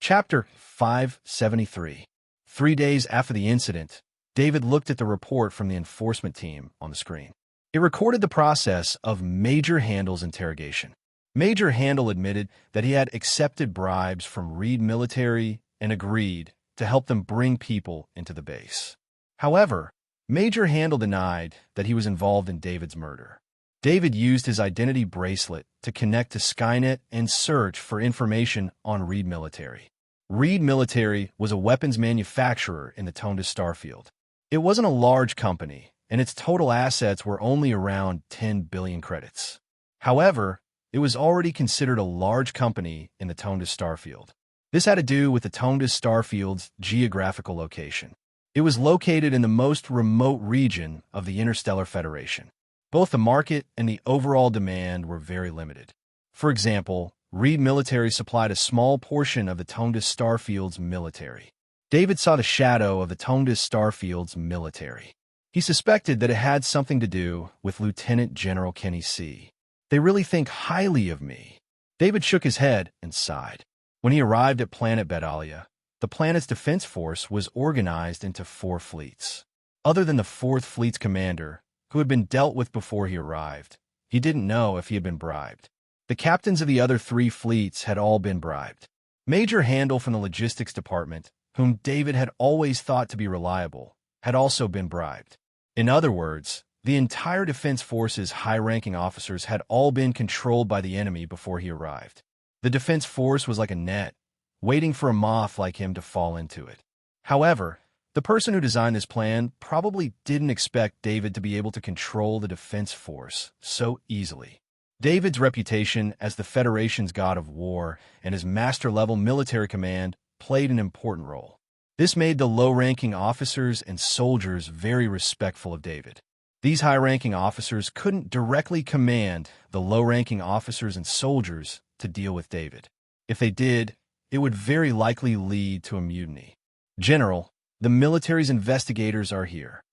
Chapter 573. 3 days after the incident, David looked at the report from the enforcement team on the screen. It recorded the process of Major Handel's interrogation. Major Handel admitted that he had accepted bribes from Reed military and agreed to help them bring people into the base. However, Major Handel denied that he was involved in David's murder. David used his identity bracelet to connect to Skynet and search for information on Reed military. Reed military was a weapons manufacturer in the Tonda Starfield. It wasn't a large company, and its total assets were only around 10 billion credits. However, it was already considered a large company in the Tonda Starfield. This had to do with the Tonda Starfield's geographical location. It was located in the most remote region of the Interstellar Federation. Both the market and the overall demand were very limited. For example, Reed military supplied a small portion of the Tonda Starfield's military. David saw the shadow of the Tonda Starfield's military. He suspected that it had something to do with Lieutenant General Kenny C. They really think highly of me. David shook his head and sighed. When he arrived at planet Bedalia, the planet's defense force was organized into 4 fleets. Other than the 4th Fleet's commander, who had been dealt with before he arrived, he didn't know if he had been bribed. The captains of the other 3 fleets had all been bribed. Major Handel from the logistics department, whom David had always thought to be reliable, had also been bribed. In other words, the entire Defense Force's high-ranking officers had all been controlled by the enemy before he arrived. The Defense Force was like a net, waiting for a moth like him to fall into it. However, the person who designed this plan probably didn't expect David to be able to control the Defense Force so easily. David's reputation as the Federation's god of war and his master-level military command played an important role. This made the low-ranking officers and soldiers very respectful of David. These high-ranking officers couldn't directly command the low-ranking officers and soldiers to deal with David. If they did, it would very likely lead to a mutiny. General, the military's investigators are here.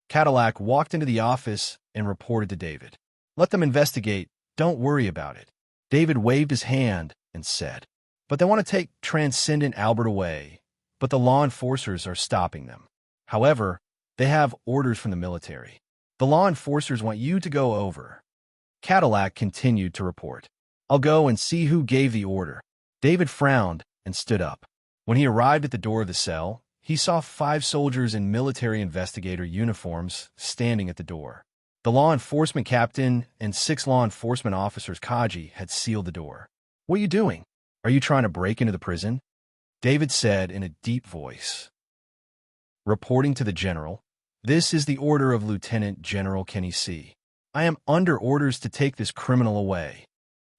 Cadillac walked into the office and reported to David. Let them investigate. Don't worry about it. David waved his hand and said, but they want to take Transcendent Albert away, but the law enforcers are stopping them. However, they have orders from the military. The law enforcers want you to go over. Cadillac continued to report. I'll go and see who gave the order. David frowned and stood up. When he arrived at the door of the cell, he saw 5 soldiers in military investigator uniforms standing at the door. The law enforcement captain and 6 law enforcement officers Kaji had sealed the door. What are you doing? Are you trying to break into the prison? David said in a deep voice. Reporting to the general, this is the order of Lieutenant General Kenny C. I am under orders to take this criminal away.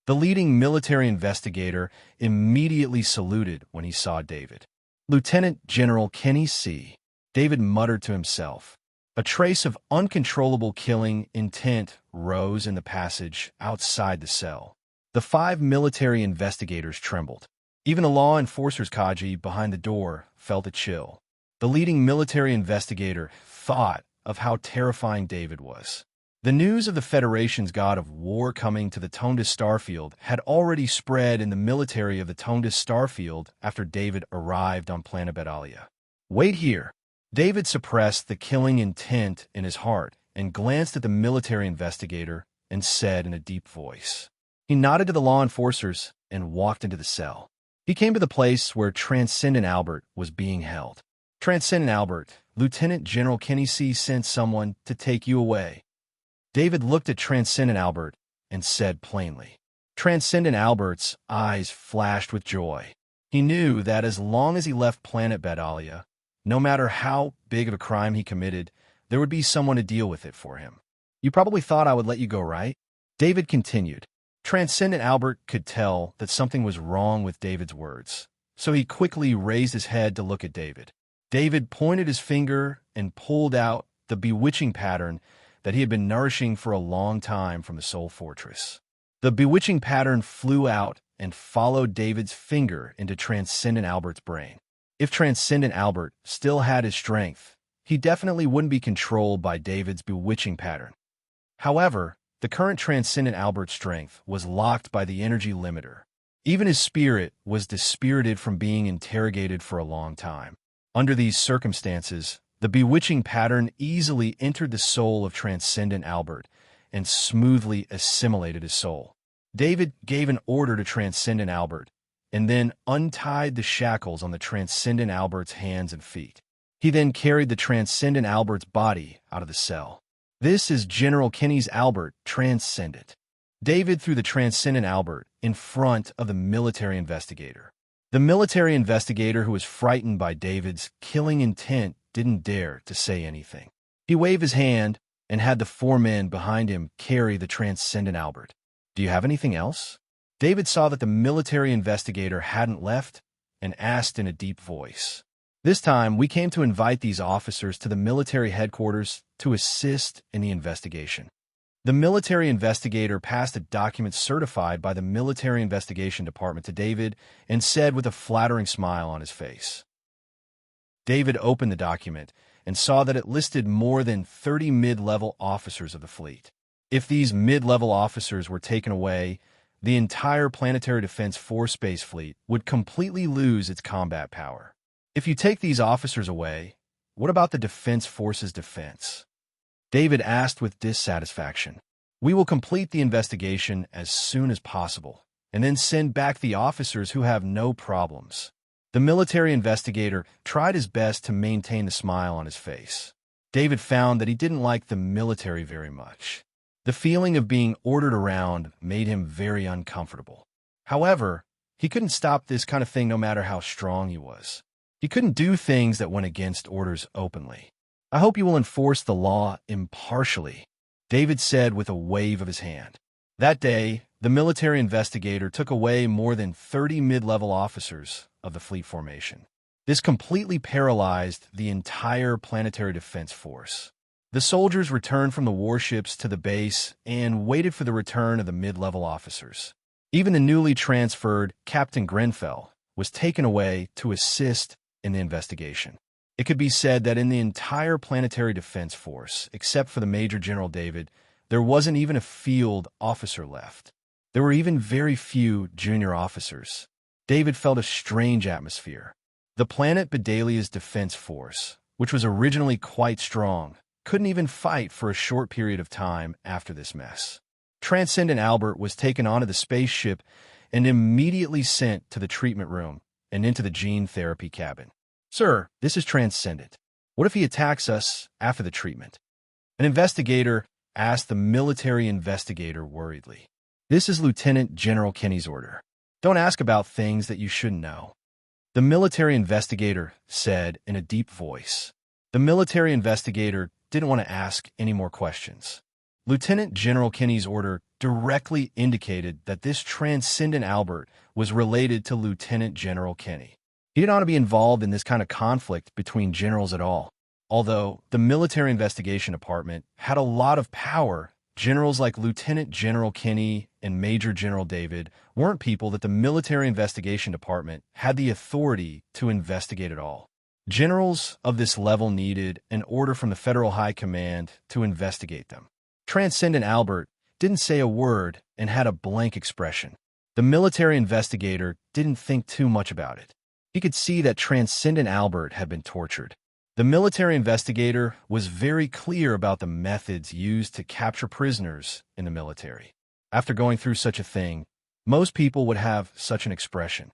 The leading military investigator immediately saluted when he saw David. Lieutenant General Kenny C. David muttered to himself. A trace of uncontrollable killing intent rose in the passage outside the cell. The 5 military investigators trembled. Even the law enforcers Kaji behind the door felt a chill. The leading military investigator thought of how terrifying David was. The news of the Federation's god of war coming to the Tonda Starfield had already spread in the military of the Tonda Starfield after David arrived on planet Bedalia. Wait here. David suppressed the killing intent in his heart and glanced at the military investigator and said in a deep voice. He nodded to the law enforcers and walked into the cell. He came to the place where Transcendent Albert was being held. Transcendent Albert, Lieutenant General Kenny C. sent someone to take you away. David looked at Transcendent Albert and said plainly. Transcendent Albert's eyes flashed with joy. He knew that as long as he left planet Bedalia, no matter how big of a crime he committed, there would be someone to deal with it for him. You probably thought I would let you go, right? David continued. Transcendent Albert could tell that something was wrong with David's words, so he quickly raised his head to look at David. David pointed his finger and pulled out the bewitching pattern that he had been nourishing for a long time from the Soul Fortress. The bewitching pattern flew out and followed David's finger into Transcendent Albert's brain. If Transcendent Albert still had his strength, he definitely wouldn't be controlled by David's bewitching pattern. However, the current Transcendent Albert's strength was locked by the energy limiter. Even his spirit was dispirited from being interrogated for a long time. Under these circumstances, the bewitching pattern easily entered the soul of Transcendent Albert and smoothly assimilated his soul. David gave an order to Transcendent Albert and then untied the shackles on the Transcendent Albert's hands and feet. He then carried the Transcendent Albert's body out of the cell. This is General Kenny's Albert, Transcendent. David threw the Transcendent Albert in front of the military investigator. The military investigator, who was frightened by David's killing intent, didn't dare to say anything. He waved his hand and had the 4 men behind him carry the Transcendent Albert. "Do you have anything else?" David saw that the military investigator hadn't left and asked in a deep voice. "This time, we came to invite these officers to the military headquarters to assist in the investigation." The military investigator passed a document certified by the Military Investigation Department to David and said with a flattering smile on his face. David opened the document and saw that it listed more than 30 mid-level officers of the fleet. If these mid-level officers were taken away, the entire Planetary Defense Force space fleet would completely lose its combat power. If you take these officers away, what about the Defense Force's defense? David asked with dissatisfaction. "We will complete the investigation as soon as possible, and then send back the officers who have no problems." The military investigator tried his best to maintain the smile on his face. David found that he didn't like the military very much. The feeling of being ordered around made him very uncomfortable. However, he couldn't stop this kind of thing no matter how strong he was. He couldn't do things that went against orders openly. "I hope you will enforce the law impartially," David said with a wave of his hand. That day, the military investigator took away more than 30 mid-level officers of the fleet formation. This completely paralyzed the entire Planetary Defense Force. The soldiers returned from the warships to the base and waited for the return of the mid-level officers. Even the newly transferred Captain Grenfell was taken away to assist in the investigation. It could be said that in the entire Planetary Defense Force, except for the Major General David, there wasn't even a field officer left. There were even very few junior officers. David felt a strange atmosphere. The planet Bedalia's defense force, which was originally quite strong, couldn't even fight for a short period of time after this mess. Transcendent Albert was taken onto the spaceship and immediately sent to the treatment room and into the gene therapy cabin. "Sir, this is Transcendent. What if he attacks us after the treatment?" An investigator asked the military investigator worriedly. "This is Lieutenant General Kenny's order. Don't ask about things that you shouldn't know," the military investigator said in a deep voice. The military investigator didn't want to ask any more questions. Lieutenant General Kenny's order directly indicated that this Transcendent Albert was related to Lieutenant General Kenny. He didn't want to be involved in this kind of conflict between generals at all. Although the Military Investigation Department had a lot of power, generals like Lieutenant General Kenny and Major General David weren't people that the Military Investigation Department had the authority to investigate at all. Generals of this level needed an order from the Federal High Command to investigate them. Transcendent Albert didn't say a word and had a blank expression. The military investigator didn't think too much about it. He could see that Transcendent Albert had been tortured. The military investigator was very clear about the methods used to capture prisoners in the military. After going through such a thing, most people would have such an expression.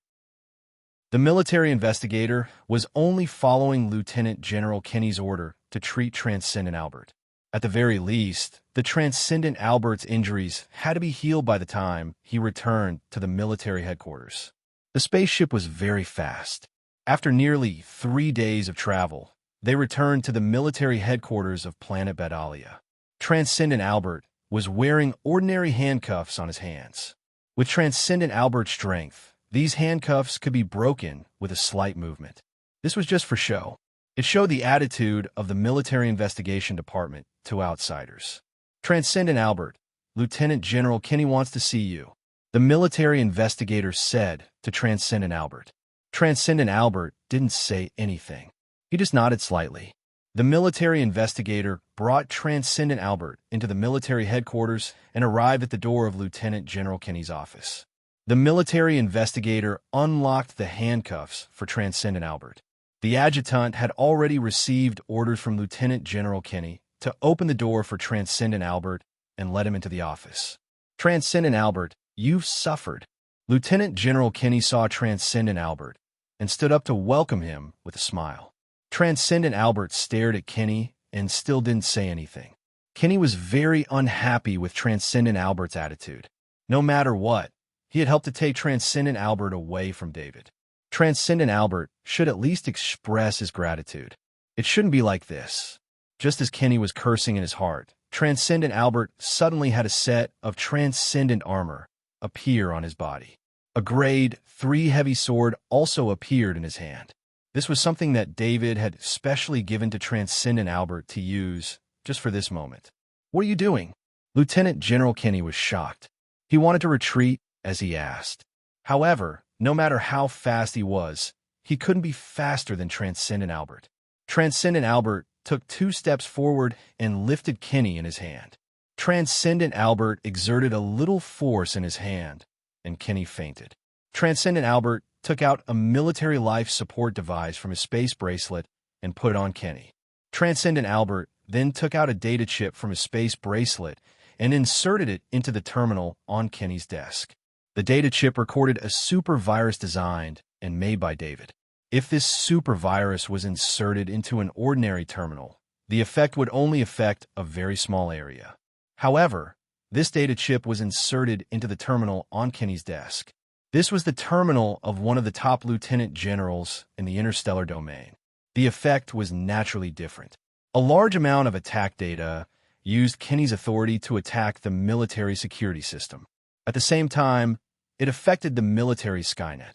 The military investigator was only following Lieutenant General Kenny's order to treat Transcendent Albert. At the very least, the Transcendent Albert's injuries had to be healed by the time he returned to the military headquarters. The spaceship was very fast. After nearly 3 days of travel, they returned to the military headquarters of Planet Bedalia. Transcendent Albert was wearing ordinary handcuffs on his hands. With Transcendent Albert's strength, these handcuffs could be broken with a slight movement. This was just for show. It showed the attitude of the Military Investigation Department to outsiders. "Transcendent Albert, Lieutenant General Kenny wants to see you," the military investigator said to Transcendent Albert. Transcendent Albert didn't say anything. He just nodded slightly. The military investigator brought Transcendent Albert into the military headquarters and arrived at the door of Lieutenant General Kenny's office. The military investigator unlocked the handcuffs for Transcendent Albert. The adjutant had already received orders from Lieutenant General Kenny to open the door for Transcendent Albert and let him into the office. Transcendent Albert, you've suffered. Lieutenant General Kenny saw Transcendent Albert and stood up to welcome him with a smile. Transcendent Albert stared at Kenny and still didn't say anything. Kenny was very unhappy with Transcendent Albert's attitude. No matter what, he had helped to take Transcendent Albert away from David. Transcendent Albert should at least express his gratitude. It shouldn't be like this. Just as Kenny was cursing in his heart, Transcendent Albert suddenly had a set of transcendent armor appear on his body. A grade 3 heavy sword also appeared in his hand. This was something that David had specially given to Transcendent Albert to use just for this moment. What are you doing? Lieutenant General Kenny was shocked. He wanted to retreat as he asked. However, no matter how fast he was, he couldn't be faster than Transcendent Albert. Transcendent Albert took 2 steps forward and lifted Kenny in his hand. Transcendent Albert exerted a little force in his hand, and Kenny fainted. Transcendent Albert took out a military life support device from his space bracelet and put it on Kenny. Transcendent Albert then took out a data chip from his space bracelet and inserted it into the terminal on Kenny's desk. The data chip recorded a super virus designed and made by David. If this super virus was inserted into an ordinary terminal, the effect would only affect a very small area. However, this data chip was inserted into the terminal on Kenny's desk. This was the terminal of one of the top lieutenant generals in the interstellar domain. The effect was naturally different. A large amount of attack data used Kenny's authority to attack the military security system. At the same time, it affected the military Skynet.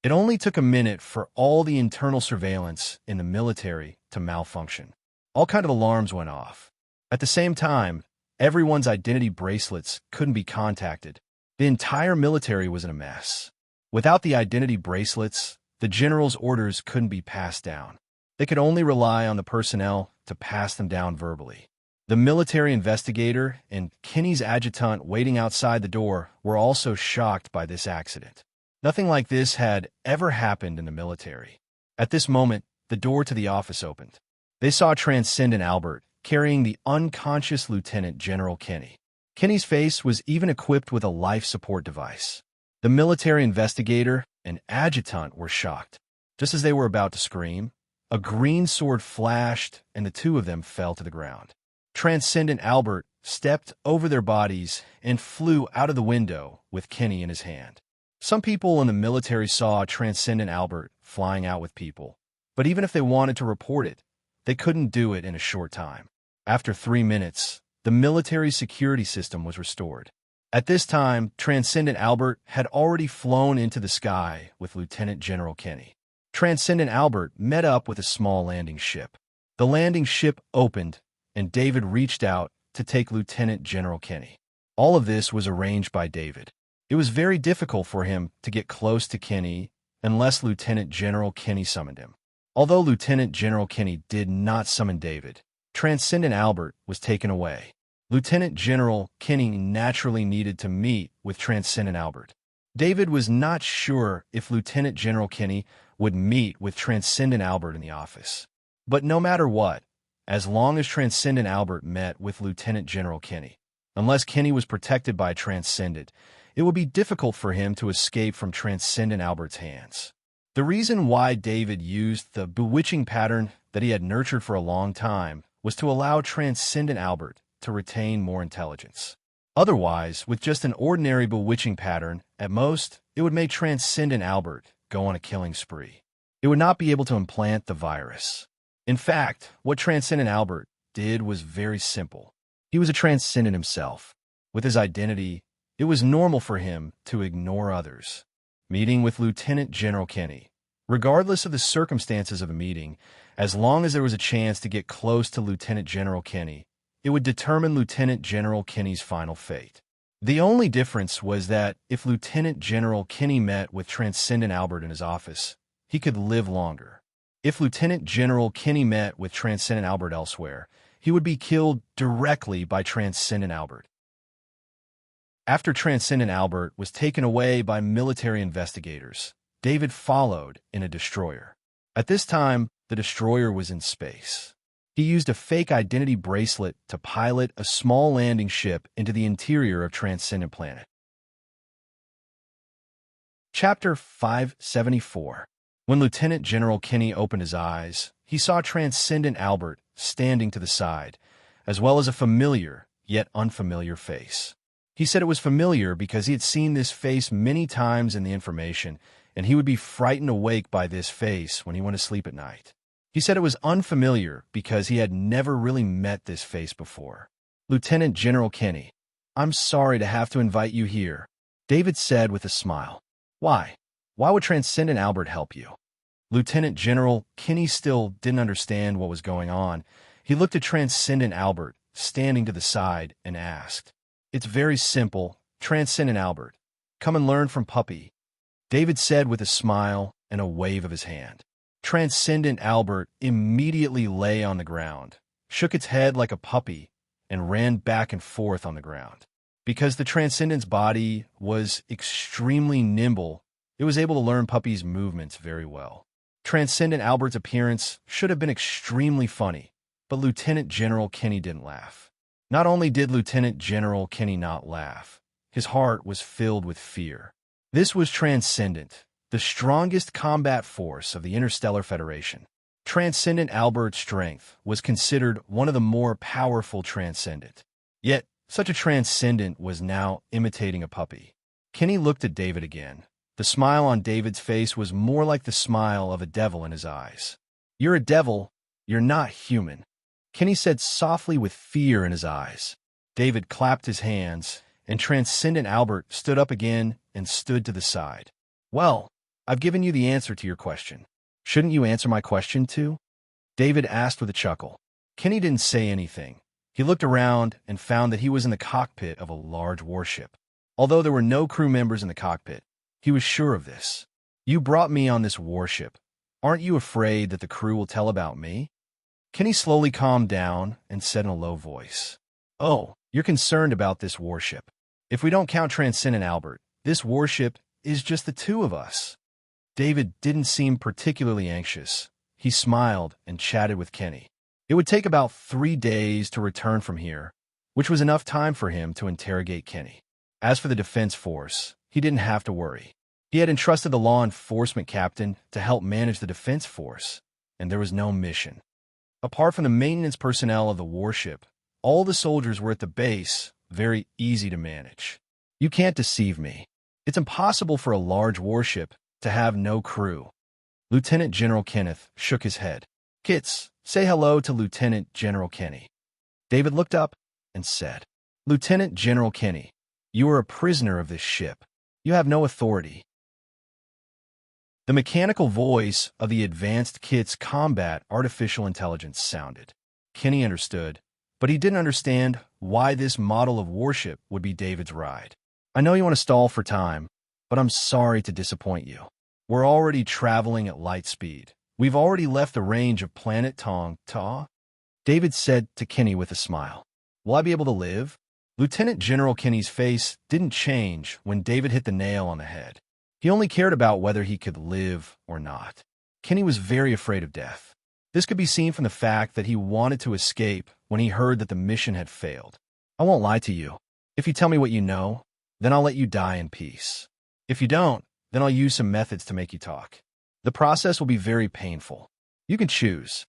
It only took a minute for all the internal surveillance in the military to malfunction. All kinds of alarms went off. At the same time, everyone's identity bracelets couldn't be contacted. The entire military was in a mess. Without the identity bracelets, the general's orders couldn't be passed down. They could only rely on the personnel to pass them down verbally. The military investigator and Kenny's adjutant waiting outside the door were also shocked by this accident. Nothing like this had ever happened in the military. At this moment, the door to the office opened. They saw Transcendent Albert carrying the unconscious Lieutenant General Kenny. Kenny's face was even equipped with a life support device. The military investigator and adjutant were shocked. Just as they were about to scream, a green sword flashed and the two of them fell to the ground. Transcendent Albert stepped over their bodies and flew out of the window with Kenny in his hand. Some people in the military saw Transcendent Albert flying out with people, but even if they wanted to report it, they couldn't do it in a short time. After 3 minutes, the military security system was restored. At this time, Transcendent Albert had already flown into the sky with Lieutenant General Kenny. Transcendent Albert met up with a small landing ship. The landing ship opened, and David reached out to take Lieutenant General Kenny. All of this was arranged by David. It was very difficult for him to get close to Kenny unless Lieutenant General Kenny summoned him. Although Lieutenant General Kenny did not summon David, Transcendent Albert was taken away. Lieutenant General Kenny naturally needed to meet with Transcendent Albert. David was not sure if Lieutenant General Kenny would meet with Transcendent Albert in the office. But no matter what, as long as Transcendent Albert met with Lieutenant General Kenny, unless Kenny was protected by Transcendent, it would be difficult for him to escape from Transcendent Albert's hands. The reason why David used the bewitching pattern that he had nurtured for a long time was to allow Transcendent Albert to retain more intelligence. Otherwise, with just an ordinary bewitching pattern, at most, it would make Transcendent Albert go on a killing spree. It would not be able to implant the virus. In fact, what Transcendent Albert did was very simple. He was a transcendent himself. With his identity, it was normal for him to ignore others. Meeting with Lieutenant General Kenny. Regardless of the circumstances of a meeting, as long as there was a chance to get close to Lieutenant General Kenny, it would determine Lieutenant General Kenny's final fate. The only difference was that if Lieutenant General Kenny met with Transcendent Albert in his office, he could live longer. If Lieutenant General Kenny met with Transcendent Albert elsewhere, he would be killed directly by Transcendent Albert. After Transcendent Albert was taken away by military investigators, David followed in a destroyer. At this time, the destroyer was in space. He used a fake identity bracelet to pilot a small landing ship into the interior of Transcendent Planet. Chapter 574. When Lieutenant General Kenny opened his eyes, he saw Transcendent Albert standing to the side, as well as a familiar, yet unfamiliar face. He said it was familiar because he had seen this face many times in the information, and he would be frightened awake by this face when he went to sleep at night. He said it was unfamiliar because he had never really met this face before. Lieutenant General Kenny, I'm sorry to have to invite you here, David said with a smile. Why? Why would Transcendent Albert help you? Lieutenant General Kenny still didn't understand what was going on. He looked at Transcendent Albert, standing to the side, and asked, It's very simple, Transcendent Albert. Come and learn from Puppy, David said with a smile and a wave of his hand. Transcendent Albert immediately lay on the ground, shook its head like a puppy, and ran back and forth on the ground. Because the Transcendent's body was extremely nimble, it was able to learn Puppy's movements very well. Transcendent Albert's appearance should have been extremely funny, but Lieutenant General Kenny didn't laugh. Not only did Lieutenant General Kenny not laugh, his heart was filled with fear. This was Transcendent, the strongest combat force of the Interstellar Federation. Transcendent Albert's strength was considered one of the more powerful Transcendent. Yet, such a Transcendent was now imitating a puppy. Kenny looked at David again. The smile on David's face was more like the smile of a devil in his eyes. You're a devil. You're not human, Kenny said softly with fear in his eyes. David clapped his hands, and Transcendent Albert stood up again and stood to the side. Well, I've given you the answer to your question. Shouldn't you answer my question too? David asked with a chuckle. Kenny didn't say anything. He looked around and found that he was in the cockpit of a large warship. Although there were no crew members in the cockpit, he was sure of this. You brought me on this warship. Aren't you afraid that the crew will tell about me? Kenny slowly calmed down and said in a low voice, Oh, you're concerned about this warship. If we don't count Transcendent Albert, this warship is just the two of us. David didn't seem particularly anxious. He smiled and chatted with Kenny. It would take about 3 days to return from here, which was enough time for him to interrogate Kenny. As for the Defense Force, he didn't have to worry. He had entrusted the law enforcement captain to help manage the Defense Force, and there was no mission. Apart from the maintenance personnel of the warship, all the soldiers were at the base, very easy to manage. You can't deceive me. It's impossible for a large warship to have no crew. Lieutenant General Kenneth shook his head. Kits, say hello to Lieutenant General Kenny. David looked up and said, Lieutenant General Kenny, you are a prisoner of this ship. You have no authority. The mechanical voice of the advanced Kit's combat artificial intelligence sounded. Kenny understood, but he didn't understand why this model of warship would be David's ride. I know you want to stall for time, but I'm sorry to disappoint you. We're already traveling at light speed. We've already left the range of planet Tong Ta, David said to Kenny with a smile. Will I be able to live? Lieutenant General Kenny's face didn't change when David hit the nail on the head. He only cared about whether he could live or not. Kenny was very afraid of death. This could be seen from the fact that he wanted to escape when he heard that the mission had failed. I won't lie to you. If you tell me what you know, then I'll let you die in peace. If you don't, then I'll use some methods to make you talk. The process will be very painful. You can choose.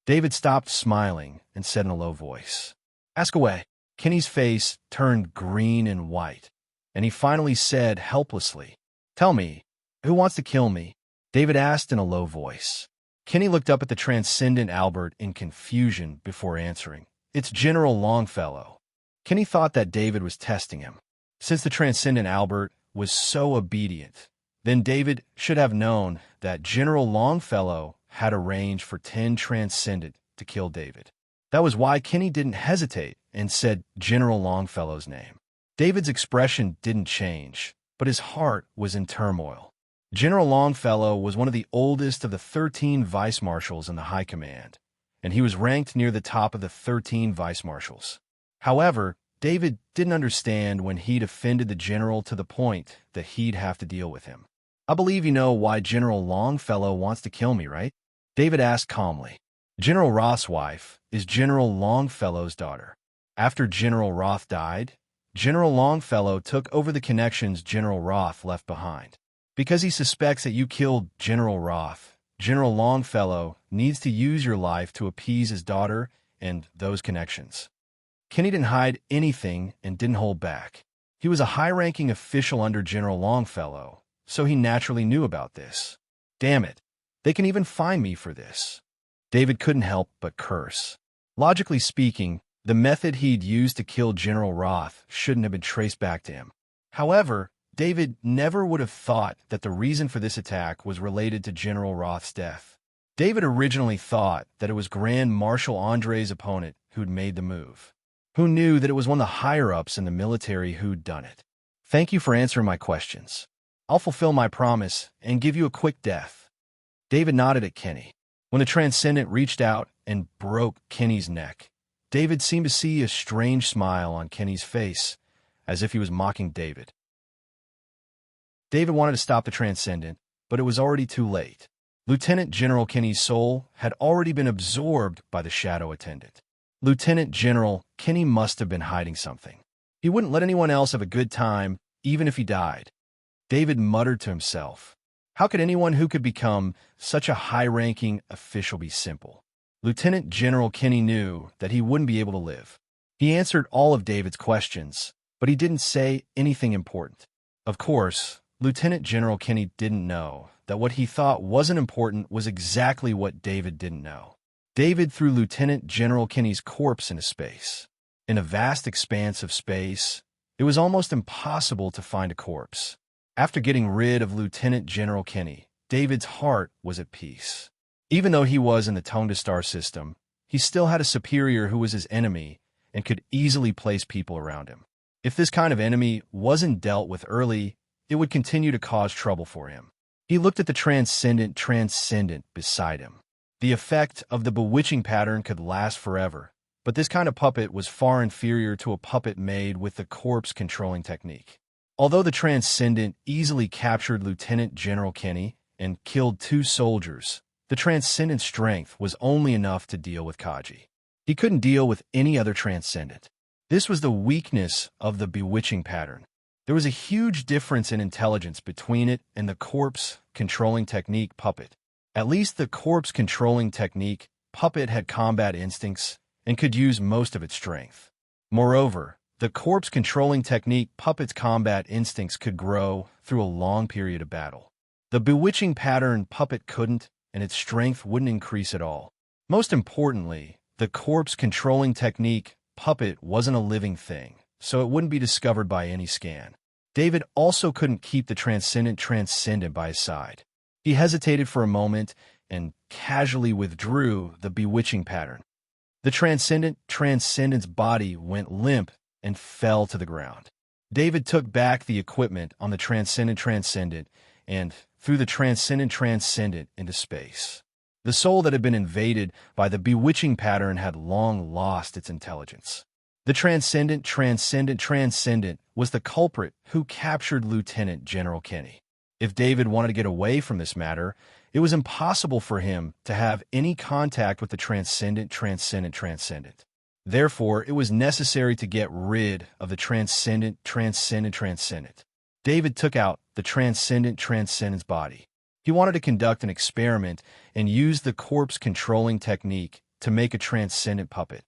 David stopped smiling and said in a low voice, Ask away. Kenny's face turned green and white, and he finally said helplessly, Tell me, who wants to kill me? David asked in a low voice. Kenny looked up at the Transcendent Albert in confusion before answering. It's General Longfellow. Kenny thought that David was testing him. Since the Transcendent Albert was so obedient, then David should have known that General Longfellow had arranged for 10 Transcendent to kill David. That was why Kenny didn't hesitate and said General Longfellow's name. David's expression didn't change, but his heart was in turmoil. General Longfellow was one of the oldest of the 13 vice-marshals in the High Command, and he was ranked near the top of the 13 vice-marshals. However, David didn't understand when he'd offended the general to the point that he'd have to deal with him. "I believe you know why General Longfellow wants to kill me, right?" David asked calmly. General Roth's wife is General Longfellow's daughter. After General Roth died, General Longfellow took over the connections General Roth left behind. Because he suspects that you killed General Roth, General Longfellow needs to use your life to appease his daughter and those connections. Kenny didn't hide anything and didn't hold back. He was a high-ranking official under General Longfellow, so he naturally knew about this. "Damn it, they can even find me for this." David couldn't help but curse. Logically speaking, the method he'd used to kill General Roth shouldn't have been traced back to him. However, David never would have thought that the reason for this attack was related to General Roth's death. David originally thought that it was Grand Marshal Andre's opponent who'd made the move. Who knew that it was one of the higher-ups in the military who'd done it? "Thank you for answering my questions. I'll fulfill my promise and give you a quick death." David nodded at Kenny. When the Transcendent reached out and broke Kenny's neck, David seemed to see a strange smile on Kenny's face, as if he was mocking David. David wanted to stop the Transcendent, but it was already too late. Lieutenant General Kenny's soul had already been absorbed by the Shadow Attendant. Lieutenant General Kenny must have been hiding something. He wouldn't let anyone else have a good time, even if he died. David muttered to himself, how could anyone who could become such a high-ranking official be simple? Lieutenant General Kenny knew that he wouldn't be able to live. He answered all of David's questions, but he didn't say anything important. Of course, Lieutenant General Kenny didn't know that what he thought wasn't important was exactly what David didn't know. David threw Lieutenant General Kenny's corpse into space. In a vast expanse of space, it was almost impossible to find a corpse. After getting rid of Lieutenant General Kenny, David's heart was at peace. Even though he was in the Tongue to Star system, he still had a superior who was his enemy and could easily place people around him. If this kind of enemy wasn't dealt with early, it would continue to cause trouble for him. He looked at the Transcendent beside him. The effect of the bewitching pattern could last forever, but this kind of puppet was far inferior to a puppet made with the corpse-controlling technique. Although the Transcendent easily captured Lieutenant General Kenny and killed 2 soldiers, the Transcendent's strength was only enough to deal with Kaji. He couldn't deal with any other Transcendent. This was the weakness of the bewitching pattern. There was a huge difference in intelligence between it and the corpse-controlling technique puppet. At least the corpse-controlling technique puppet had combat instincts and could use most of its strength. Moreover, the corpse-controlling technique puppet's combat instincts could grow through a long period of battle. The bewitching pattern puppet couldn't, and its strength wouldn't increase at all. Most importantly, the corpse-controlling technique puppet wasn't a living thing, so it wouldn't be discovered by any scan. David also couldn't keep the Transcendent by his side. He hesitated for a moment and casually withdrew the bewitching pattern. The Transcendent's body went limp and fell to the ground. David took back the equipment on the Transcendent and threw the Transcendent into space. The soul that had been invaded by the bewitching pattern had long lost its intelligence. The Transcendent was the culprit who captured Lieutenant General Kenny. If David wanted to get away from this matter, it was impossible for him to have any contact with the Transcendent. Therefore, it was necessary to get rid of the Transcendent. David took out the Transcendent's body. He wanted to conduct an experiment and use the corpse-controlling technique to make a Transcendent puppet.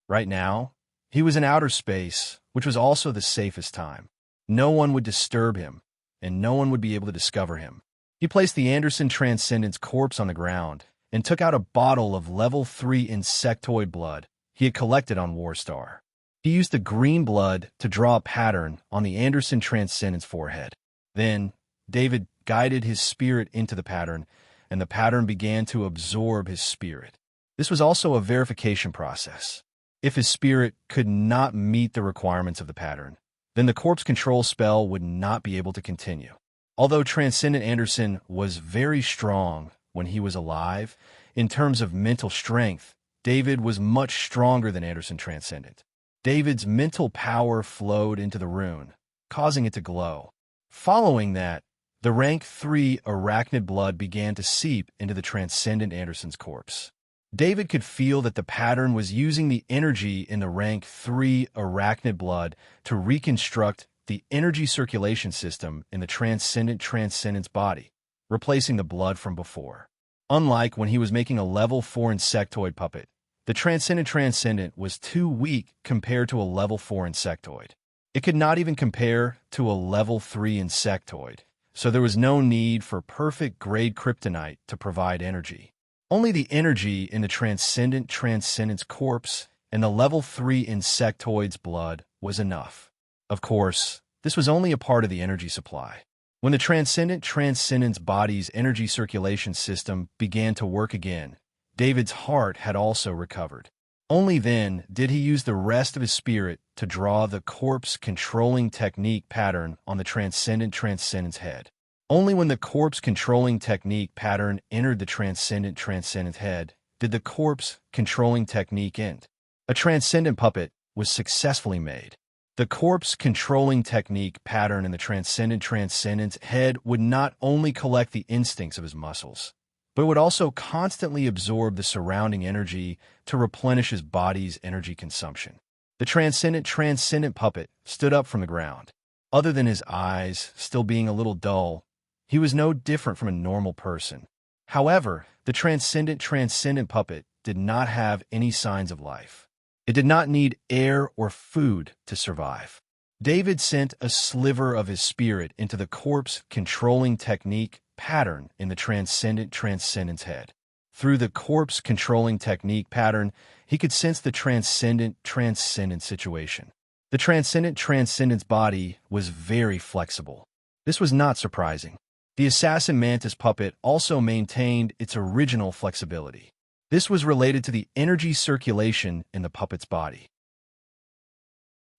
Right now, he was in outer space, which was also the safest time. No one would disturb him, and no one would be able to discover him. He placed the Anderson Transcendent's corpse on the ground and took out a bottle of level 3 insectoid blood he had collected on Warstar. He used the green blood to draw a pattern on the Anderson Transcendent's forehead. Then, David guided his spirit into the pattern, and the pattern began to absorb his spirit. This was also a verification process. If his spirit could not meet the requirements of the pattern, then the corpse control spell would not be able to continue. Although Transcendent Anderson was very strong when he was alive, in terms of mental strength, David was much stronger than Anderson Transcendent. David's mental power flowed into the rune, causing it to glow. Following that, the rank 3 arachnid blood began to seep into the transcendent Anderson's corpse. David could feel that the pattern was using the energy in the rank 3 arachnid blood to reconstruct the energy circulation system in the transcendent transcendence body, replacing the blood from before. Unlike when he was making a level 4 insectoid puppet, the transcendent was too weak compared to a level 4 insectoid. It could not even compare to a level 3 insectoid, so there was no need for perfect grade kryptonite to provide energy. Only the energy in the transcendent transcendence corpse and the level 3 insectoid's blood was enough. Of course, this was only a part of the energy supply. When the transcendent transcendence body's energy circulation system began to work again, David's heart had also recovered. Only then did he use the rest of his spirit to draw the corpse controlling technique pattern on the transcendent transcendence head. Only when the corpse controlling technique pattern entered the transcendent transcendence head did the corpse controlling technique end. A transcendent puppet was successfully made. The corpse controlling technique pattern in the transcendent transcendence head would not only collect the instincts of his muscles, but would also constantly absorb the surrounding energy to replenish his body's energy consumption. The transcendent puppet stood up from the ground. Other than his eyes still being a little dull, he was no different from a normal person. However, the transcendent puppet did not have any signs of life. It did not need air or food to survive. David sent a sliver of his spirit into the corpse controlling technique pattern in the transcendent transcendence head. Through the corpse controlling technique pattern, he could sense the transcendent situation. The transcendent transcendence body was very flexible. This was not surprising. The assassin mantis puppet also maintained its original flexibility. This was related to the energy circulation in the puppet's body.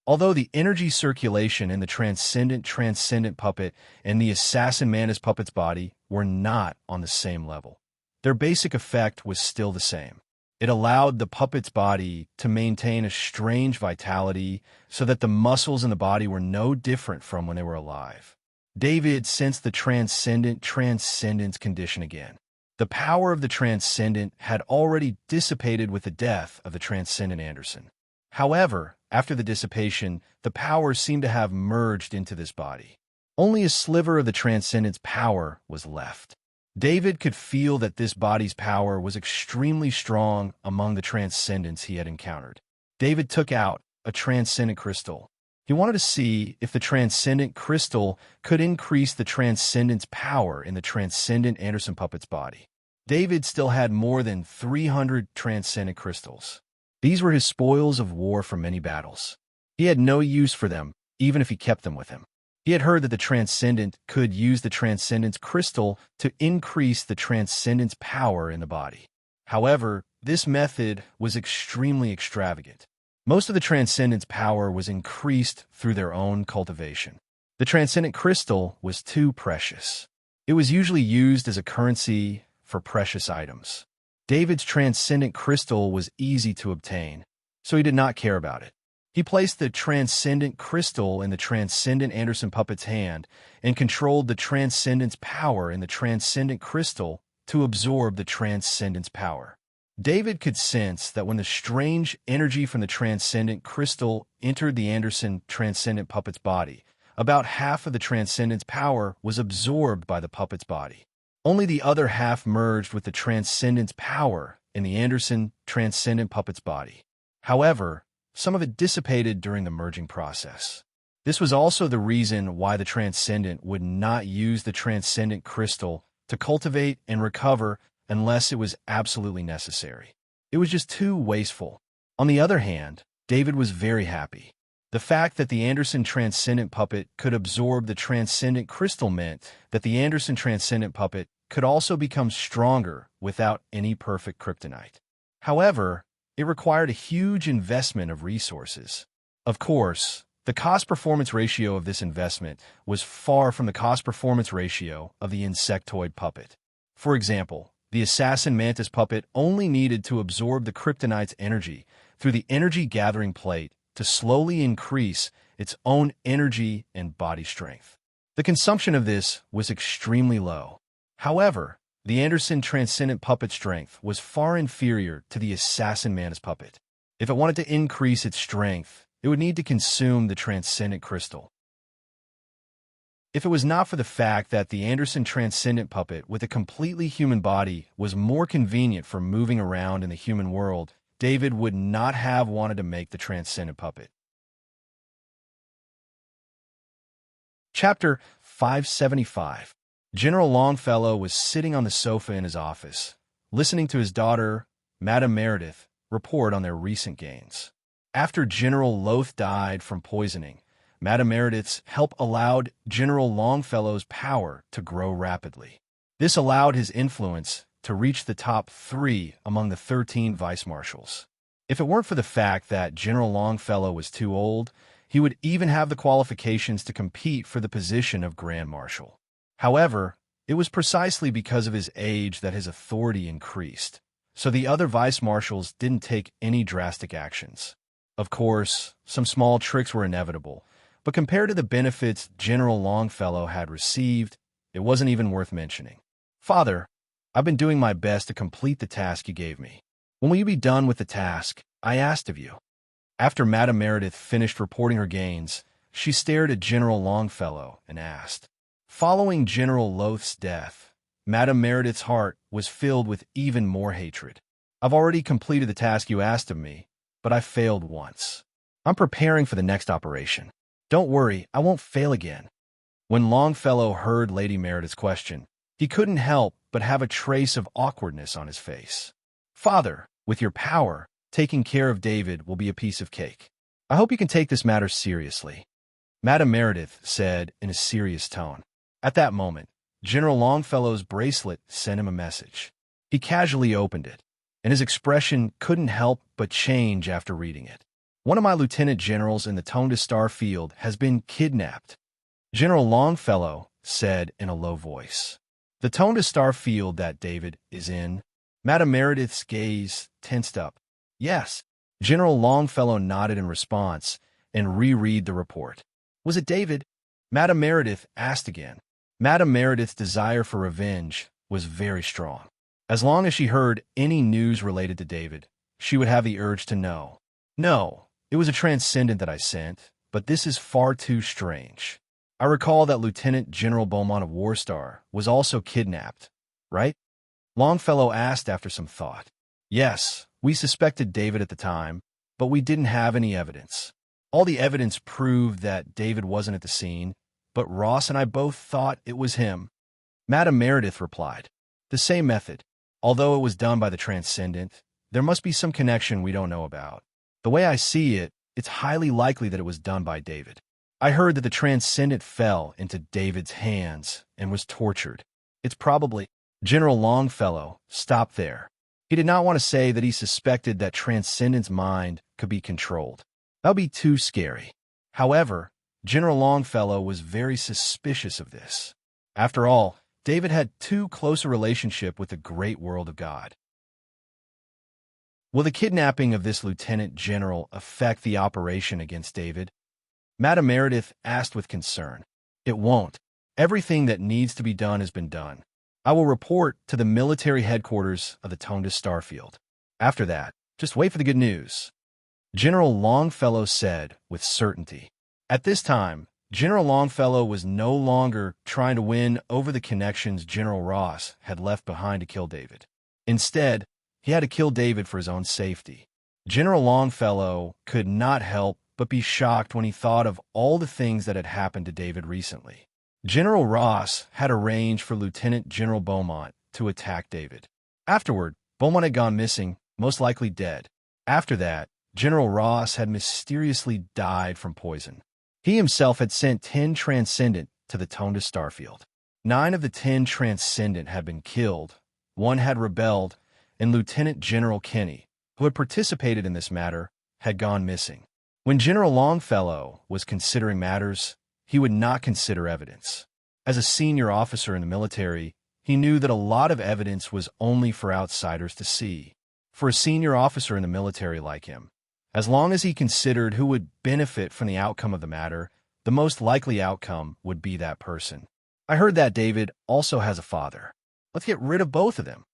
Although the energy circulation in the transcendent puppet and the assassin mantis puppet's body were not on the same level, their basic effect was still the same. It allowed the puppet's body to maintain a strange vitality so that the muscles in the body were no different from when they were alive. David sensed the transcendence condition again. The power of the transcendent had already dissipated with the death of the transcendent Anderson. However, after the dissipation, the power seemed to have merged into this body. Only a sliver of the transcendent's power was left. David could feel that this body's power was extremely strong among the transcendents he had encountered. David took out a transcendent crystal. He wanted to see if the transcendent crystal could increase the transcendent's power in the transcendent Anderson puppet's body. David still had more than 300 transcendent crystals. These were his spoils of war from many battles. He had no use for them, even if he kept them with him. He had heard that the transcendent could use the transcendence crystal to increase the transcendent's power in the body. However, this method was extremely extravagant. Most of the transcendent's power was increased through their own cultivation. The transcendent crystal was too precious. It was usually used as a currency for precious items. David's transcendent crystal was easy to obtain, so he did not care about it. He placed the transcendent crystal in the transcendent Anderson puppet's hand and controlled the transcendent's power in the transcendent crystal to absorb the transcendent's power. David could sense that when the strange energy from the transcendent crystal entered the Anderson transcendent puppet's body, about half of the transcendent's power was absorbed by the puppet's body. Only the other half merged with the transcendent's power in the Anderson transcendent puppet's body. However, some of it dissipated during the merging process. This was also the reason why the transcendent would not use the transcendent crystal to cultivate and recover unless it was absolutely necessary. It was just too wasteful. On the other hand, David was very happy. The fact that the Anderson transcendent puppet could absorb the transcendent crystal meant that the Anderson transcendent puppet could also become stronger without any perfect kryptonite. However, it required a huge investment of resources. Of course, the cost-performance ratio of this investment was far from the cost-performance ratio of the insectoid puppet. For example, the assassin mantis puppet only needed to absorb the kryptonite's energy through the energy gathering plate to slowly increase its own energy and body strength. The consumption of this was extremely low. However, the Anderson transcendent puppet strength was far inferior to the assassin Manus puppet. If it wanted to increase its strength, it would need to consume the transcendent crystal. If it was not for the fact that the Anderson transcendent puppet with a completely human body was more convenient for moving around in the human world, David would not have wanted to make the transcendent puppet. Chapter 575. General Longfellow was sitting on the sofa in his office, listening to his daughter, Madame Meredith, report on their recent gains. After General Loth died from poisoning, Madame Meredith's help allowed General Longfellow's power to grow rapidly. This allowed his influence to reach the top 3 among the 13 vice-marshals. If it weren't for the fact that General Longfellow was too old, he would even have the qualifications to compete for the position of Grand Marshal. However, it was precisely because of his age that his authority increased, so the other vice-marshals didn't take any drastic actions. Of course, some small tricks were inevitable, but compared to the benefits General Longfellow had received, it wasn't even worth mentioning. "Father, I've been doing my best to complete the task you gave me. When will you be done with the task I asked of you?" After Madame Meredith finished reporting her gains, she stared at General Longfellow and asked. Following General Loth's death, Madame Meredith's heart was filled with even more hatred. "I've already completed the task you asked of me, but I failed once. I'm preparing for the next operation. Don't worry, I won't fail again." When Longfellow heard Lady Meredith's question, he couldn't help but have a trace of awkwardness on his face. "Father, with your power, taking care of David will be a piece of cake. I hope you can take this matter seriously," Madame Meredith said in a serious tone. At that moment, General Longfellow's bracelet sent him a message. He casually opened it, and his expression couldn't help but change after reading it. "One of my lieutenant generals in the Tone de Star field has been kidnapped," General Longfellow said in a low voice. "The Tone de Star field that David is in?" Madame Meredith's gaze tensed up. "Yes." General Longfellow nodded in response and reread the report. "Was it David?" Madame Meredith asked again. Madame Meredith's desire for revenge was very strong. As long as she heard any news related to David, she would have the urge to know. "No, it was a transcendent that I sent, but this is far too strange. I recall that Lieutenant General Beaumont of Warstar was also kidnapped, right?" Longfellow asked after some thought. "Yes, we suspected David at the time, but we didn't have any evidence. All the evidence proved that David wasn't at the scene, but Ross and I both thought it was him." Madame Meredith replied. "The same method. Although it was done by the Transcendent, there must be some connection we don't know about. The way I see it, it's highly likely that it was done by David. I heard that the Transcendent fell into David's hands and was tortured. It's probably—" General Longfellow stopped there. He did not want to say that he suspected that Transcendent's mind could be controlled. That would be too scary. However, General Longfellow was very suspicious of this. After all, David had too close a relationship with the great world of God. Will the kidnapping of this lieutenant general affect the operation against David? Madame Meredith asked with concern. "It won't. Everything that needs to be done has been done. I will report to the military headquarters of the Tone de Starfield. After that, just wait for the good news," General Longfellow said with certainty. At this time, General Longfellow was no longer trying to win over the connections General Ross had left behind to kill David. Instead, he had to kill David for his own safety. General Longfellow could not help but be shocked when he thought of all the things that had happened to David recently. General Ross had arranged for Lieutenant General Beaumont to attack David. Afterward, Beaumont had gone missing, most likely dead. After that, General Ross had mysteriously died from poison. He himself had sent 10 Transcendent to the Tone de Starfield. 9 of the 10 Transcendent had been killed, 1 had rebelled, and Lieutenant General Kenny, who had participated in this matter, had gone missing. When General Longfellow was considering matters, he would not consider evidence. As a senior officer in the military, he knew that a lot of evidence was only for outsiders to see. For a senior officer in the military like him, As long as he considered who would benefit from the outcome of the matter, the most likely outcome would be that person. I heard that David also has a father. Let's get rid of both of them,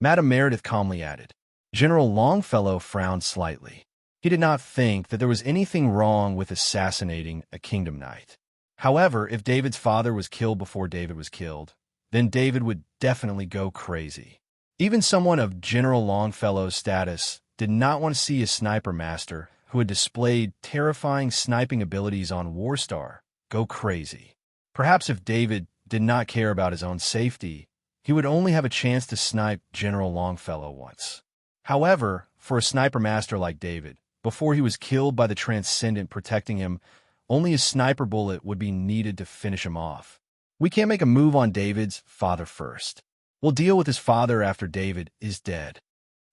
Madame Meredith calmly added. General Longfellow frowned slightly. He did not think that there was anything wrong with assassinating a kingdom knight. However, if David's father was killed before David was killed, then David would definitely go crazy. Even someone of General Longfellow's status did not want to see a sniper master who had displayed terrifying sniping abilities on Warstar go crazy. Perhaps if David did not care about his own safety, he would only have a chance to snipe General Longfellow once. However, for a sniper master like David, before he was killed by the Transcendent protecting him, only a sniper bullet would be needed to finish him off. We can't make a move on David's father first. We'll deal with his father after David is dead.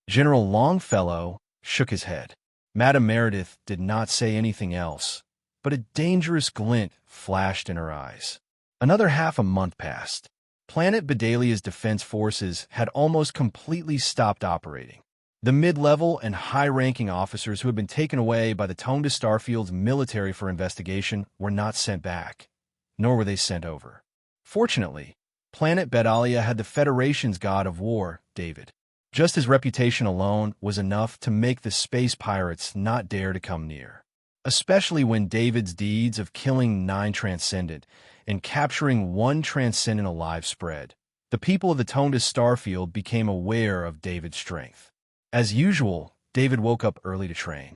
General Longfellow shook his head. Madame Meredith did not say anything else, but a dangerous glint flashed in her eyes. Another half a month passed. Planet Bedalia's defense forces had almost completely stopped operating. The mid-level and high-ranking officers who had been taken away by the Tonda Starfield's military for investigation were not sent back, nor were they sent over. Fortunately, Planet Bedalia had the Federation's god of war, David. Just his reputation alone was enough to make the space pirates not dare to come near. Especially when David's deeds of killing 9 Transcendent and capturing 1 Transcendent alive spread, the people of the Tonda Starfield became aware of David's strength. As usual, David woke up early to train.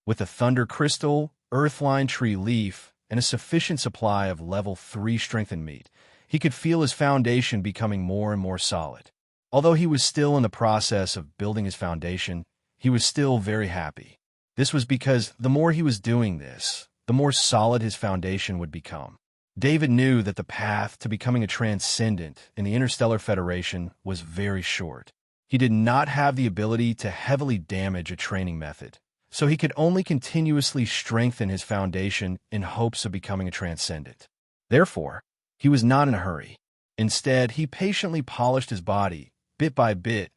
With a Thunder Crystal, Earthline Tree Leaf, and a sufficient supply of level 3 strengthened meat, he could feel his foundation becoming more and more solid. Although he was still in the process of building his foundation, he was still very happy. This was because the more he was doing this, the more solid his foundation would become. David knew that the path to becoming a Transcendent in the Interstellar Federation was very short. He did not have the ability to heavily damage a training method, so he could only continuously strengthen his foundation in hopes of becoming a Transcendent. Therefore, he was not in a hurry. Instead, he patiently polished his body, bit by bit,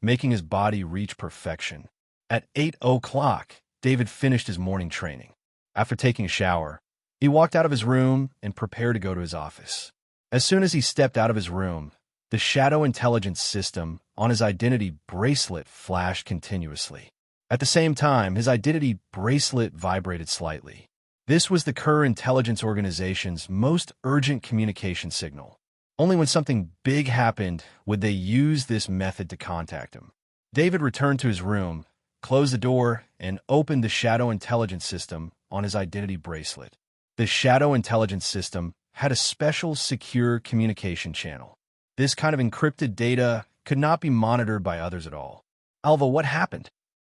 making his body reach perfection. At 8 o'clock, David finished his morning training. After taking a shower, he walked out of his room and prepared to go to his office. As soon as he stepped out of his room, the shadow intelligence system on his identity bracelet flashed continuously. At the same time, his identity bracelet vibrated slightly. This was the Kerr Intelligence Organization's most urgent communication signal. Only when something big happened would they use this method to contact him. David returned to his room, closed the door, and opened the shadow intelligence system on his identity bracelet. The shadow intelligence system had a special secure communication channel. This kind of encrypted data could not be monitored by others at all. Alva, what happened?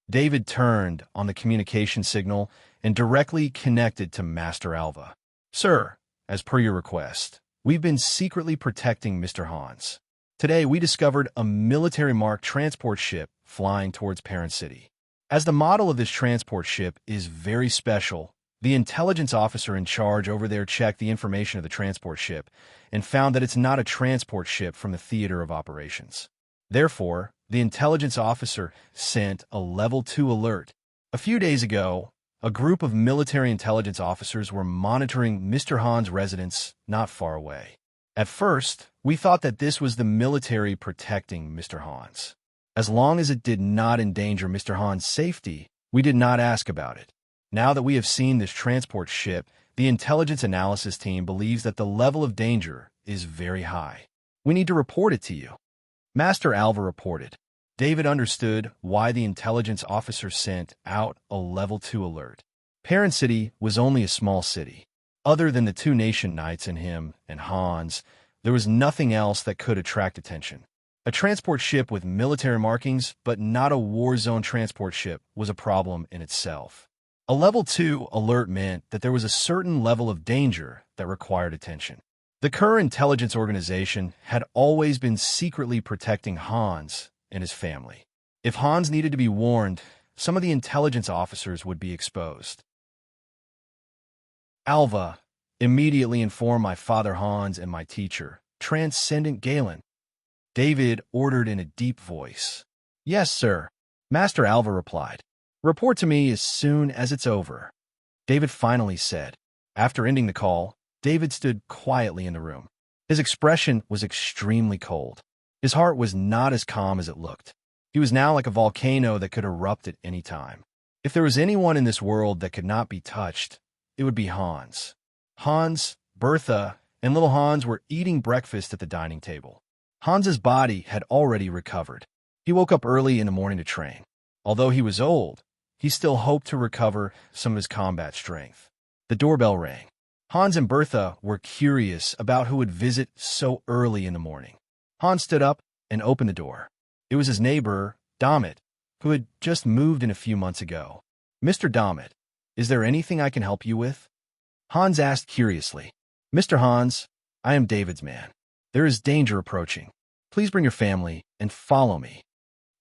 David turned on the communication signal and directly connected to Master Alva. Sir, as per your request, we've been secretly protecting Mr. Hans. Today, we discovered a military-marked transport ship flying towards Parent City. As the model of this transport ship is very special, the intelligence officer in charge over there checked the information of the transport ship and found that it's not a transport ship from the theater of operations. Therefore, the intelligence officer sent a level 2 alert. A few days ago, a group of military intelligence officers were monitoring Mr. Han's residence not far away. At first, we thought that this was the military protecting Mr. Hans. As long as it did not endanger Mr. Han's safety, we did not ask about it. Now that we have seen this transport ship, the intelligence analysis team believes that the level of danger is very high. We need to report it to you. Master Alva reported. David understood why the intelligence officer sent out a level 2 alert. Parent City was only a small city. Other than the 2 nation knights and him and Hans, there was nothing else that could attract attention. A transport ship with military markings, but not a war zone transport ship, was a problem in itself. A level 2 alert meant that there was a certain level of danger that required attention. The Kerr Intelligence Organization had always been secretly protecting Hans and his family. If Hans needed to be warned, some of the intelligence officers would be exposed. Alva, immediately inform my father Hans and my teacher, Transcendent Galen. David ordered in a deep voice. Yes, sir. Master Alva replied. Report to me as soon as it's over, David finally said. After ending the call, David stood quietly in the room. His expression was extremely cold. His heart was not as calm as it looked. He was now like a volcano that could erupt at any time. If there was anyone in this world that could not be touched, it would be Hans. Hans, Bertha, and little Hans were eating breakfast at the dining table. Hans's body had already recovered. He woke up early in the morning to train. Although he was old, he still hoped to recover some of his combat strength. The doorbell rang. Hans and Bertha were curious about who would visit so early in the morning. Hans stood up and opened the door. It was his neighbor, Damit, who had just moved in a few months ago. Mr. Damit, is there anything I can help you with? Hans asked curiously. Mr. Hans, I am David's man. There is danger approaching. Please bring your family and follow me,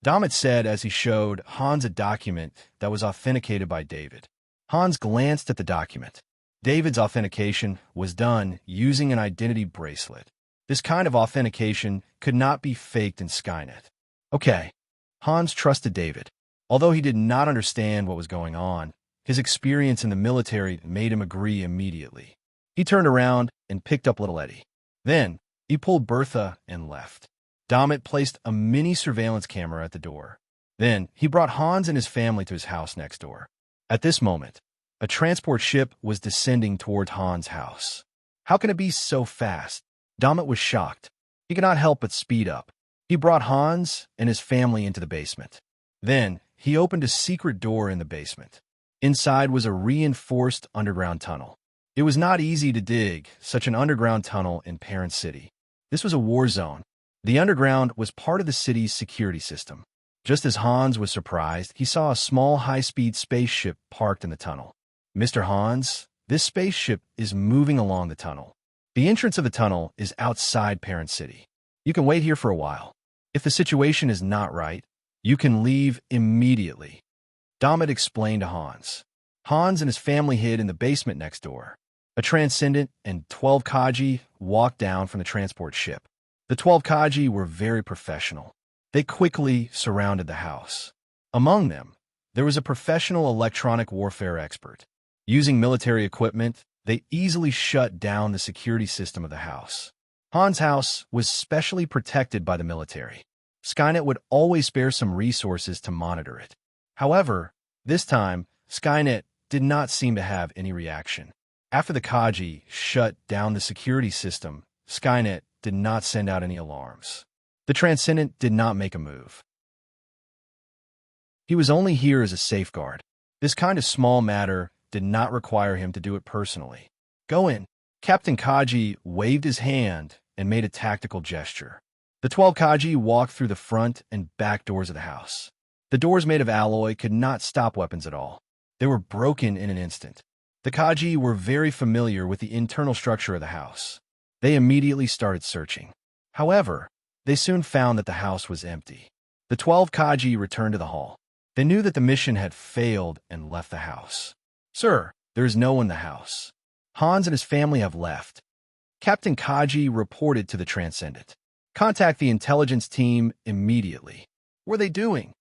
Damit said as he showed Hans a document that was authenticated by David. Hans glanced at the document. David's authentication was done using an identity bracelet. This kind of authentication could not be faked in Skynet. Okay, Hans trusted David. Although he did not understand what was going on, his experience in the military made him agree immediately. He turned around and picked up little Eddie. Then, he pulled Bertha and left. Damit placed a mini surveillance camera at the door. Then, he brought Hans and his family to his house next door. At this moment, a transport ship was descending toward Hans' house. How can it be so fast? Damit was shocked. He could not help but speed up. He brought Hans and his family into the basement. Then, he opened a secret door in the basement. Inside was a reinforced underground tunnel. It was not easy to dig such an underground tunnel in Parent City. This was a war zone. The underground was part of the city's security system. Just as Hans was surprised, he saw a small high-speed spaceship parked in the tunnel. Mr. Hans, this spaceship is moving along the tunnel. The entrance of the tunnel is outside Parent City. You can wait here for a while. If the situation is not right, you can leave immediately, Damit explained to Hans. Hans and his family hid in the basement next door. A Transcendent and 12 Kaji walked down from the transport ship. The 12 Kaji were very professional. They quickly surrounded the house. Among them, there was a professional electronic warfare expert. Using military equipment, they easily shut down the security system of the house. Hans' house was specially protected by the military. Skynet would always spare some resources to monitor it. However, this time, Skynet did not seem to have any reaction. After the Kaji shut down the security system, Skynet did not send out any alarms. The Transcendent did not make a move. He was only here as a safeguard. This kind of small matter did not require him to do it personally. Go in. Captain Kaji waved his hand and made a tactical gesture. The 12 Kaji walked through the front and back doors of the house. The doors made of alloy could not stop weapons at all. They were broken in an instant. The Kaji were very familiar with the internal structure of the house. They immediately started searching. However, they soon found that the house was empty. The 12 Kaji returned to the hall. They knew that the mission had failed and left the house. Sir, there is no one in the house. Hans and his family have left. Captain Kaji reported to the Transcendent. Contact the intelligence team immediately. What are they doing?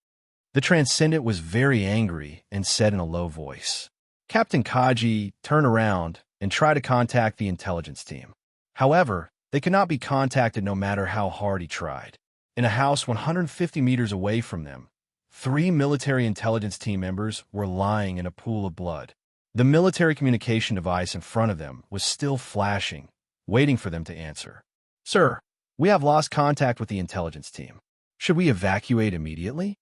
The Transcendent was very angry and said in a low voice. Captain Kaji turned around and tried to contact the intelligence team. However, they could not be contacted no matter how hard he tried. In a house 150 meters away from them, 3 military intelligence team members were lying in a pool of blood. The military communication device in front of them was still flashing, waiting for them to answer. Sir, we have lost contact with the intelligence team. Should we evacuate immediately?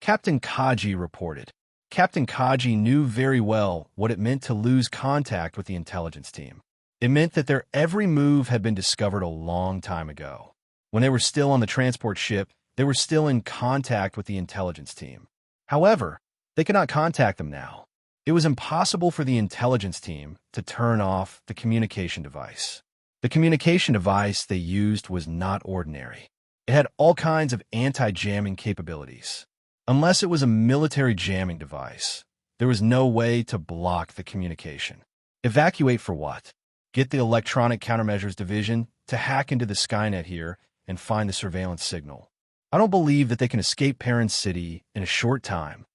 Captain Kaji reported. Captain Kaji knew very well what it meant to lose contact with the intelligence team. It meant that their every move had been discovered a long time ago. When they were still on the transport ship, they were still in contact with the intelligence team. However, they could not contact them now. It was impossible for the intelligence team to turn off the communication device. The communication device they used was not ordinary. It had all kinds of anti-jamming capabilities. Unless it was a military jamming device, there was no way to block the communication. Evacuate for what? Get the Electronic Countermeasures Division to hack into the Skynet here and find the surveillance signal. I don't believe that they can escape Perrin's city in a short time.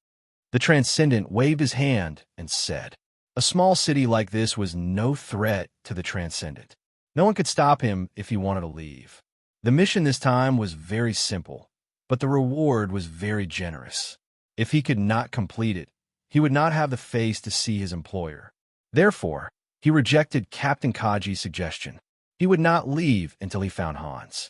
The Transcendent waved his hand and said, a small city like this was no threat to the Transcendent. No one could stop him if he wanted to leave. The mission this time was very simple, but the reward was very generous. If he could not complete it, he would not have the face to see his employer. Therefore, he rejected Captain Kaji's suggestion. He would not leave until he found Hans.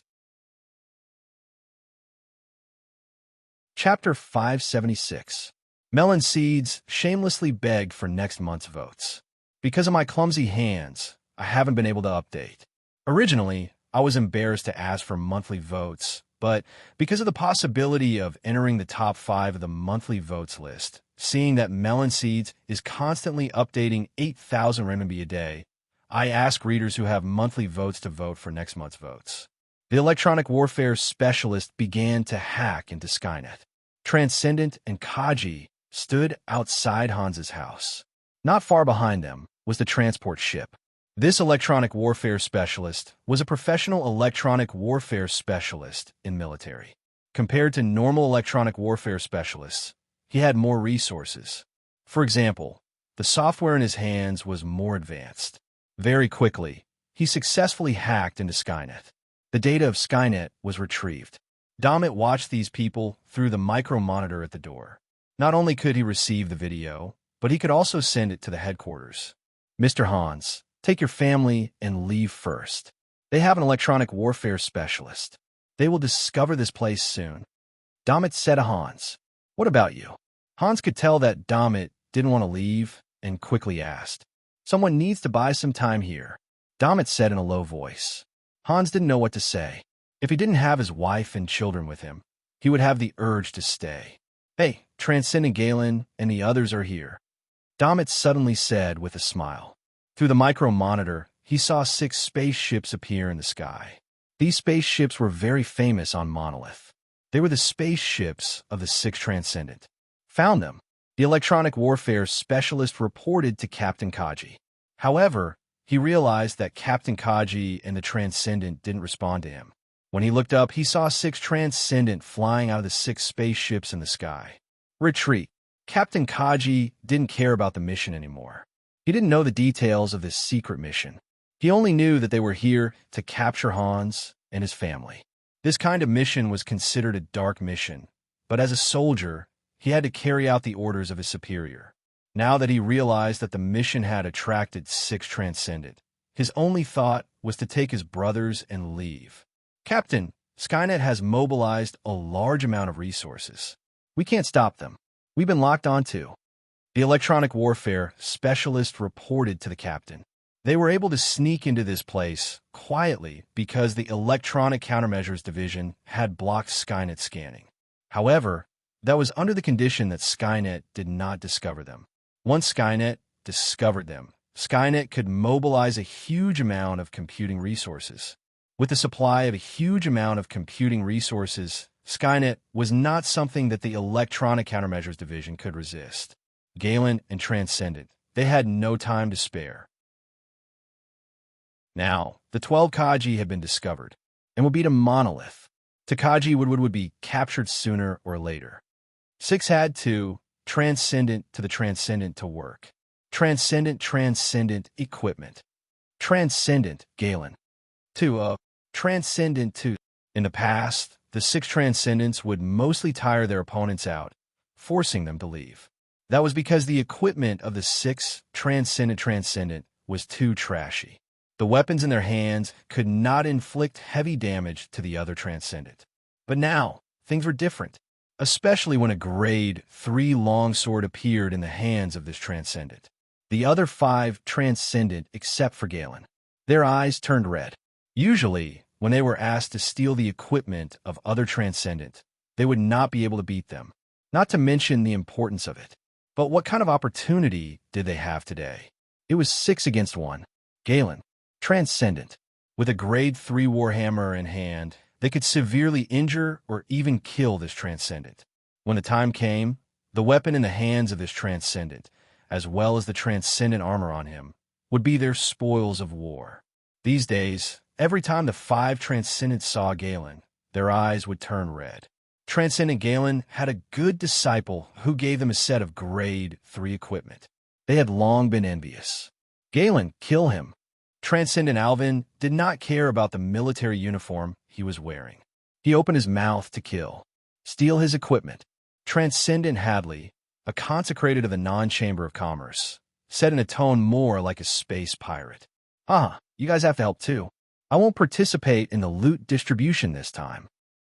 Chapter 576. Melon Seeds shamelessly begged for next month's votes. Because of my clumsy hands, I haven't been able to update. Originally, I was embarrassed to ask for monthly votes, but because of the possibility of entering the top 5 of the monthly votes list, seeing that Melon Seeds is constantly updating 8,000 renminbi a day, I ask readers who have monthly votes to vote for next month's votes. The electronic warfare specialist began to hack into Skynet. Transcendent and Kaji stood outside Hans's house. Not far behind them was the transport ship. This electronic warfare specialist was a professional electronic warfare specialist in military. Compared to normal electronic warfare specialists, he had more resources. For example, the software in his hands was more advanced. Very quickly, he successfully hacked into Skynet. The data of Skynet was retrieved. Damit watched these people through the micro monitor at the door. Not only could he receive the video, but he could also send it to the headquarters. Mr. Hans, take your family and leave first. They have an electronic warfare specialist. They will discover this place soon. Damit said to Hans, what about you? Hans could tell that Damit didn't want to leave and quickly asked, someone needs to buy some time here. Damit said in a low voice. Hans didn't know what to say. If he didn't have his wife and children with him, he would have the urge to stay. Hey, Transcendent Galen and the others are here. Damit suddenly said with a smile. Through the micro-monitor, he saw 6 spaceships appear in the sky. These spaceships were very famous on Monolith. They were the spaceships of the 6 Transcendent. Found them. The electronic warfare specialist reported to Captain Kaji. However, he realized that Captain Kaji and the Transcendent didn't respond to him. When he looked up, he saw 6 Transcendent flying out of the 6 spaceships in the sky. Retreat. Captain Kaji didn't care about the mission anymore. He didn't know the details of this secret mission. He only knew that they were here to capture Hans and his family. This kind of mission was considered a dark mission, but as a soldier, he had to carry out the orders of his superior. Now that he realized that the mission had attracted 6 Transcendent, his only thought was to take his brothers and leave. Captain, Skynet has mobilized a large amount of resources. We can't stop them. We've been locked onto. The electronic warfare specialist reported to the captain. They were able to sneak into this place quietly because the electronic countermeasures division had blocked Skynet scanning. However, that was under the condition that Skynet did not discover them. Once Skynet discovered them, Skynet could mobilize a huge amount of computing resources. With the supply of a huge amount of computing resources, Skynet was not something that the Electronic Countermeasures Division could resist. Galen and Transcendent, they had no time to spare. Now, the 12 Kaji had been discovered, and would be to Monolith. Kaji would be captured sooner or later. 6 had to Transcendent to the Transcendent to work. Transcendent equipment. Transcendent Galen. To Transcendent to. In the past, the 6 Transcendents would mostly tire their opponents out, forcing them to leave. That was because the equipment of the 6 Transcendent was too trashy. The weapons in their hands could not inflict heavy damage to the other Transcendent. But now, things were different, especially when a Grade 3 longsword appeared in the hands of this Transcendent. The other 5 Transcendent, except for Galen, their eyes turned red. Usually, when they were asked to steal the equipment of other Transcendent, they would not be able to beat them, not to mention the importance of it. But what kind of opportunity did they have today? It was 6 against 1. Galen, Transcendent, with a Grade 3 Warhammer in hand, they could severely injure or even kill this Transcendent. When the time came, the weapon in the hands of this Transcendent, as well as the Transcendent armor on him, would be their spoils of war. These days, every time the 5 Transcendents saw Galen, their eyes would turn red. Transcendent Galen had a good disciple who gave them a set of grade 3 equipment. They had long been envious. Galen, kill him. Transcendent Alvin did not care about the military uniform he was wearing. He opened his mouth to kill. Steal his equipment. Transcendent Hadley, a consecrated of the non-chamber of commerce, said in a tone more like a space pirate. You guys have to help too. I won't participate in the loot distribution this time.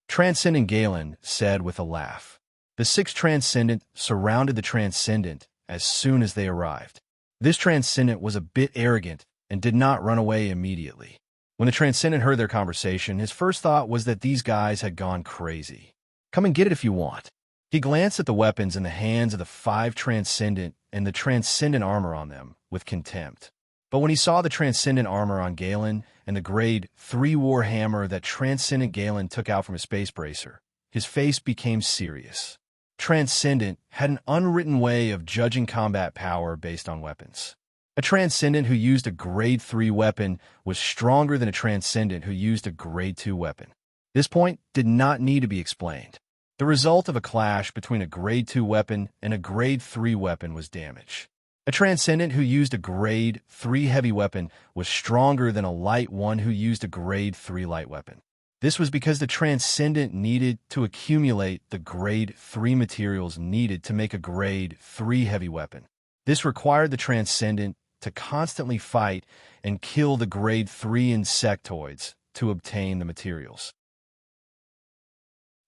Transcendent Galen said with a laugh. The 6 Transcendent surrounded the Transcendent as soon as they arrived. This Transcendent was a bit arrogant and did not run away immediately. When the Transcendent heard their conversation, his first thought was that these guys had gone crazy. Come and get it if you want. He glanced at the weapons in the hands of the 5 Transcendent and the Transcendent armor on them with contempt. But when he saw the Transcendent armor on Galen and the grade 3 war hammer that Transcendent Galen took out from his space bracer, his face became serious. Transcendent had an unwritten way of judging combat power based on weapons. A Transcendent who used a grade 3 weapon was stronger than a Transcendent who used a grade 2 weapon. This point did not need to be explained. The result of a clash between a grade 2 weapon and a grade 3 weapon was damage. A Transcendent who used a grade 3 heavy weapon was stronger than a light one who used a grade 3 light weapon. This was because the Transcendent needed to accumulate the grade 3 materials needed to make a grade 3 heavy weapon. This required the Transcendent to constantly fight and kill the grade 3 insectoids to obtain the materials.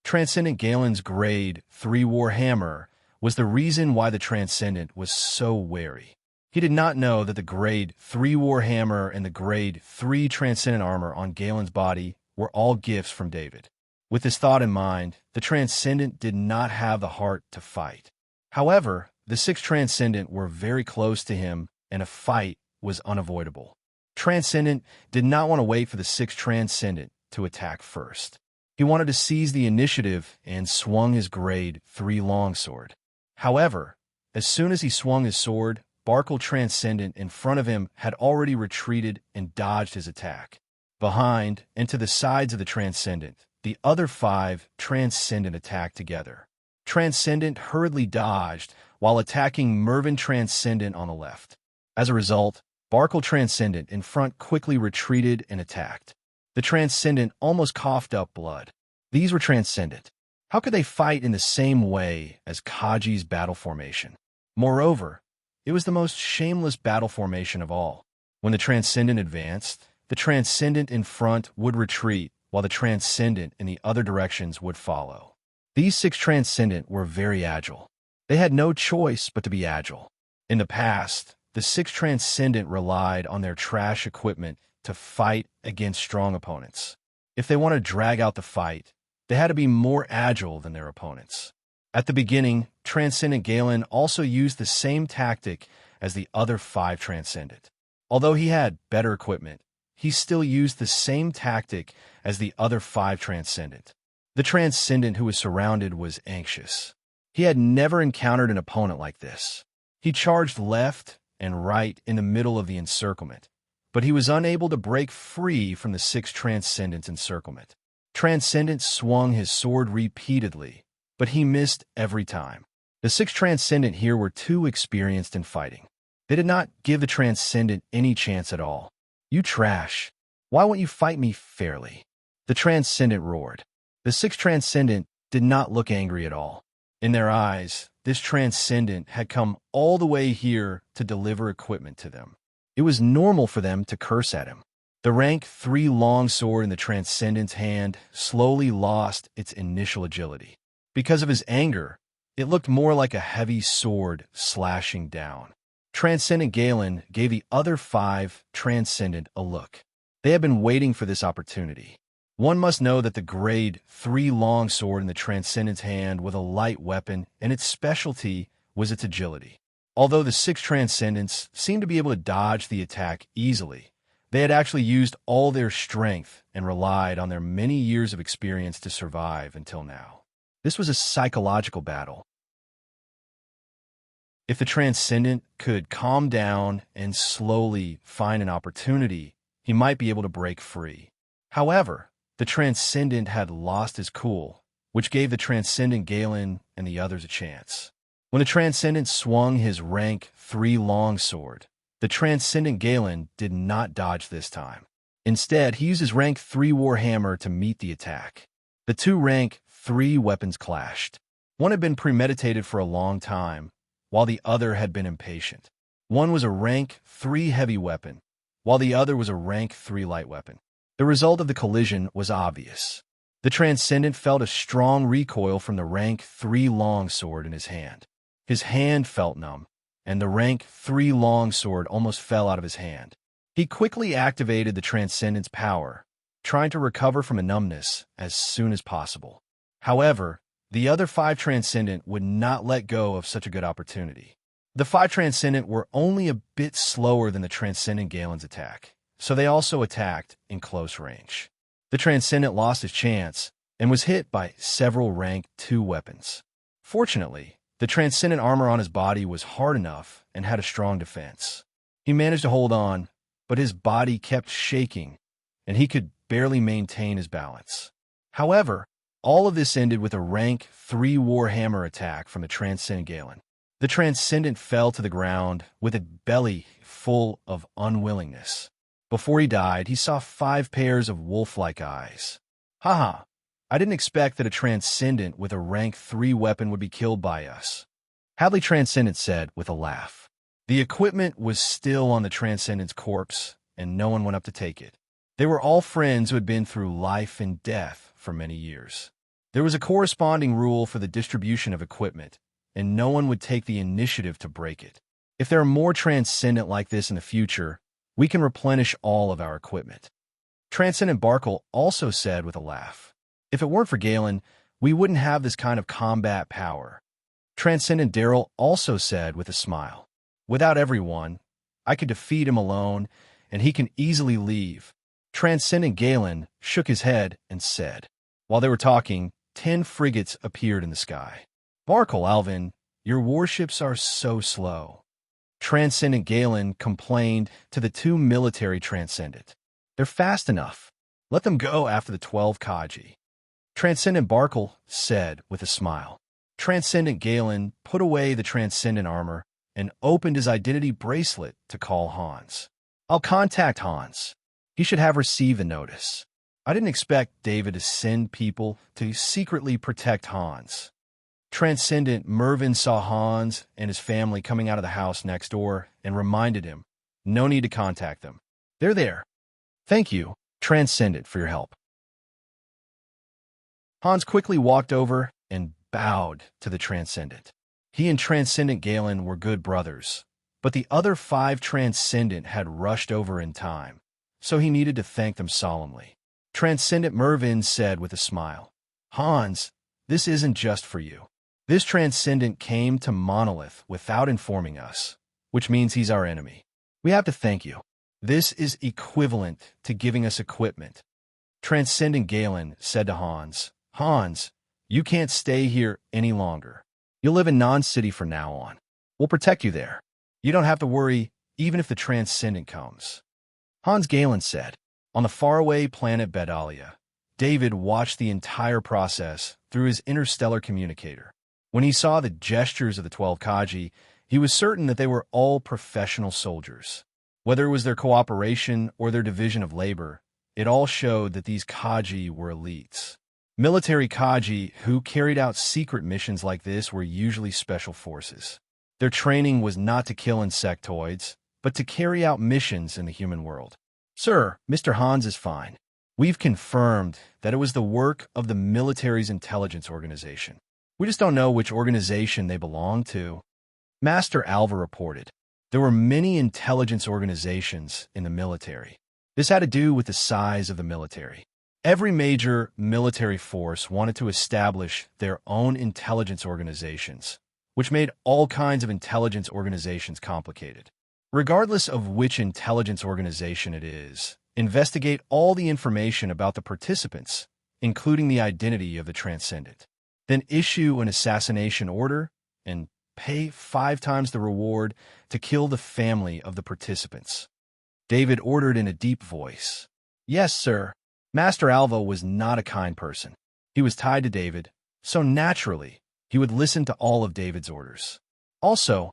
Transcendent Galen's grade 3 war hammer was the reason why the Transcendent was so wary. He did not know that the grade 3 war hammer and the grade 3 Transcendent armor on Galen's body were all gifts from David. With this thought in mind, the Transcendent did not have the heart to fight. However, the 6 Transcendent were very close to him, and a fight was unavoidable. Transcendent did not want to wait for the 6 Transcendent to attack first. He wanted to seize the initiative and swung his grade 3 longsword. However, as soon as he swung his sword, Barkle Transcendent in front of him had already retreated and dodged his attack. Behind and to the sides of the Transcendent, the other 5 Transcendent attacked together. Transcendent hurriedly dodged while attacking Mervyn Transcendent on the left. As a result, Barkle Transcendent in front quickly retreated and attacked. The Transcendent almost coughed up blood. These were Transcendent. How could they fight in the same way as Kaji's battle formation? Moreover, it was the most shameless battle formation of all. When the Transcendent advanced, the Transcendent in front would retreat, while the Transcendent in the other directions would follow. These 6 Transcendent were very agile. They had no choice but to be agile. In the past, the 6 Transcendent relied on their trash equipment to fight against strong opponents. If they wanted to drag out the fight, they had to be more agile than their opponents. At the beginning, Transcendent Galen also used the same tactic as the other 5 Transcendent. Although he had better equipment, he still used the same tactic as the other 5 Transcendent. The Transcendent who was surrounded was anxious. He had never encountered an opponent like this. He charged left and right in the middle of the encirclement, but he was unable to break free from the 6 Transcendent's encirclement. Transcendent swung his sword repeatedly, but he missed every time. The 6 Transcendent here were too experienced in fighting. They did not give the Transcendent any chance at all. You trash. Why won't you fight me fairly? The Transcendent roared. The 6 Transcendent did not look angry at all. In their eyes, this Transcendent had come all the way here to deliver equipment to them. It was normal for them to curse at him. The rank 3 longsword in the Transcendent's hand slowly lost its initial agility. Because of his anger, it looked more like a heavy sword slashing down. Transcendent Galen gave the other 5 Transcendent a look. They had been waiting for this opportunity. One must know that the grade 3 longsword in the Transcendent's hand was a light weapon, and its specialty was its agility. Although the 6 Transcendents seemed to be able to dodge the attack easily, they had actually used all their strength and relied on their many years of experience to survive until now. This was a psychological battle. If the Transcendent could calm down and slowly find an opportunity, he might be able to break free. However, the Transcendent had lost his cool which gave the Transcendent Galen and the others a chance. When the Transcendent swung his rank 3 longsword, the Transcendent Galen did not dodge this time. Instead, he used his rank 3 warhammer to meet the attack. The two rank 3 weapons clashed. One had been premeditated for a long time, while the other had been impatient. One was a rank 3 heavy weapon, while the other was a rank 3 light weapon. The result of the collision was obvious. The Transcendent felt a strong recoil from the rank 3 longsword in his hand. His hand felt numb, and the rank 3 longsword almost fell out of his hand. He quickly activated the Transcendent's power, trying to recover from a numbness as soon as possible. However, the other 5 Transcendent would not let go of such a good opportunity. The 5 Transcendent were only a bit slower than the Transcendent Galen's attack, so they also attacked in close range. The Transcendent lost his chance and was hit by several rank 2 weapons. Fortunately, the Transcendent armor on his body was hard enough and had a strong defense. He managed to hold on, but his body kept shaking, and he could barely maintain his balance. However, all of this ended with a rank 3 warhammer attack from the Transcendent Galen. The Transcendent fell to the ground with a belly full of unwillingness. Before he died, he saw 5 pairs of wolf-like eyes. Haha, I didn't expect that a Transcendent with a rank 3 weapon would be killed by us. Hadley Transcendent said with a laugh. The equipment was still on the Transcendent's corpse, and no one went up to take it. They were all friends who had been through life and death for many years. There was a corresponding rule for the distribution of equipment, and no one would take the initiative to break it. If there are more Transcendent like this in the future, we can replenish all of our equipment. Transcendent Barkle also said with a laugh. If it weren't for Galen, we wouldn't have this kind of combat power. Transcendent Daryl also said with a smile. Without everyone, I could defeat him alone, and he can easily leave. Transcendent Galen shook his head and said. While they were talking, 10 frigates appeared in the sky. Barkle, Alvin, your warships are so slow. Transcendent Galen complained to the 2 military Transcendent. They're fast enough. Let them go after the 12 Kaji. Transcendent Barkle said with a smile. Transcendent Galen put away the Transcendent armor and opened his identity bracelet to call Hans. I'll contact Hans. He should have received the notice. I didn't expect David to send people to secretly protect Hans. Transcendent Mervyn saw Hans and his family coming out of the house next door and reminded him, no need to contact them. They're there. Thank you, Transcendent, for your help. Hans quickly walked over and bowed to the Transcendent. He and Transcendent Galen were good brothers, but the other 5 Transcendent had rushed over in time, so he needed to thank them solemnly. Transcendent Mervyn said with a smile, Hans, this isn't just for you. This Transcendent came to Monolith without informing us, which means he's our enemy. We have to thank you. This is equivalent to giving us equipment. Transcendent Galen said to Hans, Hans, you can't stay here any longer. You'll live in Non-City from now on. We'll protect you there. You don't have to worry, even if the Transcendent comes. Hans Galen said. On the faraway planet Bedalia, David watched the entire process through his interstellar communicator. When he saw the gestures of the 12 Kaji, he was certain that they were all professional soldiers. Whether it was their cooperation or their division of labor, it all showed that these Kaji were elites. Military Kaji who carried out secret missions like this were usually special forces. Their training was not to kill insectoids, but to carry out missions in the human world. Sir, Mr. Hans is fine. We've confirmed that it was the work of the military's intelligence organization. We just don't know which organization they belong to. Master Alva reported. There were many intelligence organizations in the military. This had to do with the size of the military. Every major military force wanted to establish their own intelligence organizations, which made all kinds of intelligence organizations complicated. Regardless of which intelligence organization it is, investigate all the information about the participants, including the identity of the Transcendent. Then issue an assassination order and pay 5 times the reward to kill the family of the participants. David ordered in a deep voice. Yes, sir. Master Alva was not a kind person. He was tied to David, so naturally, he would listen to all of David's orders. Also,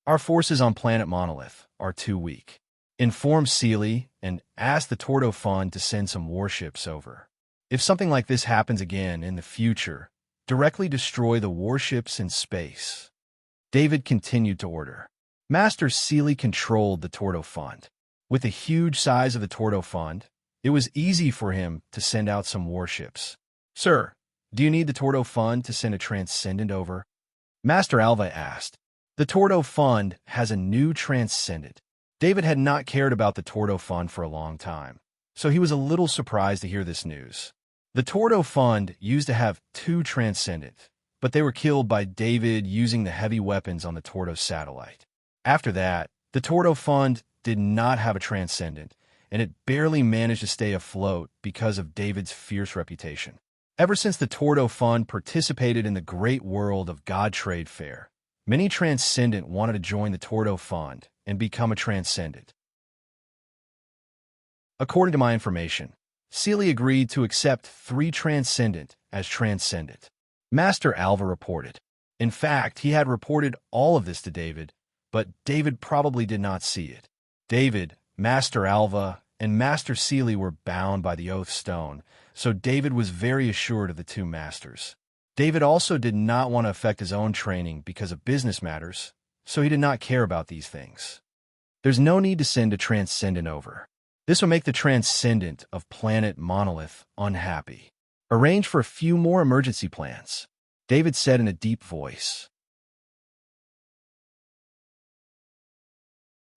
our forces on planet Monolith are too weak. Inform Sealy and ask the Tordo Fund to send some warships over. If something like this happens again in the future, directly destroy the warships in space. David continued to order. Master Sealy controlled the Tordo Fund. With the huge size of the Tordo Fund, it was easy for him to send out some warships. Sir, do you need the Tordo Fund to send a Transcendent over? Master Alva asked. The Tordo Fund has a new Transcendent. David had not cared about the Tordo Fund for a long time, so he was a little surprised to hear this news. The Tordo Fund used to have 2 Transcendent, but they were killed by David using the heavy weapons on the Tordo satellite. After that, the Tordo Fund did not have a Transcendent, and it barely managed to stay afloat because of David's fierce reputation. Ever since the Tordo Fund participated in the great world of God Trade Fair, many Transcendent wanted to join the Tordo Fund and become a Transcendent. According to my information, Sealy agreed to accept 3 Transcendent as Transcendent. Master Alva reported. In fact, he had reported all of this to David, but David probably did not see it. David, Master Alva, and Master Sealy were bound by the Oath Stone, so David was very assured of the 2 masters. David also did not want to affect his own training because of business matters, so he did not care about these things. There's no need to send a Transcendent over. This will make the Transcendent of planet Monolith unhappy. Arrange for a few more emergency plans, David said in a deep voice.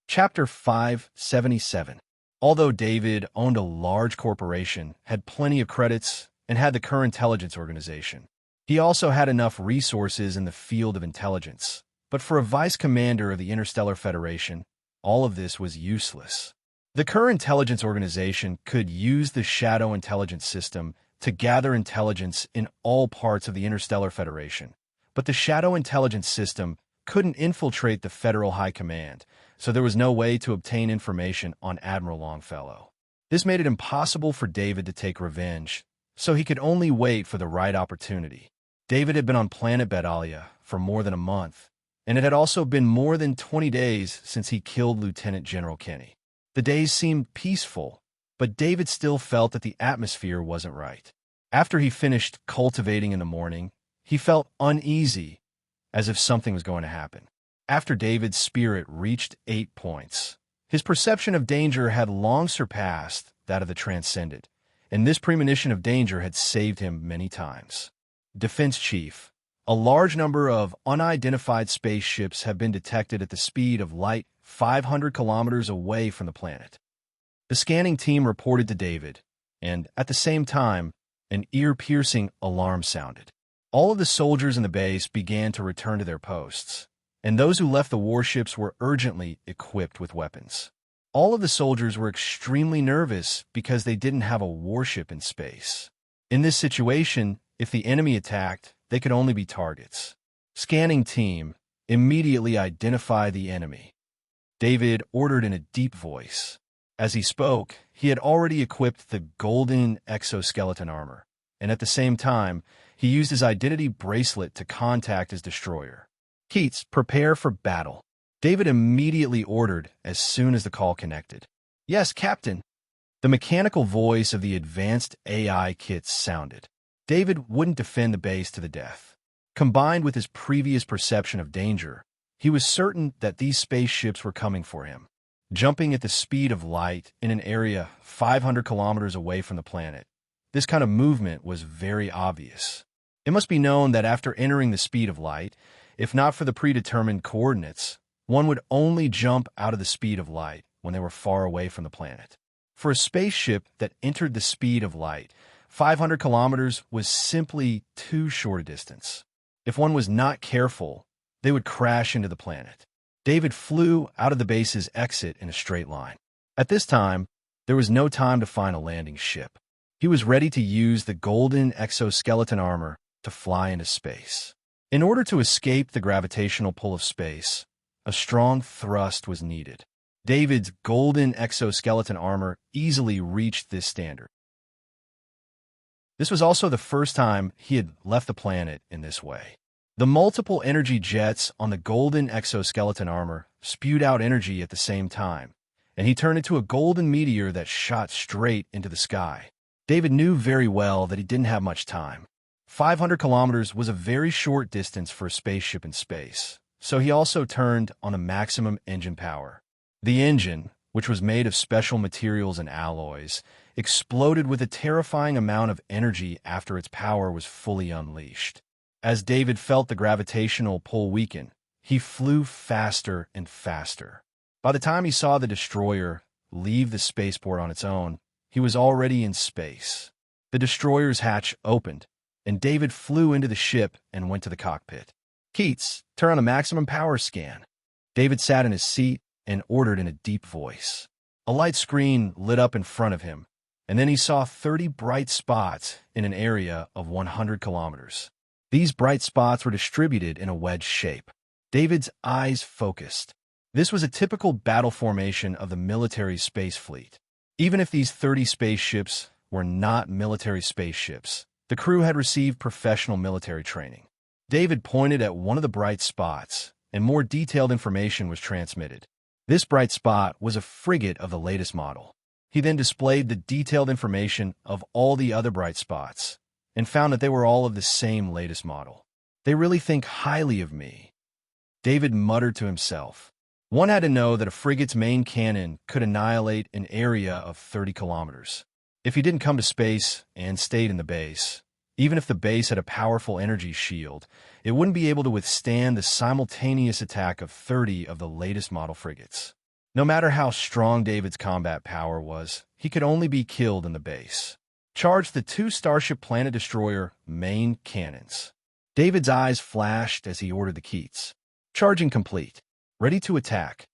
Chapter 577. Although David owned a large corporation, had plenty of credits, and had the Kerr Intelligence Organization, he also had enough resources in the field of intelligence. But for a vice commander of the Interstellar Federation, all of this was useless. The Kerr Intelligence Organization could use the Shadow Intelligence System to gather intelligence in all parts of the Interstellar Federation, but the Shadow Intelligence System couldn't infiltrate the Federal High Command, so there was no way to obtain information on Admiral Longfellow. This made it impossible for David to take revenge, so he could only wait for the right opportunity. David had been on planet Bedalia for more than a month, and it had also been more than 20 days since he killed Lieutenant General Kenny. The days seemed peaceful, but David still felt that the atmosphere wasn't right. After he finished cultivating in the morning, he felt uneasy, as if something was going to happen. After David's spirit reached 8 points, his perception of danger had long surpassed that of the Transcendent, and this premonition of danger had saved him many times. Defense Chief, a large number of unidentified spaceships have been detected at the speed of light 500 kilometers away from the planet. The scanning team reported to David, and at the same time, an ear-piercing alarm sounded. All of the soldiers in the base began to return to their posts, and those who left the warships were urgently equipped with weapons. All of the soldiers were extremely nervous because they didn't have a warship in space. In this situation, if the enemy attacked, they could only be targets. Scanning team, immediately identify the enemy, David ordered in a deep voice. As he spoke, he had already equipped the golden exoskeleton armor, and at the same time, he used his identity bracelet to contact his destroyer. Keats, prepare for battle, David immediately ordered as soon as the call connected. Yes, Captain. The mechanical voice of the advanced AI kits sounded. David wouldn't defend the base to the death. Combined with his previous perception of danger, he was certain that these spaceships were coming for him. Jumping at the speed of light in an area 500 kilometers away from the planet, this kind of movement was very obvious. It must be known that after entering the speed of light, if not for the predetermined coordinates, one would only jump out of the speed of light when they were far away from the planet. For a spaceship that entered the speed of light, 500 kilometers was simply too short a distance. If one was not careful, they would crash into the planet. David flew out of the base's exit in a straight line. At this time, there was no time to find a landing ship. He was ready to use the golden exoskeleton armor to fly into space. In order to escape the gravitational pull of space, a strong thrust was needed. David's golden exoskeleton armor easily reached this standard. This was also the first time he had left the planet in this way. The multiple energy jets on the golden exoskeleton armor spewed out energy at the same time, and he turned into a golden meteor that shot straight into the sky. David knew very well that he didn't have much time. 500 kilometers was a very short distance for a spaceship in space, so he also turned on the maximum engine power. The engine, which was made of special materials and alloys, exploded with a terrifying amount of energy after its power was fully unleashed. As David felt the gravitational pull weaken, he flew faster and faster. By the time he saw the destroyer leave the spaceport on its own, he was already in space. The destroyer's hatch opened, and David flew into the ship and went to the cockpit. "Keats, turn on a maximum power scan." David sat in his seat and ordered in a deep voice. A light screen lit up in front of him, and then he saw 30 bright spots in an area of 100 kilometers. These bright spots were distributed in a wedge shape. David's eyes focused. This was a typical battle formation of the military space fleet. Even if these 30 spaceships were not military spaceships, the crew had received professional military training. David pointed at one of the bright spots, and more detailed information was transmitted. This bright spot was a frigate of the latest model. He then displayed the detailed information of all the other bright spots, and found that they were all of the same latest model. "They really think highly of me," David muttered to himself. One had to know that a frigate's main cannon could annihilate an area of 30 kilometers. If he didn't come to space and stayed in the base, even if the base had a powerful energy shield, it wouldn't be able to withstand the simultaneous attack of 30 of the latest model frigates. No matter how strong David's combat power was, he could only be killed in the base. Charge the 2 Starship Planet Destroyer main cannons. David's eyes flashed as he ordered the Keats. Charging complete. Ready to attack.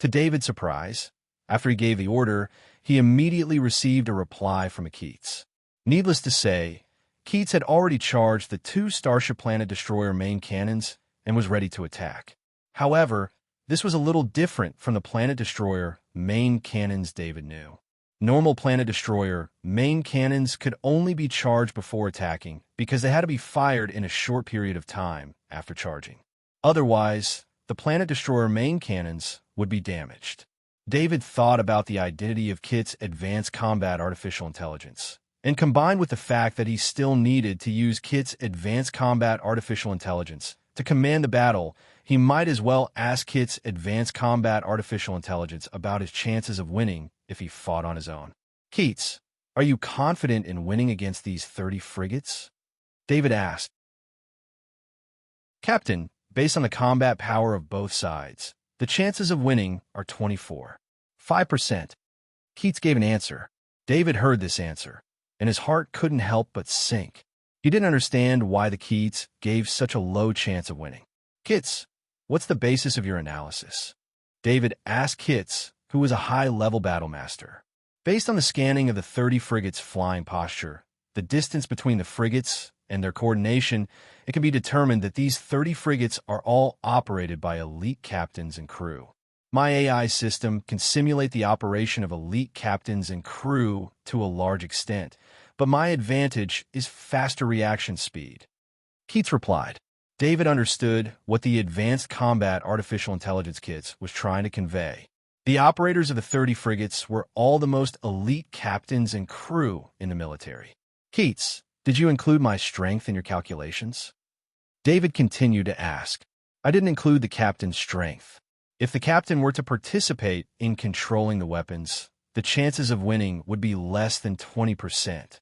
To David's surprise, after he gave the order, he immediately received a reply from a Keats. Needless to say, Keats had already charged the 2 Starship Planet Destroyer main cannons and was ready to attack. However, this was a little different from the Planet Destroyer main cannons David knew. Normal Planet Destroyer main cannons could only be charged before attacking because they had to be fired in a short period of time after charging. Otherwise, the Planet Destroyer main cannons would be damaged. David thought about the identity of Kit's advanced combat artificial intelligence, and combined with the fact that he still needed to use Kit's advanced combat artificial intelligence to command the battle, he might as well ask Kit's advanced combat artificial intelligence about his chances of winning if he fought on his own. "Keats, are you confident in winning against these 30 frigates?" David asked. "Captain, based on the combat power of both sides, the chances of winning are 24.5%. Keats gave an answer. David heard this answer, and his heart couldn't help but sink. He didn't understand why the Keats gave such a low chance of winning. "Keats, what's the basis of your analysis?" David asked Keats, who was a high-level battlemaster. Based on the scanning of the 30 frigates' flying posture, the distance between the frigates, and their coordination, it can be determined that these 30 frigates are all operated by elite captains and crew. My AI system can simulate the operation of elite captains and crew to a large extent, but my advantage is faster reaction speed. Keats replied. David understood what the Advanced Combat Artificial Intelligence Kits was trying to convey. The operators of the 30 frigates were all the most elite captains and crew in the military. Keats, did you include my strength in your calculations? David continued to ask. I didn't include the captain's strength. If the captain were to participate in controlling the weapons, the chances of winning would be less than 20%.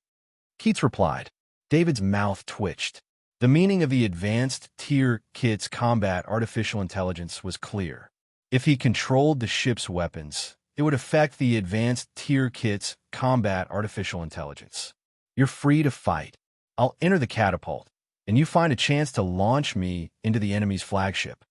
Keats replied. David's mouth twitched. The meaning of the Advanced Tier Kit's combat artificial intelligence was clear. If he controlled the ship's weapons, it would affect the Advanced Tier Kit's combat artificial intelligence. You're free to fight. I'll enter the catapult, and you find a chance to launch me into the enemy's flagship.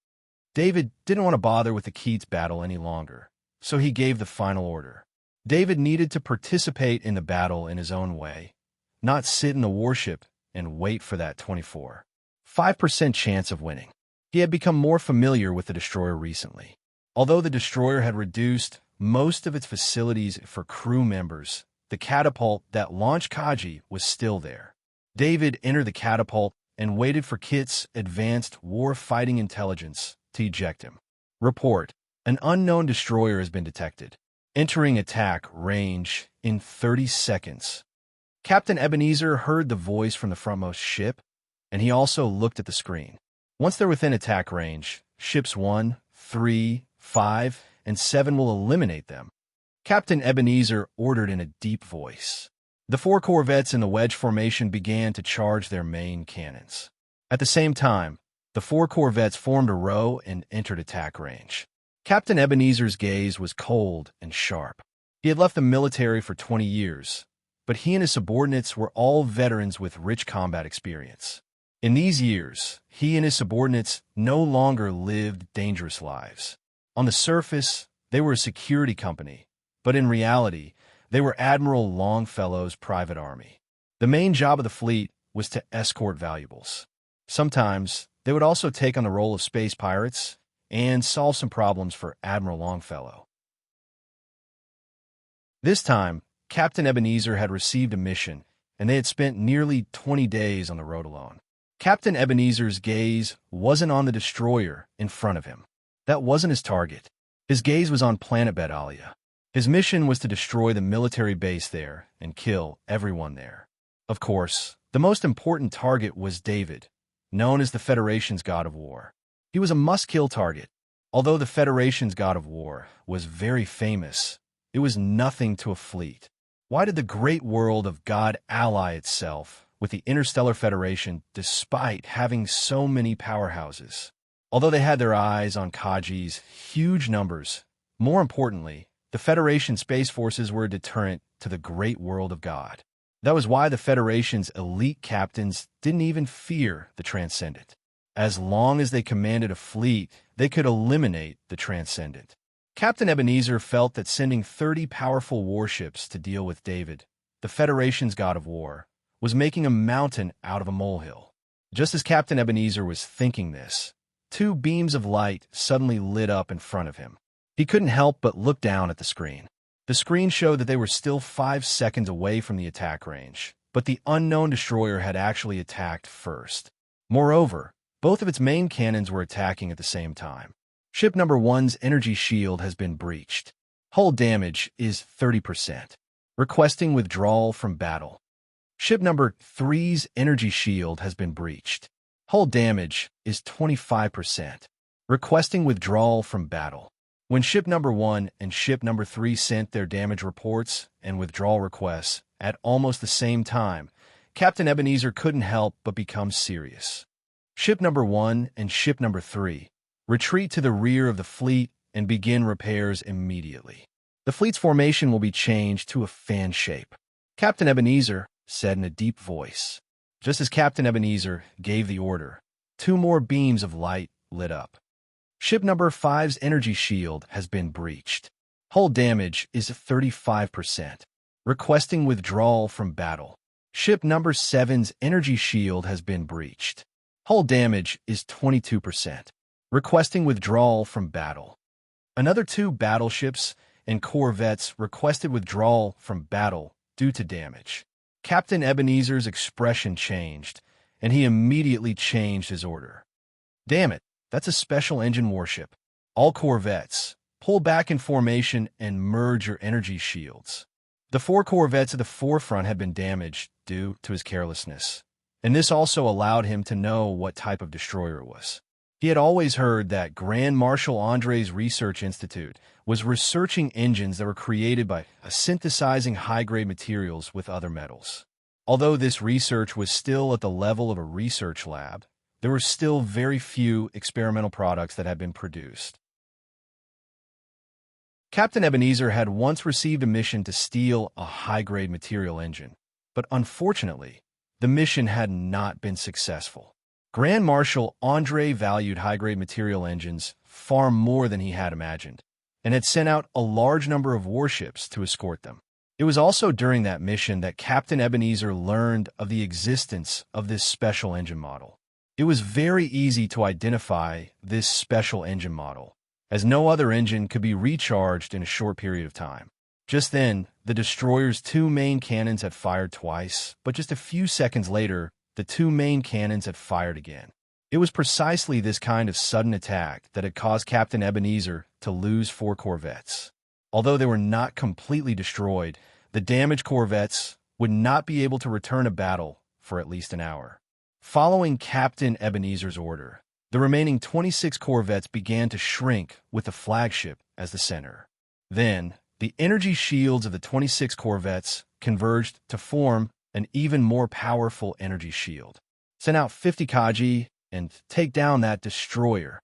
David didn't want to bother with the Keats battle any longer, so he gave the final order. David needed to participate in the battle in his own way, not sit in the warship and wait for that 24.5% chance of winning. He had become more familiar with the destroyer recently. Although the destroyer had reduced most of its facilities for crew members, the catapult that launched Kaji was still there. David entered the catapult and waited for Kit's advanced war-fighting intelligence to eject him. Report: an unknown destroyer has been detected. Entering attack range in 30 seconds. Captain Ebenezer heard the voice from the frontmost ship, and he also looked at the screen. Once they're within attack range, ships 1, 3, 5, and 7 will eliminate them. Captain Ebenezer ordered in a deep voice. The 4 corvettes in the wedge formation began to charge their main cannons. At the same time, the 4 corvettes formed a row and entered attack range. Captain Ebenezer's gaze was cold and sharp. He had left the military for 20 years, but he and his subordinates were all veterans with rich combat experience. In these years, he and his subordinates no longer lived dangerous lives. On the surface, they were a security company, but in reality, they were Admiral Longfellow's private army. The main job of the fleet was to escort valuables. Sometimes, they would also take on the role of space pirates and solve some problems for Admiral Longfellow. This time, Captain Ebenezer had received a mission, and they had spent nearly 20 days on the road alone. Captain Ebenezer's gaze wasn't on the destroyer in front of him. That wasn't his target. His gaze was on planet Bedalia. His mission was to destroy the military base there and kill everyone there. Of course, the most important target was David, known as the Federation's God of War. He was a must-kill target. Although the Federation's God of War was very famous, it was nothing to a fleet. Why did the great world of God ally itself with the Interstellar Federation despite having so many powerhouses? Although they had their eyes on Kaji's huge numbers, more importantly, the Federation Space Forces were a deterrent to the great world of God. That was why the Federation's elite captains didn't even fear the Transcendent. As long as they commanded a fleet, they could eliminate the Transcendent. Captain Ebenezer felt that sending 30 powerful warships to deal with David, the Federation's God of War, was making a mountain out of a molehill. Just as Captain Ebenezer was thinking this, 2 beams of light suddenly lit up in front of him. He couldn't help but look down at the screen. The screen showed that they were still 5 seconds away from the attack range, but the unknown destroyer had actually attacked first. Moreover, both of its main cannons were attacking at the same time. Ship number 1's energy shield has been breached. Hull damage is 30%. Requesting withdrawal from battle. Ship number 3's energy shield has been breached. Hull damage is 25%. Requesting withdrawal from battle. When ship number 1 and ship number 3 sent their damage reports and withdrawal requests at almost the same time, Captain Ebenezer couldn't help but become serious. Ship number 1 and ship number 3 retreat to the rear of the fleet and begin repairs immediately. The fleet's formation will be changed to a fan shape. Captain Ebenezer said in a deep voice. Just as Captain Ebenezer gave the order, 2 more beams of light lit up. Ship number 5's energy shield has been breached. Hull damage is 35%. Requesting withdrawal from battle. Ship number 7's energy shield has been breached. Hull damage is 22%. Requesting withdrawal from battle. Another 2 battleships and corvettes requested withdrawal from battle due to damage. Captain Ebenezer's expression changed, and he immediately changed his order. Damn it, that's a special engine warship. All corvettes, pull back in formation and merge your energy shields. The 4 corvettes at the forefront had been damaged due to his carelessness, and this also allowed him to know what type of destroyer it was. He had always heard that Grand Marshal Andre's Research Institute was researching engines that were created by synthesizing high-grade materials with other metals. Although this research was still at the level of a research lab, there were still very few experimental products that had been produced. Captain Ebenezer had once received a mission to steal a high-grade material engine, but unfortunately, the mission had not been successful. Grand Marshal Andre valued high-grade material engines far more than he had imagined, and had sent out a large number of warships to escort them. It was also during that mission that Captain Ebenezer learned of the existence of this special engine model. It was very easy to identify this special engine model, as no other engine could be recharged in a short period of time. Just then, the destroyer's two main cannons had fired twice, but just a few seconds later, the two main cannons had fired again. It was precisely this kind of sudden attack that had caused Captain Ebenezer to lose 4 corvettes. Although they were not completely destroyed, the damaged corvettes would not be able to return to battle for at least an hour. Following Captain Ebenezer's order, the remaining 26 corvettes began to shrink with the flagship as the center. Then, the energy shields of the 26 corvettes converged to form an even more powerful energy shield. Send out 50 Kaji and take down that destroyer,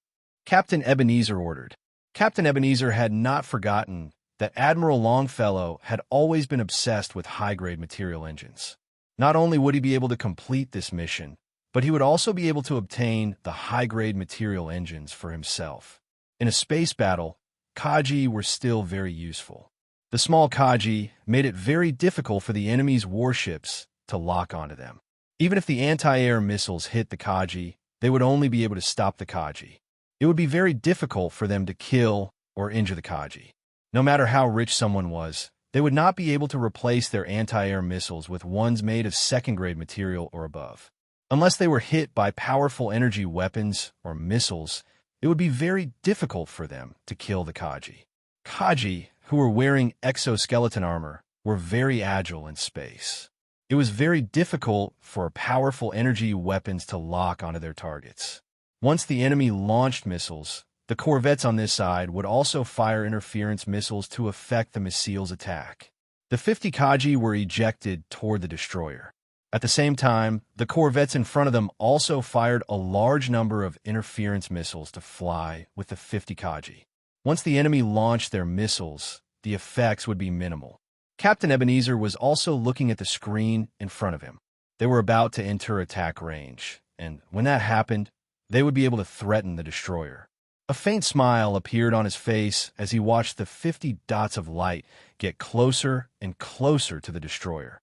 Captain Ebenezer ordered. Captain Ebenezer had not forgotten that Admiral Longfellow had always been obsessed with high-grade material engines. Not only would he be able to complete this mission, but he would also be able to obtain the high-grade material engines for himself. In a space battle, Kaji were still very useful. The small Kaji made it very difficult for the enemy's warships to lock onto them. Even if the anti-air missiles hit the Kaji, they would only be able to stop the Kaji. It would be very difficult for them to kill or injure the Kaji. No matter how rich someone was, they would not be able to replace their anti-air missiles with ones made of second-grade material or above. Unless they were hit by powerful energy weapons or missiles, it would be very difficult for them to kill the Kaji. Kaji, who were wearing exoskeleton armor, were very agile in space. It was very difficult for powerful energy weapons to lock onto their targets. Once the enemy launched missiles, the corvettes on this side would also fire interference missiles to affect the missile's attack. The 50 Kaji were ejected toward the destroyer. At the same time, the corvettes in front of them also fired a large number of interference missiles to fly with the 50 Kaji. Once the enemy launched their missiles, the effects would be minimal. Captain Ebenezer was also looking at the screen in front of him. They were about to enter attack range, and when that happened, they would be able to threaten the destroyer. A faint smile appeared on his face as he watched the 50 dots of light get closer and closer to the destroyer.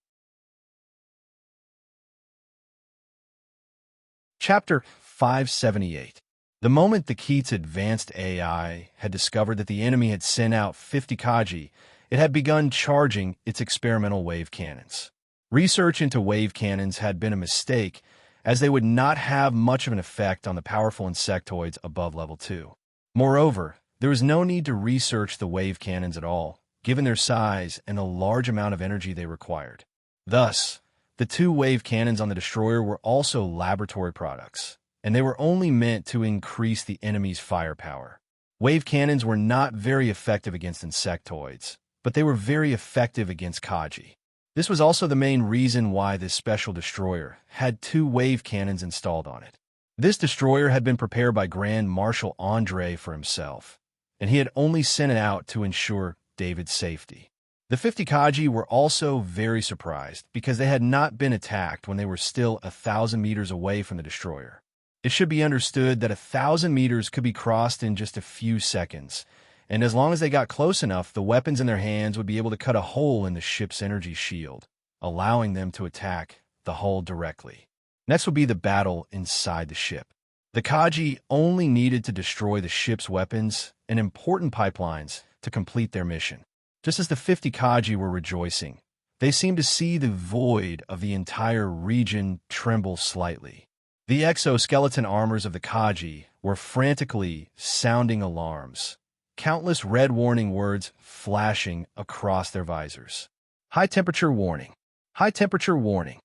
Chapter 578. The moment the Keats advanced AI had discovered that the enemy had sent out 50 Kaji, it had begun charging its experimental wave cannons. Research into wave cannons had been a mistake, as they would not have much of an effect on the powerful insectoids above level 2. Moreover, there was no need to research the wave cannons at all, given their size and the large amount of energy they required. Thus, the 2 wave cannons on the destroyer were also laboratory products, and they were only meant to increase the enemy's firepower. Wave cannons were not very effective against insectoids, but they were very effective against Kaji. This was also the main reason why this special destroyer had 2 wave cannons installed on it. This destroyer had been prepared by Grand Marshal André for himself, and he had only sent it out to ensure David's safety. The 50 Kaji were also very surprised because they had not been attacked when they were still 1,000 meters away from the destroyer. It should be understood that 1,000 meters could be crossed in just a few seconds, and as long as they got close enough, the weapons in their hands would be able to cut a hole in the ship's energy shield, allowing them to attack the hull directly. Next would be the battle inside the ship. The Kaji only needed to destroy the ship's weapons and important pipelines to complete their mission. Just as the 50 Kaji were rejoicing, they seemed to see the void of the entire region tremble slightly. The exoskeleton armors of the Kaji were frantically sounding alarms, countless red warning words flashing across their visors. High temperature warning. High temperature warning.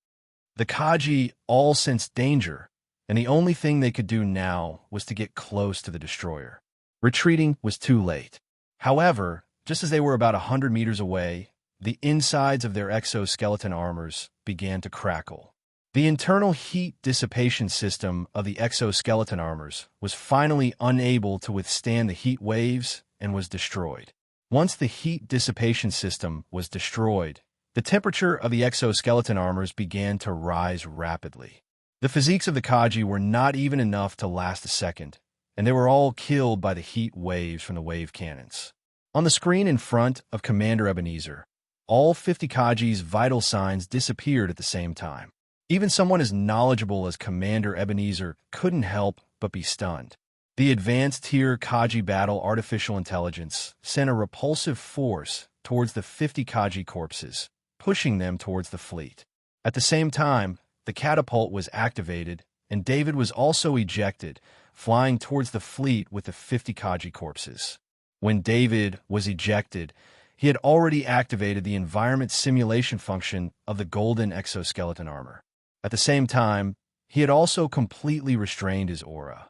The Kaji all sensed danger, and the only thing they could do now was to get close to the destroyer. Retreating was too late. However, just as they were about 100 meters away, the insides of their exoskeleton armors began to crackle. The internal heat dissipation system of the exoskeleton armors was finally unable to withstand the heat waves and was destroyed. Once the heat dissipation system was destroyed, the temperature of the exoskeleton armors began to rise rapidly. The physiques of the Kaji were not even enough to last a second, and they were all killed by the heat waves from the wave cannons. On the screen in front of Commander Ebenezer, all 50 Kaji's vital signs disappeared at the same time. Even someone as knowledgeable as Commander Ebenezer couldn't help but be stunned. The advanced tier Kaji battle artificial intelligence sent a repulsive force towards the 50 Kaji corpses, pushing them towards the fleet. At the same time, the catapult was activated, and David was also ejected, flying towards the fleet with the 50 Kaji corpses. When David was ejected, he had already activated the environment simulation function of the golden exoskeleton armor. At the same time, he had also completely restrained his aura.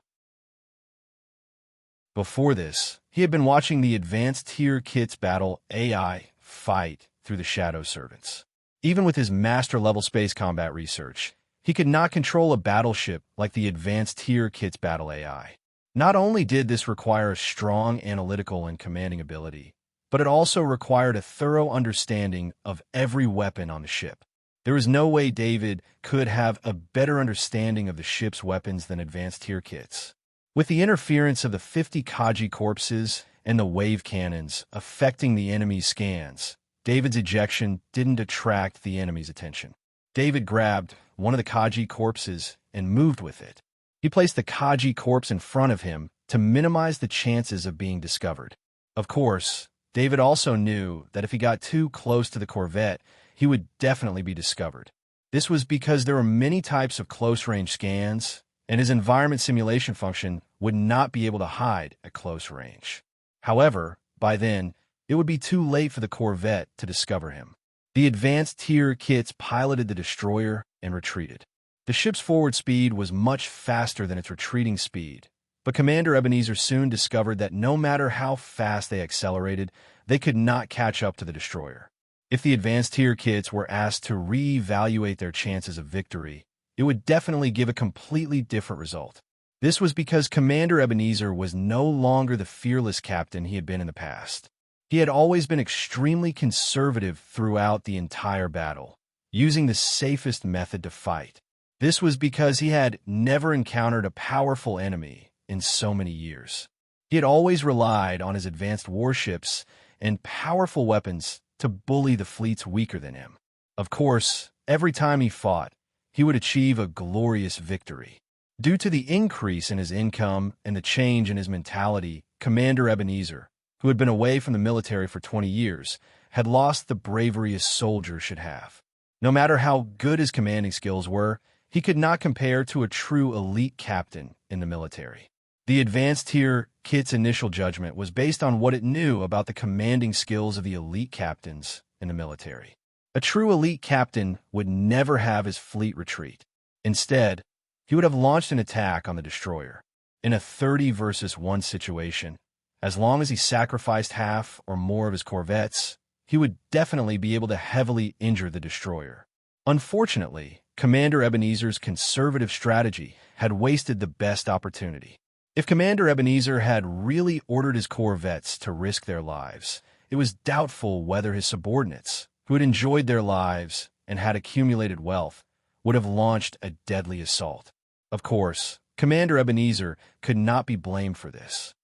Before this, he had been watching the advanced tier Kit's battle AI fight through the Shadow Servants. Even with his master-level space combat research, he could not control a battleship like the advanced tier Kit's battle AI. Not only did this require a strong analytical and commanding ability, but it also required a thorough understanding of every weapon on the ship. There was no way David could have a better understanding of the ship's weapons than advanced tier Kits. With the interference of the 50 Kaji corpses and the wave cannons affecting the enemy's scans, David's ejection didn't attract the enemy's attention. David grabbed one of the Kaji corpses and moved with it. He placed the Kaji corpse in front of him to minimize the chances of being discovered. Of course, David also knew that if he got too close to the corvette, he would definitely be discovered. This was because there were many types of close-range scans, and his environment simulation function would not be able to hide at close range. However, by then, it would be too late for the corvette to discover him. The advanced tier Kits piloted the destroyer and retreated. The ship's forward speed was much faster than its retreating speed, but Commander Ebenezer soon discovered that no matter how fast they accelerated, they could not catch up to the destroyer. If the advanced tier Kits were asked to re-evaluate their chances of victory, it would definitely give a completely different result. This was because Commander Ebenezer was no longer the fearless captain he had been in the past. He had always been extremely conservative throughout the entire battle, using the safest method to fight. This was because he had never encountered a powerful enemy in so many years. He had always relied on his advanced warships and powerful weapons to bully the fleets weaker than him. Of course, every time he fought, he would achieve a glorious victory. Due to the increase in his income and the change in his mentality, Commander Ebenezer, who had been away from the military for 20 years, had lost the bravery a soldier should have. No matter how good his commanding skills were, he could not compare to a true elite captain in the military. The advanced tier Kit's initial judgment was based on what it knew about the commanding skills of the elite captains in the military. A true elite captain would never have his fleet retreat. Instead, he would have launched an attack on the destroyer. In a 30 versus 1 situation, as long as he sacrificed half or more of his corvettes, he would definitely be able to heavily injure the destroyer. Unfortunately, Commander Ebenezer's conservative strategy had wasted the best opportunity. If Commander Ebenezer had really ordered his corvettes to risk their lives, it was doubtful whether his subordinates, who had enjoyed their lives and had accumulated wealth, would have launched a deadly assault. Of course, Commander Ebenezer could not be blamed for this.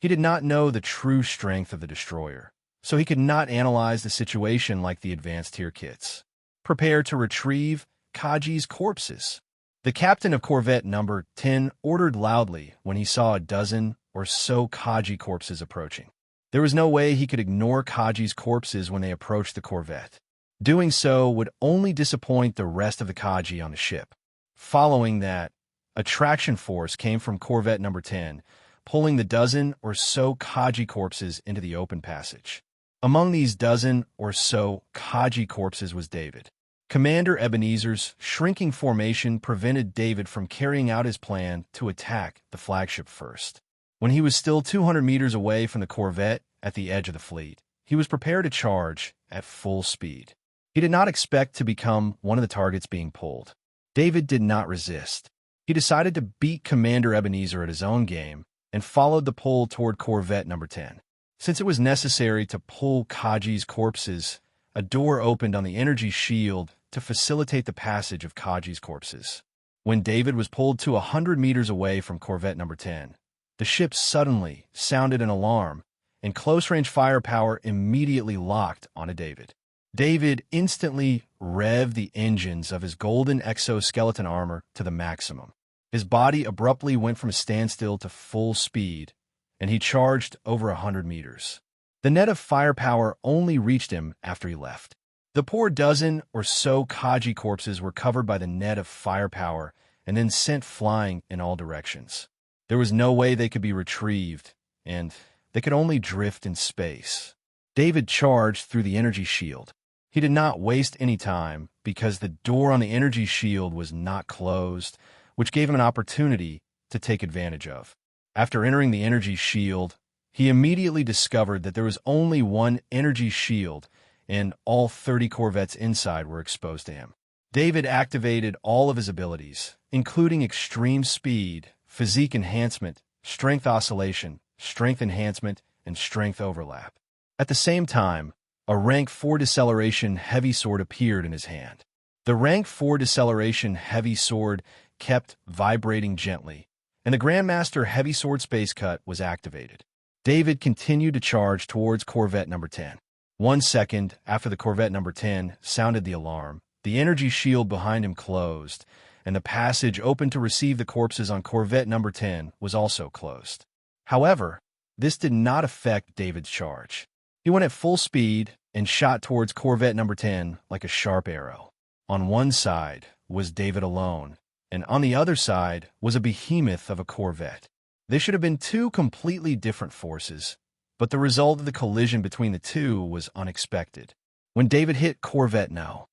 He did not know the true strength of the destroyer, so he could not analyze the situation like the advanced tier Kits. Prepare to retrieve Kaji's corpses. The captain of Corvette number 10 ordered loudly when he saw a dozen or so Kaji corpses approaching. There was no way he could ignore Kaji's corpses when they approached the Corvette. Doing so would only disappoint the rest of the Kaji on the ship. Following that, a traction force came from Corvette number 10, pulling the dozen or so Kaji corpses into the open passage. Among these dozen or so Kaji corpses was David. Commander Ebenezer's shrinking formation prevented David from carrying out his plan to attack the flagship first. When he was still 200 meters away from the Corvette at the edge of the fleet, he was prepared to charge at full speed. He did not expect to become one of the targets being pulled. David did not resist. He decided to beat Commander Ebenezer at his own game and followed the pull toward Corvette number 10. Since it was necessary to pull Kaji's corpses, a door opened on the energy shield to facilitate the passage of Kaji's corpses. When David was pulled to 100 meters away from Corvette number 10, the ship suddenly sounded an alarm, and close-range firepower immediately locked onto David. David instantly revved the engines of his golden exoskeleton armor to the maximum. His body abruptly went from a standstill to full speed, and he charged over 100 meters. The net of firepower only reached him after he left. The poor dozen or so Kaji corpses were covered by the net of firepower and then sent flying in all directions. There was no way they could be retrieved, and they could only drift in space. David charged through the energy shield. He did not waste any time because the door on the energy shield was not closed, which gave him an opportunity to take advantage of. After entering the energy shield, he immediately discovered that there was only one energy shield, and all 30 corvettes inside were exposed to him. David activated all of his abilities, including extreme speed, physique enhancement, strength oscillation, strength enhancement, and strength overlap. At the same time, a rank 4 deceleration heavy sword appeared in his hand. The rank 4 deceleration heavy sword kept vibrating gently, and the Grandmaster heavy sword space cut was activated. David continued to charge towards Corvette number 10. 1 second after the Corvette number 10 sounded the alarm, the energy shield behind him closed, and the passage open to receive the corpses on Corvette number 10 was also closed. However, this did not affect David's charge. He went at full speed and shot towards Corvette number 10 like a sharp arrow. On one side was David alone, and on the other side was a behemoth of a Corvette. They should have been two completely different forces, but the result of the collision between the two was unexpected. When David hit Corvette No.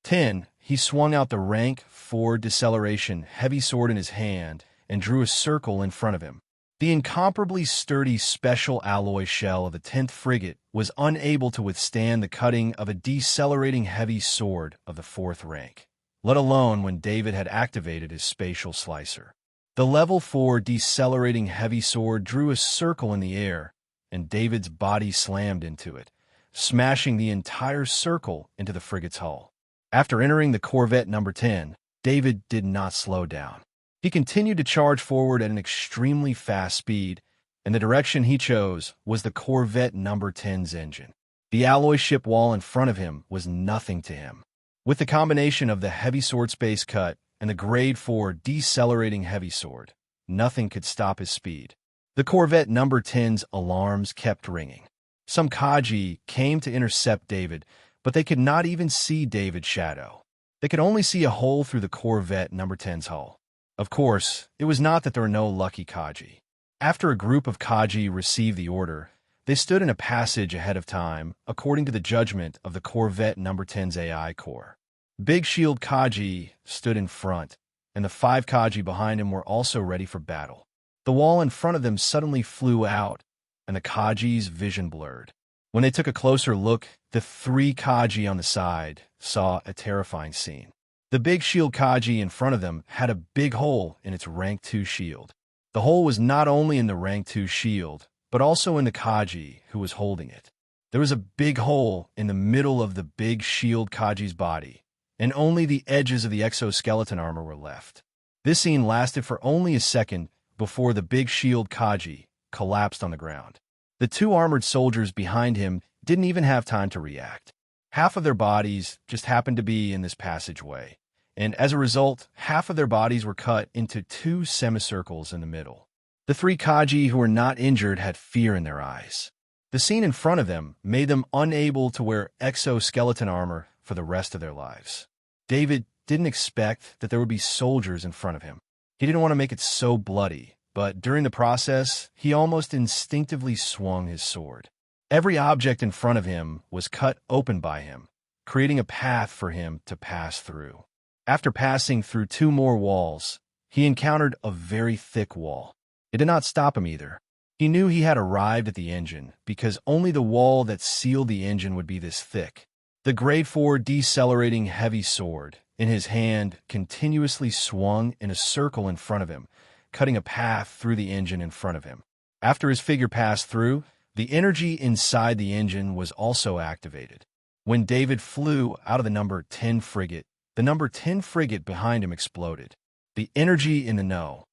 10, he swung out the rank 4 deceleration heavy sword in his hand and drew a circle in front of him. The incomparably sturdy special alloy shell of the 10th frigate was unable to withstand the cutting of a decelerating heavy sword of the 4th rank, let alone when David had activated his spatial slicer. The level 4 decelerating heavy sword drew a circle in the air, and David's body slammed into it, smashing the entire circle into the frigate's hull. After entering the Corvette number 10, David did not slow down. He continued to charge forward at an extremely fast speed, and the direction he chose was the Corvette number 10's engine. The alloy ship wall in front of him was nothing to him. With the combination of the heavy sword space cut and the grade 4 decelerating heavy sword, nothing could stop his speed. The Corvette number 10's alarms kept ringing. Some Kaji came to intercept David, but they could not even see David's shadow. They could only see a hole through the Corvette number 10's hull. Of course, it was not that there were no lucky Kaji. After a group of Kaji received the order, they stood in a passage ahead of time, according to the judgment of the Corvette number 10's AI core. Big Shield Kaji stood in front, and the 5 Kaji behind him were also ready for battle. The wall in front of them suddenly flew out, and the Kaji's vision blurred. When they took a closer look, the 3 Kaji on the side saw a terrifying scene. The Big Shield Kaji in front of them had a big hole in its rank 2 shield. The hole was not only in the rank 2 shield, but also in the Kaji who was holding it. There was a big hole in the middle of the Big Shield Kaji's body, and only the edges of the exoskeleton armor were left. This scene lasted for only a second before the Big Shield Kaji collapsed on the ground. The 2 armored soldiers behind him didn't even have time to react. Half of their bodies just happened to be in this passageway, and as a result, half of their bodies were cut into 2 semicircles in the middle. The 3 Kaji who were not injured had fear in their eyes. The scene in front of them made them unable to wear exoskeleton armor for the rest of their lives. David didn't expect that there would be soldiers in front of him. He didn't want to make it so bloody, but during the process, he almost instinctively swung his sword. Every object in front of him was cut open by him, creating a path for him to pass through. After passing through 2 more walls, he encountered a very thick wall. It did not stop him either. He knew he had arrived at the engine because only the wall that sealed the engine would be this thick. The grade 4 decelerating heavy sword in his hand continuously swung in a circle in front of him, cutting a path through the engine in front of him. After his figure passed through, the energy inside the engine was also activated. When David flew out of the number 10 frigate, the number 10 frigate behind him exploded. The energy in the No.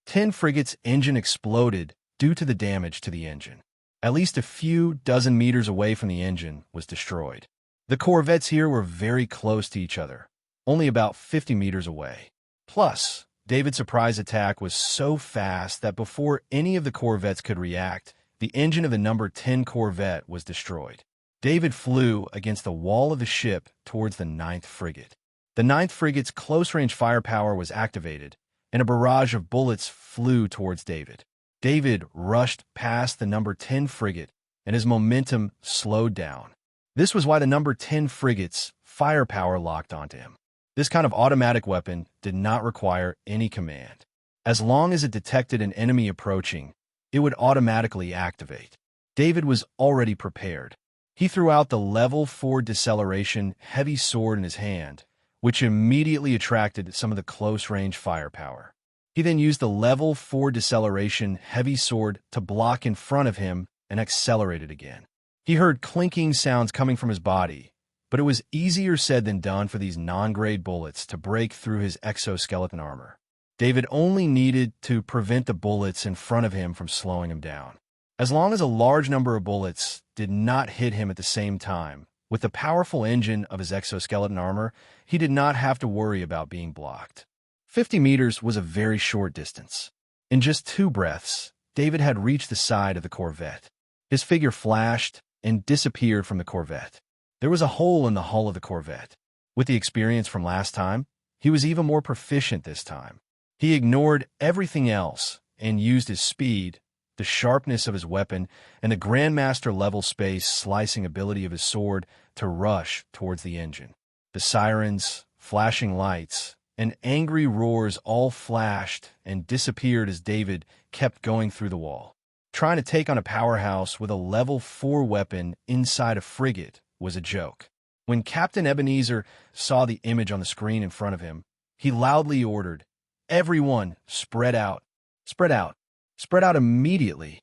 10 frigate's engine exploded due to the damage to the engine. At least a few dozen meters away from the engine was destroyed. The corvettes here were very close to each other, only about 50 meters away. Plus, David's surprise attack was so fast that before any of the corvettes could react, the engine of the number 10 Corvette was destroyed. David flew against the wall of the ship towards the 9th frigate. The 9th frigate's close-range firepower was activated, and a barrage of bullets flew towards David. David rushed past the number 10 frigate, and his momentum slowed down. This was why the number 10 frigate's firepower locked onto him. This kind of automatic weapon did not require any command. As long as it detected an enemy approaching, it would automatically activate. David was already prepared. He threw out the level 4 deceleration heavy sword in his hand, which immediately attracted some of the close-range firepower. He then used the level 4 deceleration heavy sword to block in front of him and accelerated again. He heard clinking sounds coming from his body, but it was easier said than done for these non-grade bullets to break through his exoskeleton armor. David only needed to prevent the bullets in front of him from slowing him down. As long as a large number of bullets did not hit him at the same time, with the powerful engine of his exoskeleton armor, he did not have to worry about being blocked. 50 meters was a very short distance. In just 2 breaths, David had reached the side of the Corvette. His figure flashed and disappeared from the Corvette. There was a hole in the hull of the Corvette. With the experience from last time, he was even more proficient this time. He ignored everything else and used his speed, the sharpness of his weapon, and the Grandmaster-level space-slicing ability of his sword to rush towards the engine. The sirens, flashing lights, and angry roars all flashed and disappeared as David kept going through the wall. Trying to take on a powerhouse with a level 4 weapon inside a frigate was a joke. When Captain Ebenezer saw the image on the screen in front of him, he loudly ordered, "Everyone, spread out, spread out, spread out immediately."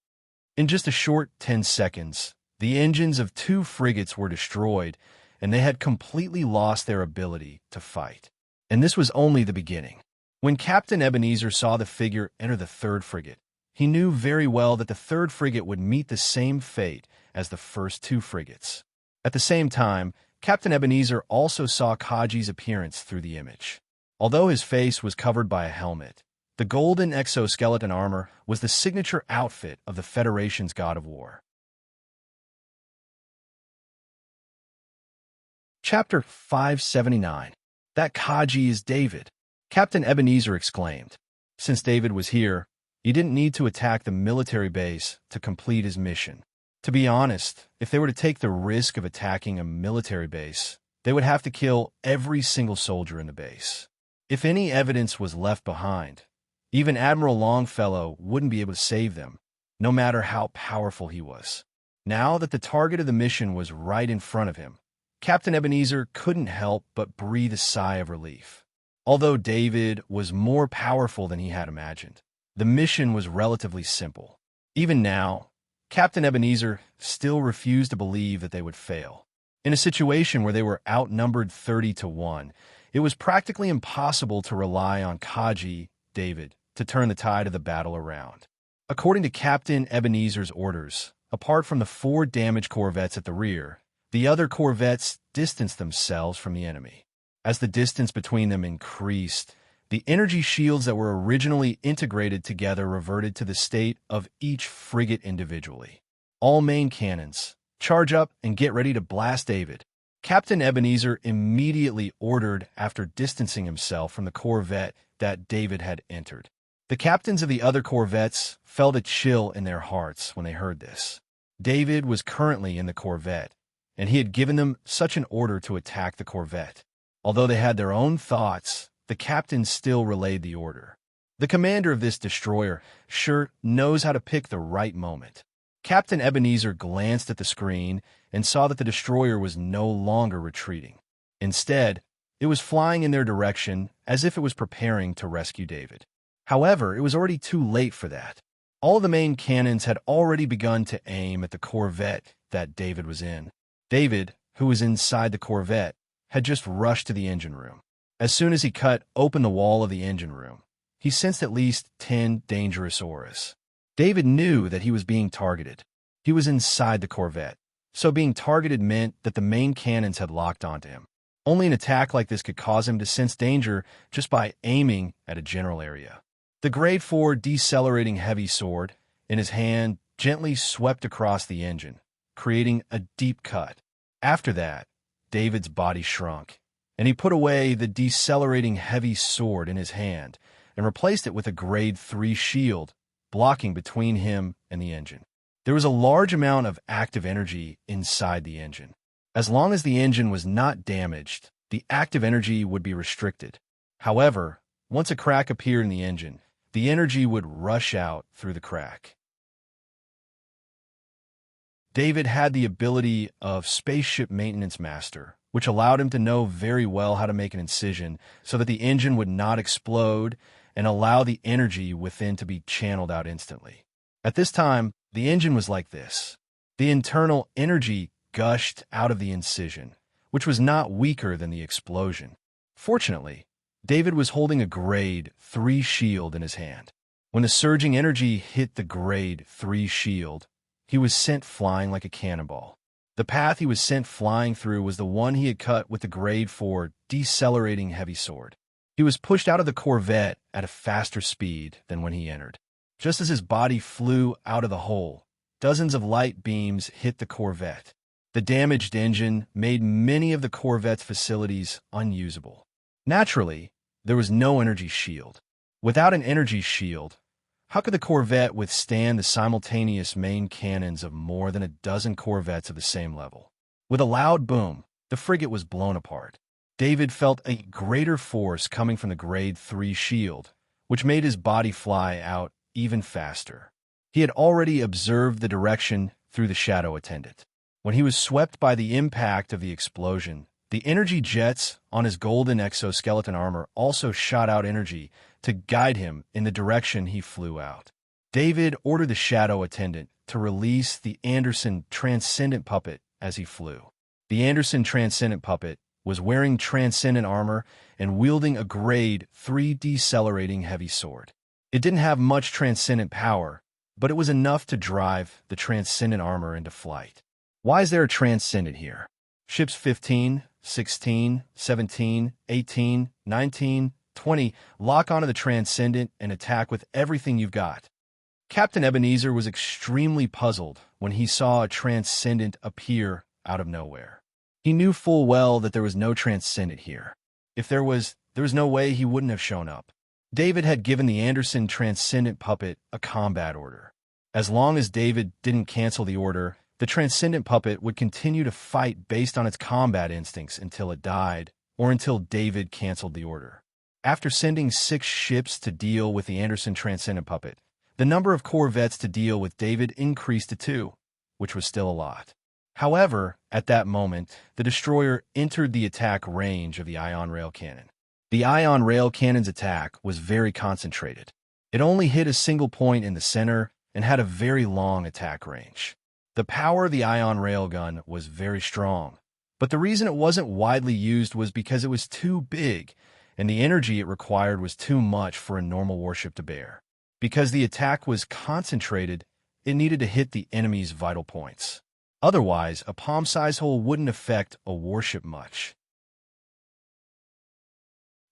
In just a short 10 seconds, the engines of 2 frigates were destroyed, and they had completely lost their ability to fight. And this was only the beginning. When Captain Ebenezer saw the figure enter the 3rd frigate, he knew very well that the 3rd frigate would meet the same fate as the first 2 frigates. At the same time, Captain Ebenezer also saw Kaji's appearance through the image. Although his face was covered by a helmet, the golden exoskeleton armor was the signature outfit of the Federation's God of War. Chapter 579. That Kaji is David, Captain Ebenezer exclaimed. Since David was here, he didn't need to attack the military base to complete his mission. To be honest, if they were to take the risk of attacking a military base, they would have to kill every single soldier in the base. If any evidence was left behind, even Admiral Longfellow wouldn't be able to save them, no matter how powerful he was. Now that the target of the mission was right in front of him, Captain Ebenezer couldn't help but breathe a sigh of relief. Although David was more powerful than he had imagined, the mission was relatively simple. Even now, Captain Ebenezer still refused to believe that they would fail. In a situation where they were outnumbered 30-1, it was practically impossible to rely on Kaji, David, to turn the tide of the battle around. According to Captain Ebenezer's orders, apart from the 4 damaged corvettes at the rear, the other corvettes distanced themselves from the enemy. As the distance between them increased, the energy shields that were originally integrated together reverted to the state of each frigate individually. All main cannons, charge up and get ready to blast David. Captain Ebenezer immediately ordered after distancing himself from the corvette that David had entered. The captains of the other corvettes felt a chill in their hearts when they heard this. David was currently in the corvette, and he had given them such an order to attack the corvette. Although they had their own thoughts, the captain still relayed the order. The commander of this destroyer sure knows how to pick the right moment. Captain Ebenezer glanced at the screen and saw that the destroyer was no longer retreating. Instead, it was flying in their direction as if it was preparing to rescue David. However, it was already too late for that. All of the main cannons had already begun to aim at the corvette that David was in. David, who was inside the corvette, had just rushed to the engine room. As soon as he cut open the wall of the engine room, he sensed at least 10 dangerous auras. David knew that he was being targeted. He was inside the corvette, so being targeted meant that the main cannons had locked onto him. Only an attack like this could cause him to sense danger just by aiming at a general area. The Grade 4 decelerating heavy sword in his hand gently swept across the engine, creating a deep cut. After that, David's body shrunk, and he put away the decelerating heavy sword in his hand and replaced it with a Grade 3 shield, blocking between him and the engine. There was a large amount of active energy inside the engine. As long as the engine was not damaged, the active energy would be restricted. However, once a crack appeared in the engine, the energy would rush out through the crack. David had the ability of Spaceship Maintenance Master, which allowed him to know very well how to make an incision so that the engine would not explode and allow the energy within to be channeled out instantly. At this time, the engine was like this. The internal energy gushed out of the incision, which was not weaker than the explosion. Fortunately, David was holding a Grade 3 shield in his hand. When the surging energy hit the Grade 3 shield, he was sent flying like a cannonball. The path he was sent flying through was the one he had cut with the Grade 4 decelerating heavy sword. He was pushed out of the Corvette at a faster speed than when he entered. Just as his body flew out of the hole, dozens of light beams hit the Corvette. The damaged engine made many of the Corvette's facilities unusable. Naturally, there was no energy shield. Without an energy shield, how could the Corvette withstand the simultaneous main cannons of more than a dozen Corvettes of the same level? With a loud boom, the frigate was blown apart. David felt a greater force coming from the Grade 3 shield, which made his body fly out even faster. He had already observed the direction through the shadow attendant. When he was swept by the impact of the explosion, the energy jets on his golden exoskeleton armor also shot out energy to guide him in the direction he flew out. David ordered the shadow attendant to release the Anderson Transcendent puppet as he flew. The Anderson Transcendent puppet was wearing transcendent armor and wielding a Grade 3 decelerating heavy sword. It didn't have much transcendent power, but it was enough to drive the transcendent armor into flight. Why is there a transcendent here? Ships 15, 16, 17, 18, 19, 20 lock onto the transcendent and attack with everything you've got. Captain Ebenezer was extremely puzzled when he saw a transcendent appear out of nowhere. He knew full well that there was no transcendent here. If there was no way he wouldn't have shown up. David had given the Anderson Transcendent puppet a combat order. As long as David didn't cancel the order, the Transcendent puppet would continue to fight based on its combat instincts until it died, or until David canceled the order. After sending 6 ships to deal with the Anderson Transcendent puppet, the number of Corvettes to deal with David increased to 2, which was still a lot. However, at that moment, the destroyer entered the attack range of the ion rail cannon. The ion rail cannon's attack was very concentrated. It only hit a single point in the center and had a very long attack range. The power of the ion railgun was very strong, but the reason it wasn't widely used was because it was too big, and the energy it required was too much for a normal warship to bear. Because the attack was concentrated, it needed to hit the enemy's vital points. Otherwise, a palm-sized hole wouldn't affect a warship much.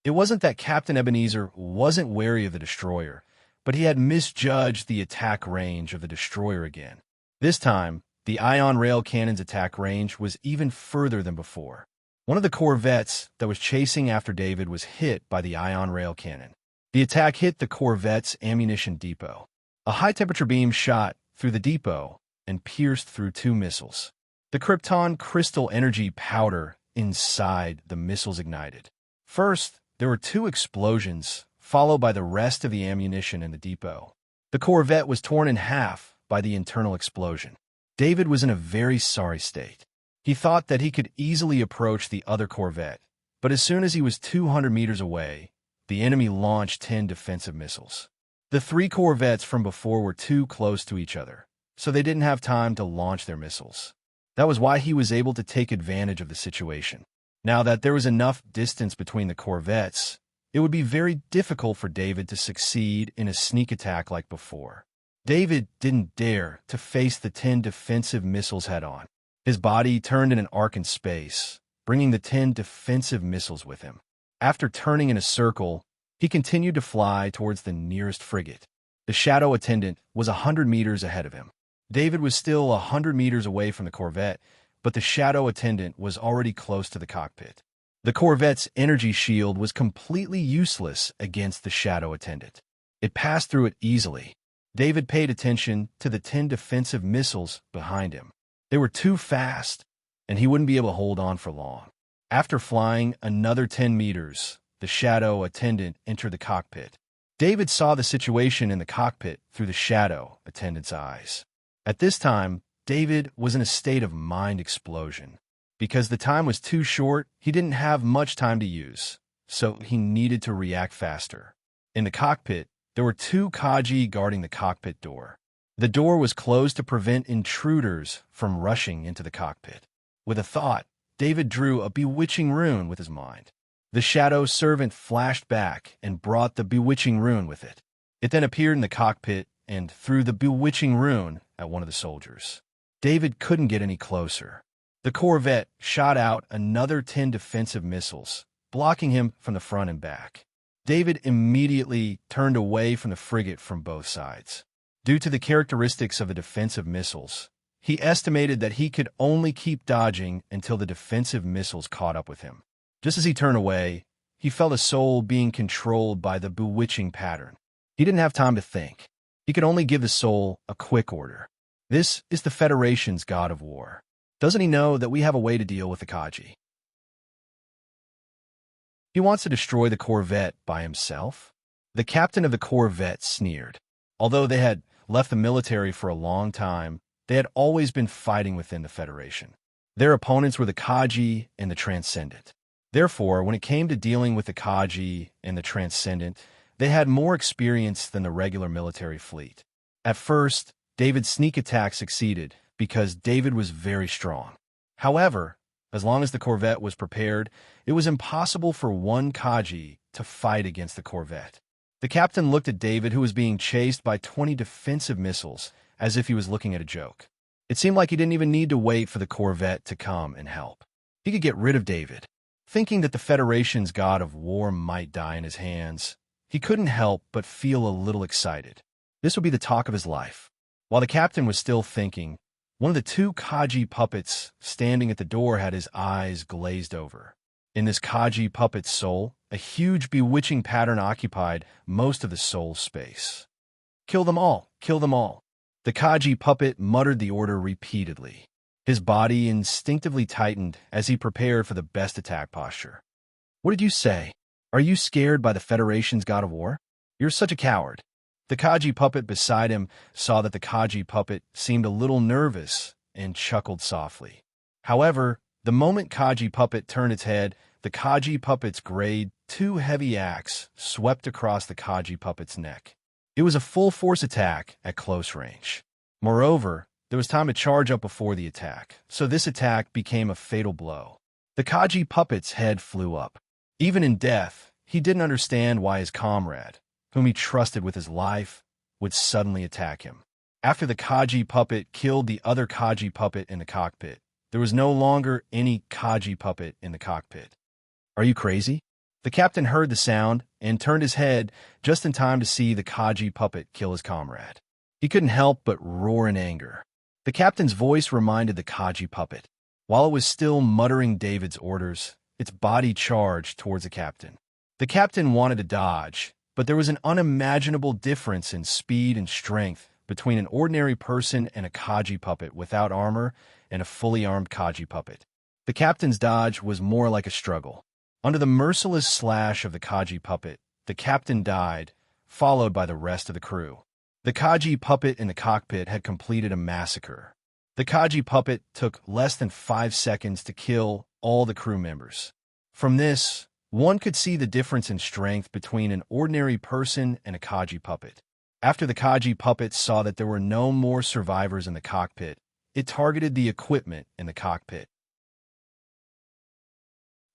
It wasn't that Captain Ebenezer wasn't wary of the destroyer, but he had misjudged the attack range of the destroyer again. This time, the ion rail cannon's attack range was even further than before. One of the Corvettes that was chasing after David was hit by the ion rail cannon. The attack hit the Corvette's ammunition depot. A high-temperature beam shot through the depot and pierced through 2 missiles. The Krypton crystal energy powder inside the missiles ignited. First, there were 2 explosions, followed by the rest of the ammunition in the depot. The Corvette was torn in half by the internal explosion. David was in a very sorry state. He thought that he could easily approach the other Corvette, but as soon as he was 200 meters away, the enemy launched 10 defensive missiles. The 3 Corvettes from before were too close to each other, so they didn't have time to launch their missiles. That was why he was able to take advantage of the situation. Now that there was enough distance between the Corvettes, it would be very difficult for David to succeed in a sneak attack like before. David didn't dare to face the 10 defensive missiles head-on. His body turned in an arc in space, bringing the 10 defensive missiles with him. After turning in a circle, he continued to fly towards the nearest frigate. The shadow attendant was 100 meters ahead of him. David was still 100 meters away from the corvette, but the shadow attendant was already close to the cockpit. The corvette's energy shield was completely useless against the shadow attendant. It passed through it easily. David paid attention to the 10 defensive missiles behind him. They were too fast, and he wouldn't be able to hold on for long. After flying another 10 meters, the shadow attendant entered the cockpit. David saw the situation in the cockpit through the shadow attendant's eyes. At this time, David was in a state of mind explosion. Because the time was too short, he didn't have much time to use, so he needed to react faster. In the cockpit, there were 2 Kaji guarding the cockpit door. The door was closed to prevent intruders from rushing into the cockpit. With a thought, David drew a bewitching rune with his mind. The shadow servant flashed back and brought the bewitching rune with it. It then appeared in the cockpit and threw the bewitching rune at one of the soldiers. David couldn't get any closer. The corvette shot out another 10 defensive missiles, blocking him from the front and back. David immediately turned away from the frigate from both sides. Due to the characteristics of the defensive missiles, he estimated that he could only keep dodging until the defensive missiles caught up with him. Just as he turned away, he felt his soul being controlled by the bewitching pattern. He didn't have time to think. He could only give his soul a quick order. This is the Federation's god of war. Doesn't he know that we have a way to deal with the Kaji? He wants to destroy the corvette by himself? The captain of the corvette sneered. Although they had left the military for a long time, they had always been fighting within the Federation. Their opponents were the Kaji and the Transcendent. Therefore, when it came to dealing with the Kaji and the Transcendent, they had more experience than the regular military fleet. At first, David's sneak attack succeeded because David was very strong. However, as long as the corvette was prepared, it was impossible for one Kaji to fight against the corvette. The captain looked at David, who was being chased by 20 defensive missiles, as if he was looking at a joke. It seemed like he didn't even need to wait for the corvette to come and help. He could get rid of David. Thinking that the Federation's god of war might die in his hands, he couldn't help but feel a little excited. This would be the talk of his life. While the captain was still thinking, one of the 2 Kaji puppets standing at the door had his eyes glazed over. In this Kaji puppet's soul, a huge bewitching pattern occupied most of the soul's space. Kill them all! Kill them all! The Kaji puppet muttered the order repeatedly. His body instinctively tightened as he prepared for the best attack posture. What did you say? Are you scared by the Federation's god of war? You're such a coward. The Kaji puppet beside him saw that the Kaji puppet seemed a little nervous and chuckled softly. However, the moment Kaji puppet turned its head, the Kaji puppet's grade 2 heavy axe swept across the Kaji puppet's neck. It was a full-force attack at close range. Moreover, there was time to charge up before the attack, so this attack became a fatal blow. The Kaji puppet's head flew up. Even in death, he didn't understand why his comrade, whom he trusted with his life, would suddenly attack him. After the Kaji puppet killed the other Kaji puppet in the cockpit, there was no longer any Kaji puppet in the cockpit. Are you crazy? The captain heard the sound and turned his head just in time to see the Kaji puppet kill his comrade. He couldn't help but roar in anger. The captain's voice reminded the Kaji puppet. While it was still muttering David's orders, its body charged towards the captain. The captain wanted to dodge, but there was an unimaginable difference in speed and strength between an ordinary person and a Kaji puppet without armor and a fully armed Kaji puppet. The captain's dodge was more like a struggle. Under the merciless slash of the Kaji puppet, the captain died, followed by the rest of the crew. The Kaji puppet in the cockpit had completed a massacre. The Kaji puppet took less than 5 seconds to kill all the crew members. From this, one could see the difference in strength between an ordinary person and a Kaji puppet. After the Kaji puppet saw that there were no more survivors in the cockpit, it targeted the equipment in the cockpit.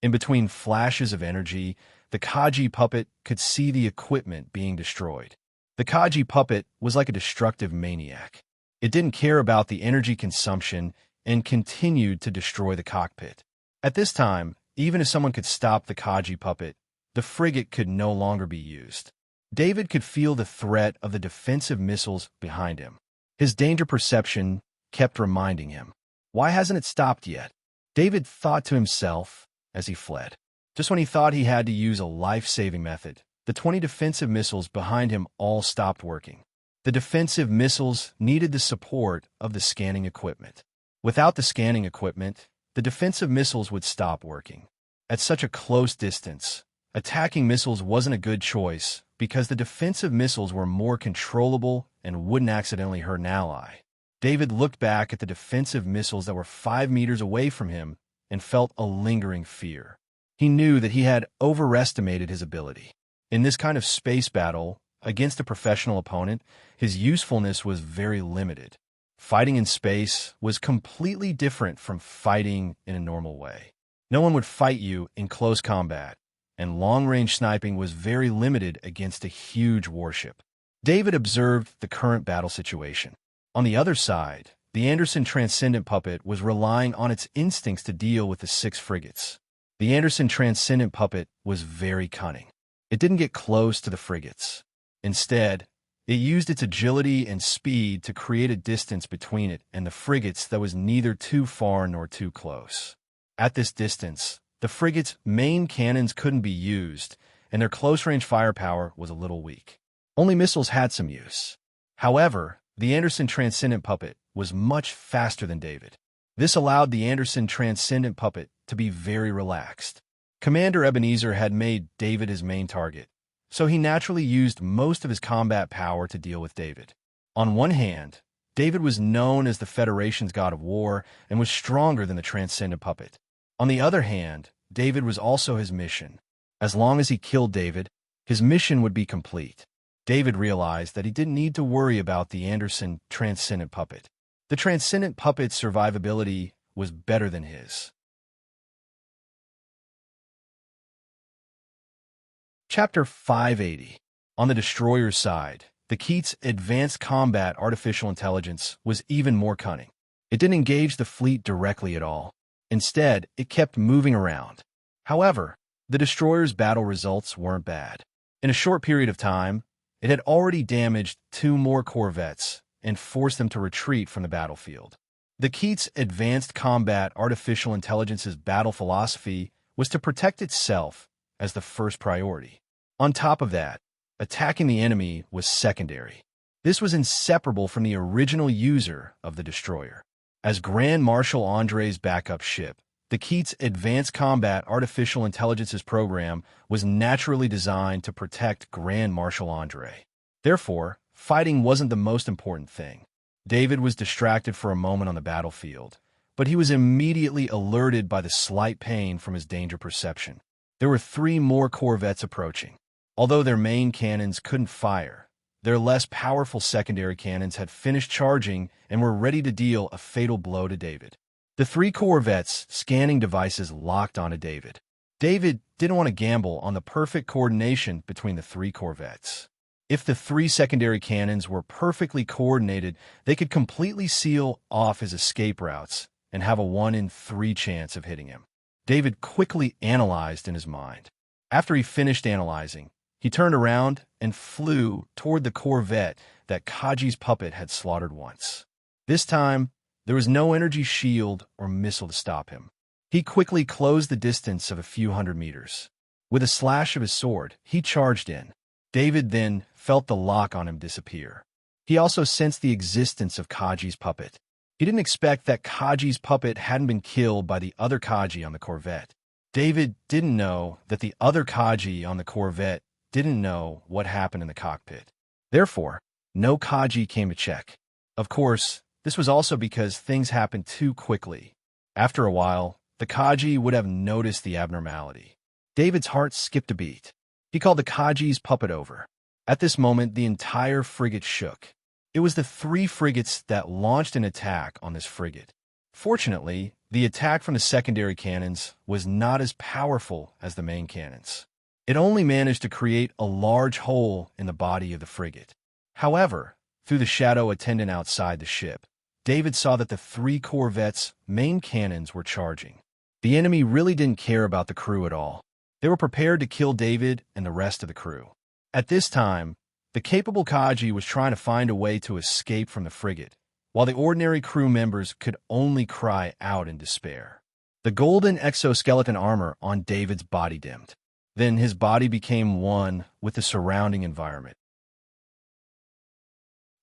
In between flashes of energy, the Kaji puppet could see the equipment being destroyed. The Kaji puppet was like a destructive maniac. It didn't care about the energy consumption and continued to destroy the cockpit. At this time, even if someone could stop the Kaji puppet, the frigate could no longer be used. David could feel the threat of the defensive missiles behind him. His danger perception kept reminding him, "Why hasn't it stopped yet?" David thought to himself as he fled. Just when he thought he had to use a life-saving method, the 20 defensive missiles behind him all stopped working. The defensive missiles needed the support of the scanning equipment. Without the scanning equipment, the defensive missiles would stop working. At such a close distance, attacking missiles wasn't a good choice because the defensive missiles were more controllable and wouldn't accidentally hurt an ally. David looked back at the defensive missiles that were 5 meters away from him and felt a lingering fear. He knew that he had overestimated his ability. In this kind of space battle, against a professional opponent, his usefulness was very limited. Fighting in space was completely different from fighting in a normal way. No one would fight you in close combat, and long-range sniping was very limited against a huge warship. David observed the current battle situation. On the other side, the Anderson Transcendent puppet was relying on its instincts to deal with the 6 frigates. The Anderson Transcendent puppet was very cunning. It didn't get close to the frigates. Instead, it used its agility and speed to create a distance between it and the frigates that was neither too far nor too close. At this distance, the frigates' main cannons couldn't be used, and their close-range firepower was a little weak. Only missiles had some use. However, the Anderson Transcendent puppet was much faster than David. This allowed the Anderson Transcendent puppet to be very relaxed. Commander Ebenezer had made David his main target, so he naturally used most of his combat power to deal with David. On one hand, David was known as the Federation's god of war and was stronger than the Transcendent puppet. On the other hand, David was also his mission. As long as he killed David, his mission would be complete. David realized that he didn't need to worry about the Anderson Transcendent puppet. The Transcendent puppet's survivability was better than his. Chapter 580. On the destroyer's side, the Keats' advanced combat artificial intelligence was even more cunning. It didn't engage the fleet directly at all. Instead, it kept moving around. However, the destroyer's battle results weren't bad. In a short period of time, it had already damaged 2 more corvettes and forced them to retreat from the battlefield. The Keats' advanced combat artificial intelligence's battle philosophy was to protect itself as the first priority. On top of that, attacking the enemy was secondary. This was inseparable from the original user of the destroyer. As Grand Marshal Andre's backup ship, the Keats' Advanced Combat Artificial Intelligence's program was naturally designed to protect Grand Marshal Andre. Therefore, fighting wasn't the most important thing. David was distracted for a moment on the battlefield, but he was immediately alerted by the slight pain from his danger perception. There were 3 more corvettes approaching. Although their main cannons couldn't fire, their less powerful secondary cannons had finished charging and were ready to deal a fatal blow to David. The 3 corvettes' scanning devices locked onto David. David didn't want to gamble on the perfect coordination between the 3 corvettes. If the 3 secondary cannons were perfectly coordinated, they could completely seal off his escape routes and have a 1 in 3 chance of hitting him. David quickly analyzed in his mind. After he finished analyzing, he turned around and flew toward the corvette that Kaji's puppet had slaughtered once. This time, there was no energy shield or missile to stop him. He quickly closed the distance of a few hundred meters. With a slash of his sword, he charged in. David then felt the lock on him disappear. He also sensed the existence of Kaji's puppet. He didn't expect that Kaji's puppet hadn't been killed by the other Kaji on the corvette. David didn't know that the other Kaji on the corvette didn't know what happened in the cockpit. Therefore, no Kaji came to check. Of course, this was also because things happened too quickly. After a while, the Kaji would have noticed the abnormality. David's heart skipped a beat. He called the Kaji's puppet over. At this moment, the entire frigate shook. It was the 3 frigates that launched an attack on this frigate. Fortunately, the attack from the secondary cannons was not as powerful as the main cannons. It only managed to create a large hole in the body of the frigate. However, through the shadow attendant outside the ship, David saw that the 3 corvettes' main cannons were charging. The enemy really didn't care about the crew at all. They were prepared to kill David and the rest of the crew. At this time, the capable Kaji was trying to find a way to escape from the frigate, while the ordinary crew members could only cry out in despair. The golden exoskeleton armor on David's body dimmed. Then his body became one with the surrounding environment.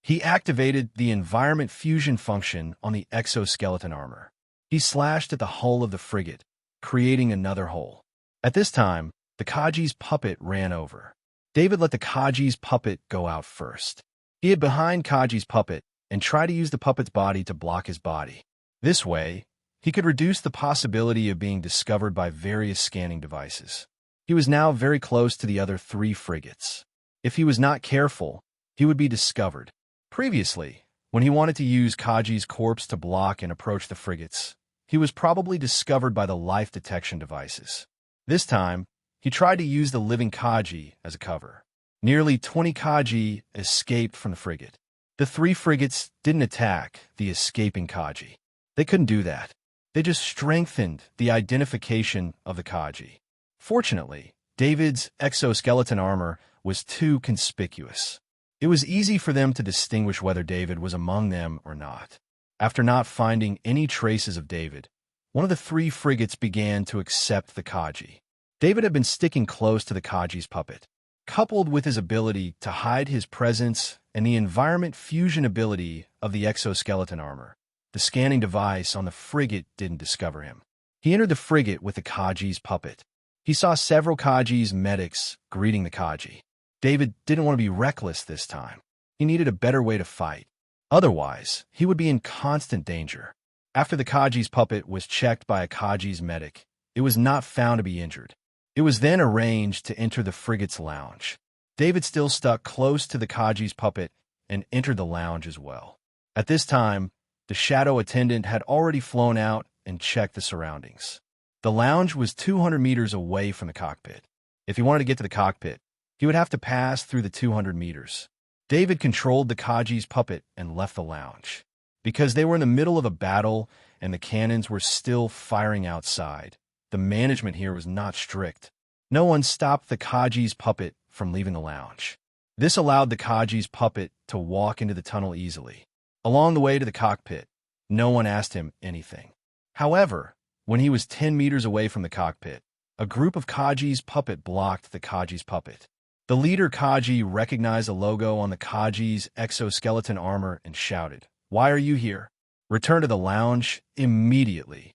He activated the environment fusion function on the exoskeleton armor. He slashed at the hull of the frigate, creating another hole. At this time, the Kaji's puppet ran over. David let the Kaji's puppet go out first. He hid behind Kaji's puppet and tried to use the puppet's body to block his body. This way, he could reduce the possibility of being discovered by various scanning devices. He was now very close to the other 3 frigates. If he was not careful, he would be discovered. Previously, when he wanted to use Kaji's corpse to block and approach the frigates, he was probably discovered by the life detection devices. This time, he tried to use the living Kaji as a cover. Nearly 20 Kaji escaped from the frigate. The 3 frigates didn't attack the escaping Kaji. They couldn't do that. They just strengthened the identification of the Kaji. Fortunately, David's exoskeleton armor was too conspicuous. It was easy for them to distinguish whether David was among them or not. After not finding any traces of David, one of the 3 frigates began to accept the Kaji. David had been sticking close to the Kaji's puppet. Coupled with his ability to hide his presence and the environment fusion ability of the exoskeleton armor, the scanning device on the frigate didn't discover him. He entered the frigate with the Kaji's puppet. He saw several Kaji's medics greeting the Kaji. David didn't want to be reckless this time. He needed a better way to fight. Otherwise, he would be in constant danger. After the Kaji's puppet was checked by a Kaji's medic, it was not found to be injured. It was then arranged to enter the frigate's lounge. David still stuck close to the Kaji's puppet and entered the lounge as well. At this time, the shadow attendant had already flown out and checked the surroundings. The lounge was 200 meters away from the cockpit. If he wanted to get to the cockpit, he would have to pass through the 200 meters. David controlled the Kaji's puppet and left the lounge. Because they were in the middle of a battle and the cannons were still firing outside, the management here was not strict. No one stopped the Kaji's puppet from leaving the lounge. This allowed the Kaji's puppet to walk into the tunnel easily. Along the way to the cockpit, no one asked him anything. However, when he was 10 meters away from the cockpit, a group of Kaji's puppet blocked the Kaji's puppet. The leader Kaji recognized the logo on the Kaji's exoskeleton armor and shouted, "Why are you here? Return to the lounge immediately."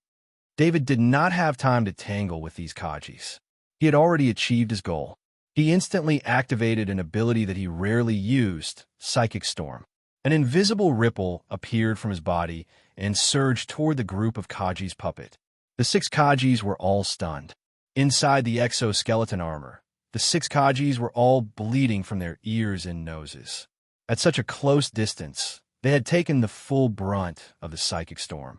David did not have time to tangle with these Kajis. He had already achieved his goal. He instantly activated an ability that he rarely used, Psychic Storm. An invisible ripple appeared from his body and surged toward the group of Kaji's puppet. The 6 Kajis were all stunned. Inside the exoskeleton armor, the 6 Kajis were all bleeding from their ears and noses. At such a close distance, they had taken the full brunt of the Psychic Storm.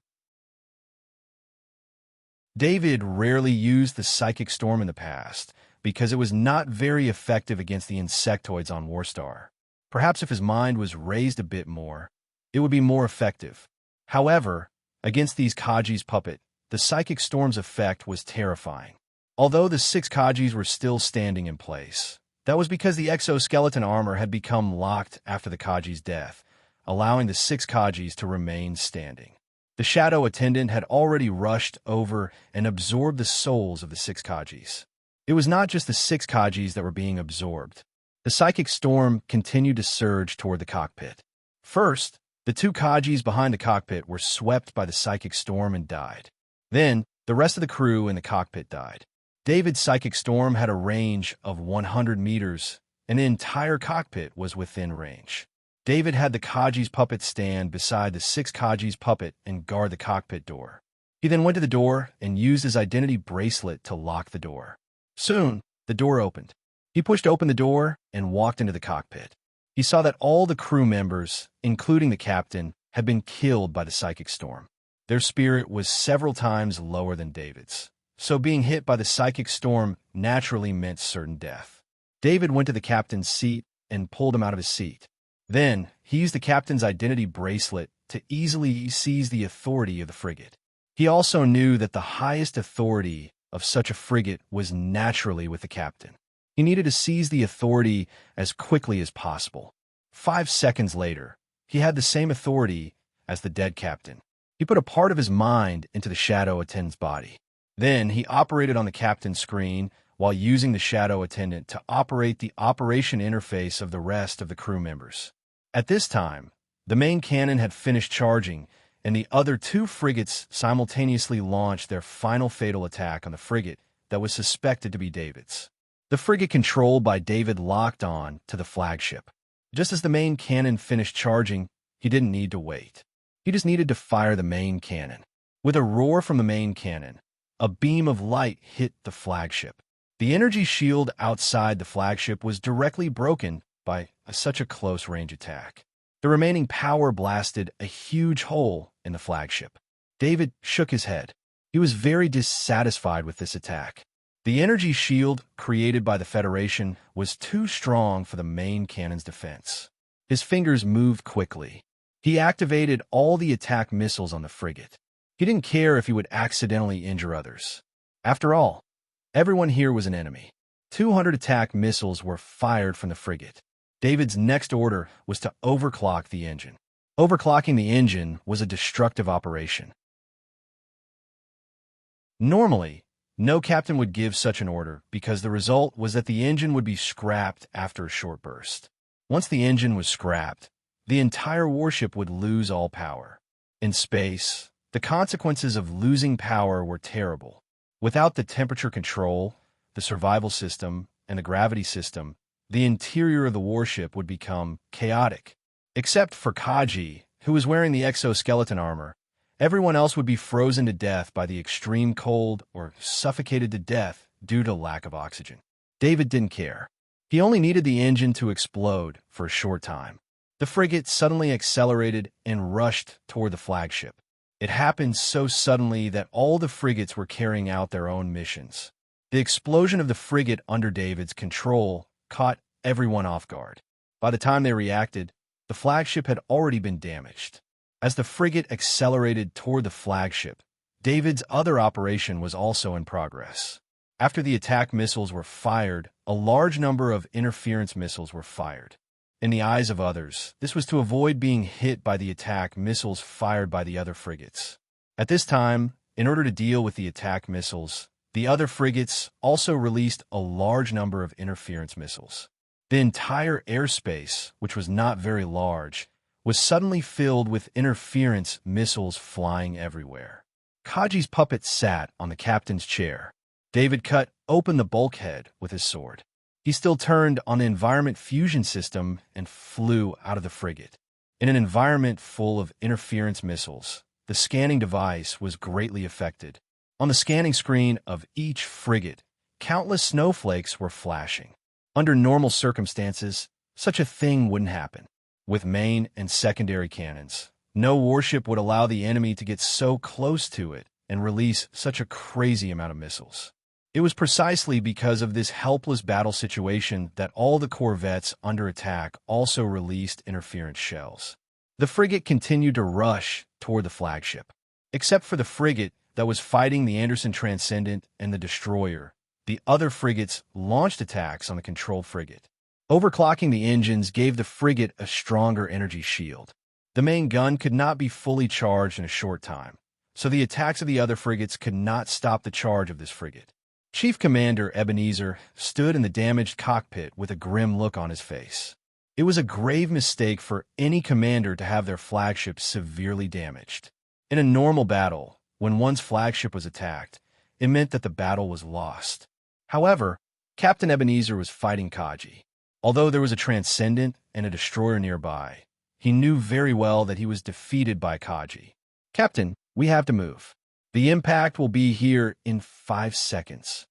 David rarely used the Psychic Storm in the past because it was not very effective against the insectoids on Warstar. Perhaps if his mind was raised a bit more, it would be more effective. However, against these Kaji's puppet, the Psychic Storm's effect was terrifying. Although the 6 Kajis were still standing in place, that was because the exoskeleton armor had become locked after the Kaji's death, allowing the 6 Kajis to remain standing. The shadow attendant had already rushed over and absorbed the souls of the 6 Kajis. It was not just the 6 Kajis that were being absorbed. The Psychic Storm continued to surge toward the cockpit. First, the 2 Kajis behind the cockpit were swept by the Psychic Storm and died. Then, the rest of the crew in the cockpit died. David's Psychic Storm had a range of 100 meters, and the entire cockpit was within range. David had the Kaji's puppet stand beside the 6 Kaji's puppet and guard the cockpit door. He then went to the door and used his identity bracelet to lock the door. Soon, the door opened. He pushed open the door and walked into the cockpit. He saw that all the crew members, including the captain, had been killed by the Psychic Storm. Their spirit was several times lower than David's, so being hit by the Psychic Storm naturally meant certain death. David went to the captain's seat and pulled him out of his seat. Then, he used the captain's identity bracelet to easily seize the authority of the frigate. He also knew that the highest authority of such a frigate was naturally with the captain. He needed to seize the authority as quickly as possible. 5 seconds later, he had the same authority as the dead captain. He put a part of his mind into the shadow attendant's body. Then he operated on the captain's screen while using the shadow attendant to operate the operation interface of the rest of the crew members. At this time, the main cannon had finished charging, and the other 2 frigates simultaneously launched their final fatal attack on the frigate that was suspected to be David's. The frigate controlled by David locked on to the flagship. Just as the main cannon finished charging, he didn't need to wait. He just needed to fire the main cannon. With a roar from the main cannon, a beam of light hit the flagship. The energy shield outside the flagship was directly broken by such a close-range attack. The remaining power blasted a huge hole in the flagship. David shook his head. He was very dissatisfied with this attack. The energy shield created by the Federation was too strong for the main cannon's defense. His fingers moved quickly. He activated all the attack missiles on the frigate. He didn't care if he would accidentally injure others. After all, everyone here was an enemy. 200 attack missiles were fired from the frigate. David's next order was to overclock the engine. Overclocking the engine was a destructive operation. Normally, no captain would give such an order because the result was that the engine would be scrapped after a short burst. Once the engine was scrapped, the entire warship would lose all power. In space, the consequences of losing power were terrible. Without the temperature control, the survival system, and the gravity system, the interior of the warship would become chaotic. Except for Kaji, who was wearing the exoskeleton armor, everyone else would be frozen to death by the extreme cold or suffocated to death due to lack of oxygen. David didn't care. He only needed the engine to explode for a short time. The frigate suddenly accelerated and rushed toward the flagship. It happened so suddenly that all the frigates were carrying out their own missions. The explosion of the frigate under David's control caught everyone off guard. By the time they reacted, the flagship had already been damaged. As the frigate accelerated toward the flagship, David's other operation was also in progress. After the attack missiles were fired, a large number of interference missiles were fired. In the eyes of others, this was to avoid being hit by the attack missiles fired by the other frigates. At this time, in order to deal with the attack missiles, the other frigates also released a large number of interference missiles. The entire airspace, which was not very large, was suddenly filled with interference missiles flying everywhere. Kaji's puppet sat on the captain's chair. David cut open the bulkhead with his sword. He still turned on the environment fusion system and flew out of the frigate. In an environment full of interference missiles, the scanning device was greatly affected. On the scanning screen of each frigate, countless snowflakes were flashing. Under normal circumstances, such a thing wouldn't happen. With main and secondary cannons, no warship would allow the enemy to get so close to it and release such a crazy amount of missiles. It was precisely because of this helpless battle situation that all the corvettes under attack also released interference shells. The frigate continued to rush toward the flagship. Except for the frigate that was fighting the Anderson Transcendent and the destroyer, the other frigates launched attacks on the control frigate. Overclocking the engines gave the frigate a stronger energy shield. The main gun could not be fully charged in a short time, so the attacks of the other frigates could not stop the charge of this frigate. Chief Commander Ebenezer stood in the damaged cockpit with a grim look on his face. It was a grave mistake for any commander to have their flagship severely damaged. In a normal battle, when one's flagship was attacked, it meant that the battle was lost. However, Captain Ebenezer was fighting Kaji. Although there was a Transcendent and a destroyer nearby, he knew very well that he was defeated by Kaji. "Captain, we have to move. The impact will be here in 5 seconds."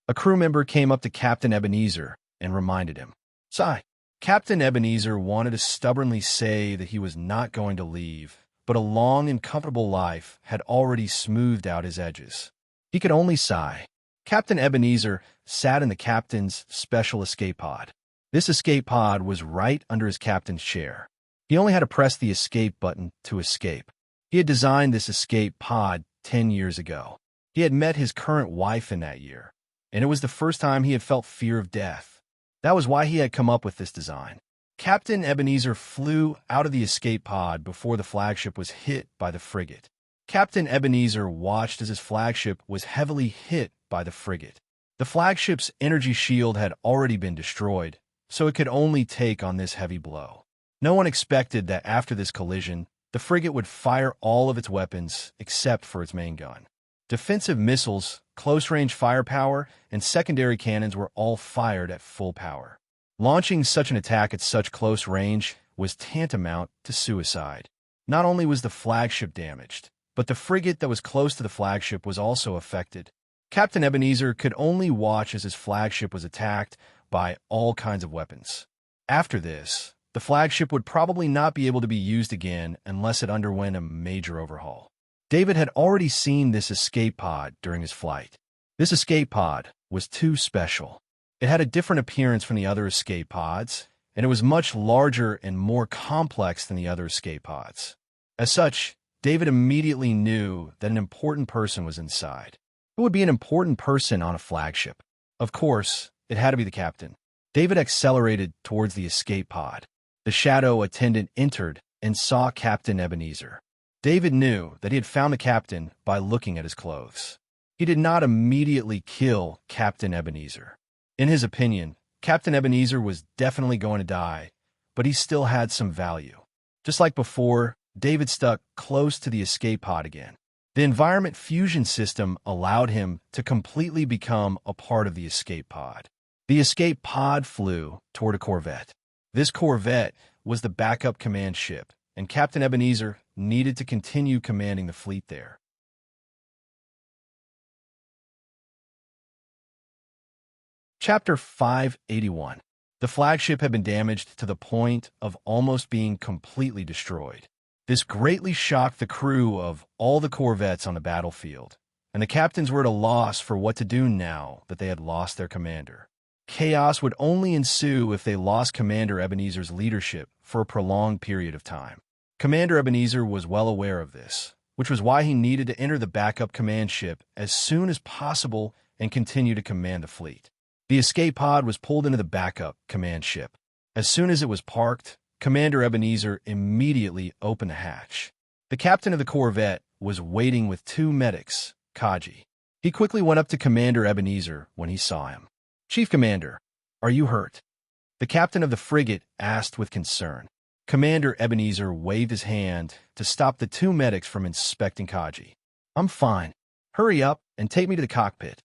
A crew member came up to Captain Ebenezer and reminded him. Sigh. Captain Ebenezer wanted to stubbornly say that he was not going to leave, but a long and comfortable life had already smoothed out his edges. He could only sigh. Captain Ebenezer sat in the captain's special escape pod. This escape pod was right under his captain's chair. He only had to press the escape button to escape. He had designed this escape pod 10 years ago. He had met his current wife in that year, and it was the first time he had felt fear of death. That was why he had come up with this design. Captain Ebenezer flew out of the escape pod before the flagship was hit by the frigate. Captain Ebenezer watched as his flagship was heavily hit by the frigate. The flagship's energy shield had already been destroyed, so it could only take on this heavy blow. No one expected that after this collision, the frigate would fire all of its weapons except for its main gun. Defensive missiles, close-range firepower, and secondary cannons were all fired at full power. Launching such an attack at such close range was tantamount to suicide. Not only was the flagship damaged, but the frigate that was close to the flagship was also affected. Captain Ebenezer could only watch as his flagship was attacked by all kinds of weapons. After this, the flagship would probably not be able to be used again unless it underwent a major overhaul. David had already seen this escape pod during his flight. This escape pod was too special. It had a different appearance from the other escape pods, and it was much larger and more complex than the other escape pods. As such, David immediately knew that an important person was inside. Who would be an important person on a flagship? Of course, it had to be the captain. David accelerated towards the escape pod. The shadow attendant entered and saw Captain Ebenezer. David knew that he had found the captain by looking at his clothes. He did not immediately kill Captain Ebenezer. In his opinion, Captain Ebenezer was definitely going to die, but he still had some value. Just like before, David stuck close to the escape pod again. The environment fusion system allowed him to completely become a part of the escape pod. The escape pod flew toward a corvette. This corvette was the backup command ship, and Captain Ebenezer needed to continue commanding the fleet there. Chapter 581. The flagship had been damaged to the point of almost being completely destroyed. This greatly shocked the crew of all the corvettes on the battlefield, and the captains were at a loss for what to do now that they had lost their commander. Chaos would only ensue if they lost Commander Ebenezer's leadership for a prolonged period of time. Commander Ebenezer was well aware of this, which was why he needed to enter the backup command ship as soon as possible and continue to command the fleet. The escape pod was pulled into the backup command ship. As soon as it was parked, Commander Ebenezer immediately opened the hatch. The captain of the corvette was waiting with two medics, Kaji. He quickly went up to Commander Ebenezer when he saw him. "Chief Commander, are you hurt?" The captain of the frigate asked with concern. Commander Ebenezer waved his hand to stop the two medics from inspecting Kaji. "I'm fine. Hurry up and take me to the cockpit."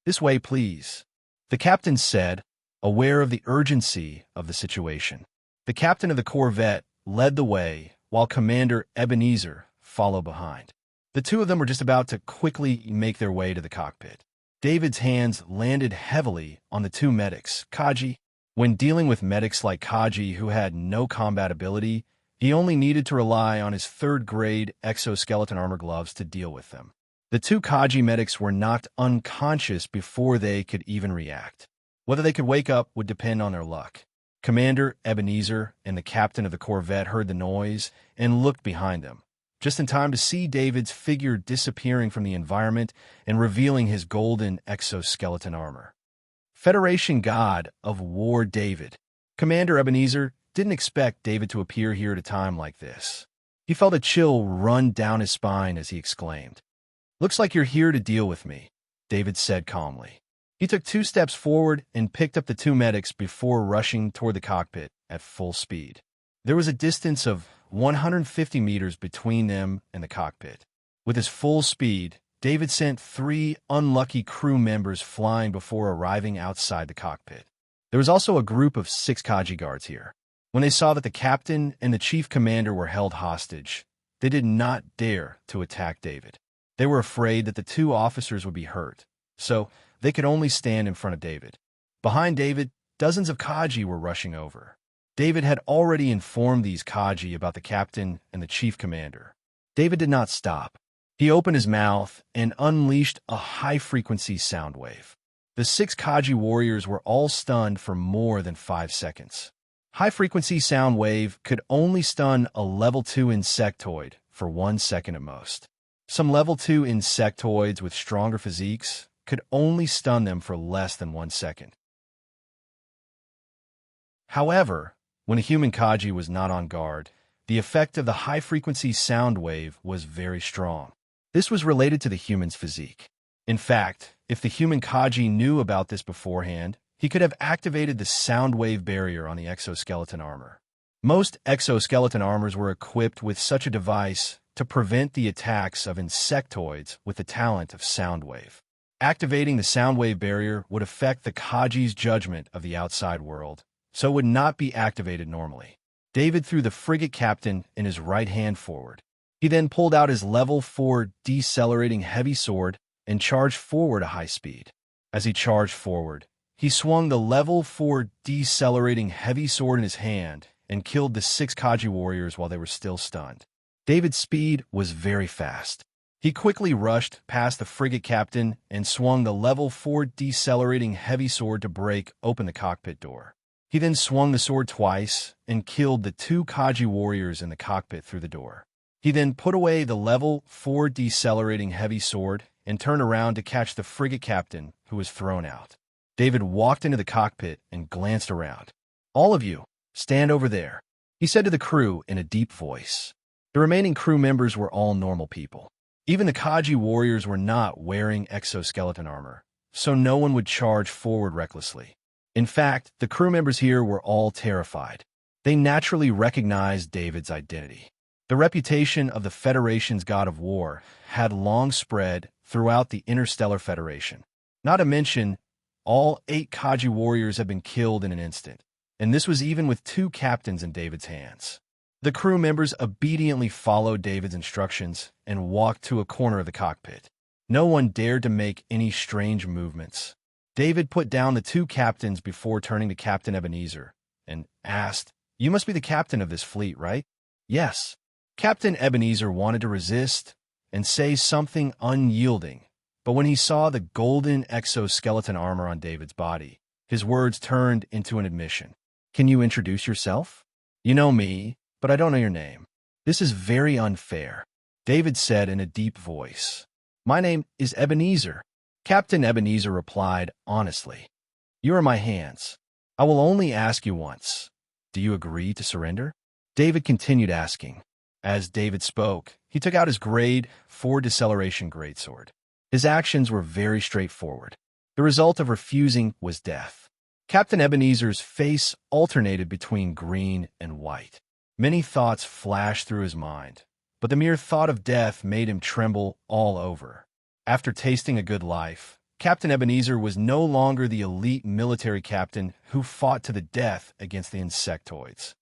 "This way, please," the captain said, aware of the urgency of the situation. The captain of the corvette led the way, while Commander Ebenezer followed behind. The two of them were just about to quickly make their way to the cockpit. David's hands landed heavily on the two medics, Kaji. When dealing with medics like Kaji who had no combat ability, he only needed to rely on his third-grade exoskeleton armor gloves to deal with them. The two Kaji medics were knocked unconscious before they could even react. Whether they could wake up would depend on their luck. Commander Ebenezer and the captain of the corvette heard the noise and looked behind them, just in time to see David's figure disappearing from the environment and revealing his golden exoskeleton armor. Federation God of War David. Commander Ebenezer didn't expect David to appear here at a time like this. He felt a chill run down his spine as he exclaimed, "Looks like you're here to deal with me," David said calmly. He took 2 steps forward and picked up the 2 medics before rushing toward the cockpit at full speed. There was a distance of 150 meters between them and the cockpit. With his full speed, David sent 3 unlucky crew members flying before arriving outside the cockpit. There was also a group of 6 Kaji guards here. When they saw that the captain and the chief commander were held hostage, they did not dare to attack David. They were afraid that the 2 officers would be hurt, so they could only stand in front of David. Behind David, dozens of Kaji were rushing over. David had already informed these Kaji about the captain and the chief commander. David did not stop. He opened his mouth and unleashed a high-frequency sound wave. The 6 Kaji warriors were all stunned for more than 5 seconds. High-frequency sound wave could only stun a level 2 insectoid for 1 second at most. Some level 2 insectoids with stronger physiques could only stun them for less than 1 second. However, when a human Kaji was not on guard, the effect of the high-frequency sound wave was very strong. This was related to the human's physique. In fact, if the human Kaji knew about this beforehand, he could have activated the sound wave barrier on the exoskeleton armor. Most exoskeleton armors were equipped with such a device to prevent the attacks of insectoids with the talent of sound wave. Activating the sound wave barrier would affect the Kaji's judgment of the outside world, so it would not be activated normally. David threw the frigate captain in his right hand forward. He then pulled out his level 4 decelerating heavy sword and charged forward at high speed. As he charged forward, he swung the level 4 decelerating heavy sword in his hand and killed the 6 Kaji warriors while they were still stunned. David's speed was very fast. He quickly rushed past the frigate captain and swung the level 4 decelerating heavy sword to break open the cockpit door. He then swung the sword twice and killed the 2 Kaji warriors in the cockpit through the door. He then put away the level 4 decelerating heavy sword and turned around to catch the frigate captain, who was thrown out. David walked into the cockpit and glanced around. "All of you, stand over there," he said to the crew in a deep voice. The remaining crew members were all normal people. Even the Kaji warriors were not wearing exoskeleton armor, so no one would charge forward recklessly. In fact, the crew members here were all terrified. They naturally recognized David's identity. The reputation of the Federation's god of war had long spread throughout the Interstellar Federation. Not to mention, all 8 Kaji warriors had been killed in an instant, and this was even with 2 captains in David's hands. The crew members obediently followed David's instructions and walked to a corner of the cockpit. No one dared to make any strange movements. David put down the 2 captains before turning to Captain Ebenezer and asked, "You must be the captain of this fleet, right?" "Yes." Captain Ebenezer wanted to resist and say something unyielding, but when he saw the golden exoskeleton armor on David's body, his words turned into an admission. "Can you introduce yourself?" "You know me, but I don't know your name." "This is very unfair," David said in a deep voice. "My name is Ebenezer." Captain Ebenezer replied honestly, "You are in my hands. I will only ask you once. Do you agree to surrender?" David continued asking. As David spoke, he took out his grade 4 deceleration greatsword. His actions were very straightforward. The result of refusing was death. Captain Ebenezer's face alternated between green and white. Many thoughts flashed through his mind, but the mere thought of death made him tremble all over. After tasting a good life, Captain Ebenezer was no longer the elite military captain who fought to the death against the insectoids.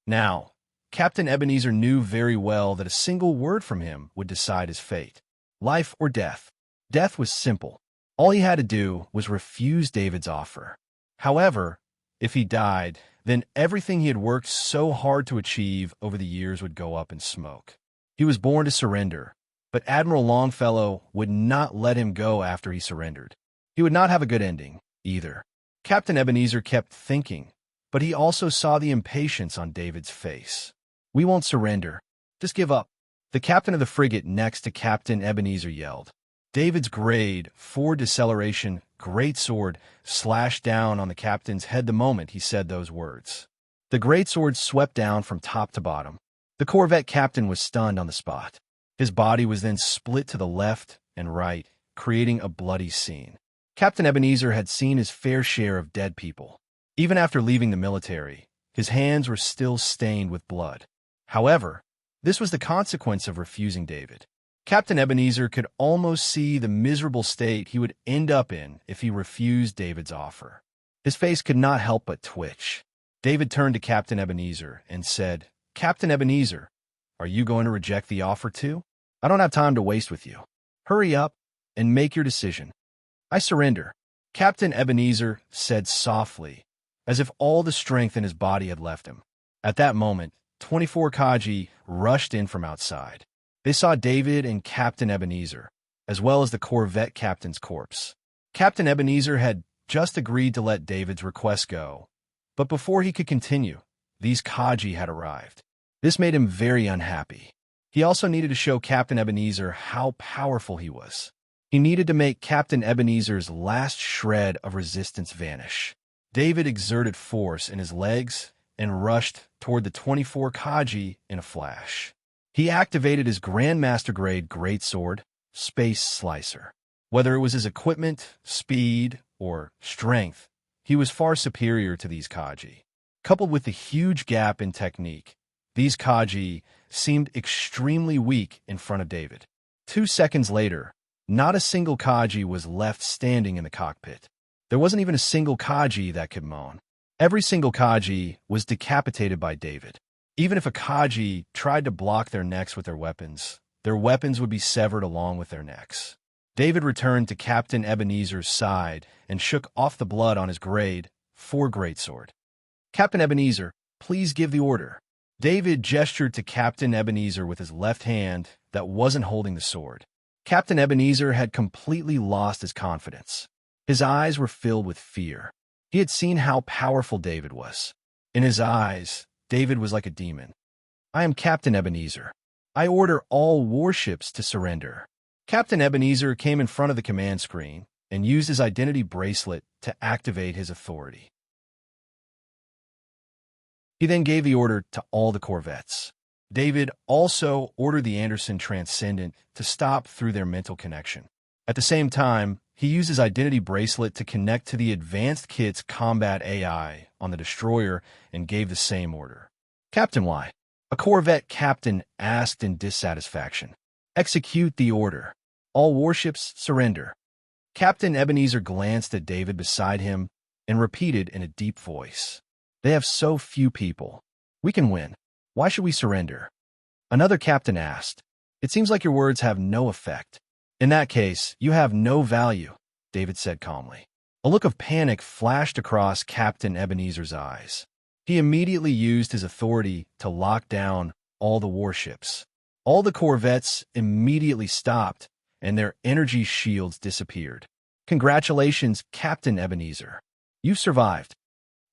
Now, Captain Ebenezer knew very well that a single word from him would decide his fate. Life or death. Death was simple. All he had to do was refuse David's offer. However, if he died, then everything he had worked so hard to achieve over the years would go up in smoke. He was born to surrender, but Admiral Longfellow would not let him go after he surrendered. He would not have a good ending, either. Captain Ebenezer kept thinking, but he also saw the impatience on David's face. "We won't surrender. Just give up." The captain of the frigate next to Captain Ebenezer yelled. David's grade 4 deceleration greatsword slashed down on the captain's head the moment he said those words. The greatsword swept down from top to bottom. The corvette captain was stunned on the spot. His body was then split to the left and right, creating a bloody scene. Captain Ebenezer had seen his fair share of dead people. Even after leaving the military, his hands were still stained with blood. However, this was the consequence of refusing David. Captain Ebenezer could almost see the miserable state he would end up in if he refused David's offer. His face could not help but twitch. David turned to Captain Ebenezer and said, "Captain Ebenezer, are you going to reject the offer too? I don't have time to waste with you. Hurry up and make your decision." "I surrender," Captain Ebenezer said softly, as if all the strength in his body had left him. At that moment, 24 Kaji rushed in from outside. They saw David and Captain Ebenezer, as well as the corvette captain's corpse. Captain Ebenezer had just agreed to let David's request go, but before he could continue, these Kaji had arrived. This made him very unhappy. He also needed to show Captain Ebenezer how powerful he was. He needed to make Captain Ebenezer's last shred of resistance vanish. David exerted force in his legs and rushed toward the 24 Kaji in a flash. He activated his Grandmaster-grade greatsword, Space Slicer. Whether it was his equipment, speed, or strength, he was far superior to these Kaji. Coupled with the huge gap in technique, these Kaji seemed extremely weak in front of David. 2 seconds later, not a single Kaji was left standing in the cockpit. There wasn't even a single Kaji that could moan. Every single Kaji was decapitated by David. Even if a Kaji tried to block their necks with their weapons would be severed along with their necks. David returned to Captain Ebenezer's side and shook off the blood on his grade 4 greatsword. "Captain Ebenezer, please give the order." David gestured to Captain Ebenezer with his left hand that wasn't holding the sword. Captain Ebenezer had completely lost his confidence. His eyes were filled with fear. He had seen how powerful David was. In his eyes, David was like a demon. "I am Captain Ebenezer. I order all warships to surrender." Captain Ebenezer came in front of the command screen and used his identity bracelet to activate his authority. He then gave the order to all the corvettes. David also ordered the Anderson Transcendent to stop through their mental connection. At the same time, he used his identity bracelet to connect to the Advanced Kit's combat AI on the destroyer and gave the same order. "Captain Y?" a corvette captain asked in dissatisfaction. "Execute the order. All warships surrender." Captain Ebenezer glanced at David beside him and repeated in a deep voice, "They have so few people. We can win. Why should we surrender?" Another captain asked, "It seems like your words have no effect." "In that case, you have no value," David said calmly. A look of panic flashed across Captain Ebenezer's eyes. He immediately used his authority to lock down all the warships. All the corvettes immediately stopped, and their energy shields disappeared. "Congratulations, Captain Ebenezer. You survived,"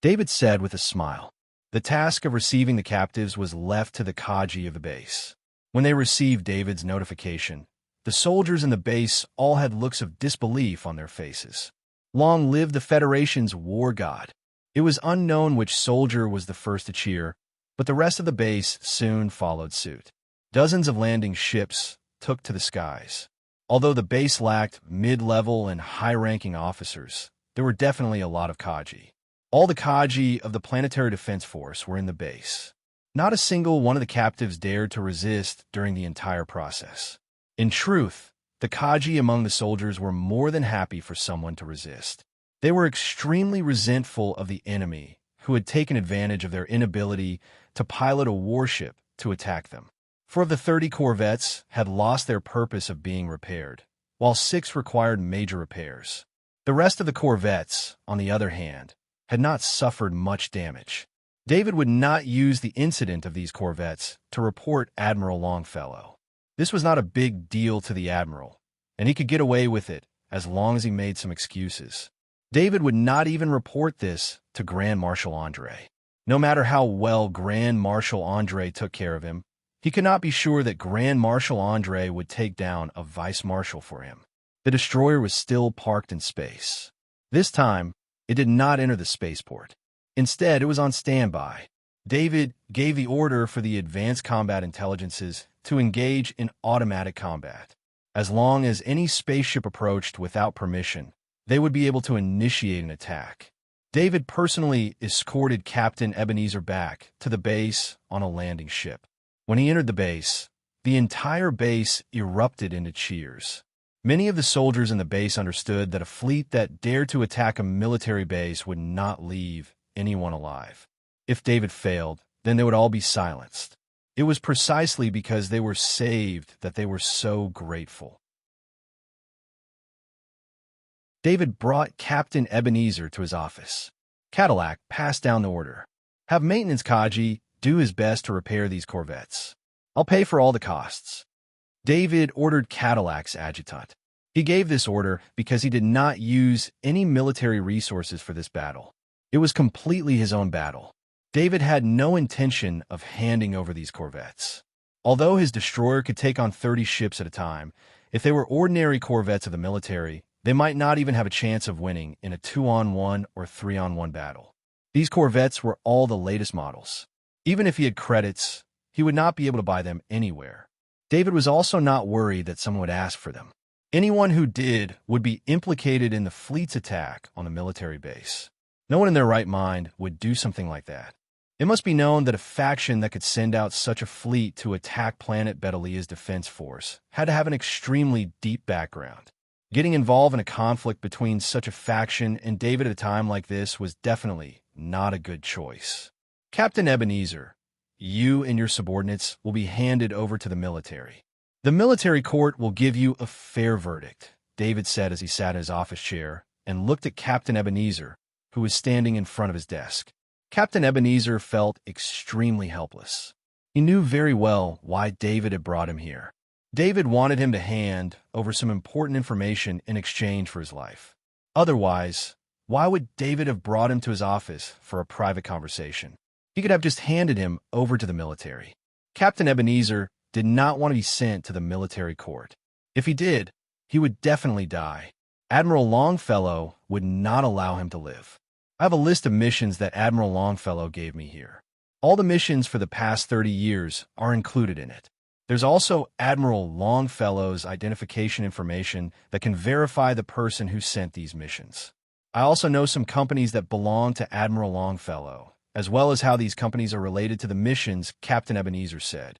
David said with a smile. The task of receiving the captives was left to the Kaji of the base. When they received David's notification, the soldiers in the base all had looks of disbelief on their faces. Long live the Federation's war god. It was unknown which soldier was the first to cheer, but the rest of the base soon followed suit. Dozens of landing ships took to the skies. Although the base lacked mid-level and high-ranking officers, there were definitely a lot of Kaji. All the Kaji of the Planetary Defense Force were in the base. Not a single one of the captives dared to resist during the entire process. In truth, the Kaji among the soldiers were more than happy for someone to resist. They were extremely resentful of the enemy, who had taken advantage of their inability to pilot a warship to attack them. 4 of the 30 corvettes had lost their purpose of being repaired, while 6 required major repairs. The rest of the corvettes, on the other hand, had not suffered much damage. David would not use the incident of these corvettes to report Admiral Longfellow. This was not a big deal to the Admiral, and he could get away with it as long as he made some excuses. David would not even report this to Grand Marshal Andre. No matter how well Grand Marshal Andre took care of him, he could not be sure that Grand Marshal Andre would take down a vice marshal for him. The destroyer was still parked in space. This time, it did not enter the spaceport. Instead, it was on standby. David gave the order for the advanced combat intelligences to engage in automatic combat. As long as any spaceship approached without permission, they would be able to initiate an attack. David personally escorted Captain Ebenezer back to the base on a landing ship. When he entered the base, the entire base erupted into cheers. Many of the soldiers in the base understood that a fleet that dared to attack a military base would not leave anyone alive. If David failed, then they would all be silenced. It was precisely because they were saved that they were so grateful. David brought Captain Ebenezer to his office. Cadillac passed down the order. "Have Maintenance Kaji do his best to repair these corvettes. I'll pay for all the costs." David ordered Cadillac's adjutant. He gave this order because he did not use any military resources for this battle. It was completely his own battle. David had no intention of handing over these corvettes. Although his destroyer could take on 30 ships at a time, if they were ordinary corvettes of the military, they might not even have a chance of winning in a 2-on-1 or 3-on-1 battle. These corvettes were all the latest models. Even if he had credits, he would not be able to buy them anywhere. David was also not worried that someone would ask for them. Anyone who did would be implicated in the fleet's attack on the military base. No one in their right mind would do something like that. It must be known that a faction that could send out such a fleet to attack planet Betalia's defense force had to have an extremely deep background. Getting involved in a conflict between such a faction and David at a time like this was definitely not a good choice. Captain Ebenezer, you and your subordinates will be handed over to the military. The military court will give you a fair verdict, David said as he sat in his office chair and looked at Captain Ebenezer, who was standing in front of his desk. Captain Ebenezer felt extremely helpless. He knew very well why David had brought him here. David wanted him to hand over some important information in exchange for his life. Otherwise, why would David have brought him to his office for a private conversation? He could have just handed him over to the military. Captain Ebenezer did not want to be sent to the military court. If he did, he would definitely die. Admiral Longfellow would not allow him to live. I have a list of missions that Admiral Longfellow gave me here. All the missions for the past 30 years are included in it. There's also Admiral Longfellow's identification information that can verify the person who sent these missions. I also know some companies that belong to Admiral Longfellow, as well as how these companies are related to the missions, Captain Ebenezer said.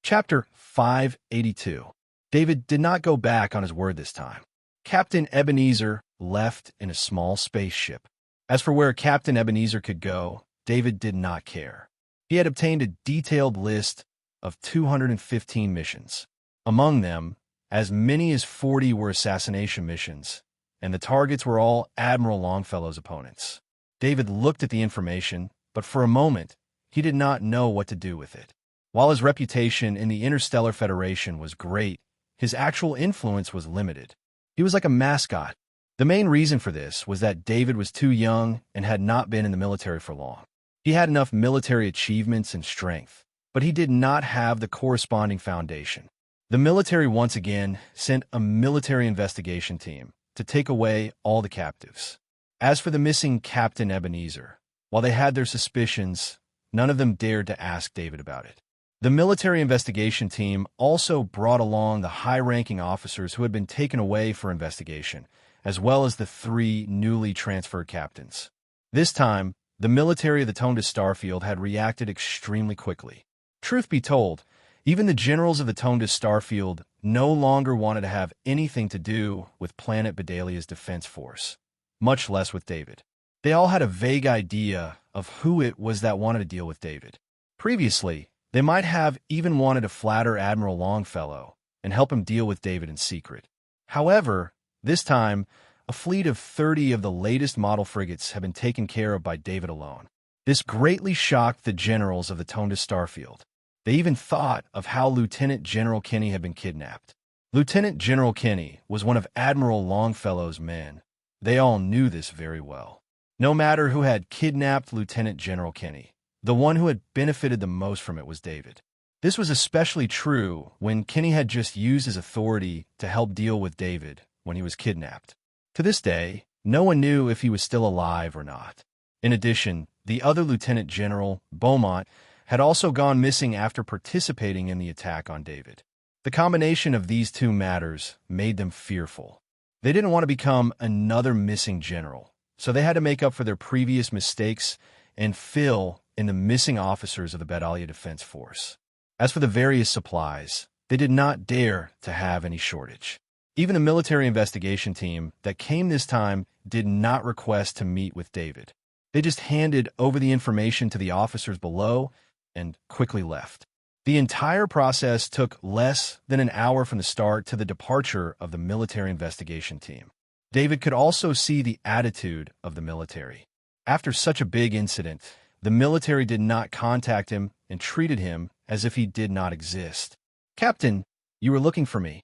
Chapter 582. David did not go back on his word this time. Captain Ebenezer left in a small spaceship. As for where Captain Ebenezer could go, David did not care. He had obtained a detailed list of 215 missions. Among them, as many as 40 were assassination missions, and the targets were all Admiral Longfellow's opponents. David looked at the information, but for a moment, he did not know what to do with it. While his reputation in the Interstellar Federation was great, his actual influence was limited. He was like a mascot. The main reason for this was that David was too young and had not been in the military for long. He had enough military achievements and strength, but he did not have the corresponding foundation. The military once again sent a military investigation team to take away all the captives. As for the missing Captain Ebenezer, while they had their suspicions, none of them dared to ask David about it. The military investigation team also brought along the high-ranking officers who had been taken away for investigation, as well as the 3 newly transferred captains. This time, the military of the Tonda Starfield had reacted extremely quickly. Truth be told, even the generals of the Tonda Starfield no longer wanted to have anything to do with planet Bedalia's defense force, much less with David. They all had a vague idea of who it was that wanted to deal with David. Previously, they might have even wanted to flatter Admiral Longfellow and help him deal with David in secret. However, this time, a fleet of 30 of the latest model frigates had been taken care of by David alone. This greatly shocked the generals of the Tonda Starfield. They even thought of how Lieutenant General Kenny had been kidnapped. Lieutenant General Kenny was one of Admiral Longfellow's men. They all knew this very well. No matter who had kidnapped Lieutenant General Kenny, the one who had benefited the most from it was David. This was especially true when Kenny had just used his authority to help deal with David when he was kidnapped. To this day, no one knew if he was still alive or not. In addition, the other Lieutenant General, Beaumont, had also gone missing after participating in the attack on David. The combination of these two matters made them fearful. They didn't want to become another missing general, so they had to make up for their previous mistakes and fill in the missing officers of the Bedalia Defense Force. As for the various supplies, they did not dare to have any shortage. Even the military investigation team that came this time did not request to meet with David. They just handed over the information to the officers below and quickly left. The entire process took less than an hour from the start to the departure of the military investigation team. David could also see the attitude of the military. After such a big incident, the military did not contact him and treated him as if he did not exist. "Captain, you were looking for me."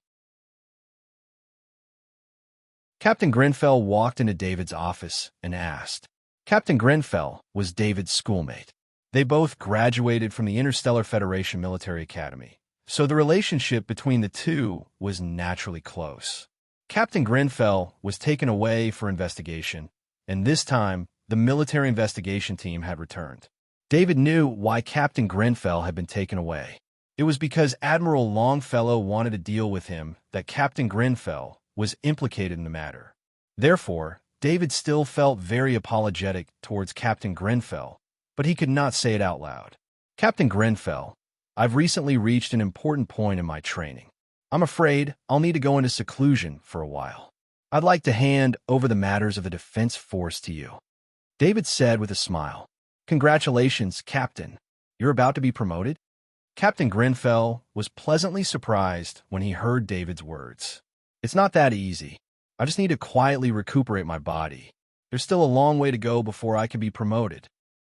Captain Grenfell walked into David's office and asked. Captain Grenfell was David's schoolmate. They both graduated from the Interstellar Federation Military Academy, so the relationship between the two was naturally close. Captain Grenfell was taken away for investigation, and this time, the military investigation team had returned. David knew why Captain Grenfell had been taken away. It was because Admiral Longfellow wanted to deal with him that Captain Grenfell was implicated in the matter. Therefore, David still felt very apologetic towards Captain Grenfell, but he could not say it out loud. Captain Grenfell, I've recently reached an important point in my training. I'm afraid I'll need to go into seclusion for a while. I'd like to hand over the matters of the Defense Force to you. David said with a smile. Congratulations, Captain. You're about to be promoted? Captain Grenfell was pleasantly surprised when he heard David's words. It's not that easy. I just need to quietly recuperate my body. There's still a long way to go before I can be promoted.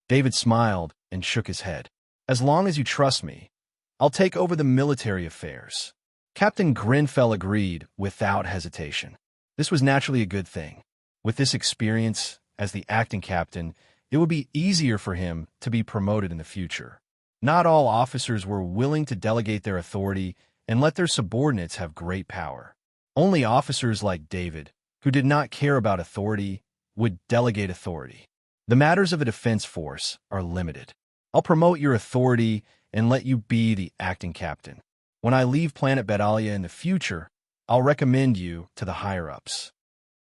David smiled and shook his head. As long as you trust me, I'll take over the military affairs. Captain Grenfell agreed without hesitation. This was naturally a good thing. With this experience as the acting captain, it would be easier for him to be promoted in the future. Not all officers were willing to delegate their authority and let their subordinates have great power. Only officers like David, who did not care about authority, would delegate authority. The matters of a defense force are limited. I'll promote your authority and let you be the acting captain. When I leave planet Bedalia in the future, I'll recommend you to the higher-ups.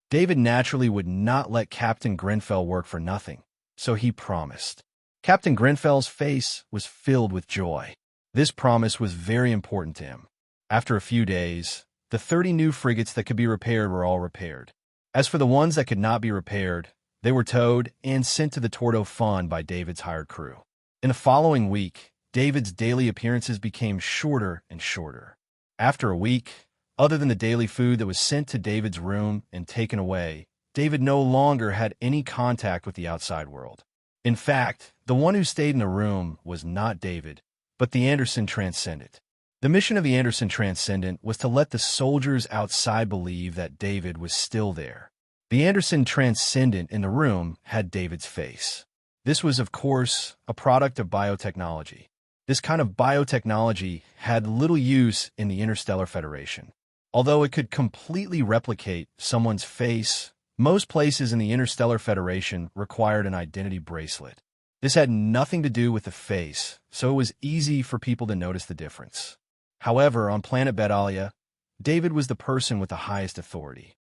David naturally would not let Captain Grenfell work for nothing, so he promised. Captain Grenfell's face was filled with joy. This promise was very important to him. After a few days, the 30 new frigates that could be repaired were all repaired. As for the ones that could not be repaired, they were towed and sent to the Tordo Fund by David's hired crew. In the following week, David's daily appearances became shorter and shorter. After a week, other than the daily food that was sent to David's room and taken away, David no longer had any contact with the outside world. In fact, the one who stayed in the room was not David, but the Anderson Transcendent. The mission of the Anderson Transcendent was to let the soldiers outside believe that David was still there. The Anderson Transcendent in the room had David's face. This was, of course, a product of biotechnology. This kind of biotechnology had little use in the Interstellar Federation. Although it could completely replicate someone's face, most places in the Interstellar Federation required an identity bracelet. This had nothing to do with the face, so it was easy for people to notice the difference. However, on planet Bedalia, David was the person with the highest authority.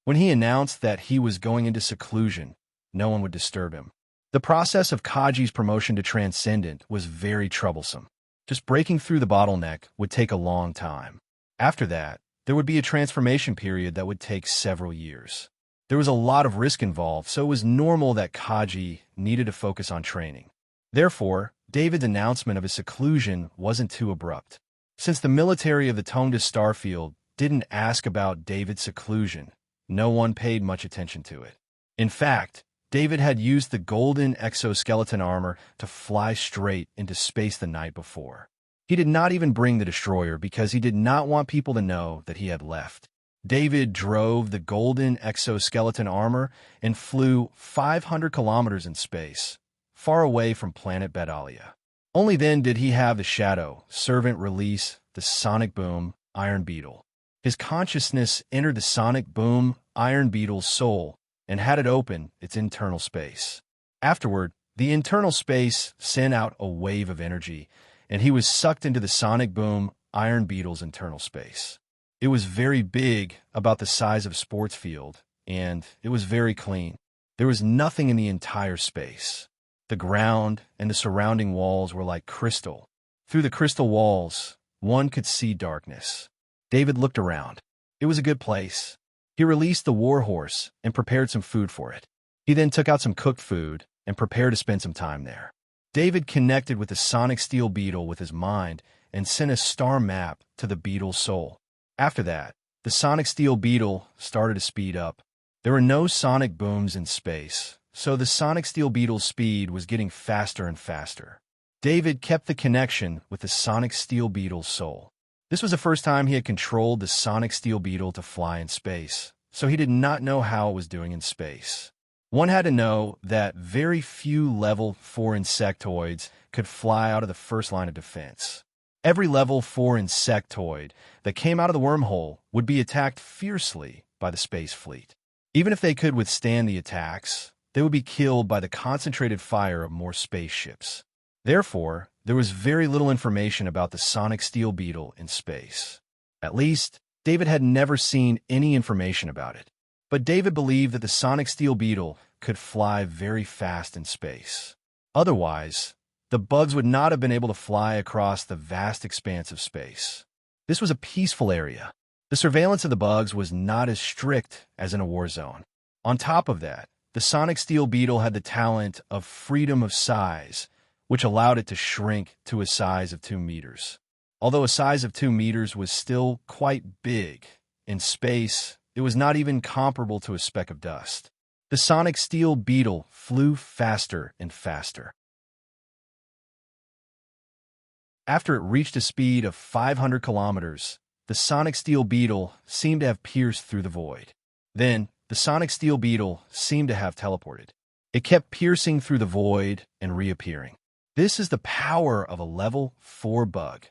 When he announced that he was going into seclusion, no one would disturb him. The process of Kaji's promotion to Transcendent was very troublesome. Just breaking through the bottleneck would take a long time. After that, there would be a transformation period that would take several years. There was a lot of risk involved, so it was normal that Kaji needed to focus on training. Therefore, David's announcement of his seclusion wasn't too abrupt. Since the military of the Tonga Starfield didn't ask about David's seclusion, no one paid much attention to it. In fact, David had used the golden exoskeleton armor to fly straight into space the night before. He did not even bring the destroyer because he did not want people to know that he had left. David drove the golden exoskeleton armor and flew 500 kilometers in space, far away from planet Bedalia. Only then did he have the Shadow Servant release the sonic boom Iron Beetle. His consciousness entered the sonic boom Iron Beetle's soul and had it open its internal space. Afterward, the internal space sent out a wave of energy, and he was sucked into the sonic boom Iron Beetle's internal space. It was very big, about the size of a sports field, and it was very clean. There was nothing in the entire space. The ground and the surrounding walls were like crystal. Through the crystal walls, one could see darkness. David looked around. It was a good place. He released the warhorse and prepared some food for it. He then took out some cooked food and prepared to spend some time there. David connected with the sonic steel beetle with his mind and sent a star map to the beetle's soul. After that, the sonic steel beetle started to speed up. There were no sonic booms in space, so the sonic steel beetle's speed was getting faster and faster. David kept the connection with the sonic steel beetle's soul. This was the first time he had controlled the sonic steel beetle to fly in space, so he did not know how it was doing in space. One had to know that very few level 4 insectoids could fly out of the first line of defense. Every level 4 insectoid that came out of the wormhole would be attacked fiercely by the space fleet. Even if they could withstand the attacks, they would be killed by the concentrated fire of more spaceships. Therefore, there was very little information about the sonic steel beetle in space. At least, David had never seen any information about it. But David believed that the sonic steel beetle could fly very fast in space. Otherwise, the bugs would not have been able to fly across the vast expanse of space. This was a peaceful area. The surveillance of the bugs was not as strict as in a war zone. On top of that, the sonic steel beetle had the talent of freedom of size, which allowed it to shrink to a size of 2 meters. Although a size of 2 meters was still quite big, in space, it was not even comparable to a speck of dust. The sonic steel beetle flew faster and faster. After it reached a speed of 500 kilometers, the sonic steel beetle seemed to have pierced through the void. Then, the sonic steel beetle seemed to have teleported. It kept piercing through the void and reappearing. This is the power of a level 4 bug.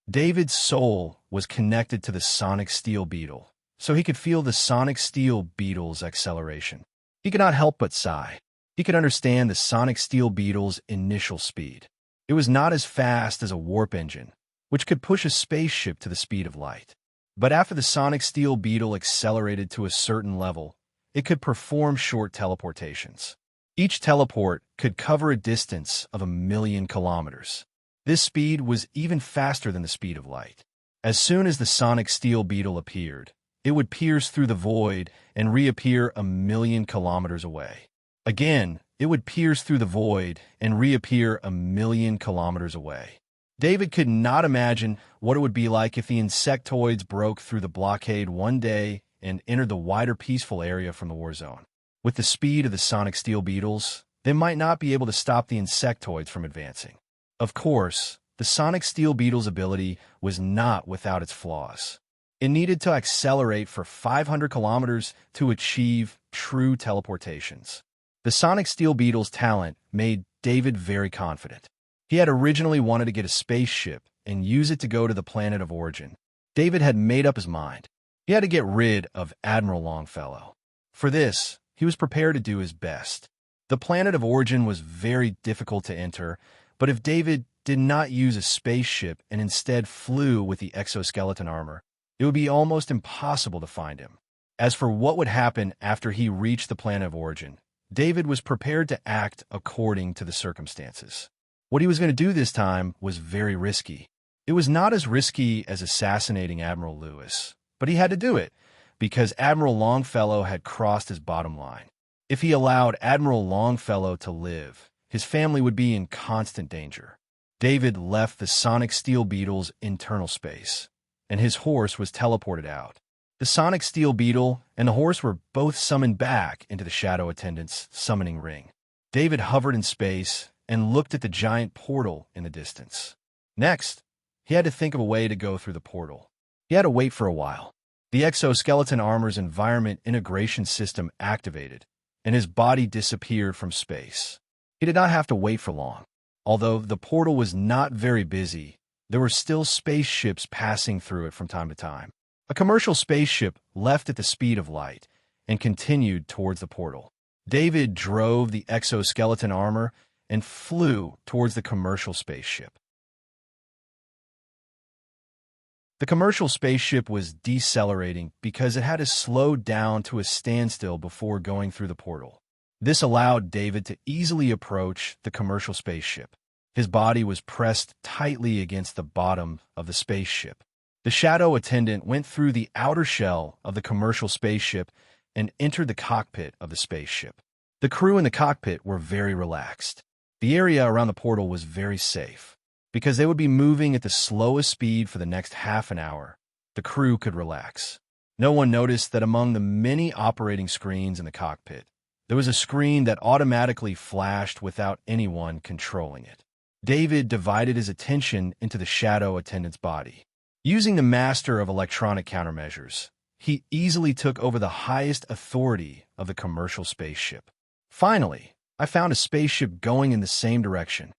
David's soul was connected to the sonic steel beetle, so he could feel the sonic steel beetle's acceleration. He could not help but sigh. He could understand the sonic steel beetle's initial speed. It was not as fast as a warp engine, which could push a spaceship to the speed of light. But after the sonic steel beetle accelerated to a certain level, it could perform short teleportations. Each teleport could cover a distance of 1,000,000 kilometers. This speed was even faster than the speed of light. As soon as the sonic steel beetle appeared, it would pierce through the void and reappear 1,000,000 kilometers away. Again, it would pierce through the void and reappear 1,000,000 kilometers away. David could not imagine what it would be like if the insectoids broke through the blockade one day and entered the wider peaceful area from the war zone. With the speed of the sonic steel beetles, they might not be able to stop the insectoids from advancing. Of course, the sonic steel beetle's ability was not without its flaws. It needed to accelerate for 500 kilometers to achieve true teleportations. The sonic steel beetle's talent made David very confident. He had originally wanted to get a spaceship and use it to go to the planet of origin. David had made up his mind. He had to get rid of Admiral Longfellow. For this, he was prepared to do his best. The planet of origin was very difficult to enter, but if David did not use a spaceship and instead flew with the exoskeleton armor, it would be almost impossible to find him. As for what would happen after he reached the planet of origin, David was prepared to act according to the circumstances. What he was going to do this time was very risky. It was not as risky as assassinating Admiral Lewis, but he had to do it because Admiral Longfellow had crossed his bottom line. If he allowed Admiral Longfellow to live, his family would be in constant danger. David left the sonic steel beetle's internal space, and his horse was teleported out. The sonic steel beetle and the horse were both summoned back into the shadow attendant's summoning ring. David hovered in space and looked at the giant portal in the distance. Next, he had to think of a way to go through the portal. He had to wait for a while. The exoskeleton armor's environment integration system activated, and his body disappeared from space. He did not have to wait for long. Although the portal was not very busy, there were still spaceships passing through it from time to time. A commercial spaceship left at the speed of light and continued towards the portal. David drove the exoskeleton armor and flew towards the commercial spaceship. The commercial spaceship was decelerating because it had to slow down to a standstill before going through the portal. This allowed David to easily approach the commercial spaceship. His body was pressed tightly against the bottom of the spaceship. The shadow attendant went through the outer shell of the commercial spaceship and entered the cockpit of the spaceship. The crew in the cockpit were very relaxed. The area around the portal was very safe. Because they would be moving at the slowest speed for the next half an hour, the crew could relax. No one noticed that among the many operating screens in the cockpit, there was a screen that automatically flashed without anyone controlling it. David divided his attention into the shadow attendant's body. Using the master of electronic countermeasures, he easily took over the highest authority of the commercial spaceship. Finally, I found a spaceship going in the same direction.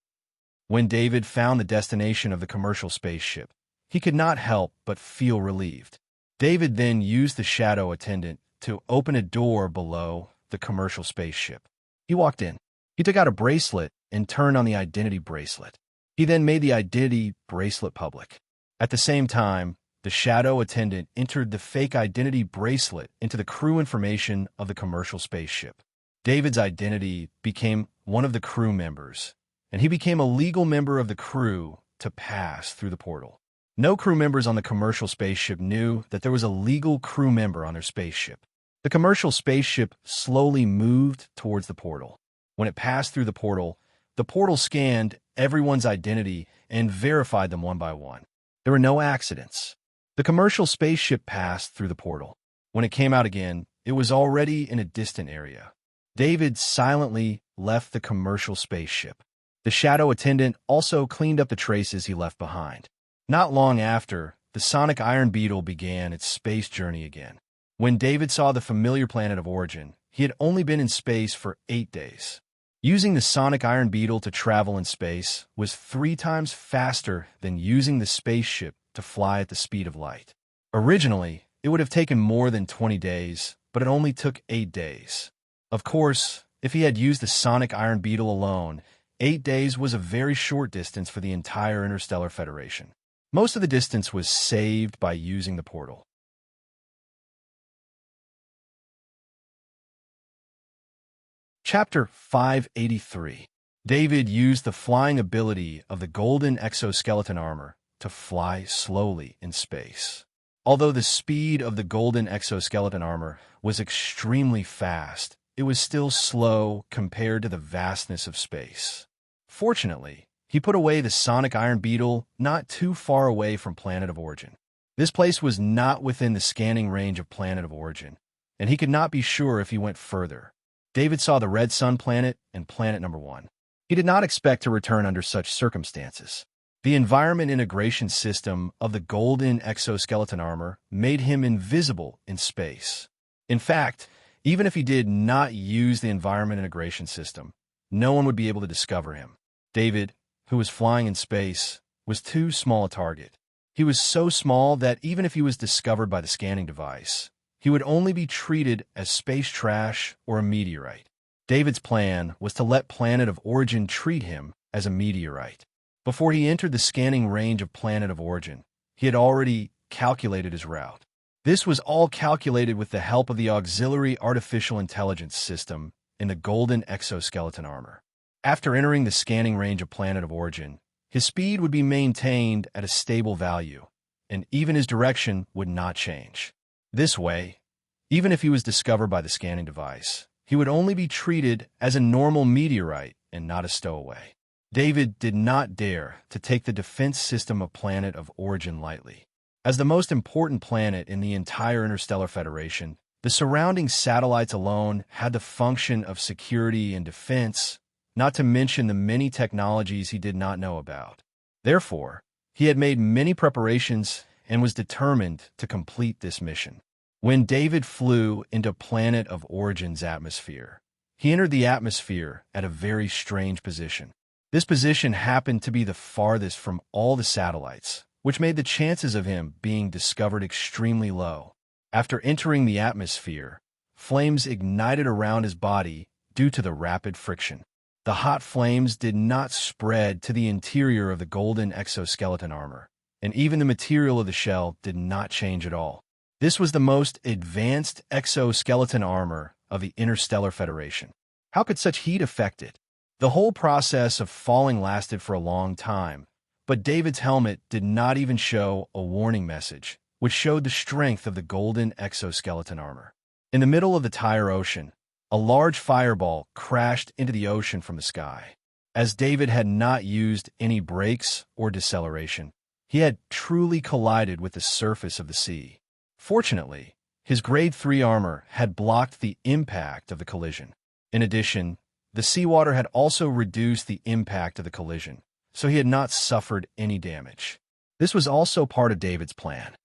When David found the destination of the commercial spaceship, he could not help but feel relieved. David then used the shadow attendant to open a door below the commercial spaceship. He walked in. He took out a bracelet and turned on the identity bracelet. He then made the identity bracelet public. At the same time, the shadow attendant entered the fake identity bracelet into the crew information of the commercial spaceship. David's identity became one of the crew members, and he became a legal member of the crew to pass through the portal. No crew members on the commercial spaceship knew that there was a legal crew member on their spaceship. The commercial spaceship slowly moved towards the portal. When it passed through the portal scanned everyone's identity and verified them one by one. There were no accidents. The commercial spaceship passed through the portal. When it came out again, it was already in a distant area. David silently left the commercial spaceship. The shadow attendant also cleaned up the traces he left behind. Not long after, the sonic iron beetle began its space journey again. When David saw the familiar planet of origin, he had only been in space for 8 days. Using the sonic iron beetle to travel in space was 3 times faster than using the spaceship to fly at the speed of light. Originally, it would have taken more than 20 days, but it only took 8 days. Of course, if he had used the sonic iron beetle alone, 8 days was a very short distance for the entire Interstellar Federation. Most of the distance was saved by using the portal. Chapter 583. David used the flying ability of the golden exoskeleton armor to fly slowly in space. Although the speed of the golden exoskeleton armor was extremely fast, it was still slow compared to the vastness of space. Fortunately, he put away the sonic iron beetle not too far away from planet of origin. This place was not within the scanning range of planet of origin, and he could not be sure if he went further. David saw the red sun planet and planet number 1. He did not expect to return under such circumstances. The environment integration system of the golden exoskeleton armor made him invisible in space. In fact, even if he did not use the environment integration system, no one would be able to discover him. David, who was flying in space, was too small a target. He was so small that even if he was discovered by the scanning device, he would only be treated as space trash or a meteorite. David's plan was to let planet of origin treat him as a meteorite. Before he entered the scanning range of planet of origin, he had already calculated his route. This was all calculated with the help of the auxiliary artificial intelligence system in the golden exoskeleton armor. After entering the scanning range of planet of origin, his speed would be maintained at a stable value, and even his direction would not change. This way, even if he was discovered by the scanning device, he would only be treated as a normal meteorite and not a stowaway. David did not dare to take the defense system of planet of origin lightly. As the most important planet in the entire Interstellar Federation, the surrounding satellites alone had the function of security and defense, not to mention the many technologies he did not know about. Therefore, he had made many preparations and was determined to complete this mission. When David flew into planet of origin's atmosphere, he entered the atmosphere at a very strange position. This position happened to be the farthest from all the satellites, which made the chances of him being discovered extremely low. After entering the atmosphere, flames ignited around his body due to the rapid friction. The hot flames did not spread to the interior of the golden exoskeleton armor, and even the material of the shell did not change at all. This was the most advanced exoskeleton armor of the Interstellar Federation. How could such heat affect it? The whole process of falling lasted for a long time, but David's helmet did not even show a warning message, which showed the strength of the golden exoskeleton armor. In the middle of the entire ocean, a large fireball crashed into the ocean from the sky. As David had not used any brakes or deceleration, he had truly collided with the surface of the sea. Fortunately, his Grade 3 armor had blocked the impact of the collision. In addition, the seawater had also reduced the impact of the collision, so he had not suffered any damage. This was also part of David's plan.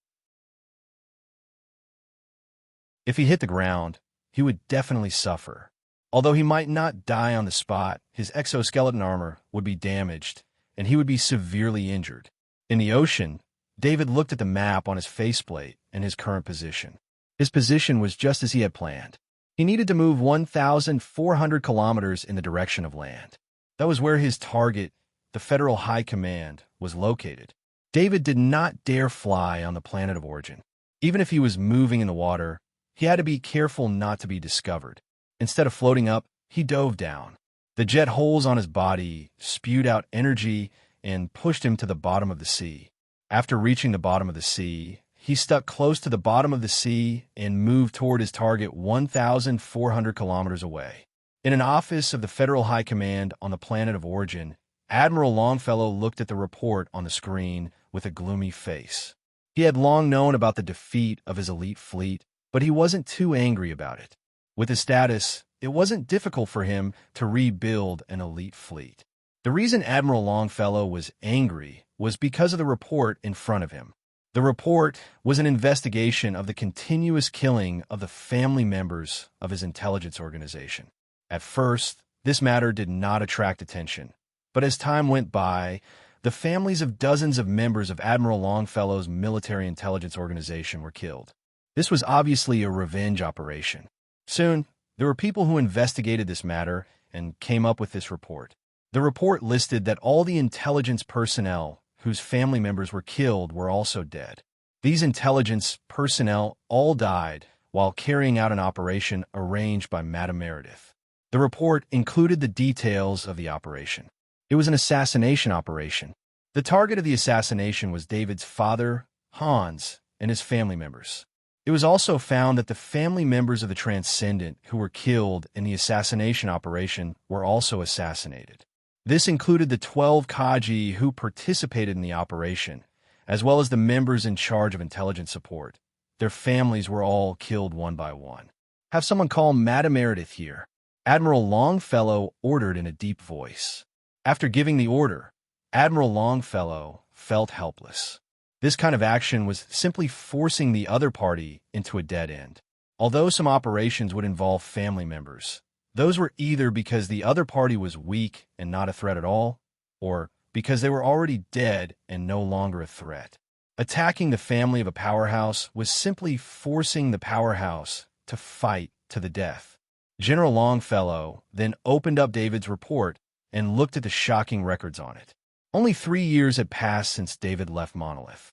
If he hit the ground, he would definitely suffer. Although he might not die on the spot, his exoskeleton armor would be damaged, and he would be severely injured. In the ocean, David looked at the map on his faceplate and his current position. His position was just as he had planned. He needed to move 1,400 kilometers in the direction of land. That was where his target, the Federal High Command, was located. David did not dare fly on the planet of origin. Even if he was moving in the water, he had to be careful not to be discovered. Instead of floating up, he dove down. The jet holes on his body spewed out energy and pushed him to the bottom of the sea. After reaching the bottom of the sea, he stuck close to the bottom of the sea and moved toward his target 1,400 kilometers away. In an office of the Federal High Command on the planet of origin, Admiral Longfellow looked at the report on the screen with a gloomy face. He had long known about the defeat of his elite fleet, but he wasn't too angry about it. With his status, it wasn't difficult for him to rebuild an elite fleet. The reason Admiral Longfellow was angry was because of the report in front of him. The report was an investigation of the continuous killing of the family members of his intelligence organization. At first, this matter did not attract attention, but as time went by, the families of dozens of members of Admiral Longfellow's military intelligence organization were killed. This was obviously a revenge operation. Soon, there were people who investigated this matter and came up with this report. The report listed that all the intelligence personnel whose family members were killed were also dead. These intelligence personnel all died while carrying out an operation arranged by Madame Meredith. The report included the details of the operation. It was an assassination operation. The target of the assassination was David's father, Hans, and his family members. It was also found that the family members of the Transcendent who were killed in the assassination operation were also assassinated. This included the 12 Kaji who participated in the operation, as well as the members in charge of intelligence support. Their families were all killed one by one. "Have someone call Madame Meredith here," Admiral Longfellow ordered in a deep voice. After giving the order, Admiral Longfellow felt helpless. This kind of action was simply forcing the other party into a dead end. Although some operations would involve family members, those were either because the other party was weak and not a threat at all, or because they were already dead and no longer a threat. Attacking the family of a powerhouse was simply forcing the powerhouse to fight to the death. General Longfellow then opened up David's report and looked at the shocking records on it. Only 3 years had passed since David left Monolith.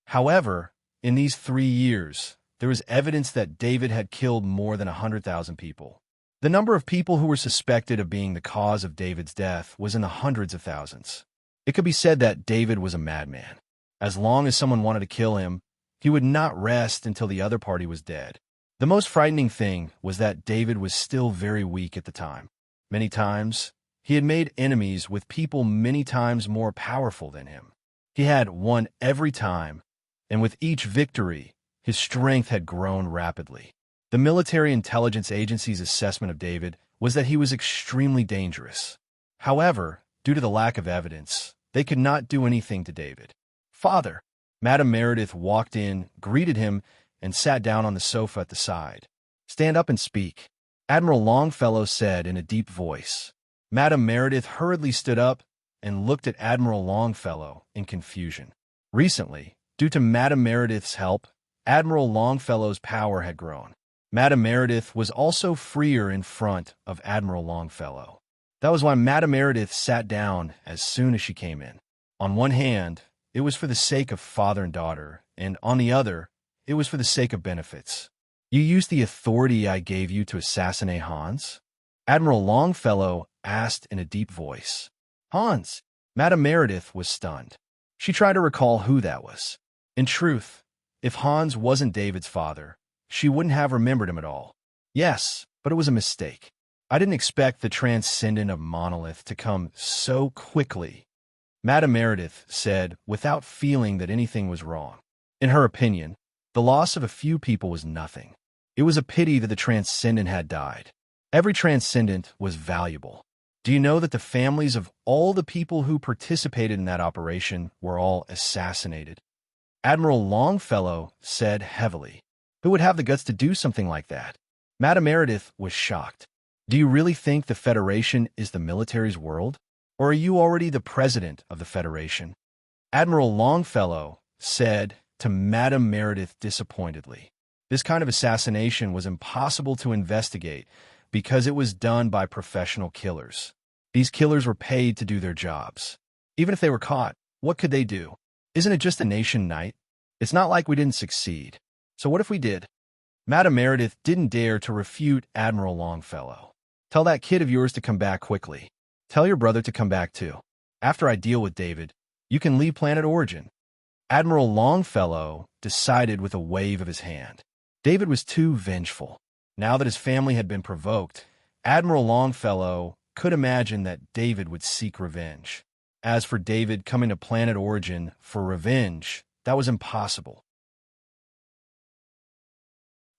However, in these 3 years, there was evidence that David had killed more than 100,000 people. The number of people who were suspected of being the cause of David's death was in the hundreds of thousands. It could be said that David was a madman. As long as someone wanted to kill him, he would not rest until the other party was dead. The most frightening thing was that David was still very weak at the time. Many times, he had made enemies with people many times more powerful than him. He had won every time, and with each victory, his strength had grown rapidly. The military intelligence agency's assessment of David was that he was extremely dangerous. However, due to the lack of evidence, they could not do anything to David. "Father," Madame Meredith walked in, greeted him, and sat down on the sofa at the side. "Stand up and speak," Admiral Longfellow said in a deep voice. Madame Meredith hurriedly stood up and looked at Admiral Longfellow in confusion. Recently, due to Madame Meredith's help, Admiral Longfellow's power had grown. Madame Meredith was also freer in front of Admiral Longfellow. That was why Madame Meredith sat down as soon as she came in. On one hand, it was for the sake of father and daughter, and on the other, it was for the sake of benefits. "You used the authority I gave you to assassinate Hans?" Admiral Longfellow asked in a deep voice. "Hans?" Madame Meredith was stunned. She tried to recall who that was. In truth, if Hans wasn't David's father, she wouldn't have remembered him at all. "Yes, but it was a mistake. I didn't expect the Transcendent of Monolith to come so quickly," Madame Meredith said without feeling that anything was wrong. In her opinion, the loss of a few people was nothing. It was a pity that the Transcendent had died. Every Transcendent was valuable. Do you know that the families of all the people who participated in that operation were all assassinated? Admiral Longfellow said heavily. Who would have the guts to do something like that? Madame Meredith was shocked. Do you really think the Federation is the military's world? Or are you already the president of the Federation? Admiral Longfellow said to Madame Meredith disappointedly. This kind of assassination was impossible to investigate because it was done by professional killers. These killers were paid to do their jobs. Even if they were caught, what could they do? Isn't it just a nation night? It's not like we didn't succeed. So what if we did? Madame Meredith didn't dare to refute Admiral Longfellow. Tell that kid of yours to come back quickly. Tell your brother to come back too. After I deal with David, you can leave Planet Origin. Admiral Longfellow decided with a wave of his hand. David was too vengeful. Now that his family had been provoked, Admiral Longfellow could imagine that David would seek revenge. As for David coming to Planet Origin for revenge, that was impossible.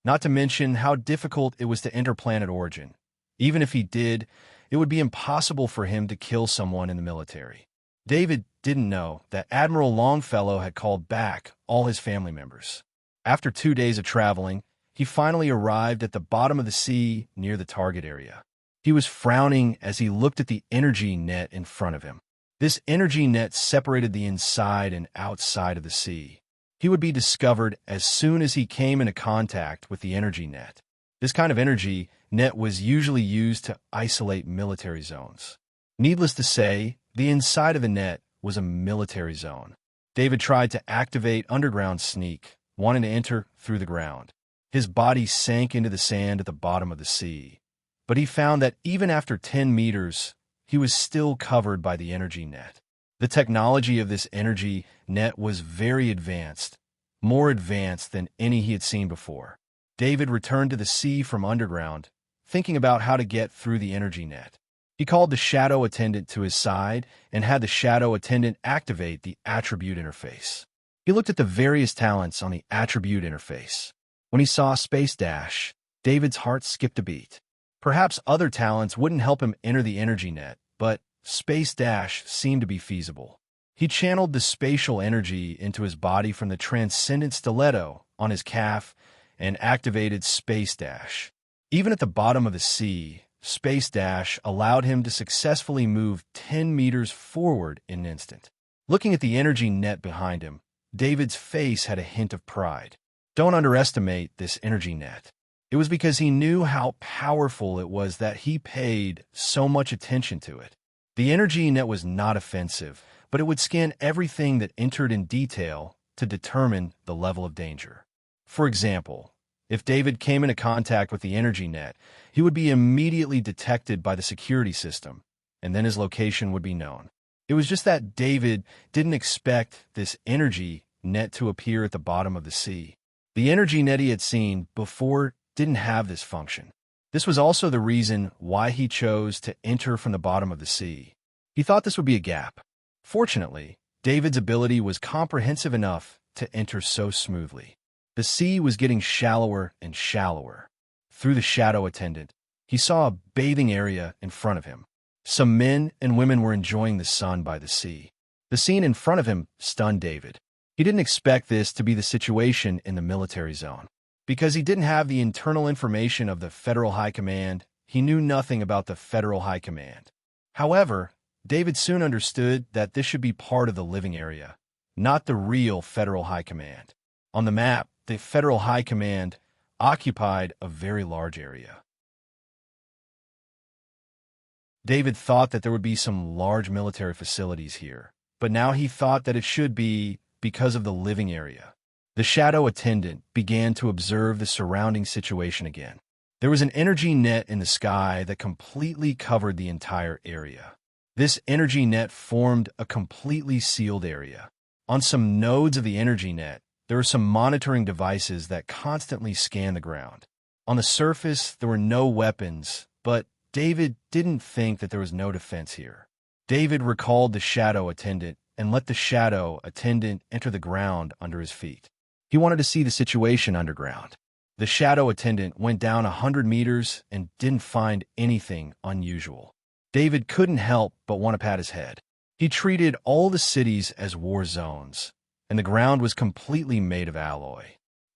Not to mention how difficult it was to enter Planet Origin. Even if he did, it would be impossible for him to kill someone in the military. David didn't know that Admiral Longfellow had called back all his family members. After 2 days of traveling, he finally arrived at the bottom of the sea near the target area. He was frowning as he looked at the energy net in front of him. This energy net separated the inside and outside of the sea. He would be discovered as soon as he came into contact with the energy net. This kind of energy net was usually used to isolate military zones. Needless to say, the inside of the net was a military zone. David tried to activate underground sneak, wanting to enter through the ground. His body sank into the sand at the bottom of the sea. But he found that even after 10 meters, he was still covered by the energy net. The technology of this energy net was very advanced, more advanced than any he had seen before. David returned to the sea from underground, thinking about how to get through the energy net. He called the shadow attendant to his side and had the shadow attendant activate the attribute interface. He looked at the various talents on the attribute interface. When he saw Space Dash, David's heart skipped a beat. Perhaps other talents wouldn't help him enter the energy net, but Space Dash seemed to be feasible. He channeled the spatial energy into his body from the transcendent stiletto on his calf and activated Space Dash. Even at the bottom of the sea, Space Dash allowed him to successfully move 10 meters forward in an instant. Looking at the energy net behind him, David's face had a hint of pride. Don't underestimate this energy net. It was because he knew how powerful it was that he paid so much attention to it. The energy net was not offensive, but it would scan everything that entered in detail to determine the level of danger. For example, if David came into contact with the energy net, he would be immediately detected by the security system, and then his location would be known. It was just that David didn't expect this energy net to appear at the bottom of the sea. The energy net he had seen before didn't have this function. This was also the reason why he chose to enter from the bottom of the sea. He thought this would be a gap. Fortunately, David's ability was comprehensive enough to enter so smoothly. The sea was getting shallower and shallower. Through the shadow attendant, he saw a bathing area in front of him. Some men and women were enjoying the sun by the sea. The scene in front of him stunned David. He didn't expect this to be the situation in the military zone. Because he didn't have the internal information of the Federal High Command, he knew nothing about the Federal High Command. However, David soon understood that this should be part of the living area, not the real Federal High Command. On the map, the Federal High Command occupied a very large area. David thought that there would be some large military facilities here, but now he thought that it should be because of the living area. The shadow attendant began to observe the surrounding situation again. There was an energy net in the sky that completely covered the entire area. This energy net formed a completely sealed area. On some nodes of the energy net, there were some monitoring devices that constantly scanned the ground. On the surface, there were no weapons, but David didn't think that there was no defense here. David recalled the shadow attendant and let the shadow attendant enter the ground under his feet. He wanted to see the situation underground. The shadow attendant went down 100 meters and didn't find anything unusual. David couldn't help but want to pat his head. He treated all the cities as war zones, and the ground was completely made of alloy.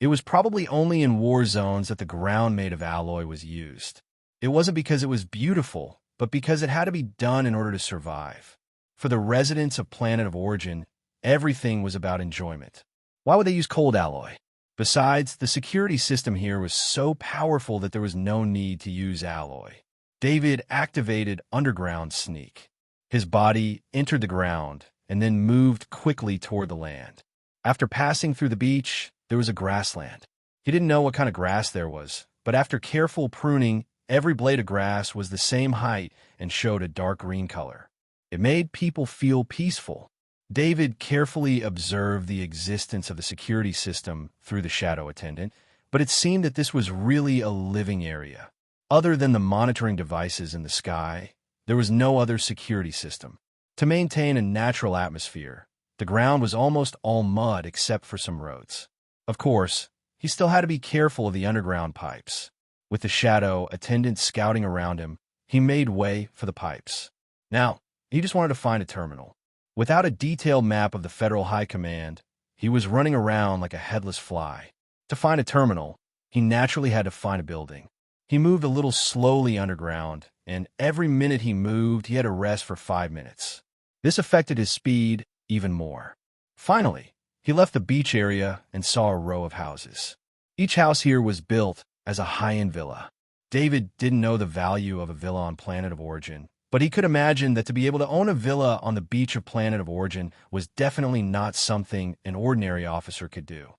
It was probably only in war zones that the ground made of alloy was used. It wasn't because it was beautiful, but because it had to be done in order to survive. For the residents of Planet of Origin, everything was about enjoyment. Why would they use cold alloy? Besides, the security system here was so powerful that there was no need to use alloy. David activated Underground Sneak. His body entered the ground and then moved quickly toward the land. After passing through the beach, there was a grassland. He didn't know what kind of grass there was, but after careful pruning, every blade of grass was the same height and showed a dark green color. It made people feel peaceful. David carefully observed the existence of the security system through the shadow attendant, but it seemed that this was really a living area. Other than the monitoring devices in the sky, there was no other security system. To maintain a natural atmosphere, the ground was almost all mud except for some roads. Of course, he still had to be careful of the underground pipes. With the shadow attendant scouting around him, he made way for the pipes. Now, he just wanted to find a terminal. Without a detailed map of the Federal High Command, he was running around like a headless fly. To find a terminal, he naturally had to find a building. He moved a little slowly underground, and every minute he moved, he had to rest for 5 minutes. This affected his speed even more. Finally, he left the beach area and saw a row of houses. Each house here was built as a high-end villa. David didn't know the value of a villa on Planet of Origin, but he could imagine that to be able to own a villa on the beach of Planet of Origin was definitely not something an ordinary officer could do.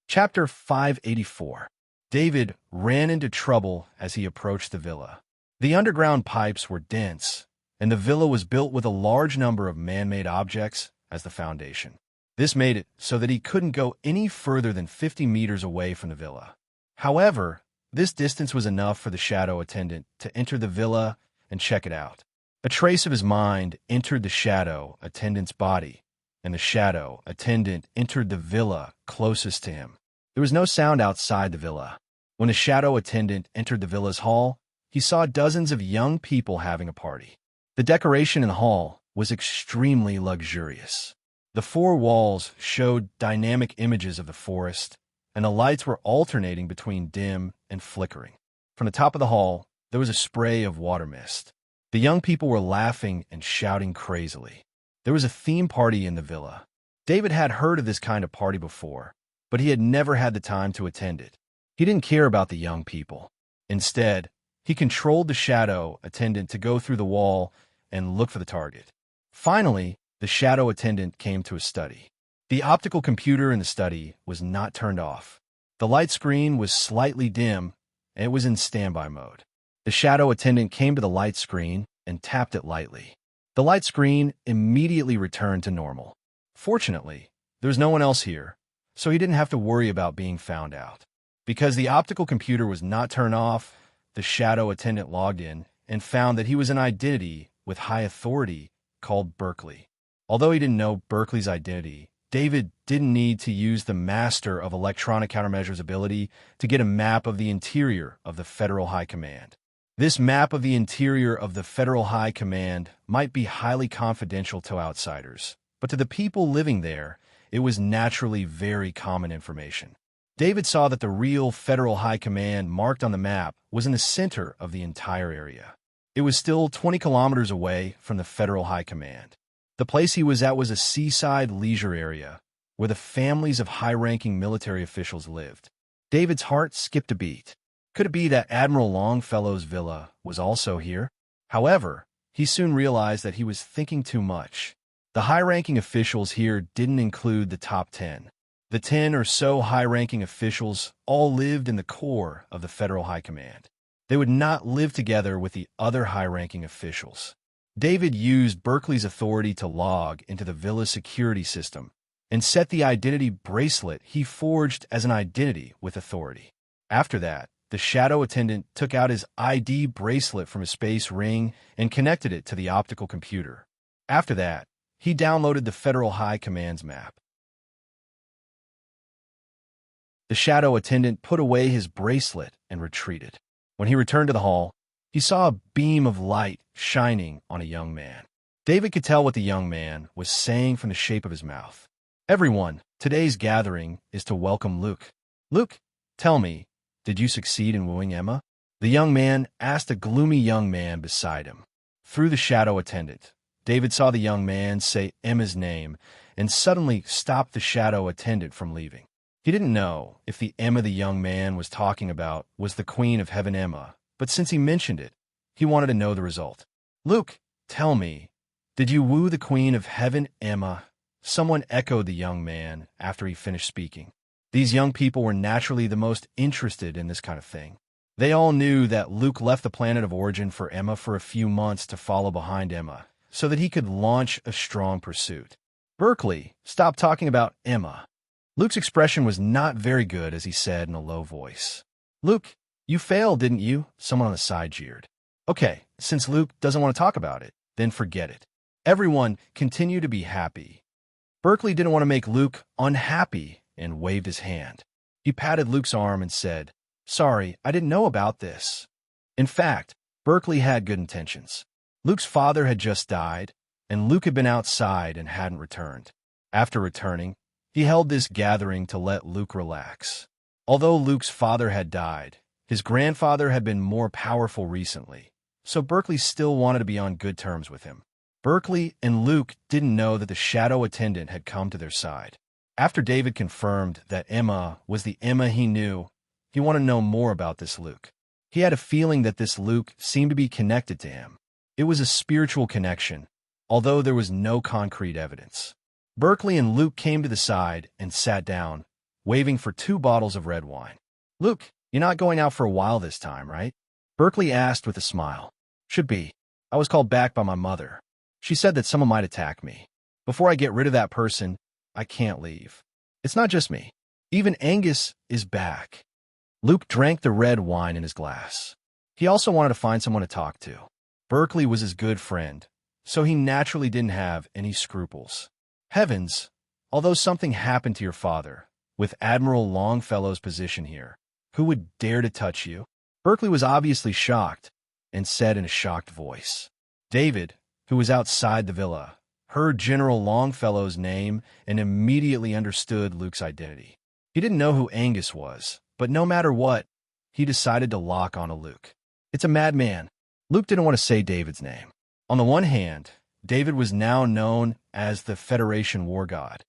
Chapter 584. David ran into trouble as he approached the villa. The underground pipes were dense, and the villa was built with a large number of man-made objects as the foundation. This made it so that he couldn't go any further than 50 meters away from the villa. However, this distance was enough for the shadow attendant to enter the villa and check it out. A trace of his mind entered the shadow attendant's body, and the shadow attendant entered the villa closest to him. There was no sound outside the villa. When the shadow attendant entered the villa's hall, he saw dozens of young people having a party. The decoration in the hall was extremely luxurious. The four walls showed dynamic images of the forest, and the lights were alternating between dim and flickering. From the top of the hall, there was a spray of water mist. The young people were laughing and shouting crazily. There was a theme party in the villa. David had heard of this kind of party before, but he had never had the time to attend it. He didn't care about the young people. Instead, he controlled the shadow attendant to go through the wall and look for the target. Finally, the shadow attendant came to his study. The optical computer in the study was not turned off. The light screen was slightly dim, and it was in standby mode. The shadow attendant came to the light screen and tapped it lightly. The light screen immediately returned to normal. Fortunately, there was no one else here, so he didn't have to worry about being found out. Because the optical computer was not turned off, the shadow attendant logged in and found that he was an identity with high authority called Berkeley. Although he didn't know Berkeley's identity, David didn't need to use the Master of Electronic Countermeasures ability to get a map of the interior of the Federal High Command. This map of the interior of the Federal High Command might be highly confidential to outsiders, but to the people living there, it was naturally very common information. David saw that the real Federal High Command marked on the map was in the center of the entire area. It was still 20 kilometers away from the Federal High Command. The place he was at was a seaside leisure area where the families of high-ranking military officials lived. David's heart skipped a beat. Could it be that Admiral Longfellow's villa was also here? However, he soon realized that he was thinking too much. The high-ranking officials here didn't include the top 10. The 10 or so high-ranking officials all lived in the core of the Federal High Command. They would not live together with the other high-ranking officials. David used Berkeley's authority to log into the villa's security system and set the identity bracelet he forged as an identity with authority. After that, the shadow attendant took out his ID bracelet from his space ring and connected it to the optical computer. After that, he downloaded the Federal High Command's map. The shadow attendant put away his bracelet and retreated. When he returned to the hall, he saw a beam of light shining on a young man. David could tell what the young man was saying from the shape of his mouth. "Everyone, today's gathering is to welcome Luke. Luke, tell me, did you succeed in wooing Emma?" The young man asked a gloomy young man beside him. Through the shadow attendant, David saw the young man say Emma's name and suddenly stopped the shadow attendant from leaving. He didn't know if the Emma the young man was talking about was the Queen of Heaven Emma, but since he mentioned it, he wanted to know the result. "Luke, tell me, did you woo the Queen of Heaven Emma?" Someone echoed the young man after he finished speaking. These young people were naturally the most interested in this kind of thing. They all knew that Luke left the planet of origin for Emma for a few months to follow behind Emma, so that he could launch a strong pursuit. Berkeley, stop talking about Emma. Luke's expression was not very good as he said in a low voice. "Luke, you failed, didn't you?" Someone on the side jeered. "Okay, since Luke doesn't want to talk about it, then forget it. Everyone continue to be happy." Berkeley didn't want to make Luke unhappy and waved his hand. He patted Luke's arm and said, "Sorry, I didn't know about this." In fact, Berkeley had good intentions. Luke's father had just died, and Luke had been outside and hadn't returned. After returning, he held this gathering to let Luke relax. Although Luke's father had died, his grandfather had been more powerful recently, so Berkeley still wanted to be on good terms with him. Berkeley and Luke didn't know that the shadow attendant had come to their side. After David confirmed that Emma was the Emma he knew, he wanted to know more about this Luke. He had a feeling that this Luke seemed to be connected to him. It was a spiritual connection, although there was no concrete evidence. Berkeley and Luke came to the side and sat down, waving for 2 bottles of red wine. "Luke, you're not going out for a while this time, right?" Berkeley asked with a smile. "Should be. I was called back by my mother. She said that someone might attack me. Before I get rid of that person, I can't leave. It's not just me. Even Angus is back." Luke drank the red wine in his glass. He also wanted to find someone to talk to. Berkeley was his good friend, so he naturally didn't have any scruples. "Heavens, although something happened to your father, with Admiral Longfellow's position here, who would dare to touch you?" Berkeley was obviously shocked and said in a shocked voice. David, who was outside the villa, heard General Longfellow's name and immediately understood Luke's identity. He didn't know who Angus was, but no matter what, he decided to lock onto Luke. "It's a madman." Luke didn't want to say David's name. On the one hand, David was now known as the Federation war god.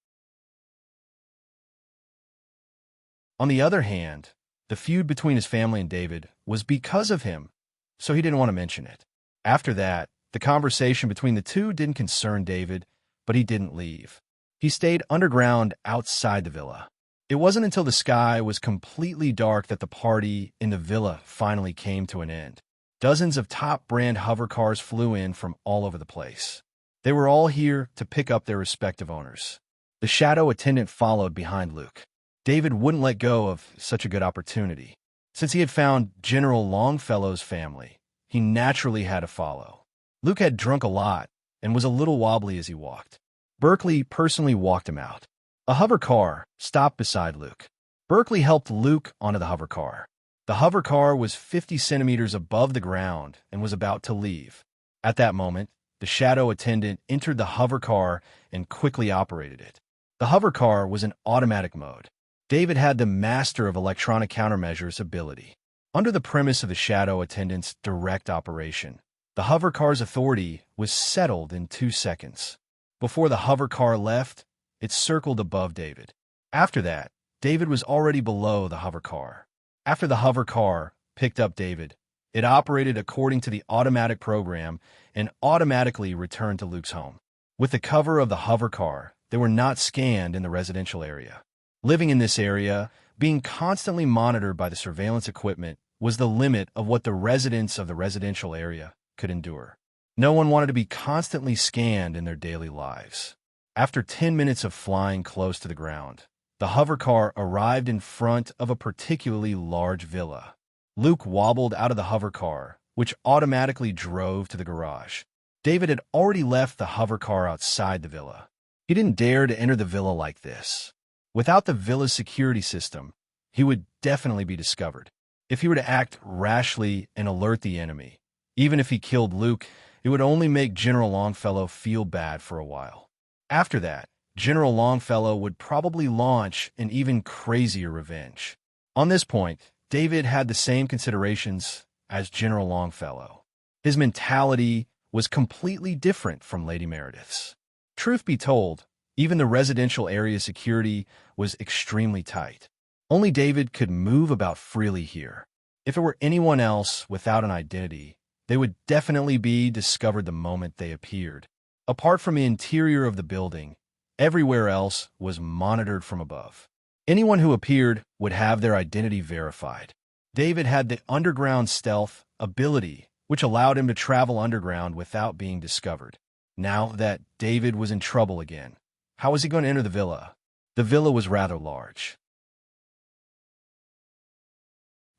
On the other hand, the feud between his family and David was because of him, so he didn't want to mention it. After that, the conversation between the two didn't concern David, but he didn't leave. He stayed underground outside the villa. It wasn't until the sky was completely dark that the party in the villa finally came to an end. Dozens of top-brand hover cars flew in from all over the place. They were all here to pick up their respective owners. The shadow attendant followed behind Luke. David wouldn't let go of such a good opportunity. Since he had found General Longfellow's family, he naturally had to follow. Luke had drunk a lot and was a little wobbly as he walked. Berkeley personally walked him out. A hover car stopped beside Luke. Berkeley helped Luke onto the hover car. The hover car was 50 centimeters above the ground and was about to leave. At that moment, the shadow attendant entered the hover car and quickly operated it. The hover car was in automatic mode. David had the master of electronic countermeasures ability. Under the premise of the shadow attendant's direct operation, the hover car's authority was settled in 2 seconds. Before the hover car left, it circled above David. After that, David was already below the hover car. After the hover car picked up David, it operated according to the automatic program and automatically returned to Luke's home. With the cover of the hover car, they were not scanned in the residential area. Living in this area, being constantly monitored by the surveillance equipment, was the limit of what the residents of the residential area could endure. No one wanted to be constantly scanned in their daily lives. After 10 minutes of flying close to the ground, the hover car arrived in front of a particularly large villa. Luke wobbled out of the hover car, which automatically drove to the garage. David had already left the hover car outside the villa. He didn't dare to enter the villa like this. Without the villa's security system, he would definitely be discovered. If he were to act rashly and alert the enemy, even if he killed Luke, it would only make General Longfellow feel bad for a while. After that, General Longfellow would probably launch an even crazier revenge. On this point, David had the same considerations as General Longfellow. His mentality was completely different from Lady Meredith's. Truth be told, even the residential area security was extremely tight. Only David could move about freely here. If it were anyone else without an identity, they would definitely be discovered the moment they appeared. Apart from the interior of the building, everywhere else was monitored from above. Anyone who appeared would have their identity verified. David had the underground stealth ability, which allowed him to travel underground without being discovered. Now that David was in trouble again, how was he going to enter the villa? The villa was rather large.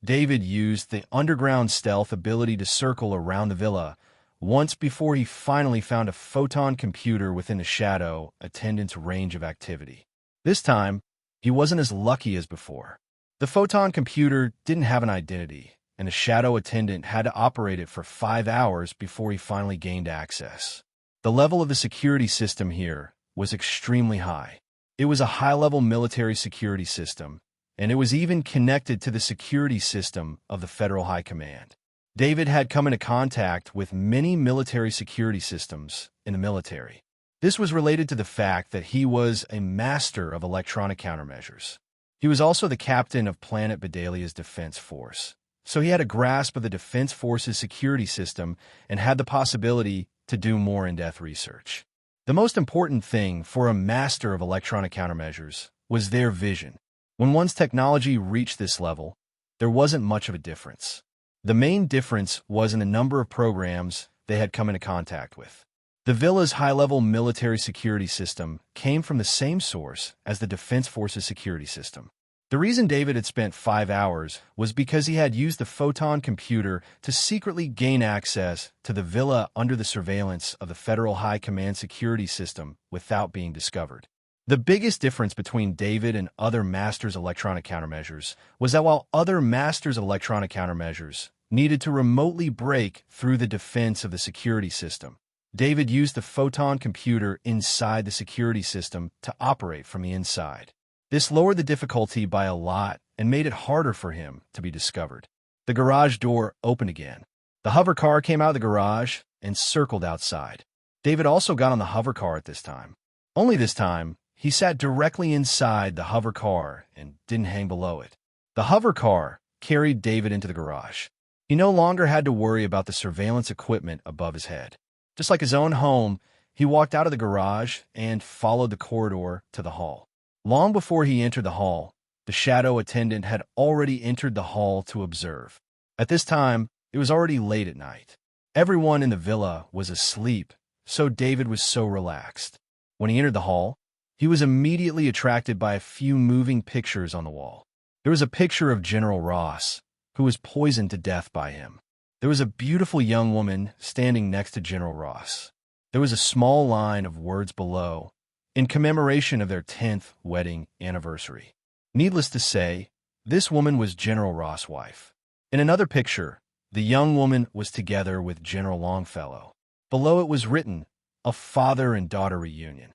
David used the underground stealth ability to circle around the villa once before he finally found a photon computer within the shadow attendant's range of activity. This time, he wasn't as lucky as before. The photon computer didn't have an identity, and the shadow attendant had to operate it for 5 hours before he finally gained access. The level of the security system here was extremely high. It was a high-level military security system, and it was even connected to the security system of the Federal High Command. David had come into contact with many military security systems in the military. This was related to the fact that he was a master of electronic countermeasures. He was also the captain of Planet Bedalia's defense force, so he had a grasp of the defense force's security system and had the possibility to do more in-depth research. The most important thing for a master of electronic countermeasures was their vision. When one's technology reached this level, there wasn't much of a difference. The main difference was in the number of programs they had come into contact with. The villa's high-level military security system came from the same source as the Defense Force's security system. The reason David had spent 5 hours was because he had used the photon computer to secretly gain access to the villa under the surveillance of the Federal High Command security system without being discovered. The biggest difference between David and other masters of electronic countermeasures was that while other masters of electronic countermeasures needed to remotely break through the defense of the security system, David used the photon computer inside the security system to operate from the inside. This lowered the difficulty by a lot and made it harder for him to be discovered. The garage door opened again. The hover car came out of the garage and circled outside. David also got on the hover car at this time. Only this time, he sat directly inside the hover car and didn't hang below it. The hover car carried David into the garage. He no longer had to worry about the surveillance equipment above his head. Just like his own home, he walked out of the garage and followed the corridor to the hall. Long before he entered the hall, the shadow attendant had already entered the hall to observe. At this time, it was already late at night. Everyone in the villa was asleep, so David was so relaxed. When he entered the hall, he was immediately attracted by a few moving pictures on the wall. There was a picture of General Ross, who was poisoned to death by him. There was a beautiful young woman standing next to General Ross. There was a small line of words below, in commemoration of their 10th wedding anniversary. Needless to say, this woman was General Ross' wife. In another picture, the young woman was together with General Longfellow. Below it was written, "A father and daughter reunion."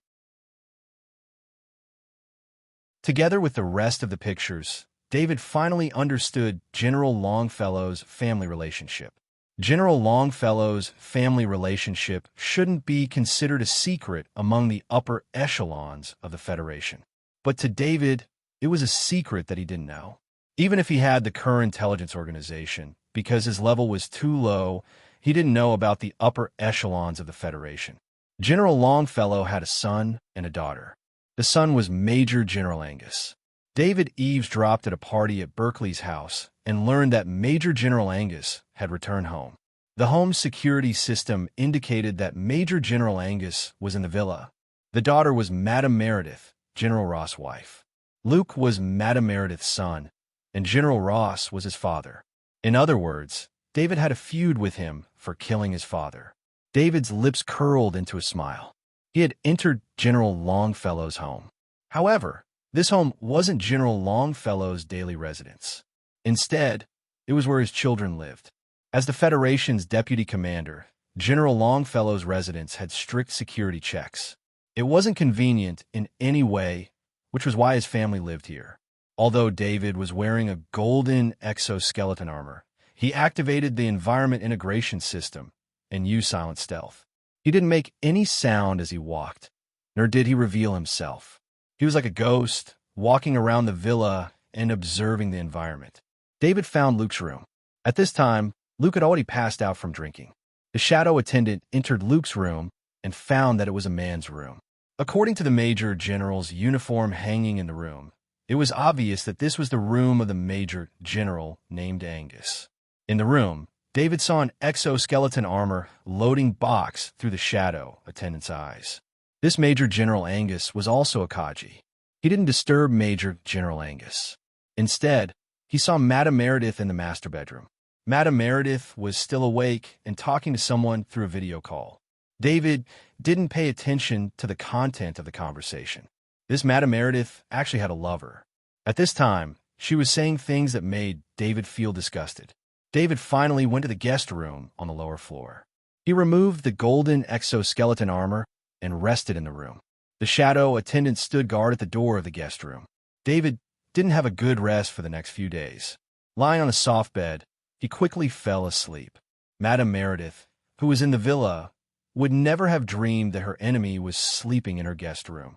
Together with the rest of the pictures, David finally understood General Longfellow's family relationship. General Longfellow's family relationship shouldn't be considered a secret among the upper echelons of the Federation. But to David, it was a secret that he didn't know. Even if he had the Kerr intelligence organization, because his level was too low, he didn't know about the upper echelons of the Federation. General Longfellow had a son and a daughter. The son was Major General Angus. David eavesdropped at a party at Berkeley's house and learned that Major General Angus had returned home. The home's security system indicated that Major General Angus was in the villa. The daughter was Madame Meredith, General Ross' wife. Luke was Madame Meredith's son, and General Ross was his father. In other words, David had a feud with him for killing his father. David's lips curled into a smile. He had entered General Longfellow's home. However, This home wasn't General Longfellow's daily residence. Instead, it was where his children lived. As the Federation's deputy commander, General Longfellow's residence had strict security checks. It wasn't convenient in any way, which was why his family lived here. Although David was wearing a golden exoskeleton armor, he activated the environment integration system and used silent stealth. He didn't make any sound as he walked, nor did he reveal himself. He was like a ghost, walking around the villa and observing the environment. David found Luke's room. At this time, Luke had already passed out from drinking. The shadow attendant entered Luke's room and found that it was a man's room. According to the Major General's uniform hanging in the room, it was obvious that this was the room of the Major General named Angus. In the room, David saw an exoskeleton armor loading box through the shadow attendant's eyes. This Major General Angus was also a Kaji. He didn't disturb Major General Angus. Instead, he saw Madame Meredith in the master bedroom. Madame Meredith was still awake and talking to someone through a video call. David didn't pay attention to the content of the conversation. This Madame Meredith actually had a lover. At this time, she was saying things that made David feel disgusted. David finally went to the guest room on the lower floor. He removed the golden exoskeleton armor and rested in the room. The shadow attendant stood guard at the door of the guest room. David didn't have a good rest for the next few days. Lying on a soft bed, he quickly fell asleep. Madame Meredith, who was in the villa, would never have dreamed that her enemy was sleeping in her guest room.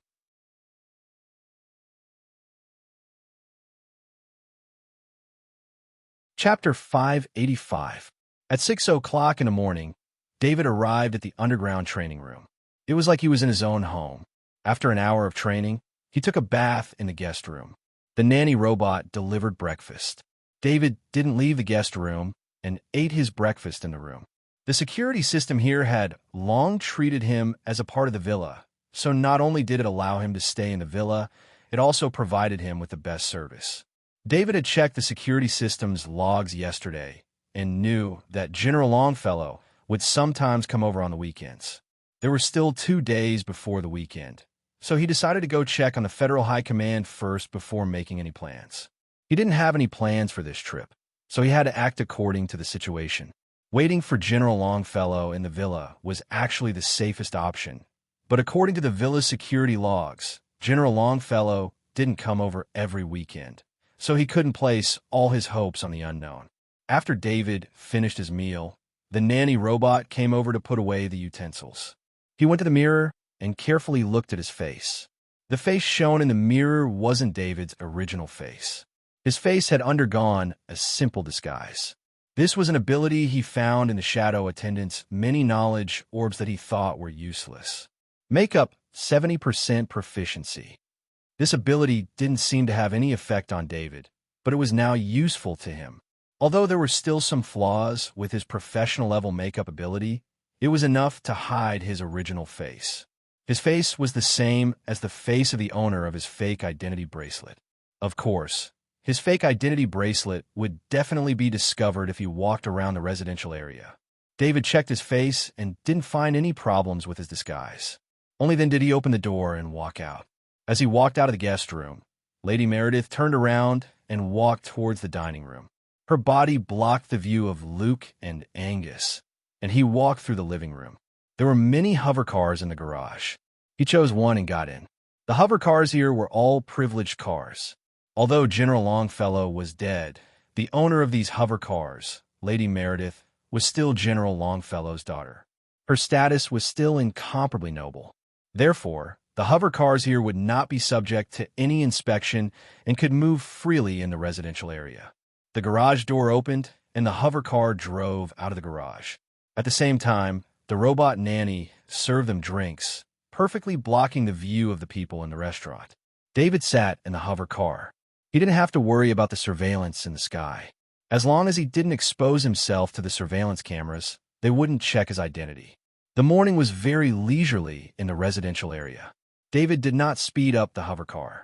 Chapter 585. At 6 o'clock in the morning, David arrived at the underground training room. It was like he was in his own home. After an hour of training, he took a bath in the guest room. The nanny robot delivered breakfast. David didn't leave the guest room and ate his breakfast in the room. The security system here had long treated him as a part of the villa, so not only did it allow him to stay in the villa, it also provided him with the best service. David had checked the security system's logs yesterday and knew that General Longfellow would sometimes come over on the weekends. There were still 2 days before the weekend, so he decided to go check on the Federal High Command first before making any plans. He didn't have any plans for this trip, so he had to act according to the situation. Waiting for General Longfellow in the villa was actually the safest option, but according to the villa's security logs, General Longfellow didn't come over every weekend, so he couldn't place all his hopes on the unknown. After David finished his meal, the nanny robot came over to put away the utensils. He went to the mirror and carefully looked at his face. The face shown in the mirror wasn't David's original face. His face had undergone a simple disguise. This was an ability he found in the shadow attendant's many knowledge orbs that he thought were useless. Makeup 70% proficiency. This ability didn't seem to have any effect on David, but it was now useful to him. Although there were still some flaws with his professional-level makeup ability, it was enough to hide his original face. His face was the same as the face of the owner of his fake identity bracelet. Of course, his fake identity bracelet would definitely be discovered if he walked around the residential area. David checked his face and didn't find any problems with his disguise. Only then did he open the door and walk out. As he walked out of the guest room, Lady Meredith turned around and walked towards the dining room. Her body blocked the view of Luke and Angus, and he walked through the living room. There were many hover cars in the garage. He chose one and got in. The hover cars here were all privileged cars. Although General Longfellow was dead, the owner of these hover cars, Lady Meredith, was still General Longfellow's daughter. Her status was still incomparably noble. Therefore, the hover cars here would not be subject to any inspection and could move freely in the residential area. The garage door opened, and the hover car drove out of the garage. At the same time, the robot nanny served them drinks, perfectly blocking the view of the people in the restaurant. David sat in the hover car. He didn't have to worry about the surveillance in the sky. As long as he didn't expose himself to the surveillance cameras, they wouldn't check his identity. The morning was very leisurely in the residential area. David did not speed up the hover car.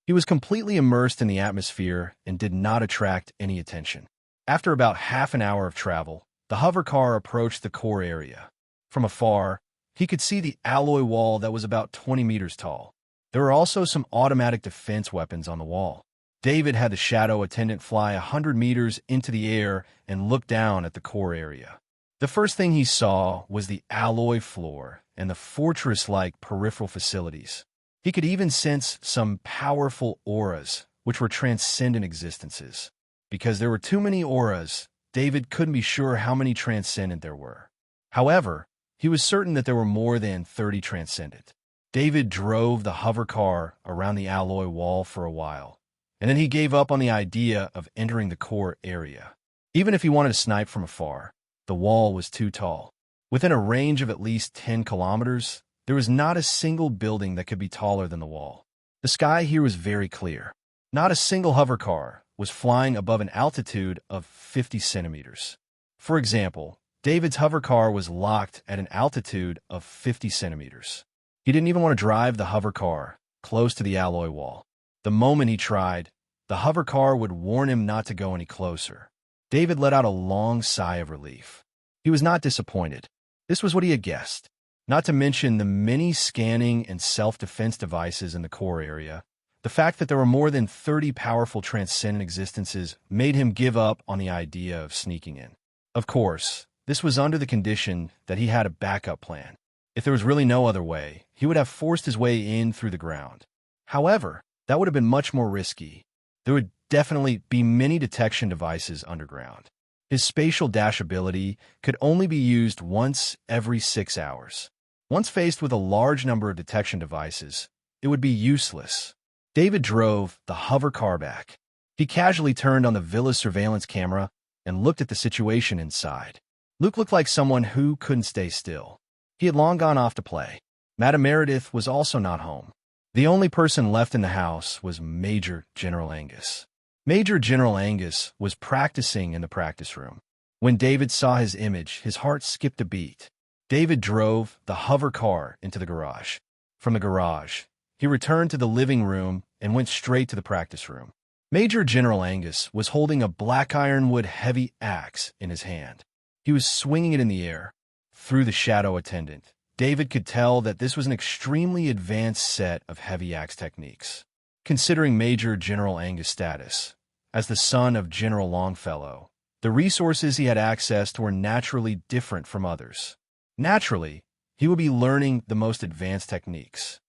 He was completely immersed in the atmosphere and did not attract any attention. After about half an hour of travel, the hover car approached the core area. From afar, He could see the alloy wall that was about 20 meters tall. There were also some automatic defense weapons on the wall. David had the shadow attendant fly 100 meters into the air and look down at the core area. The first thing he saw was the alloy floor and the fortress-like peripheral facilities. He could even sense some powerful auras, which were transcendent existences. Because there were too many auras, David couldn't be sure how many transcendent there were. However, he was certain that there were more than 30 transcendent. David drove the hover car around the alloy wall for a while, and then he gave up on the idea of entering the core area. Even if he wanted to snipe from afar, the wall was too tall. Within a range of at least 10 kilometers, there was not a single building that could be taller than the wall. The sky here was very clear. Not a single hover car was flying above an altitude of 50 centimeters. For example, David's hover car was locked at an altitude of 50 centimeters. He didn't even want to drive the hover car close to the alloy wall. The moment he tried, the hover car would warn him not to go any closer. David let out a long sigh of relief. He was not disappointed. This was what he had guessed. Not to mention the many scanning and self-defense devices in the core area. The fact that there were more than 30 powerful transcendent existences made him give up on the idea of sneaking in. Of course, this was under the condition that he had a backup plan. If there was really no other way, he would have forced his way in through the ground. However, that would have been much more risky. There would definitely be many detection devices underground. His spatial dash ability could only be used once every 6 hours. Once faced with a large number of detection devices, it would be useless. David drove the hover car back. He casually turned on the villa's surveillance camera and looked at the situation inside. Luke looked like someone who couldn't stay still. He had long gone off to play. Madame Meredith was also not home. The only person left in the house was Major General Angus. Major General Angus was practicing in the practice room. When David saw his image, his heart skipped a beat. David drove the hover car into the garage. From the garage, he returned to the living room and went straight to the practice room. Major General Angus was holding a black ironwood heavy axe in his hand. He was swinging it in the air. Through the shadow attendant, David could tell that this was an extremely advanced set of heavy axe techniques. Considering Major General Angus' status, as the son of General Longfellow, the resources he had access to were naturally different from others. Naturally, he would be learning the most advanced techniques.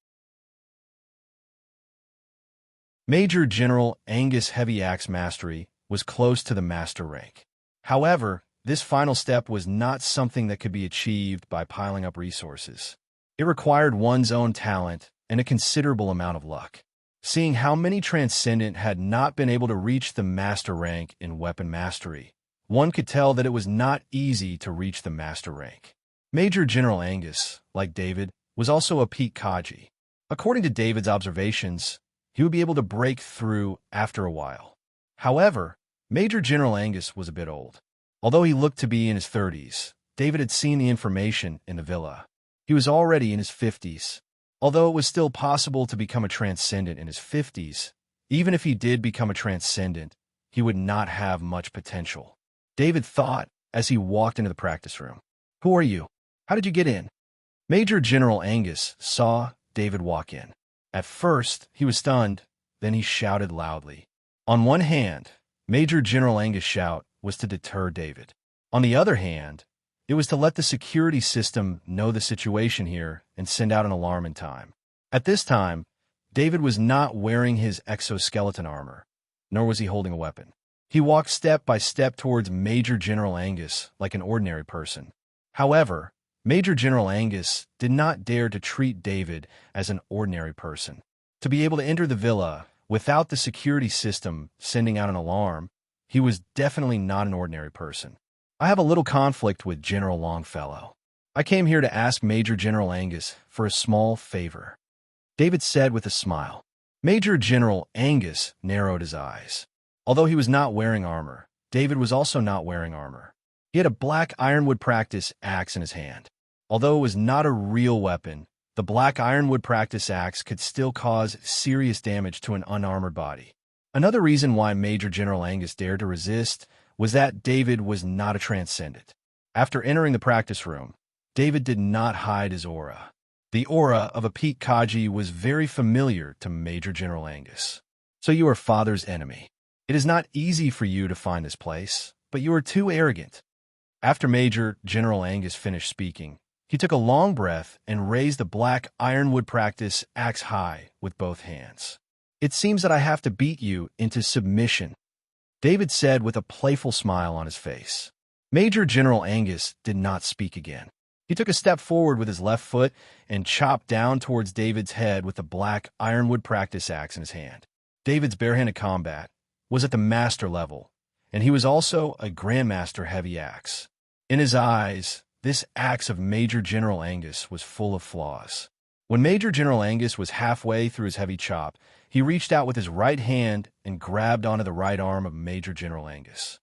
Major General Angus' heavy axe mastery was close to the master rank. However, this final step was not something that could be achieved by piling up resources. It required one's own talent and a considerable amount of luck. Seeing how many Transcendent had not been able to reach the master rank in weapon mastery, one could tell that it was not easy to reach the master rank. Major General Angus, like David, was also a peak Kaji. According to David's observations, he would be able to break through after a while. However, Major General Angus was a bit old. Although he looked to be in his 30s, David had seen the information in the villa. He was already in his 50s. Although it was still possible to become a Transcendent in his 50s, even if he did become a Transcendent, he would not have much potential. David thought as he walked into the practice room. "Who are you? How did you get in?" Major General Angus saw David walk in. At first, he was stunned, then he shouted loudly. On one hand, Major General Angus' shout was to deter David. On the other hand, it was to let the security system know the situation here and send out an alarm in time. At this time, David was not wearing his exoskeleton armor, nor was he holding a weapon. He walked step by step towards Major General Angus like an ordinary person. However, Major General Angus did not dare to treat David as an ordinary person. To be able to enter the villa without the security system sending out an alarm, he was definitely not an ordinary person. "I have a little conflict with General Longfellow. I came here to ask Major General Angus for a small favor," David said with a smile. Major General Angus narrowed his eyes. Although he was not wearing armor, David was also not wearing armor. He had a black ironwood practice axe in his hand. Although it was not a real weapon, the black ironwood practice axe could still cause serious damage to an unarmored body. Another reason why Major General Angus dared to resist was that David was not a Transcendent. After entering the practice room, David did not hide his aura. The aura of a Pete Kaji was very familiar to Major General Angus. So you are father's enemy. It is not easy for you to find this place, but you are too arrogant. After Major General Angus finished speaking, he took a long breath and raised the black ironwood practice axe high with both hands. It seems that I have to beat you into submission, David said with a playful smile on his face. Major General Angus did not speak again. He took a step forward with his left foot and chopped down towards David's head with the black ironwood practice axe in his hand. David's barehanded combat was at the master level, and he was also a grandmaster heavy axe. In his eyes, this axe of Major General Angus was full of flaws. When Major General Angus was halfway through his heavy chop, he reached out with his right hand and grabbed onto the right arm of Major General Angus.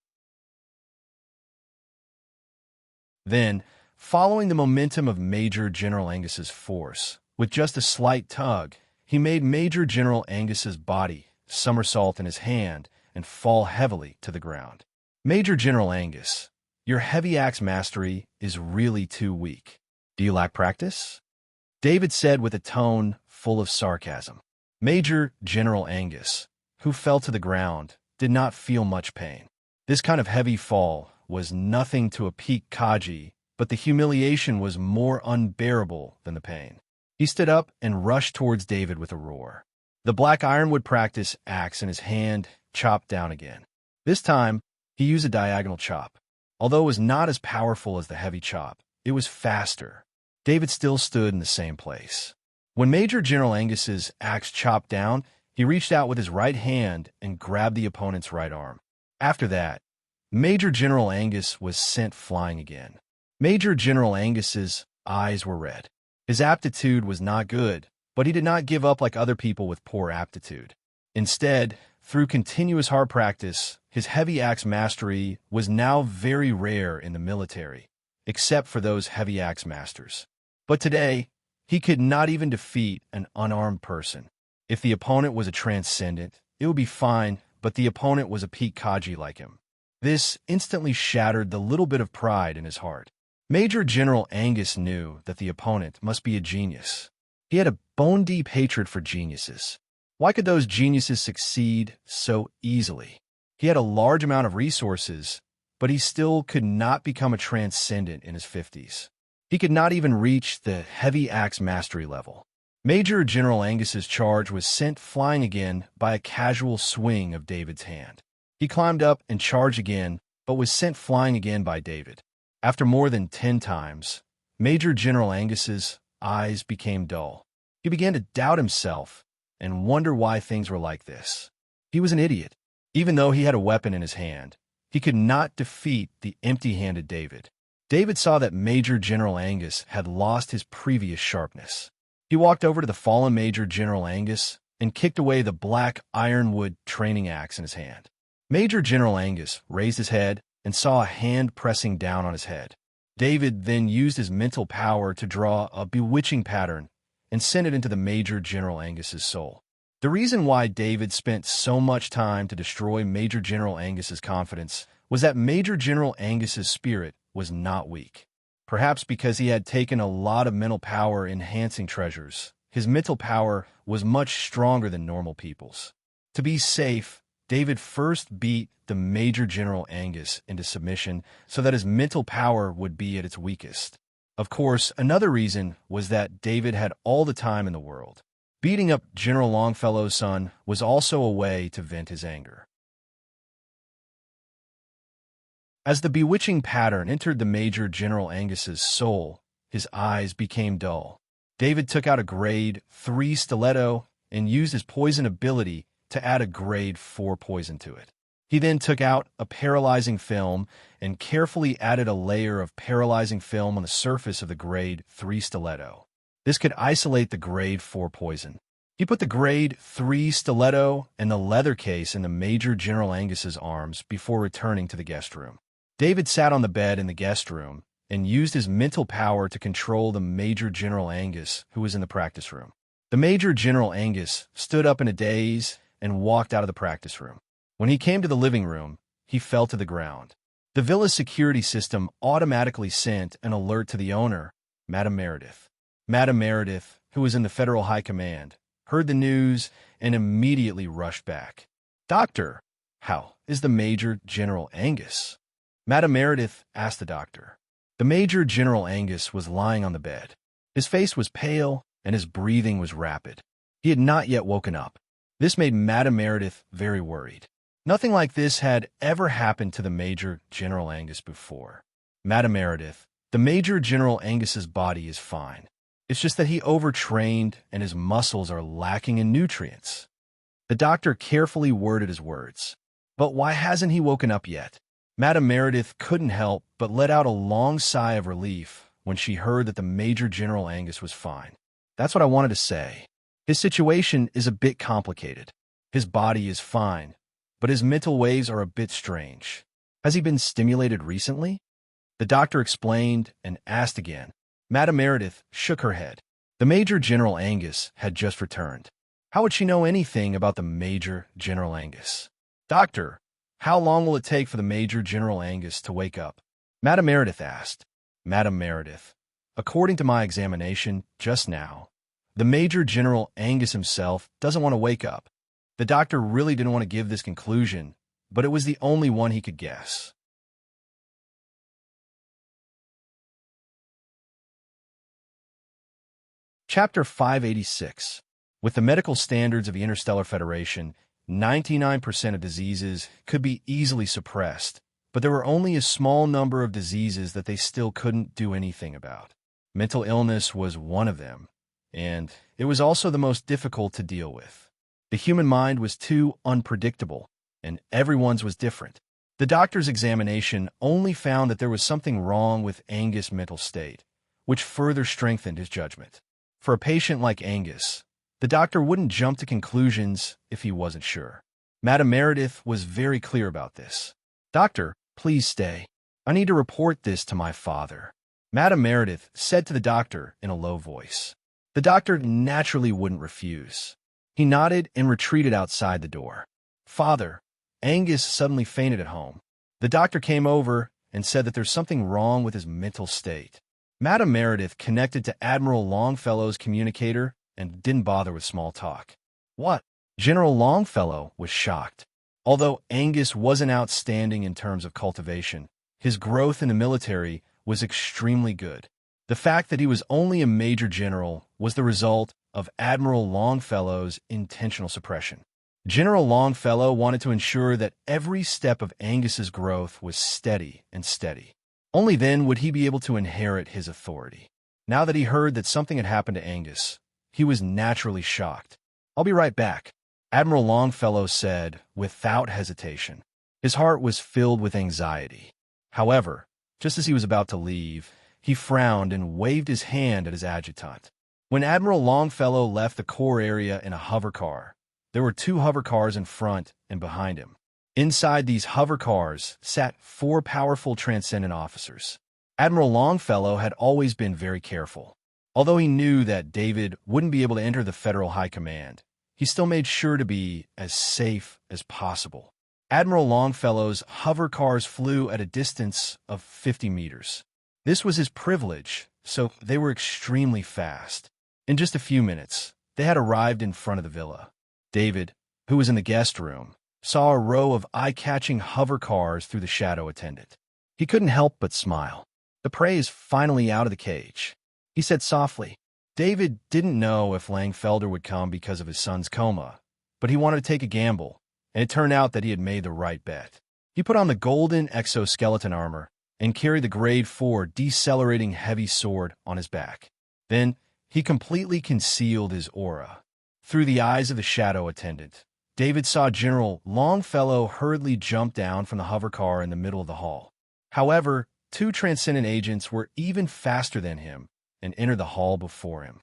Then, following the momentum of Major General Angus's force, with just a slight tug, he made Major General Angus's body somersault in his hand and fall heavily to the ground. Major General Angus, your heavy axe mastery is really too weak. Do you lack practice? David said with a tone full of sarcasm. Major General Angus, who fell to the ground, did not feel much pain. This kind of heavy fall was nothing to a Pete Kaji, but the humiliation was more unbearable than the pain. He stood up and rushed towards David with a roar. The black ironwood practice axe in his hand chopped down again. This time, he used a diagonal chop. Although it was not as powerful as the heavy chop, it was faster. David still stood in the same place. When Major General Angus's axe chopped down, he reached out with his right hand and grabbed the opponent's right arm. After that, Major General Angus was sent flying again. Major General Angus's eyes were red. His aptitude was not good, but he did not give up like other people with poor aptitude. Instead, through continuous hard practice, his heavy axe mastery was now very rare in the military, except for those heavy axe masters. But today, he could not even defeat an unarmed person. If the opponent was a transcendent, it would be fine, but the opponent was a Pete Kaji like him. This instantly shattered the little bit of pride in his heart. Major General Angus knew that the opponent must be a genius. He had a bone-deep hatred for geniuses. Why could those geniuses succeed so easily? He had a large amount of resources, but he still could not become a transcendent in his 50s. He could not even reach the heavy axe mastery level. Major General Angus's charge was sent flying again by a casual swing of David's hand. He climbed up and charged again, but was sent flying again by David. After more than 10 times, Major General Angus's eyes became dull. He began to doubt himself and wonder why things were like this. He was an idiot. Even though he had a weapon in his hand, he could not defeat the empty-handed David. David saw that Major General Angus had lost his previous sharpness. He walked over to the fallen Major General Angus and kicked away the black ironwood training axe in his hand. Major General Angus raised his head and saw a hand pressing down on his head. David then used his mental power to draw a bewitching pattern and sent it into the Major General Angus's soul. The reason why David spent so much time to destroy Major General Angus's confidence was that Major General Angus's spirit was not weak. Perhaps because he had taken a lot of mental power enhancing treasures, his mental power was much stronger than normal people's. To be safe, David first beat the Major General Angus into submission so that his mental power would be at its weakest. Of course, another reason was that David had all the time in the world. Beating up General Longfellow's son was also a way to vent his anger. As the bewitching pattern entered the Major General Angus's soul, his eyes became dull. David took out a grade 3 stiletto and used his poison ability to add a grade 4 poison to it. He then took out a paralyzing film and carefully added a layer of paralyzing film on the surface of the grade 3 stiletto. This could isolate the grade 4 poison. He put the grade 3 stiletto and the leather case in the Major General Angus's arms before returning to the guest room. David sat on the bed in the guest room and used his mental power to control the Major General Angus, who was in the practice room. The Major General Angus stood up in a daze and walked out of the practice room. When he came to the living room, he fell to the ground. The villa's security system automatically sent an alert to the owner Madame Meredith. Madame Meredith, who was in the Federal High Command, heard the news and immediately rushed back. "Doctor, how is the Major General Angus?" Madame Meredith asked the doctor. The Major General Angus was lying on the bed. His face was pale and his breathing was rapid. He had not yet woken up. This made Madame Meredith very worried. Nothing like this had ever happened to the Major General Angus before. "Madame Meredith, the Major General Angus's body is fine. It's just that he overtrained and his muscles are lacking in nutrients." The doctor carefully worded his words. "But why hasn't he woken up yet?" Madame Meredith couldn't help but let out a long sigh of relief when she heard that the Major General Angus was fine. "That's what I wanted to say. His situation is a bit complicated. His body is fine, but his mental waves are a bit strange. Has he been stimulated recently?" The doctor explained and asked again. Madame Meredith shook her head. The Major General Angus had just returned. How would she know anything about the Major General Angus? "Doctor, how long will it take for the Major General Angus to wake up?" Madame Meredith asked. "Madame Meredith, according to my examination just now, the Major General Angus himself doesn't want to wake up." The doctor really didn't want to give this conclusion, but it was the only one he could guess. Chapter 586. With the medical standards of the Interstellar Federation, 99% of diseases could be easily suppressed, but there were only a small number of diseases that they still couldn't do anything about. Mental illness was one of them, and it was also the most difficult to deal with. The human mind was too unpredictable, and everyone's was different. The doctor's examination only found that there was something wrong with Angus' mental state, which further strengthened his judgment. For a patient like Angus, the doctor wouldn't jump to conclusions if he wasn't sure. Madame Meredith was very clear about this. "Doctor, please stay. I need to report this to my father," Madame Meredith said to the doctor in a low voice. The doctor naturally wouldn't refuse. He nodded and retreated outside the door. "Father, Angus suddenly fainted at home. The doctor came over and said that there's something wrong with his mental state." Madame Meredith connected to Admiral Longfellow's communicator and didn't bother with small talk. "What?" General Longfellow was shocked. Although Angus wasn't outstanding in terms of cultivation, his growth in the military was extremely good. The fact that he was only a major general was the result of Admiral Longfellow's intentional suppression. General Longfellow wanted to ensure that every step of Angus's growth was steady and steady. Only then would he be able to inherit his authority. Now that he heard that something had happened to Angus, he was naturally shocked. "I'll be right back," Admiral Longfellow said without hesitation. His heart was filled with anxiety. However, just as he was about to leave, he frowned and waved his hand at his adjutant. When Admiral Longfellow left the core area in a hover car, there were 2 hover cars in front and behind him. Inside these hover cars sat 4 powerful transcendent officers. Admiral Longfellow had always been very careful. Although he knew that David wouldn't be able to enter the Federal High Command, he still made sure to be as safe as possible. Admiral Longfellow's hover cars flew at a distance of 50 meters. This was his privilege, so they were extremely fast. In just a few minutes, they had arrived in front of the villa. David, who was in the guest room, saw a row of eye-catching hover cars through the shadow attendant. He couldn't help but smile. "The prey is finally out of the cage," he said softly. David didn't know if Langfelder would come because of his son's coma, but he wanted to take a gamble, and it turned out that he had made the right bet. He put on the golden exoskeleton armor and carried the Grade 4 decelerating heavy sword on his back. Then he completely concealed his aura. Through the eyes of the shadow attendant, David saw General Longfellow hurriedly jump down from the hover car in the middle of the hall. However, 2 transcendent agents were even faster than him and entered the hall before him.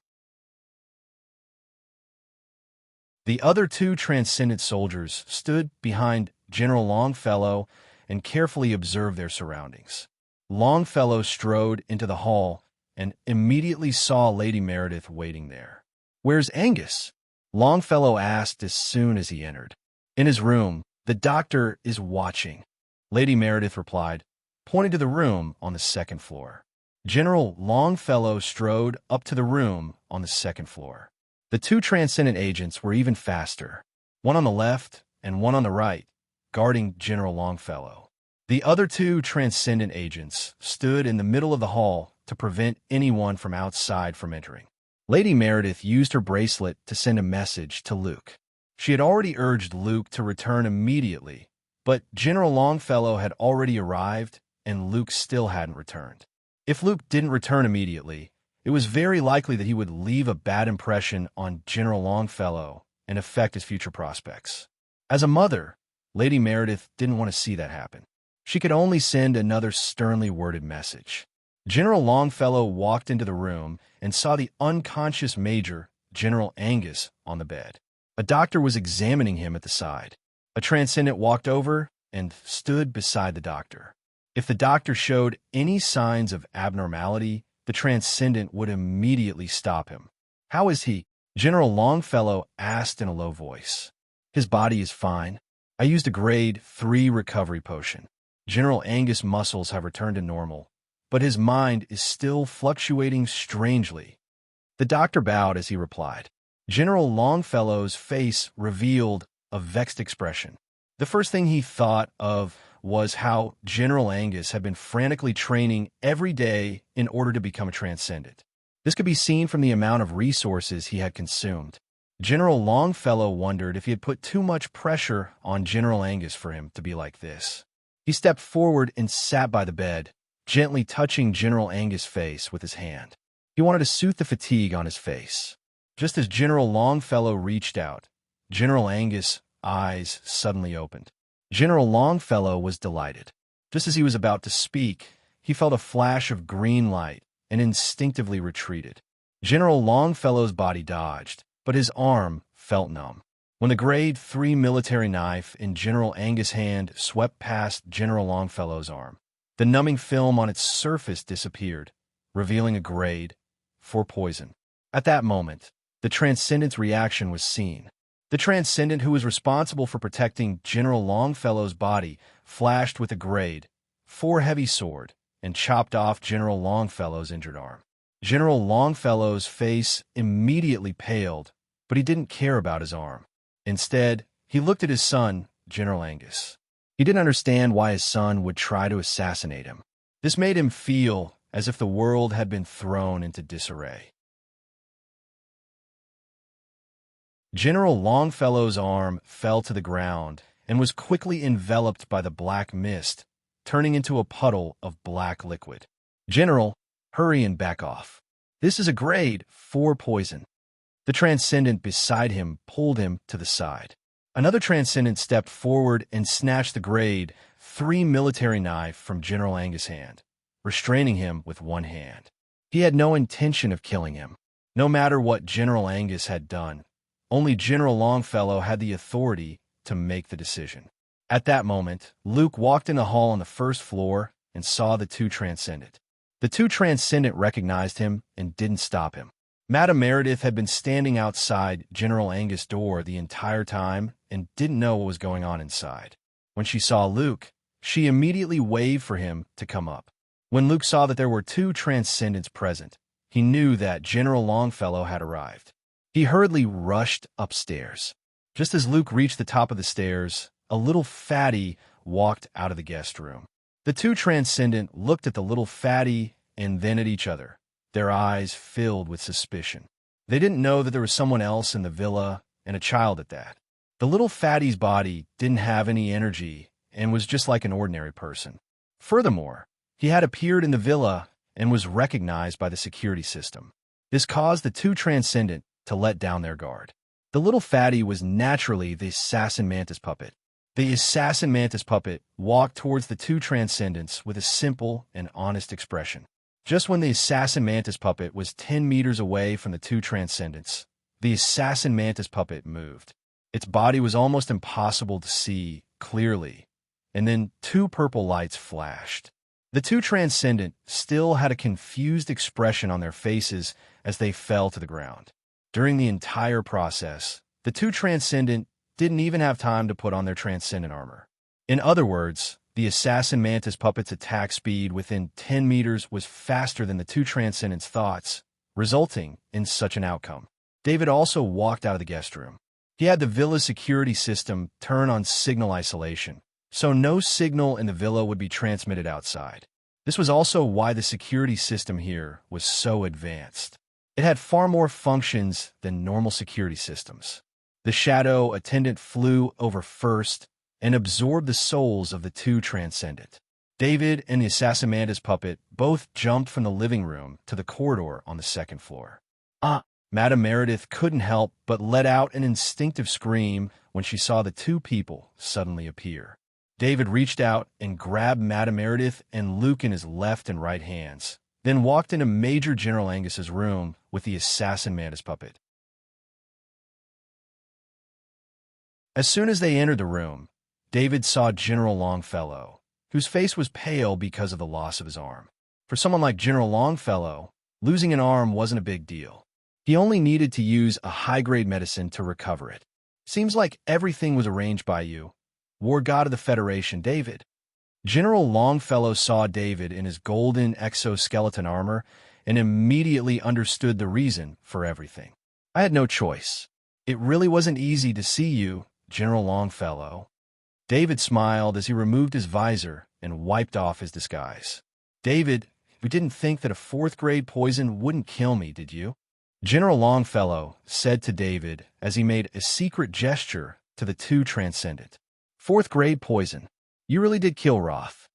The other 2 transcendent soldiers stood behind General Longfellow and carefully observed their surroundings. Longfellow strode into the hall and immediately saw Lady Meredith waiting there. "Where's Angus?" Longfellow asked as soon as he entered. "In his room. The doctor is watching," Lady Meredith replied, pointing to the room on the 2nd floor. General Longfellow strode up to the room on the second floor. The two transcendent agents were even faster, one on the left and one on the right, guarding General Longfellow. The other two transcendent agents stood in the middle of the hall to prevent anyone from outside from entering. Lady Meredith used her bracelet to send a message to Luke. She had already urged Luke to return immediately, but General Longfellow had already arrived and Luke still hadn't returned. If Luke didn't return immediately, it was very likely that he would leave a bad impression on General Longfellow and affect his future prospects. As a mother, Lady Meredith didn't want to see that happen. She could only send another sternly worded message. General Longfellow walked into the room and saw the unconscious Major, General Angus, on the bed. A doctor was examining him at the side. A transcendent walked over and stood beside the doctor. If the doctor showed any signs of abnormality, the transcendent would immediately stop him. "How is he?" General Longfellow asked in a low voice. "His body is fine. I used a grade 3 recovery potion. General Angus' muscles have returned to normal, but his mind is still fluctuating strangely." The doctor bowed as he replied. General Longfellow's face revealed a vexed expression. The first thing he thought of was how General Angus had been frantically training every day in order to become a transcendent. This could be seen from the amount of resources he had consumed. General Longfellow wondered if he had put too much pressure on General Angus for him to be like this. He stepped forward and sat by the bed, gently touching General Angus' face with his hand. He wanted to soothe the fatigue on his face. Just as General Longfellow reached out, General Angus' eyes suddenly opened. General Longfellow was delighted. Just as he was about to speak, he felt a flash of green light and instinctively retreated. General Longfellow's body dodged, but his arm felt numb. When the grade 3 military knife in General Angus' hand swept past General Longfellow's arm, the numbing film on its surface disappeared, revealing a grade 4 poison. At that moment, the Transcendent's reaction was seen. The Transcendent who was responsible for protecting General Longfellow's body flashed with a grade 4 heavy sword and chopped off General Longfellow's injured arm. General Longfellow's face immediately paled, but he didn't care about his arm. Instead, he looked at his son, General Angus. He didn't understand why his son would try to assassinate him. This made him feel as if the world had been thrown into disarray. General Longfellow's arm fell to the ground and was quickly enveloped by the black mist, turning into a puddle of black liquid. "General, hurry and back off. This is a grade 4 poison." The Transcendent beside him pulled him to the side. Another Transcendent stepped forward and snatched the grade 3 military knife from General Angus' hand, restraining him with one hand. He had no intention of killing him. No matter what General Angus had done, only General Longfellow had the authority to make the decision. At that moment, Luke walked in the hall on the first floor and saw the two Transcendent. The two Transcendent recognized him and didn't stop him. Madame Meredith had been standing outside General Angus' door the entire time and didn't know what was going on inside. When she saw Luke, she immediately waved for him to come up. When Luke saw that there were two Transcendents present, he knew that General Longfellow had arrived. He hurriedly rushed upstairs. Just as Luke reached the top of the stairs, a little fatty walked out of the guest room. The two Transcendent looked at the little fatty and then at each other, their eyes filled with suspicion. They didn't know that there was someone else in the villa, and a child at that. The little fatty's body didn't have any energy and was just like an ordinary person. Furthermore, he had appeared in the villa and was recognized by the security system. This caused the two Transcendent to let down their guard. The little fatty was naturally the assassin mantis puppet. The assassin mantis puppet walked towards the two Transcendents with a simple and honest expression. Just when the assassin mantis puppet was 10 meters away from the two Transcendents, the assassin mantis puppet moved. Its body was almost impossible to see clearly, and then two purple lights flashed. The two Transcendent still had a confused expression on their faces as they fell to the ground. During the entire process, the two Transcendent didn't even have time to put on their Transcendent armor. In other words, The assassin mantis puppet's attack speed within 10 meters was faster than the two transcendents' thoughts, resulting in such an outcome. David also walked out of the guest room. He had the villa's security system turn on signal isolation, so no signal in the villa would be transmitted outside. This was also why the security system here was so advanced. It had far more functions than normal security systems. The shadow attendant flew over first and absorbed the souls of the two transcendent. David and the assassin mantis puppet both jumped from the living room to the corridor on the second floor. Madame Meredith couldn't help but let out an instinctive scream when she saw the two people suddenly appear. David reached out and grabbed Madame Meredith and Luke in his left and right hands, then walked into Major General Angus's room with the assassin mantis puppet. As soon as they entered the room, David saw General Longfellow, whose face was pale because of the loss of his arm. For someone like General Longfellow, losing an arm wasn't a big deal. He only needed to use a high-grade medicine to recover it. Seems like everything was arranged by you, War God of the Federation, David. General Longfellow saw David in his golden exoskeleton armor and immediately understood the reason for everything. I had no choice. It really wasn't easy to see you, General Longfellow. David smiled as he removed his visor and wiped off his disguise. David, you didn't think that a fourth-grade poison wouldn't kill me, did you? General Longfellow said to David as he made a secret gesture to the two transcendent. Fourth-grade poison. You really did kill Roth.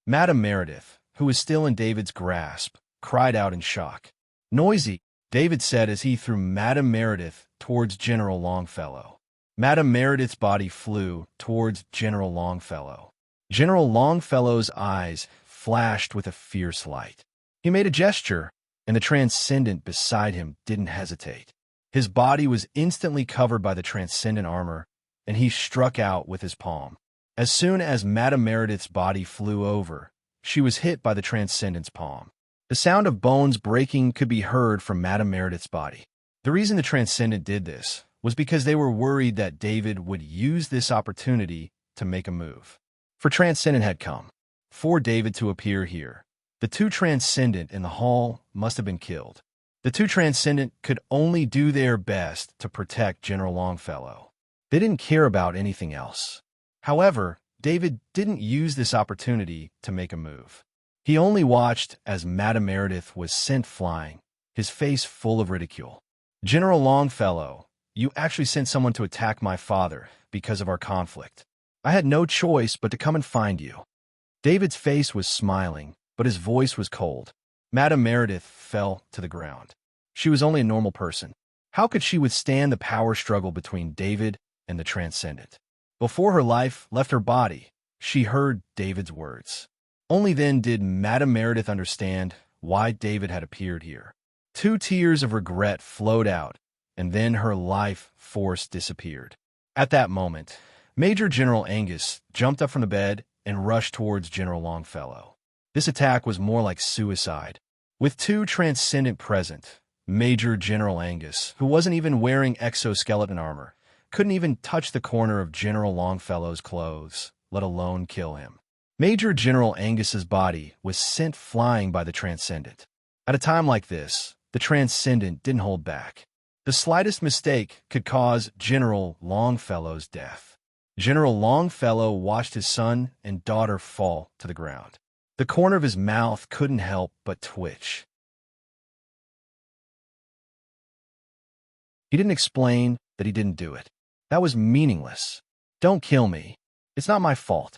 Madame Meredith, who was still in David's grasp, cried out in shock. Noisy, David said as he threw Madame Meredith towards General Longfellow. Madame Meredith's body flew towards General Longfellow. General Longfellow's eyes flashed with a fierce light. He made a gesture, and the transcendent beside him didn't hesitate. His body was instantly covered by the transcendent armor, and he struck out with his palm. As soon as Madame Meredith's body flew over, she was hit by the transcendent's palm. The sound of bones breaking could be heard from Madame Meredith's body. The reason the transcendent did this was because they were worried that David would use this opportunity to make a move. For transcendent had come. For David to appear here, the two transcendent in the hall must have been killed. The two transcendent could only do their best to protect General Longfellow. They didn't care about anything else. However, David didn't use this opportunity to make a move. He only watched as Madame Meredith was sent flying, his face full of ridicule. General Longfellow, you actually sent someone to attack my father because of our conflict. I had no choice but to come and find you. David's face was smiling, but his voice was cold. Madame Meredith fell to the ground. She was only a normal person. How could she withstand the power struggle between David and the transcendent? Before her life left her body, she heard David's words. Only then did Madame Meredith understand why David had appeared here. 2 tears of regret flowed out, and then her life force disappeared. At that moment, Major General Angus jumped up from the bed and rushed towards General Longfellow. This attack was more like suicide. With 2 transcendent present, Major General Angus, who wasn't even wearing exoskeleton armor, couldn't even touch the corner of General Longfellow's clothes, let alone kill him. Major General Angus's body was sent flying by the transcendent. At a time like this, the transcendent didn't hold back. The slightest mistake could cause General Longfellow's death. General Longfellow watched his son and daughter fall to the ground. The corner of his mouth couldn't help but twitch. He didn't explain that he didn't do it. That was meaningless. Don't kill me. It's not my fault.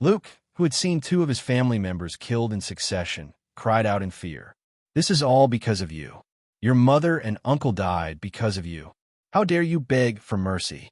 Luke, who had seen 2 of his family members killed in succession, cried out in fear. This is all because of you. Your mother and uncle died because of you. How dare you beg for mercy?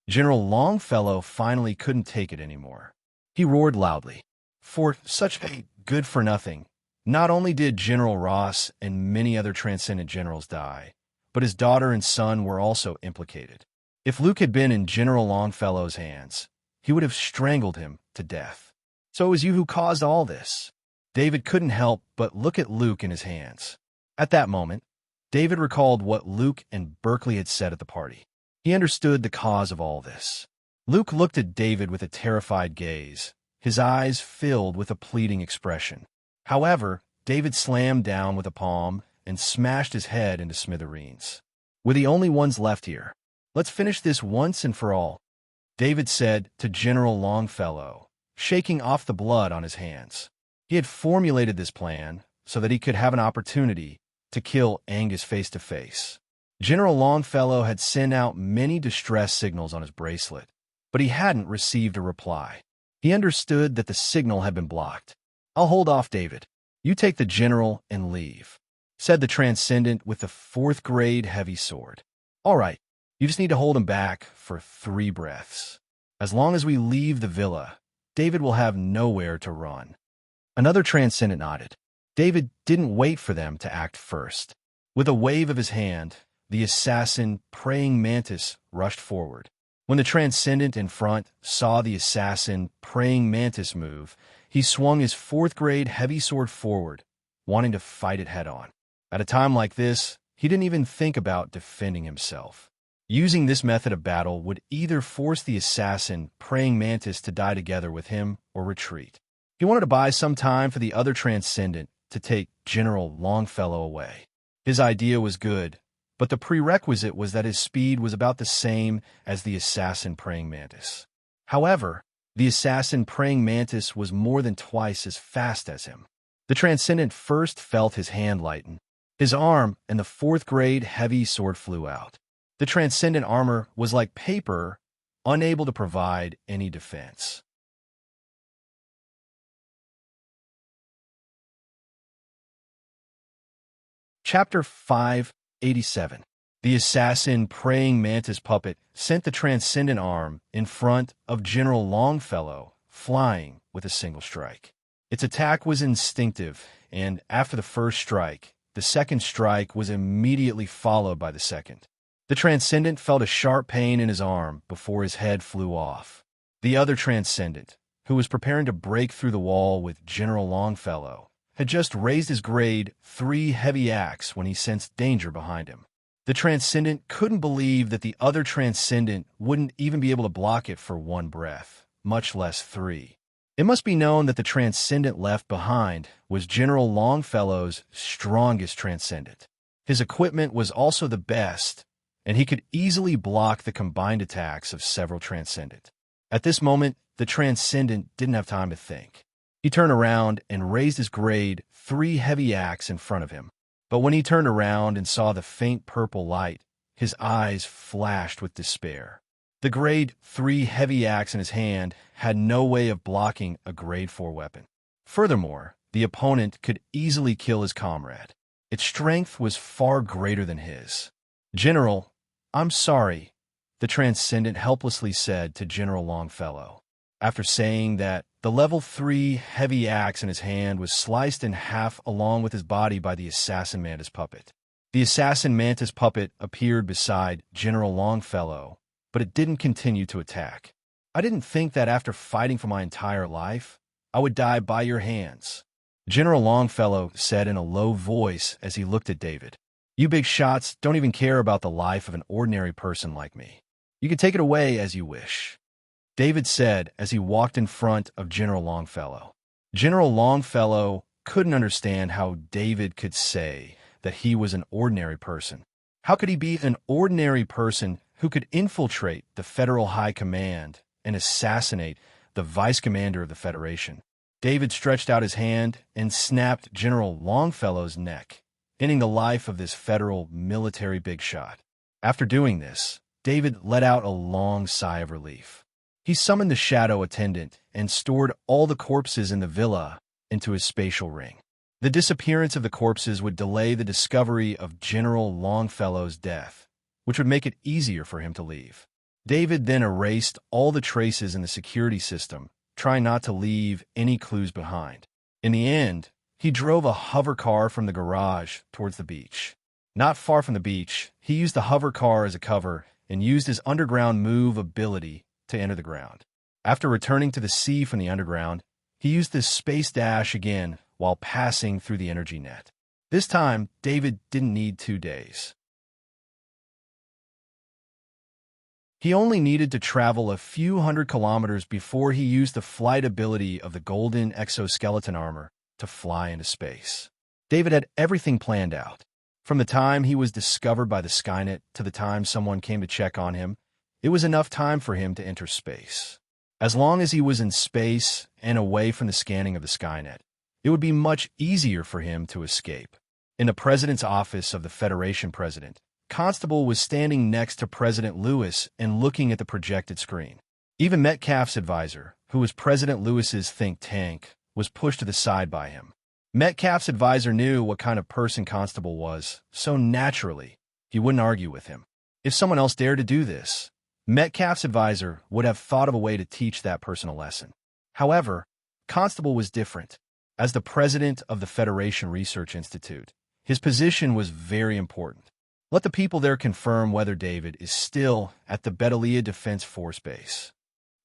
General Longfellow finally couldn't take it anymore. He roared loudly. For such a good-for-nothing, not only did General Ross and many other transcendent generals die, but his daughter and son were also implicated. If Luke had been in General Longfellow's hands, he would have strangled him to death. So it was you who caused all this. David couldn't help but look at Luke in his hands. At that moment, David recalled what Luke and Berkeley had said at the party. He understood the cause of all this. Luke looked at David with a terrified gaze, his eyes filled with a pleading expression. However, David slammed down with a palm and smashed his head into smithereens. "We're the only ones left here. Let's finish this once and for all," David said to General Longfellow, shaking off the blood on his hands. He had formulated this plan so that he could have an opportunity to kill Angus face to face. General Longfellow had sent out many distress signals on his bracelet, but he hadn't received a reply. He understood that the signal had been blocked. "I'll hold off, David. You take the general and leave," said the Transcendent with the 4th grade heavy sword. "All right, you just need to hold him back for 3 breaths. As long as we leave the villa, David will have nowhere to run." Another Transcendent nodded. David didn't wait for them to act first. With a wave of his hand, the assassin praying mantis rushed forward. When the Transcendent in front saw the assassin praying mantis move, he swung his 4th grade heavy sword forward, wanting to fight it head-on. At a time like this, he didn't even think about defending himself. Using this method of battle would either force the assassin praying mantis to die together with him or retreat. He wanted to buy some time for the other Transcendent to take General Longfellow away. His idea was good, but the prerequisite was that his speed was about the same as the assassin praying mantis. However, the assassin praying mantis was more than twice as fast as him. The Transcendent first felt his hand lighten. His arm and the 4th grade heavy sword flew out. The Transcendent armor was like paper, unable to provide any defense. Chapter 587. The assassin praying mantis puppet sent the Transcendent arm in front of General Longfellow, flying with a single strike. Its attack was instinctive, and after the first strike, the second strike was immediately followed by the second. The Transcendent felt a sharp pain in his arm before his head flew off. The other Transcendent, who was preparing to break through the wall with General Longfellow, had just raised his grade 3 heavy axe when he sensed danger behind him. The Transcendent couldn't believe that the other Transcendent wouldn't even be able to block it for 1 breath, much less 3. It must be known that the Transcendent left behind was General Longfellow's strongest Transcendent. His equipment was also the best, and he could easily block the combined attacks of several Transcendent. At this moment, the Transcendent didn't have time to think. He turned around and raised his grade 3 heavy axe in front of him. But when he turned around and saw the faint purple light, his eyes flashed with despair. The grade 3 heavy axe in his hand had no way of blocking a grade 4 weapon. Furthermore, the opponent could easily kill his comrade. Its strength was far greater than his. "General, I'm sorry," the Transcendent helplessly said to General Longfellow. After saying that, the level 3 heavy axe in his hand was sliced in half along with his body by the assassin mantis puppet. The assassin mantis puppet appeared beside General Longfellow, but it didn't continue to attack. "I didn't think that after fighting for my entire life, I would die by your hands," General Longfellow said in a low voice as he looked at David. "You big shots don't even care about the life of an ordinary person like me. You can take it away as you wish," David said as he walked in front of General Longfellow. General Longfellow couldn't understand how David could say that he was an ordinary person. How could he be an ordinary person who could infiltrate the Federal High Command and assassinate the Vice Commander of the Federation? David stretched out his hand and snapped General Longfellow's neck, ending the life of this federal military big shot. After doing this, David let out a long sigh of relief. He summoned the shadow attendant and stored all the corpses in the villa into his spatial ring. The disappearance of the corpses would delay the discovery of General Longfellow's death, which would make it easier for him to leave. David then erased all the traces in the security system, trying not to leave any clues behind. In the end, he drove a hover car from the garage towards the beach. Not far from the beach, he used the hover car as a cover and used his underground move ability to enter the ground. After returning to the sea from the underground, he used this space dash again while passing through the energy net. This time, David didn't need 2 days. He only needed to travel a few hundred kilometers before he used the flight ability of the golden exoskeleton armor to fly into space. David had everything planned out. From the time he was discovered by the Skynet to the time someone came to check on him, it was enough time for him to enter space. As long as he was in space and away from the scanning of the Skynet, it would be much easier for him to escape. In the president's office of the Federation president, Constable was standing next to President Lewis and looking at the projected screen. Even Metcalfe's advisor, who was President Lewis's think tank, was pushed to the side by him. Metcalfe's advisor knew what kind of person Constable was, so naturally, he wouldn't argue with him. If someone else dared to do this, Metcalfe's advisor would have thought of a way to teach that person a lesson. However, Constable was different. As the president of the Federation Research Institute, his position was very important. Let the people there confirm whether David is still at the Bedalia Defense Force Base.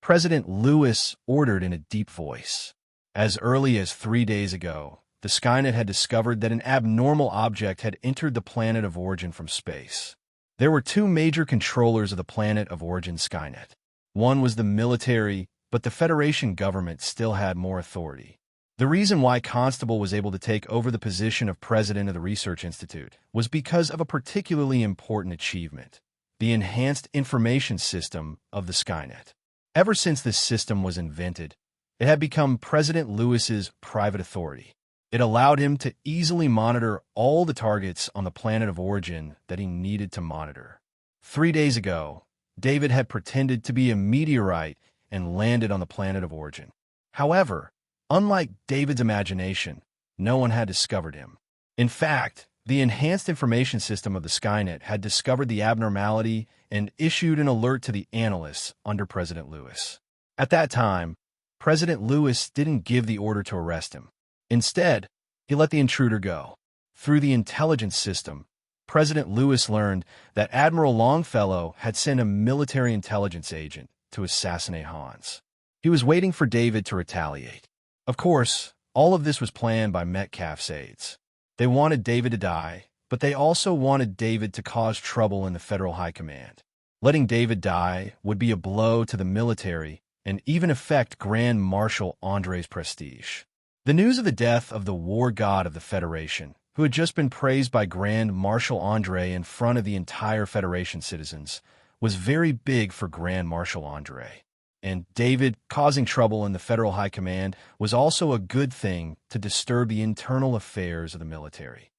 President Lewis ordered in a deep voice. As early as 3 days ago, the Skynet had discovered that an abnormal object had entered the planet of origin from space. There were two major controllers of the planet of origin Skynet. One was the military, but the Federation government still had more authority. The reason why Constable was able to take over the position of president of the Research Institute was because of a particularly important achievement, the enhanced information system of the Skynet. Ever since this system was invented, it had become President Lewis's private authority. It allowed him to easily monitor all the targets on the planet of origin that he needed to monitor. 3 days ago, David had pretended to be a meteorite and landed on the planet of origin. However, unlike David's imagination, no one had discovered him. In fact, the enhanced information system of the Skynet had discovered the abnormality and issued an alert to the analysts under President Lewis. At that time, President Lewis didn't give the order to arrest him. Instead, he let the intruder go. Through the intelligence system, President Lewis learned that Admiral Longfellow had sent a military intelligence agent to assassinate Hans. He was waiting for David to retaliate. Of course, all of this was planned by Metcalfe's aides. They wanted David to die, but they also wanted David to cause trouble in the Federal High Command. Letting David die would be a blow to the military and even affect Grand Marshal Andre's prestige. The news of the death of the war god of the Federation, who had just been praised by Grand Marshal Andre in front of the entire Federation citizens, was very big for Grand Marshal Andre. And David causing trouble in the Federal High Command was also a good thing to disturb the internal affairs of the military.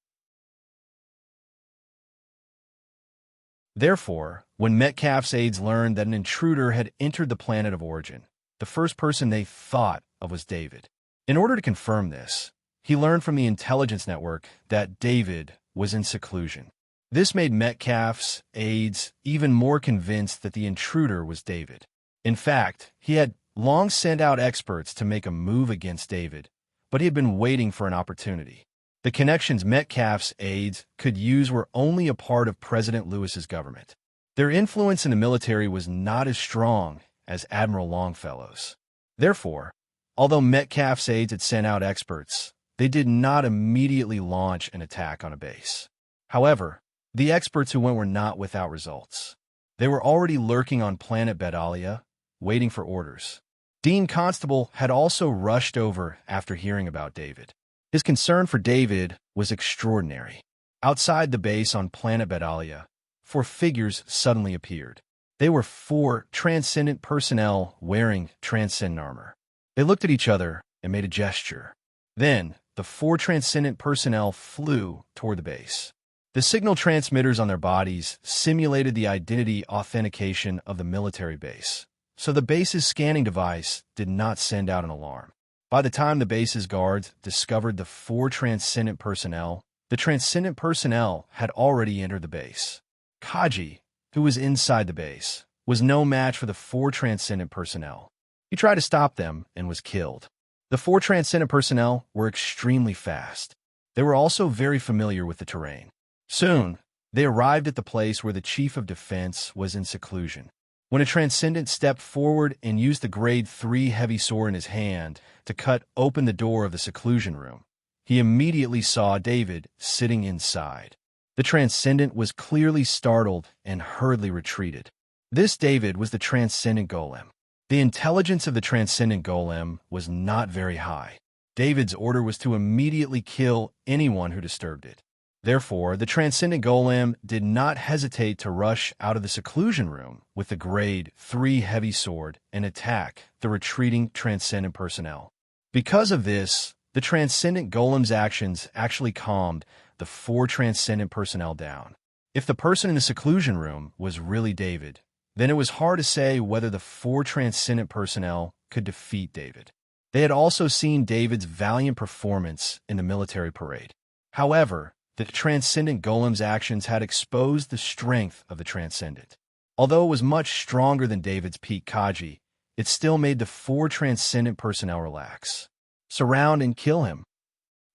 Therefore, when Metcalfe's aides learned that an intruder had entered the planet of origin, the first person they thought of was David. In order to confirm this, he learned from the intelligence network that David was in seclusion. This made Metcalfe's aides even more convinced that the intruder was David. In fact, he had long sent out experts to make a move against David, but he had been waiting for an opportunity. The connections Metcalfe's aides could use were only a part of President Lewis's government. Their influence in the military was not as strong as Admiral Longfellow's. Therefore, although Metcalfe's aides had sent out experts, they did not immediately launch an attack on a base. However, the experts who went were not without results. They were already lurking on planet Bedalia, waiting for orders. Dean Constable had also rushed over after hearing about David. His concern for David was extraordinary. Outside the base on planet Bedalia, 4 figures suddenly appeared. They were 4 transcendent personnel wearing transcendent armor. They looked at each other and made a gesture. Then, the 4 transcendent personnel flew toward the base. The signal transmitters on their bodies simulated the identity authentication of the military base, so the base's scanning device did not send out an alarm. By the time the base's guards discovered the 4 transcendent personnel, the transcendent personnel had already entered the base. Kaji, who was inside the base, was no match for the 4 transcendent personnel. He tried to stop them and was killed. The 4 transcendent personnel were extremely fast. They were also very familiar with the terrain. Soon, they arrived at the place where the chief of defense was in seclusion. When a transcendent stepped forward and used the grade 3 heavy sword in his hand to cut open the door of the seclusion room, he immediately saw David sitting inside. The transcendent was clearly startled and hurriedly retreated. This David was the transcendent golem. The intelligence of the transcendent golem was not very high. David's order was to immediately kill anyone who disturbed it. Therefore, the transcendent golem did not hesitate to rush out of the seclusion room with the grade 3 heavy sword and attack the retreating transcendent personnel. Because of this, the transcendent golem's actions actually calmed the 4 transcendent personnel down. If the person in the seclusion room was really David, then it was hard to say whether the 4 transcendent personnel could defeat David. They had also seen David's valiant performance in the military parade. However, the transcendent golem's actions had exposed the strength of the transcendent. Although it was much stronger than David's peak Kaji, it still made the 4 transcendent personnel relax. Surround and kill him.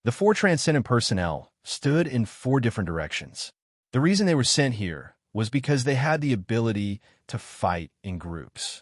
The 4 transcendent personnel stood in 4 different directions. The reason they were sent here was because they had the ability to fight in groups.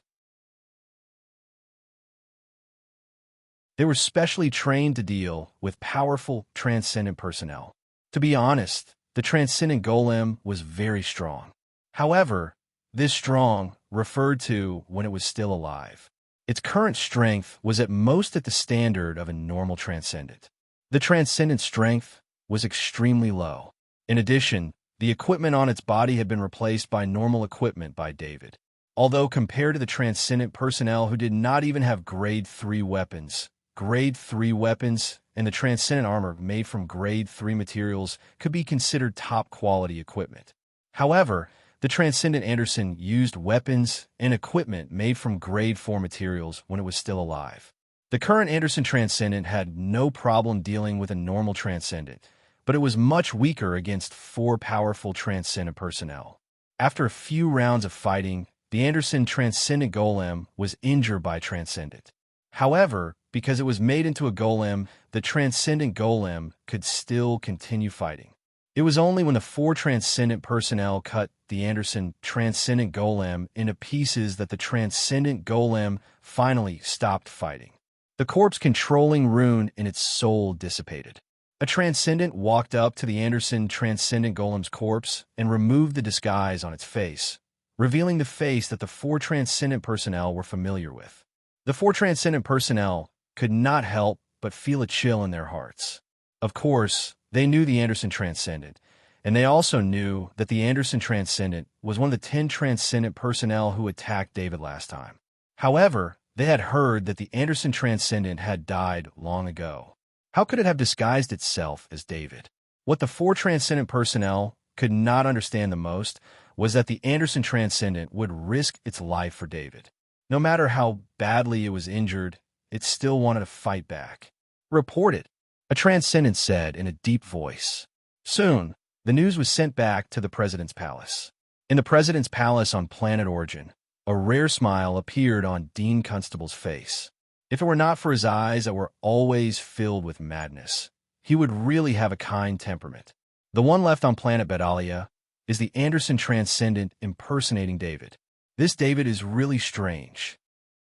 They were specially trained to deal with powerful transcendent personnel. To be honest, the transcendent golem was very strong. However, this strong referred to when it was still alive. Its current strength was at most at the standard of a normal transcendent. The transcendent strength was extremely low. In addition, the equipment on its body had been replaced by normal equipment by David. Although compared to the transcendent personnel who did not even have grade 3 weapons and the transcendent armor made from grade 3 materials could be considered top-quality equipment. However, the transcendent Anderson used weapons and equipment made from grade 4 materials when it was still alive. The current Anderson transcendent had no problem dealing with a normal transcendent, but it was much weaker against 4 powerful transcendent personnel. After a few rounds of fighting, the Anderson transcendent golem was injured by transcendent. However, because it was made into a golem, the transcendent golem could still continue fighting. It was only when the 4 transcendent personnel cut the Anderson transcendent golem into pieces that the transcendent golem finally stopped fighting. The corpse-controlling rune in its soul dissipated. A transcendent walked up to the Anderson transcendent golem's corpse and removed the disguise on its face, revealing the face that the 4 transcendent personnel were familiar with. The 4 transcendent personnel could not help but feel a chill in their hearts. Of course, they knew the Anderson transcendent, and they also knew that the Anderson transcendent was one of the 10 transcendent personnel who attacked David last time. However, they had heard that the Anderson transcendent had died long ago. How could it have disguised itself as David? What the 4 transcendent personnel could not understand the most was that the Anderson transcendent would risk its life for David. No matter how badly it was injured, it still wanted to fight back. Report it, a transcendent said in a deep voice. Soon, the news was sent back to the president's palace. In the president's palace on planet Origin, a rare smile appeared on Dean Constable's face. If it were not for his eyes that were always filled with madness, he would really have a kind temperament. The one left on planet Bedalia is the Anderson transcendent impersonating David. This David is really strange.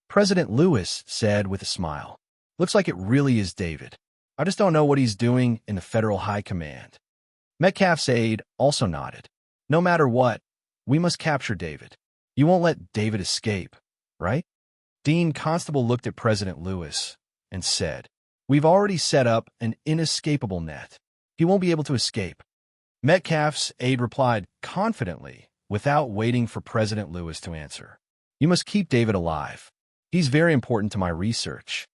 President Lewis said with a smile. Looks like it really is David. I just don't know what he's doing in the Federal High Command. Metcalf's aide also nodded. No matter what, we must capture David. You won't let David escape, right? Dean Constable looked at President Lewis and said, We've already set up an inescapable net. He won't be able to escape. Metcalf's aide replied confidently without waiting for President Lewis to answer. You must keep David alive. He's very important to my research.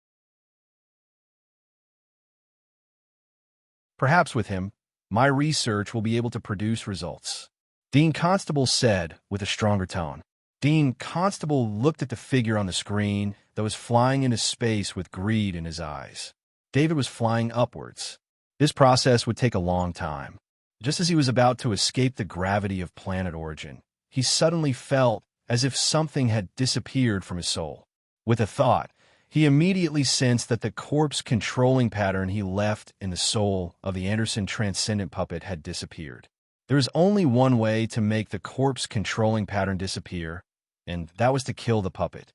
Perhaps with him, my research will be able to produce results. Dean Constable said with a stronger tone. Dean Constable looked at the figure on the screen that was flying into space with greed in his eyes. David was flying upwards. This process would take a long time. Just as he was about to escape the gravity of planet Origin, he suddenly felt as if something had disappeared from his soul. With a thought, he immediately sensed that the corpse-controlling pattern he left in the soul of the Anderson transcendent puppet had disappeared. There is only one way to make the corpse-controlling pattern disappear, and that was to kill the puppet.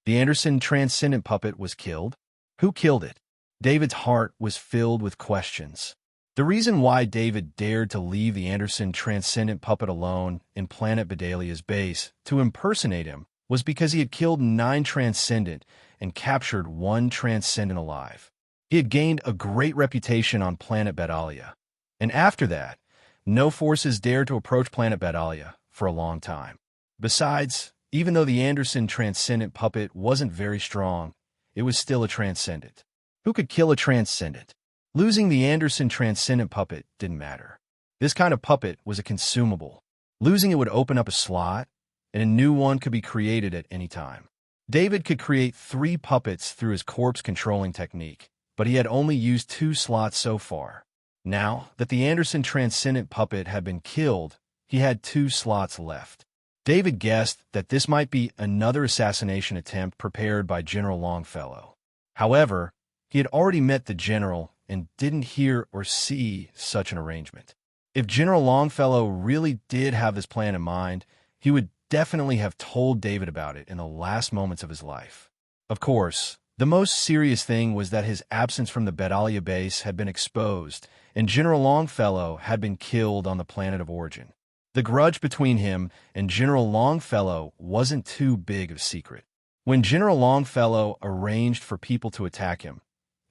The Anderson transcendent puppet was killed? Who killed it? David's heart was filled with questions. The reason why David dared to leave the Anderson transcendent puppet alone in Planet Bedalia's base to impersonate him was because he had killed 9 transcendent and captured 1 transcendent alive. He had gained a great reputation on Planet Bedalia, and after that, no forces dared to approach Planet Bedalia for a long time. Besides, even though the Anderson transcendent puppet wasn't very strong, it was still a transcendent. Who could kill a transcendent? Losing the Anderson transcendent puppet didn't matter. This kind of puppet was a consumable. Losing it would open up a slot, and a new one could be created at any time. David could create 3 puppets through his corpse controlling technique, but he had only used 2 slots so far. Now that the Anderson transcendent puppet had been killed, he had 2 slots left. David guessed that this might be another assassination attempt prepared by General Longfellow. However, he had already met the general and didn't hear or see such an arrangement. If General Longfellow really did have this plan in mind, he would definitely have told David about it in the last moments of his life. Of course, the most serious thing was that his absence from the Bedalia base had been exposed, and General Longfellow had been killed on the planet of origin. The grudge between him and General Longfellow wasn't too big of a secret. When General Longfellow arranged for people to attack him,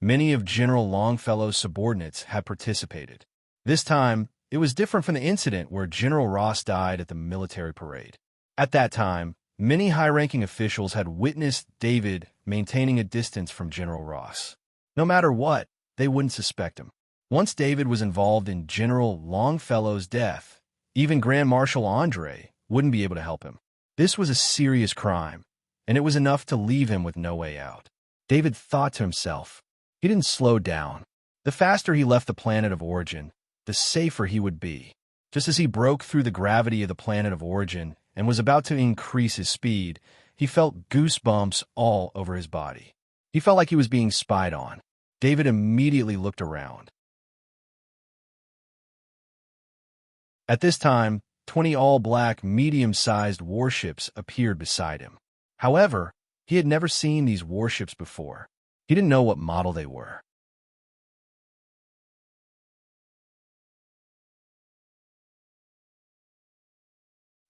many of General Longfellow's subordinates had participated. This time, it was different from the incident where General Ross died at the military parade. At that time, many high-ranking officials had witnessed David maintaining a distance from General Ross. No matter what, they wouldn't suspect him. Once David was involved in General Longfellow's death, even Grand Marshal Andre wouldn't be able to help him. This was a serious crime, and it was enough to leave him with no way out. David thought to himself. He didn't slow down. The faster he left the planet of origin, the safer he would be. Just as he broke through the gravity of the planet of origin and was about to increase his speed, he felt goosebumps all over his body. He felt like he was being spied on. David immediately looked around. At this time, 20 all-black, medium-sized warships appeared beside him. However, he had never seen these warships before. He didn't know what model they were.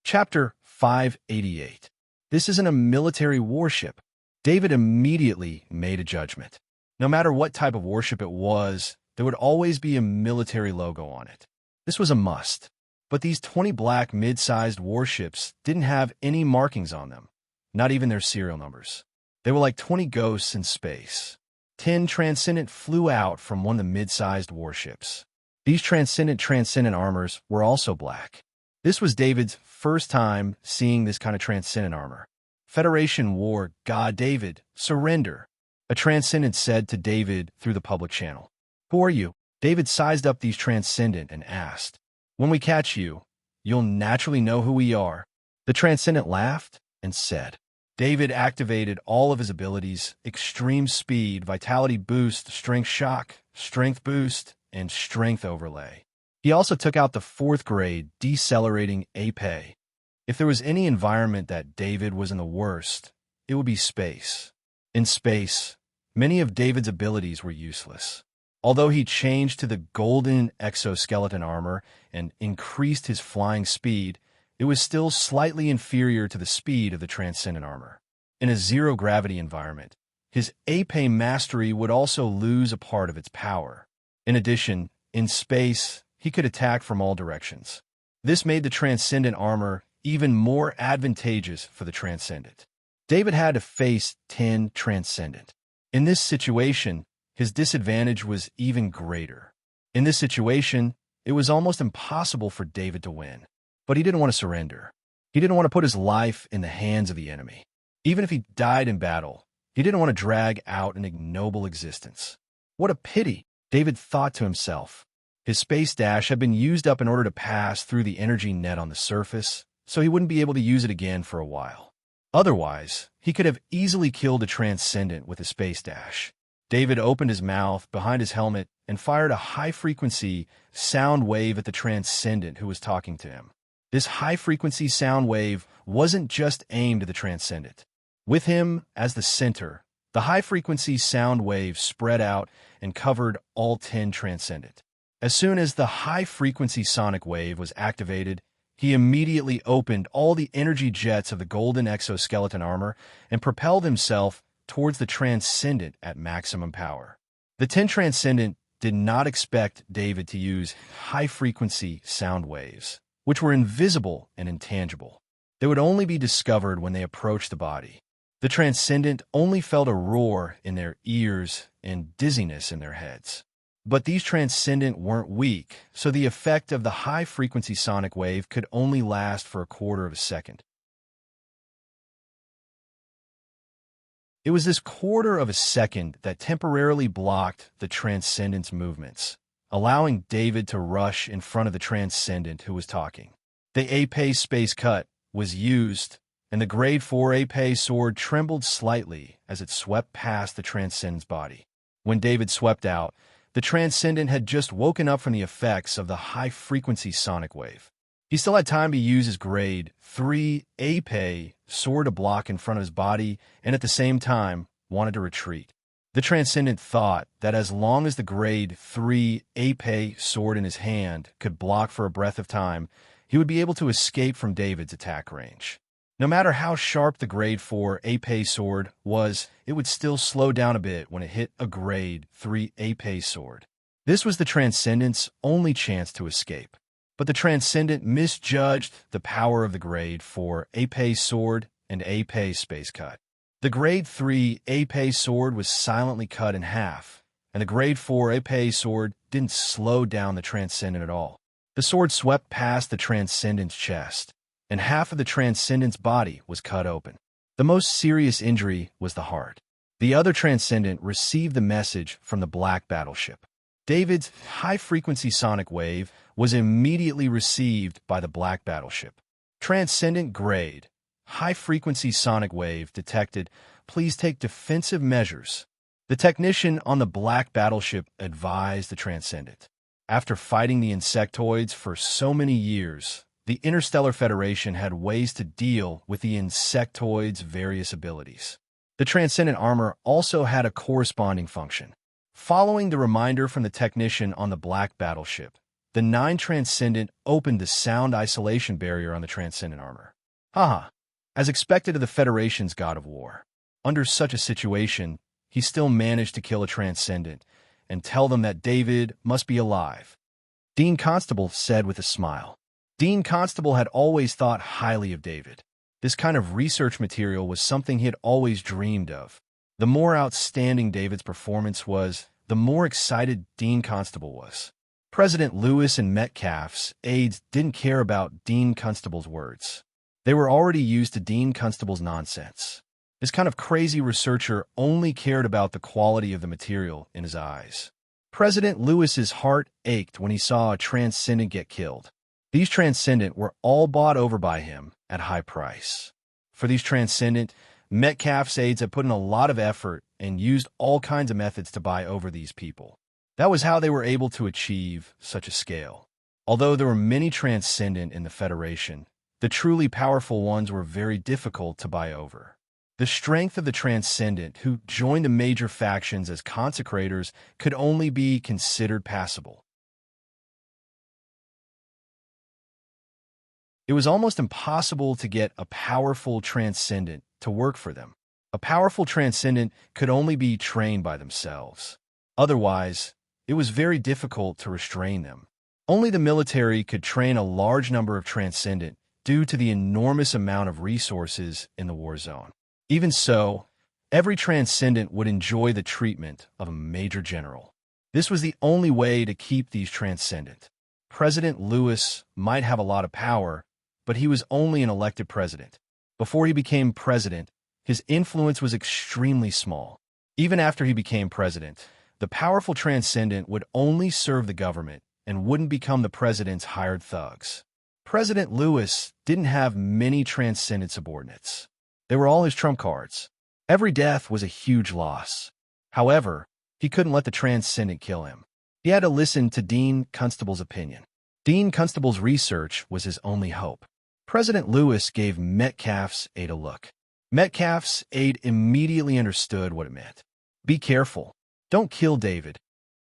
Chapter 588. This isn't a military warship. David immediately made a judgment. No matter what type of warship it was, there would always be a military logo on it. This was a must. But these 20 black mid-sized warships didn't have any markings on them, not even their serial numbers. They were like 20 ghosts in space. 10 transcendent flew out from one of the mid-sized warships. These transcendent armors were also black. This was David's first time seeing this kind of transcendent armor. Federation War, God David, surrender, a transcendent said to David through the public channel. Who are you? David sized up these transcendent and asked. When we catch you, you'll naturally know who we are. The transcendent laughed and said. David activated all of his abilities: extreme speed, vitality boost, strength shock, strength boost, and strength overlay. He also took out the 4th grade decelerating AP. If there was any environment that David was in the worst, it would be space. In space, many of David's abilities were useless. Although he changed to the golden exoskeleton armor and increased his flying speed, it was still slightly inferior to the speed of the transcendent armor. In a zero-gravity environment, his AP mastery would also lose a part of its power. In addition, in space, he could attack from all directions. This made the transcendent armor even more advantageous for the transcendent. David had to face 10 transcendent. In this situation, his disadvantage was even greater. In this situation, it was almost impossible for David to win. But he didn't want to surrender. He didn't want to put his life in the hands of the enemy. Even if he died in battle, he didn't want to drag out an ignoble existence. What a pity, David thought to himself. His space dash had been used up in order to pass through the energy net on the surface, so he wouldn't be able to use it again for a while. Otherwise, he could have easily killed a transcendent with his space dash. David opened his mouth behind his helmet and fired a high-frequency sound wave at the transcendent who was talking to him. This high-frequency sound wave wasn't just aimed at the transcendent. With him as the center, the high-frequency sound wave spread out and covered all 10 transcendent. As soon as the high-frequency sonic wave was activated, he immediately opened all the energy jets of the golden exoskeleton armor and propelled himself towards the Transcendent at maximum power. The 10 Transcendent did not expect David to use high-frequency sound waves, which were invisible and intangible. They would only be discovered when they approached the body. The Transcendent only felt a roar in their ears and dizziness in their heads. But these Transcendent weren't weak, so the effect of the high-frequency sonic wave could only last for a quarter of a second. It was this quarter of a second that temporarily blocked the Transcendent's movements, allowing David to rush in front of the Transcendent who was talking. The Ape space cut was used, and the Grade 4 Ape sword trembled slightly as it swept past the Transcendent's body. When David swept out, the Transcendent had just woken up from the effects of the high-frequency sonic wave. He still had time to use his Grade 3 Ape sword to block in front of his body and at the same time wanted to retreat. The Transcendent thought that as long as the Grade 3 Ape sword in his hand could block for a breath of time, he would be able to escape from David's attack range. No matter how sharp the Grade 4 Ape sword was, it would still slow down a bit when it hit a Grade 3 Ape sword. This was the Transcendent's only chance to escape. But the Transcendent misjudged the power of the Grade 4 Ape sword and Ape space cut. The Grade 3 Ape sword was silently cut in half, and the Grade 4 Ape sword didn't slow down the Transcendent at all. The sword swept past the Transcendent's chest, and half of the Transcendent's body was cut open. The most serious injury was the heart. The other Transcendent received the message from the Black Battleship. David's high-frequency sonic wave was immediately received by the Black Battleship. Transcendent Grade, high-frequency sonic wave detected. Please take defensive measures. The technician on the Black Battleship advised the Transcendent. After fighting the insectoids for so many years, the Interstellar Federation had ways to deal with the insectoids' various abilities. The Transcendent armor also had a corresponding function. Following the reminder from the technician on the Black Battleship, the 9 Transcendent opened the sound isolation barrier on the Transcendent armor. Haha, as expected of the Federation's God of War. Under such a situation, he still managed to kill a Transcendent and tell them that David must be alive. Dean Constable said with a smile. Dean Constable had always thought highly of David. This kind of research material was something he had always dreamed of. The more outstanding David's performance was, the more excited Dean Constable was. President Lewis and Metcalf's aides didn't care about Dean Constable's words. They were already used to Dean Constable's nonsense. This kind of crazy researcher only cared about the quality of the material in his eyes. President Lewis's heart ached when he saw a Transcendent get killed. These Transcendent were all bought over by him at high price. For these Transcendent, Metcalf's aides had put in a lot of effort and used all kinds of methods to buy over these people. That was how they were able to achieve such a scale. Although there were many Transcendent in the Federation, the truly powerful ones were very difficult to buy over. The strength of the Transcendent who joined the major factions as consecrators could only be considered passable. It was almost impossible to get a powerful Transcendent to work for them. A powerful Transcendent could only be trained by themselves. Otherwise, it was very difficult to restrain them. Only the military could train a large number of Transcendent due to the enormous amount of resources in the war zone. Even so, every Transcendent would enjoy the treatment of a major general. This was the only way to keep these Transcendent. President Lewis might have a lot of power, but he was only an elected president. Before he became president, his influence was extremely small. Even after he became president, the powerful Transcendent would only serve the government and wouldn't become the president's hired thugs. President Lewis didn't have many Transcendent subordinates. They were all his trump cards. Every death was a huge loss. However, he couldn't let the Transcendent kill him. He had to listen to Dean Constable's opinion. Dean Constable's research was his only hope. President Lewis gave Metcalf's aide a look. Metcalf's aide immediately understood what it meant. Be careful. Don't kill David.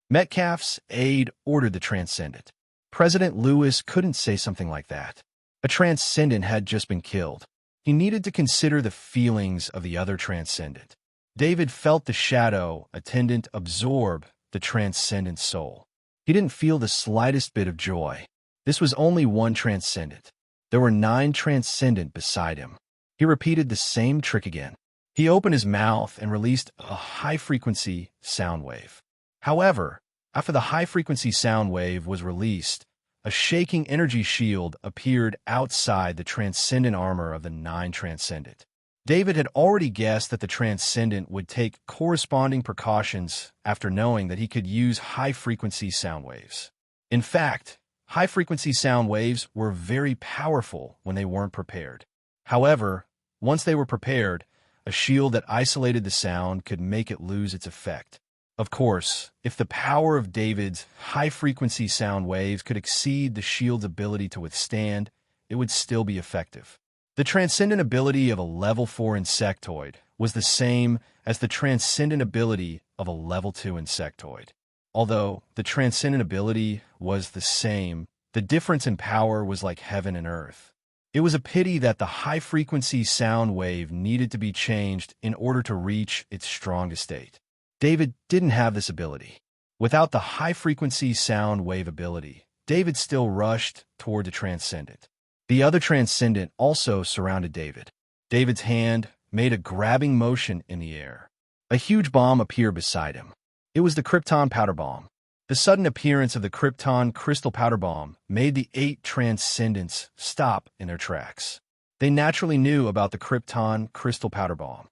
Metcalfe's aide ordered the transcendent. President Lewis couldn't say something like that. A transcendent had just been killed. He needed to consider the feelings of the other transcendent. David felt the shadow attendant absorb the transcendent soul. He didn't feel the slightest bit of joy. This was only one transcendent. There were 9 transcendent beside him. He repeated the same trick again. He opened his mouth and released a high-frequency sound wave. However, after the high-frequency sound wave was released, a shaking energy shield appeared outside the transcendent armor of the 9 transcendent. David had already guessed that the transcendent would take corresponding precautions after knowing that he could use high-frequency sound waves. In fact, high-frequency sound waves were very powerful when they weren't prepared. However, once they were prepared, a shield that isolated the sound could make it lose its effect. Of course, if the power of David's high-frequency sound waves could exceed the shield's ability to withstand, it would still be effective. The transcendent ability of a level 4 insectoid was the same as the transcendent ability of a level 2 insectoid. Although the transcendent ability was the same, the difference in power was like heaven and earth. It was a pity that the high-frequency sound wave needed to be changed in order to reach its strongest state. David didn't have this ability. Without the high-frequency sound wave ability, David still rushed toward the transcendent. The other transcendent also surrounded David. David's hand made a grabbing motion in the air. A huge bomb appeared beside him. It was the Krypton powder bomb. The sudden appearance of the Krypton crystal powder bomb made the 8 transcendents stop in their tracks. They naturally knew about the Krypton crystal powder bomb.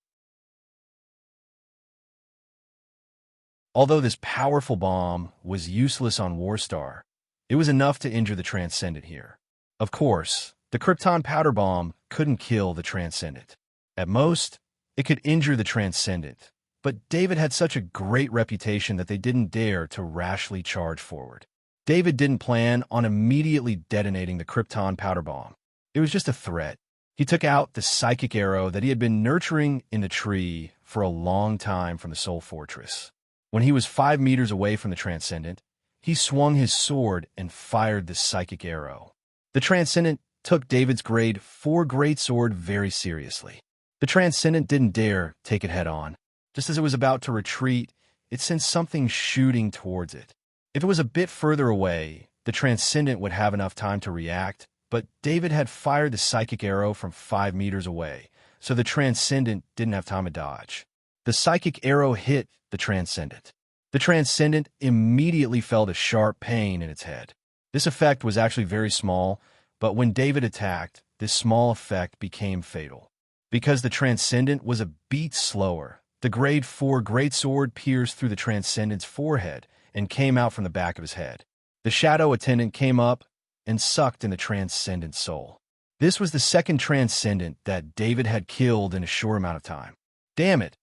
Although this powerful bomb was useless on Warstar, it was enough to injure the transcendent here. Of course, the Krypton powder bomb couldn't kill the transcendent. At most, it could injure the transcendent, but David had such a great reputation that they didn't dare to rashly charge forward. David didn't plan on immediately detonating the Krypton powder bomb. It was just a threat. He took out the psychic arrow that he had been nurturing in the tree for a long time from the Soul Fortress. When he was 5 meters away from the transcendent, he swung his sword and fired the psychic arrow. The transcendent took David's grade 4 greatsword very seriously. The transcendent didn't dare take it head-on. Just as it was about to retreat, it sensed something shooting towards it. If it was a bit further away, the transcendent would have enough time to react, but David had fired the psychic arrow from 5 meters away, so the transcendent didn't have time to dodge. The psychic arrow hit the transcendent. The transcendent immediately felt a sharp pain in its head. This effect was actually very small, but when David attacked, this small effect became fatal. Because the transcendent was a beat slower, the grade 4 greatsword pierced through the transcendent's forehead and came out from the back of his head. The shadow attendant came up and sucked in the transcendent's soul. This was the second transcendent that David had killed in a short amount of time. Damn it!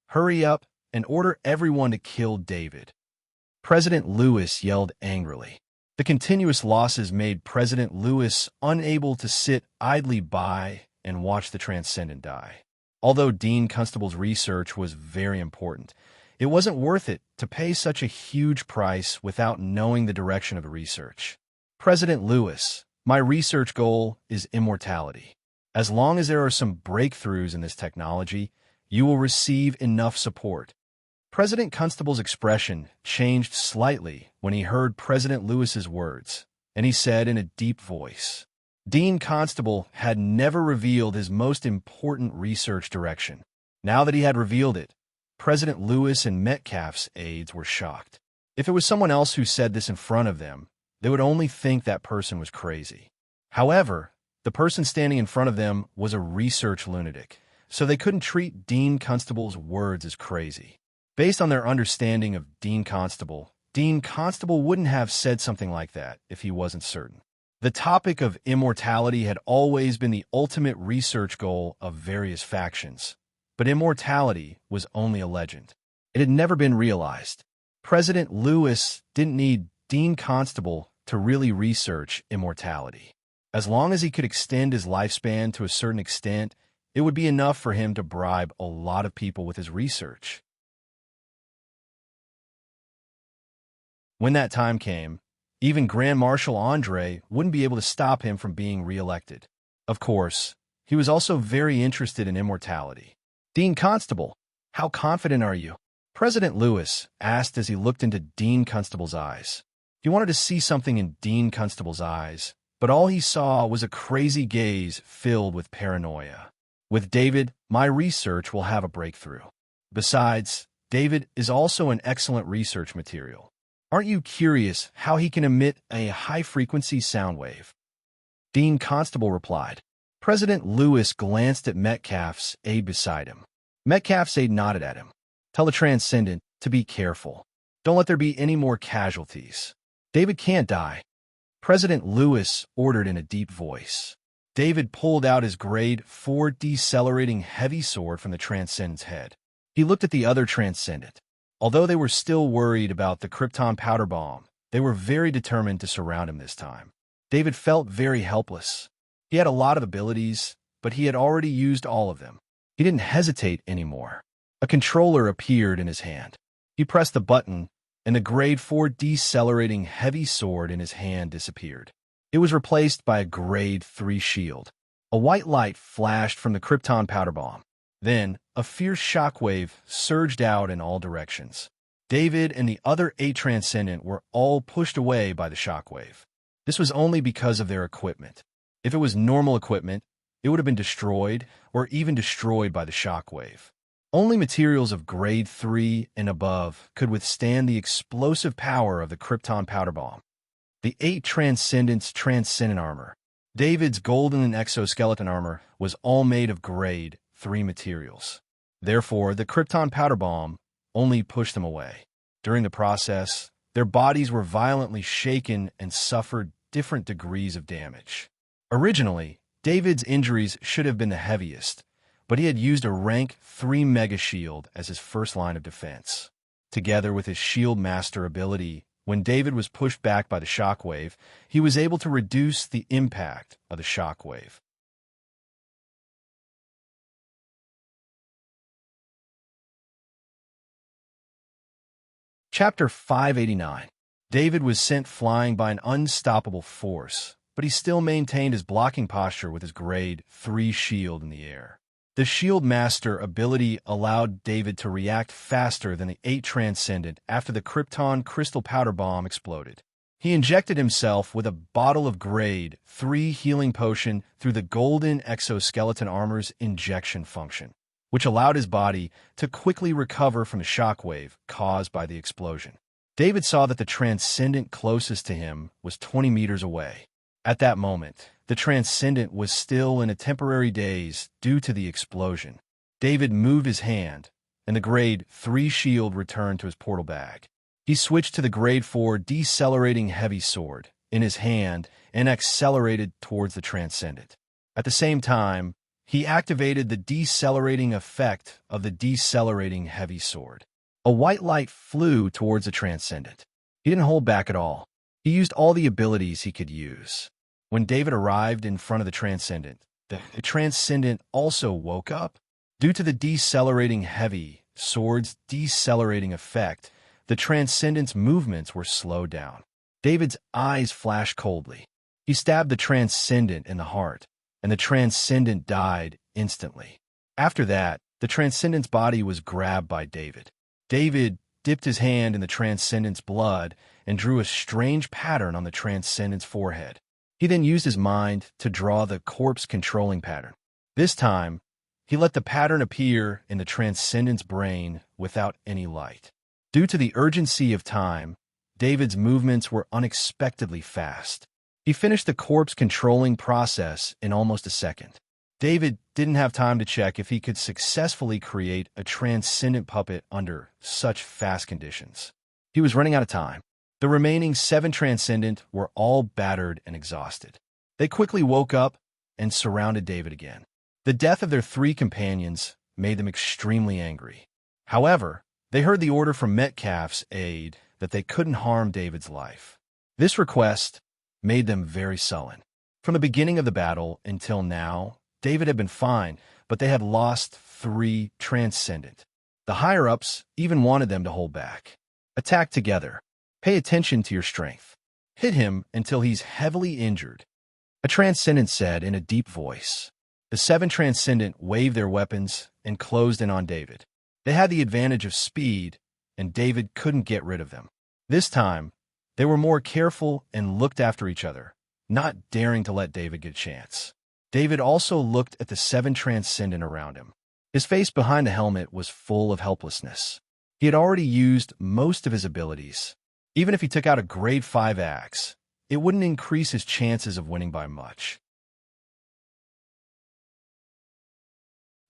Hurry up and order everyone to kill David. President Lewis yelled angrily. The continuous losses made President Lewis unable to sit idly by and watch the transcendent die. Although Dean Constable's research was very important, it wasn't worth it to pay such a huge price without knowing the direction of the research. President Lewis, my research goal is immortality. As long as there are some breakthroughs in this technology, you will receive enough support. President Constable's expression changed slightly when he heard President Lewis's words, and he said in a deep voice, Dean Constable had never revealed his most important research direction. Now that he had revealed it, President Lewis and Metcalfe's aides were shocked. If it was someone else who said this in front of them, they would only think that person was crazy. However, the person standing in front of them was a research lunatic, so they couldn't treat Dean Constable's words as crazy. Based on their understanding of Dean Constable wouldn't have said something like that if he wasn't certain. The topic of immortality had always been the ultimate research goal of various factions, but immortality was only a legend. It had never been realized. President Lewis didn't need Dean Constable to really research immortality. As long as he could extend his lifespan to a certain extent, it would be enough for him to bribe a lot of people with his research. When that time came, even Grand Marshal Andre wouldn't be able to stop him from being re-elected. Of course, he was also very interested in immortality. "Dean Constable, how confident are you?" President Lewis asked as he looked into Dean Constable's eyes. He wanted to see something in Dean Constable's eyes, but all he saw was a crazy gaze filled with paranoia. "With David, my research will have a breakthrough. Besides, David is also an excellent research material. Aren't you curious how he can emit a high-frequency sound wave?" Dean Constable replied. President Lewis glanced at Metcalfe's aide beside him. Metcalfe's aide nodded at him. "Tell the Transcendent to be careful. Don't let there be any more casualties. David can't die," President Lewis ordered in a deep voice. David pulled out his grade 4 decelerating heavy sword from the Transcendent's head. He looked at the other Transcendent. Although they were still worried about the Krypton powder bomb, they were very determined to surround him this time. David felt very helpless. He had a lot of abilities, but he had already used all of them. He didn't hesitate anymore. A controller appeared in his hand. He pressed the button, and the grade 4 decelerating heavy sword in his hand disappeared. It was replaced by a grade 3 shield. A white light flashed from the Krypton powder bomb. Then, a fierce shockwave surged out in all directions. David and the other 8 Transcendent were all pushed away by the shockwave. This was only because of their equipment. If it was normal equipment, it would have been destroyed or even destroyed by the shockwave. Only materials of grade 3 and above could withstand the explosive power of the Krypton powder bomb. The 8 Transcendents' transcendent armor. David's golden exoskeleton armor was all made of grade 3 materials. Therefore, the Krypton powder bomb only pushed them away. During the process, their bodies were violently shaken and suffered different degrees of damage. Originally, David's injuries should have been the heaviest, but he had used a rank 3 mega shield as his first line of defense. Together with his shield master ability, when David was pushed back by the shockwave, he was able to reduce the impact of the shockwave. Chapter 589. David was sent flying by an unstoppable force, but he still maintained his blocking posture with his grade 3 shield in the air. The Shield Master ability allowed David to react faster than the 8 Transcendent after the Krypton crystal powder bomb exploded. He injected himself with a bottle of grade 3 healing potion through the golden exoskeleton armor's injection function, which allowed his body to quickly recover from the shockwave caused by the explosion. David saw that the Transcendent closest to him was 20 meters away. At that moment, the Transcendent was still in a temporary daze due to the explosion. David moved his hand, and the grade 3 shield returned to his portal bag. He switched to the grade 4 decelerating heavy sword in his hand and accelerated towards the Transcendent. At the same time, he activated the decelerating effect of the decelerating heavy sword. A white light flew towards the Transcendent. He didn't hold back at all. He used all the abilities he could use. When David arrived in front of the Transcendent, the Transcendent also woke up. Due to the decelerating heavy sword's decelerating effect, the Transcendent's movements were slowed down. David's eyes flashed coldly. He stabbed the Transcendent in the heart, and the Transcendent died instantly. After that, the Transcendent's body was grabbed by David. David dipped his hand in the Transcendent's blood and drew a strange pattern on the Transcendent's forehead. He then used his mind to draw the corpse controlling pattern. This time, he let the pattern appear in the Transcendent's brain without any light. Due to the urgency of time, David's movements were unexpectedly fast. He finished the corpse controlling process in almost a second. David didn't have time to check if he could successfully create a Transcendent puppet under such fast conditions. He was running out of time. The remaining 7 Transcendent were all battered and exhausted. They quickly woke up and surrounded David again. The death of their 3 companions made them extremely angry. However, they heard the order from Metcalfe's aide that they couldn't harm David's life. This request made them very sullen. From the beginning of the battle until now, David had been fine, but they had lost 3 Transcendent. The higher-ups even wanted them to hold back. Attack together. Pay attention to your strength. Hit him until he's heavily injured. A transcendent said in a deep voice. The 7 transcendent waved their weapons and closed in on David. They had the advantage of speed, and David couldn't get rid of them. This time, they were more careful and looked after each other, not daring to let David get a chance. David also looked at the 7 transcendent around him. His face behind the helmet was full of helplessness. He had already used most of his abilities. Even if he took out a grade 5 axe, it wouldn't increase his chances of winning by much.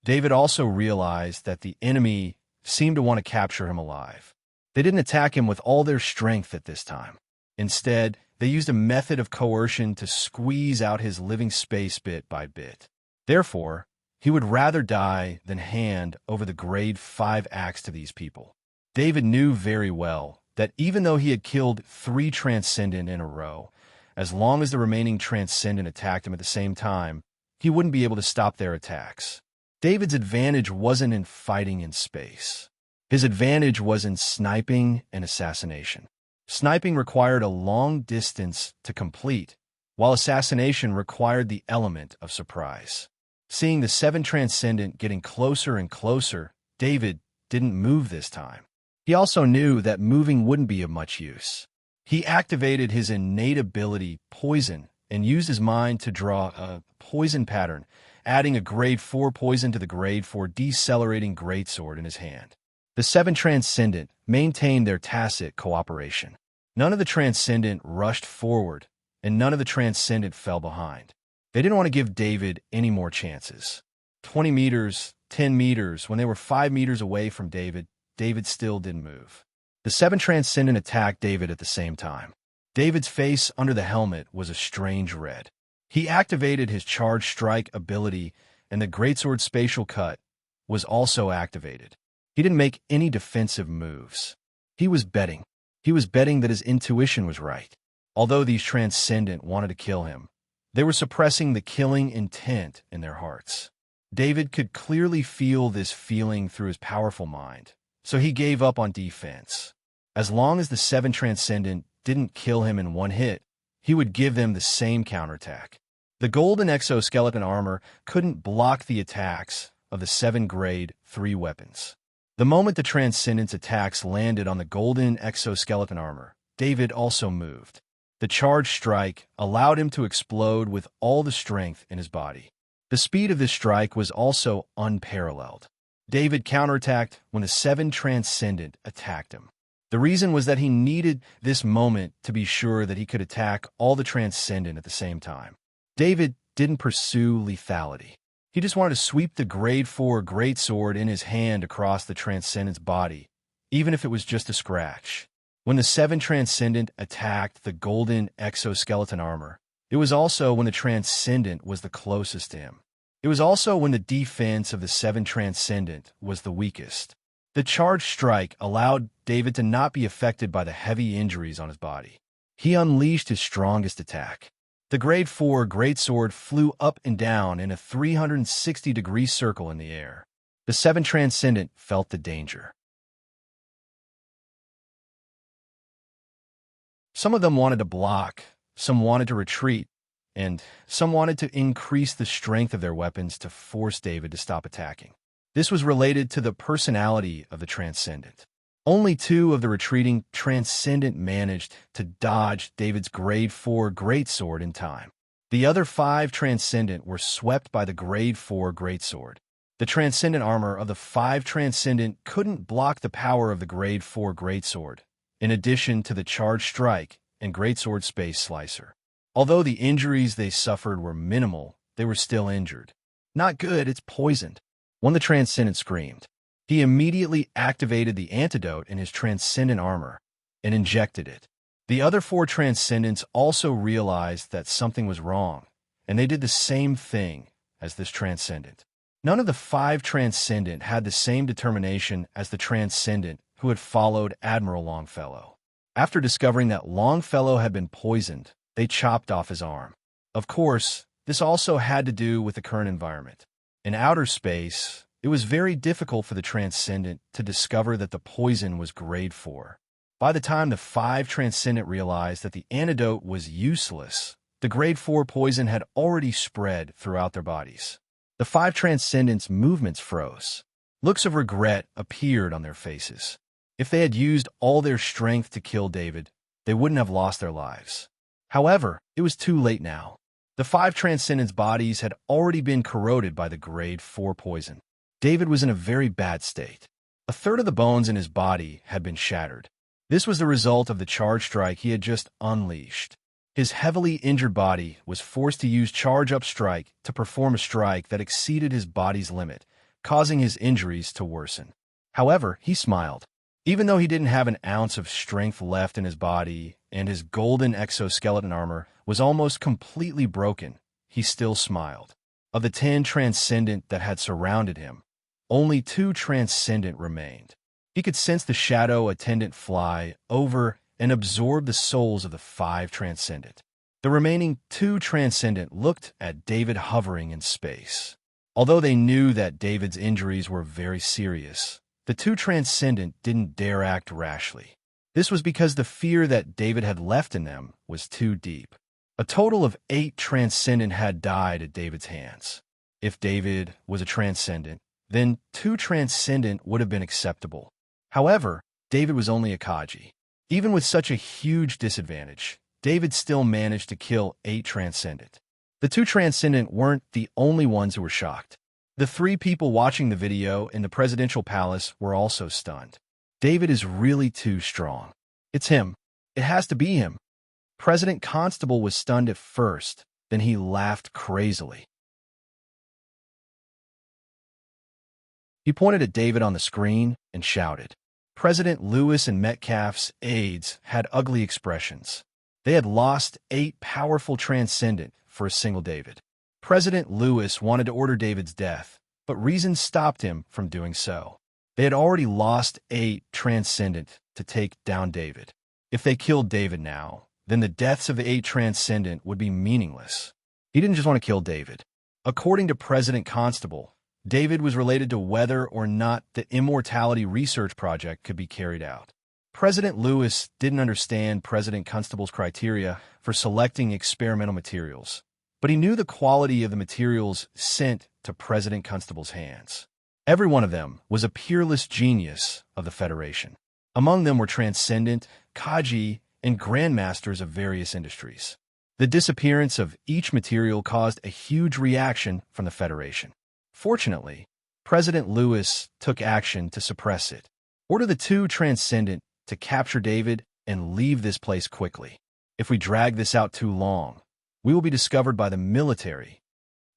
David also realized that the enemy seemed to want to capture him alive. They didn't attack him with all their strength at this time. Instead, they used a method of coercion to squeeze out his living space bit by bit. Therefore, he would rather die than hand over the grade 5 axe to these people. David knew very well that even though he had killed 3 transcendent in a row, as long as the remaining transcendent attacked him at the same time, he wouldn't be able to stop their attacks. David's advantage wasn't in fighting in space. His advantage was in sniping and assassination. Sniping required a long distance to complete, while assassination required the element of surprise. Seeing the 7 transcendent getting closer and closer, David didn't move this time. He also knew that moving wouldn't be of much use. He activated his innate ability, Poison, and used his mind to draw a poison pattern, adding a grade 4 poison to the grade 4 decelerating greatsword in his hand. The 7 transcendent maintained their tacit cooperation. None of the transcendent rushed forward, and none of the transcendent fell behind. They didn't want to give David any more chances. 20 meters, 10 meters, when they were 5 meters away from David, David still didn't move. The 7 transcendent attacked David at the same time. David's face under the helmet was a strange red. He activated his charge strike ability, and the greatsword spatial cut was also activated. He didn't make any defensive moves. He was betting. He was betting that his intuition was right. Although these transcendent wanted to kill him, they were suppressing the killing intent in their hearts. David could clearly feel this feeling through his powerful mind, so he gave up on defense. As long as the 7 transcendent didn't kill him in one hit, he would give them the same counterattack. The golden exoskeleton armor couldn't block the attacks of the 7 grade 3 weapons. The moment the transcendent's attacks landed on the golden exoskeleton armor, David also moved. The charge strike allowed him to explode with all the strength in his body. The speed of this strike was also unparalleled. David counterattacked when the 7 transcendent attacked him. The reason was that he needed this moment to be sure that he could attack all the transcendent at the same time. David didn't pursue lethality. He just wanted to sweep the grade 4 greatsword in his hand across the transcendent's body, even if it was just a scratch. When the 7 transcendent attacked the golden exoskeleton armor, it was also when the transcendent was the closest to him. It was also when the defense of the 7 transcendent was the weakest. The charge strike allowed David to not be affected by the heavy injuries on his body. He unleashed his strongest attack. The grade 4 greatsword flew up and down in a 360-degree circle in the air. The 7 transcendent felt the danger. Some of them wanted to block, some wanted to retreat, and some wanted to increase the strength of their weapons to force David to stop attacking. This was related to the personality of the transcendent. Only 2 of the retreating transcendent managed to dodge David's grade 4 greatsword in time. The other 5 transcendent were swept by the grade 4 greatsword. The transcendent armor of the 5 transcendent couldn't block the power of the grade 4 greatsword, in addition to the charge strike and greatsword space slicer. Although the injuries they suffered were minimal, they were still injured. Not good, it's poisoned. When the transcendent screamed, he immediately activated the antidote in his transcendent armor and injected it. The other 4 transcendents also realized that something was wrong, and they did the same thing as this transcendent. None of the 5 transcendent had the same determination as the transcendent who had followed Admiral Longfellow. After discovering that Longfellow had been poisoned, they chopped off his arm. Of course, this also had to do with the current environment. In outer space, it was very difficult for the transcendent to discover that the poison was grade 4. By the time the 5 Transcendent realized that the antidote was useless, the grade 4 poison had already spread throughout their bodies. The 5 Transcendents' movements froze. Looks of regret appeared on their faces. If they had used all their strength to kill David, they wouldn't have lost their lives. However, it was too late now. The 5 Transcendents' bodies had already been corroded by the grade 4 poison. David was in a very bad state. A third of the bones in his body had been shattered. This was the result of the charge strike he had just unleashed. His heavily injured body was forced to use charge-up strike to perform a strike that exceeded his body's limit, causing his injuries to worsen. However, he smiled. Even though he didn't have an ounce of strength left in his body and his golden exoskeleton armor was almost completely broken, he still smiled. Of the 10 Transcendent that had surrounded him, only 2 Transcendent remained. He could sense the shadow attendant fly over and absorb the souls of the 5 Transcendent. The remaining 2 Transcendent looked at David hovering in space. Although they knew that David's injuries were very serious, the 2 Transcendent didn't dare act rashly. This was because the fear that David had left in them was too deep. A total of 8 Transcendent had died at David's hands. If David was a Transcendent, then 2 Transcendent would have been acceptable. However, David was only a Kaji. Even with such a huge disadvantage, David still managed to kill 8 Transcendent. The 2 Transcendent weren't the only ones who were shocked. The 3 people watching the video in the presidential palace were also stunned. David is really too strong. It's him. It has to be him. President Constable was stunned at first, then he laughed crazily. He pointed at David on the screen and shouted. President Lewis and Metcalf's aides had ugly expressions. They had lost 8 powerful Transcendent for a single David. President Lewis wanted to order David's death, but reason stopped him from doing so. They had already lost 8 Transcendent to take down David. If they killed David now, then the deaths of the 8 Transcendent would be meaningless. He didn't just want to kill David. According to President Constable, David was related to whether or not the Immortality Research Project could be carried out. President Lewis didn't understand President Constable's criteria for selecting experimental materials, but he knew the quality of the materials sent to President Constable's hands. Every one of them was a peerless genius of the Federation. Among them were Transcendent, Kaji, and Grandmasters of various industries. The disappearance of each material caused a huge reaction from the Federation. Fortunately, President Lewis took action to suppress it. Order the 2 Transcendent to capture David and leave this place quickly. If we drag this out too long, we will be discovered by the military.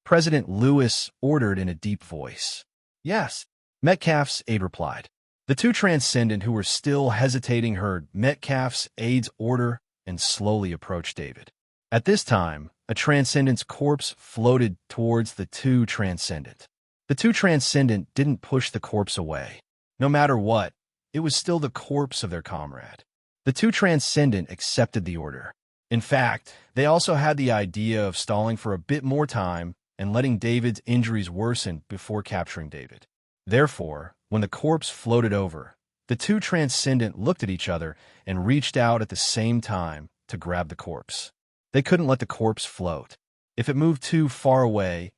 President Lewis ordered in a deep voice. Yes, Metcalf's aide replied. The 2 Transcendent who were still hesitating heard Metcalf's aide's order and slowly approached David. At this time, a Transcendent's corpse floated towards the 2 Transcendent. The 2 Transcendent didn't push the corpse away. No matter what, it was still the corpse of their comrade. The 2 Transcendent accepted the order. In fact, they also had the idea of stalling for a bit more time and letting David's injuries worsen before capturing David. Therefore, when the corpse floated over, the 2 Transcendent looked at each other and reached out at the same time to grab the corpse. They couldn't let the corpse float. If it moved too far away,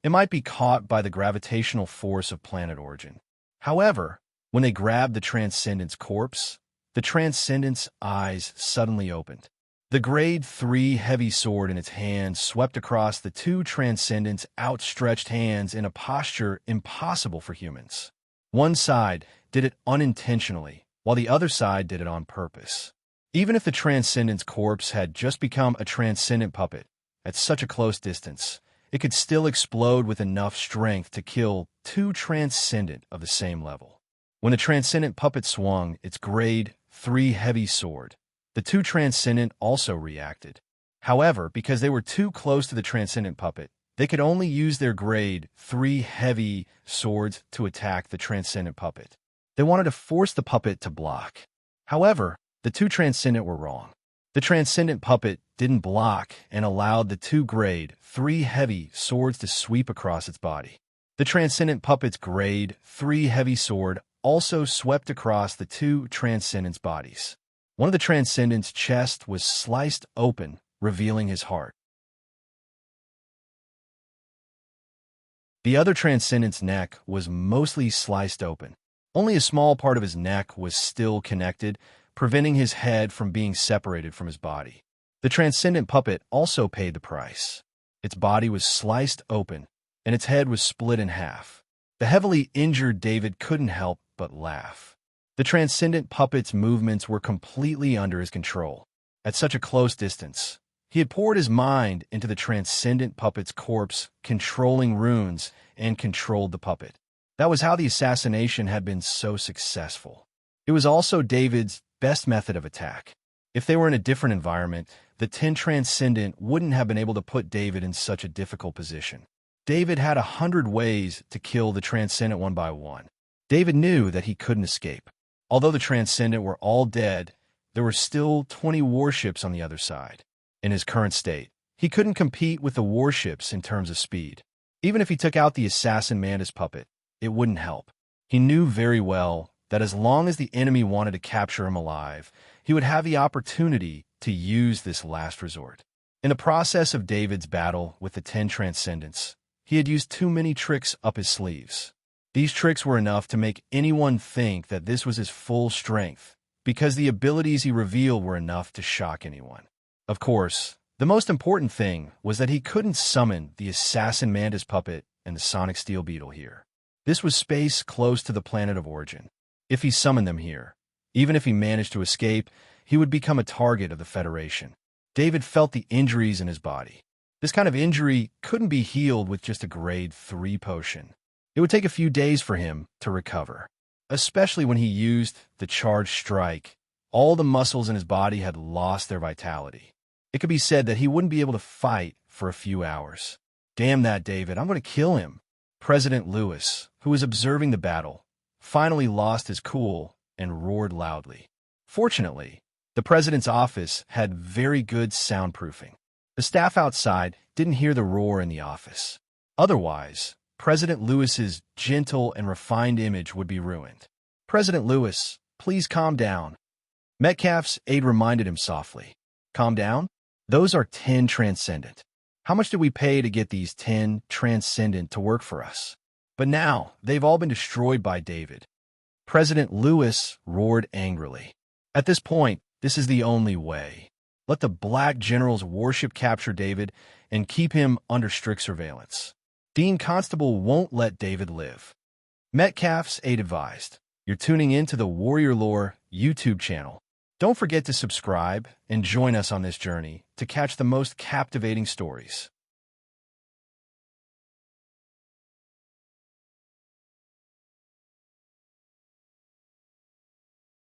it might be caught by the gravitational force of planet origin. However, when they grabbed the Transcendent's corpse, the Transcendent's eyes suddenly opened. The grade 3 heavy sword in its hand swept across the 2 Transcendents' outstretched hands in a posture impossible for humans. One side did it unintentionally, while the other side did it on purpose. Even if the Transcendent's corpse had just become a Transcendent puppet, at such a close distance, it could still explode with enough strength to kill 2 Transcendent of the same level. When the Transcendent puppet swung its grade 3 heavy sword, the 2 Transcendent also reacted. However, because they were too close to the Transcendent puppet, they could only use their grade 3 heavy swords to attack the Transcendent puppet. They wanted to force the puppet to block. However, the 2 Transcendent were wrong. The Transcendent puppet didn't block and allowed the 2 grade 3 heavy swords to sweep across its body. The Transcendent puppet's grade 3 heavy sword also swept across the 2 Transcendents' bodies. One of the Transcendent's chest was sliced open, revealing his heart. The other Transcendent's neck was mostly sliced open. Only a small part of his neck was still connected, preventing his head from being separated from his body. The Transcendent puppet also paid the price. Its body was sliced open, and its head was split in half. The heavily injured David couldn't help but laugh. The Transcendent puppet's movements were completely under his control. At such a close distance, he had poured his mind into the Transcendent puppet's corpse, controlling runes, and controlled the puppet. That was how the assassination had been so successful. It was also David's best method of attack. If they were in a different environment, the 10 Transcendent wouldn't have been able to put David in such a difficult position. David had 100 ways to kill the Transcendent one by one. David knew that he couldn't escape. Although the Transcendent were all dead, there were still 20 warships on the other side. In his current state, he couldn't compete with the warships in terms of speed. Even if he took out the assassin Mantis puppet, it wouldn't help. He knew very well that as long as the enemy wanted to capture him alive, he would have the opportunity to use this last resort. In the process of David's battle with the 10 Transcendents, he had used too many tricks up his sleeves. These tricks were enough to make anyone think that this was his full strength, because the abilities he revealed were enough to shock anyone. Of course, the most important thing was that he couldn't summon the assassin Mantis puppet and the sonic steel beetle here. This was space close to the planet of origin. If he summoned them here, even if he managed to escape, he would become a target of the Federation. David felt the injuries in his body. This kind of injury couldn't be healed with just a grade 3 potion. It would take a few days for him to recover, especially when he used the charged strike. All the muscles in his body had lost their vitality. It could be said that he wouldn't be able to fight for a few hours. Damn that, David, I'm going to kill him. President Lewis, who was observing the battle, finally lost his cool and roared loudly. Fortunately, the president's office had very good soundproofing. The staff outside didn't hear the roar in the office. Otherwise, President Lewis's gentle and refined image would be ruined. President Lewis, please calm down. Metcalf's aide reminded him softly. Calm down? Those are 10 Transcendent. How much did we pay to get these 10 Transcendent to work for us? But now, they've all been destroyed by David. President Lewis roared angrily. At this point, this is the only way. Let the Black General's warship capture David and keep him under strict surveillance. Dean Constable won't let David live. Metcalf's aide advised. You're tuning in to the Warrior Lore YouTube channel. Don't forget to subscribe and join us on this journey to catch the most captivating stories.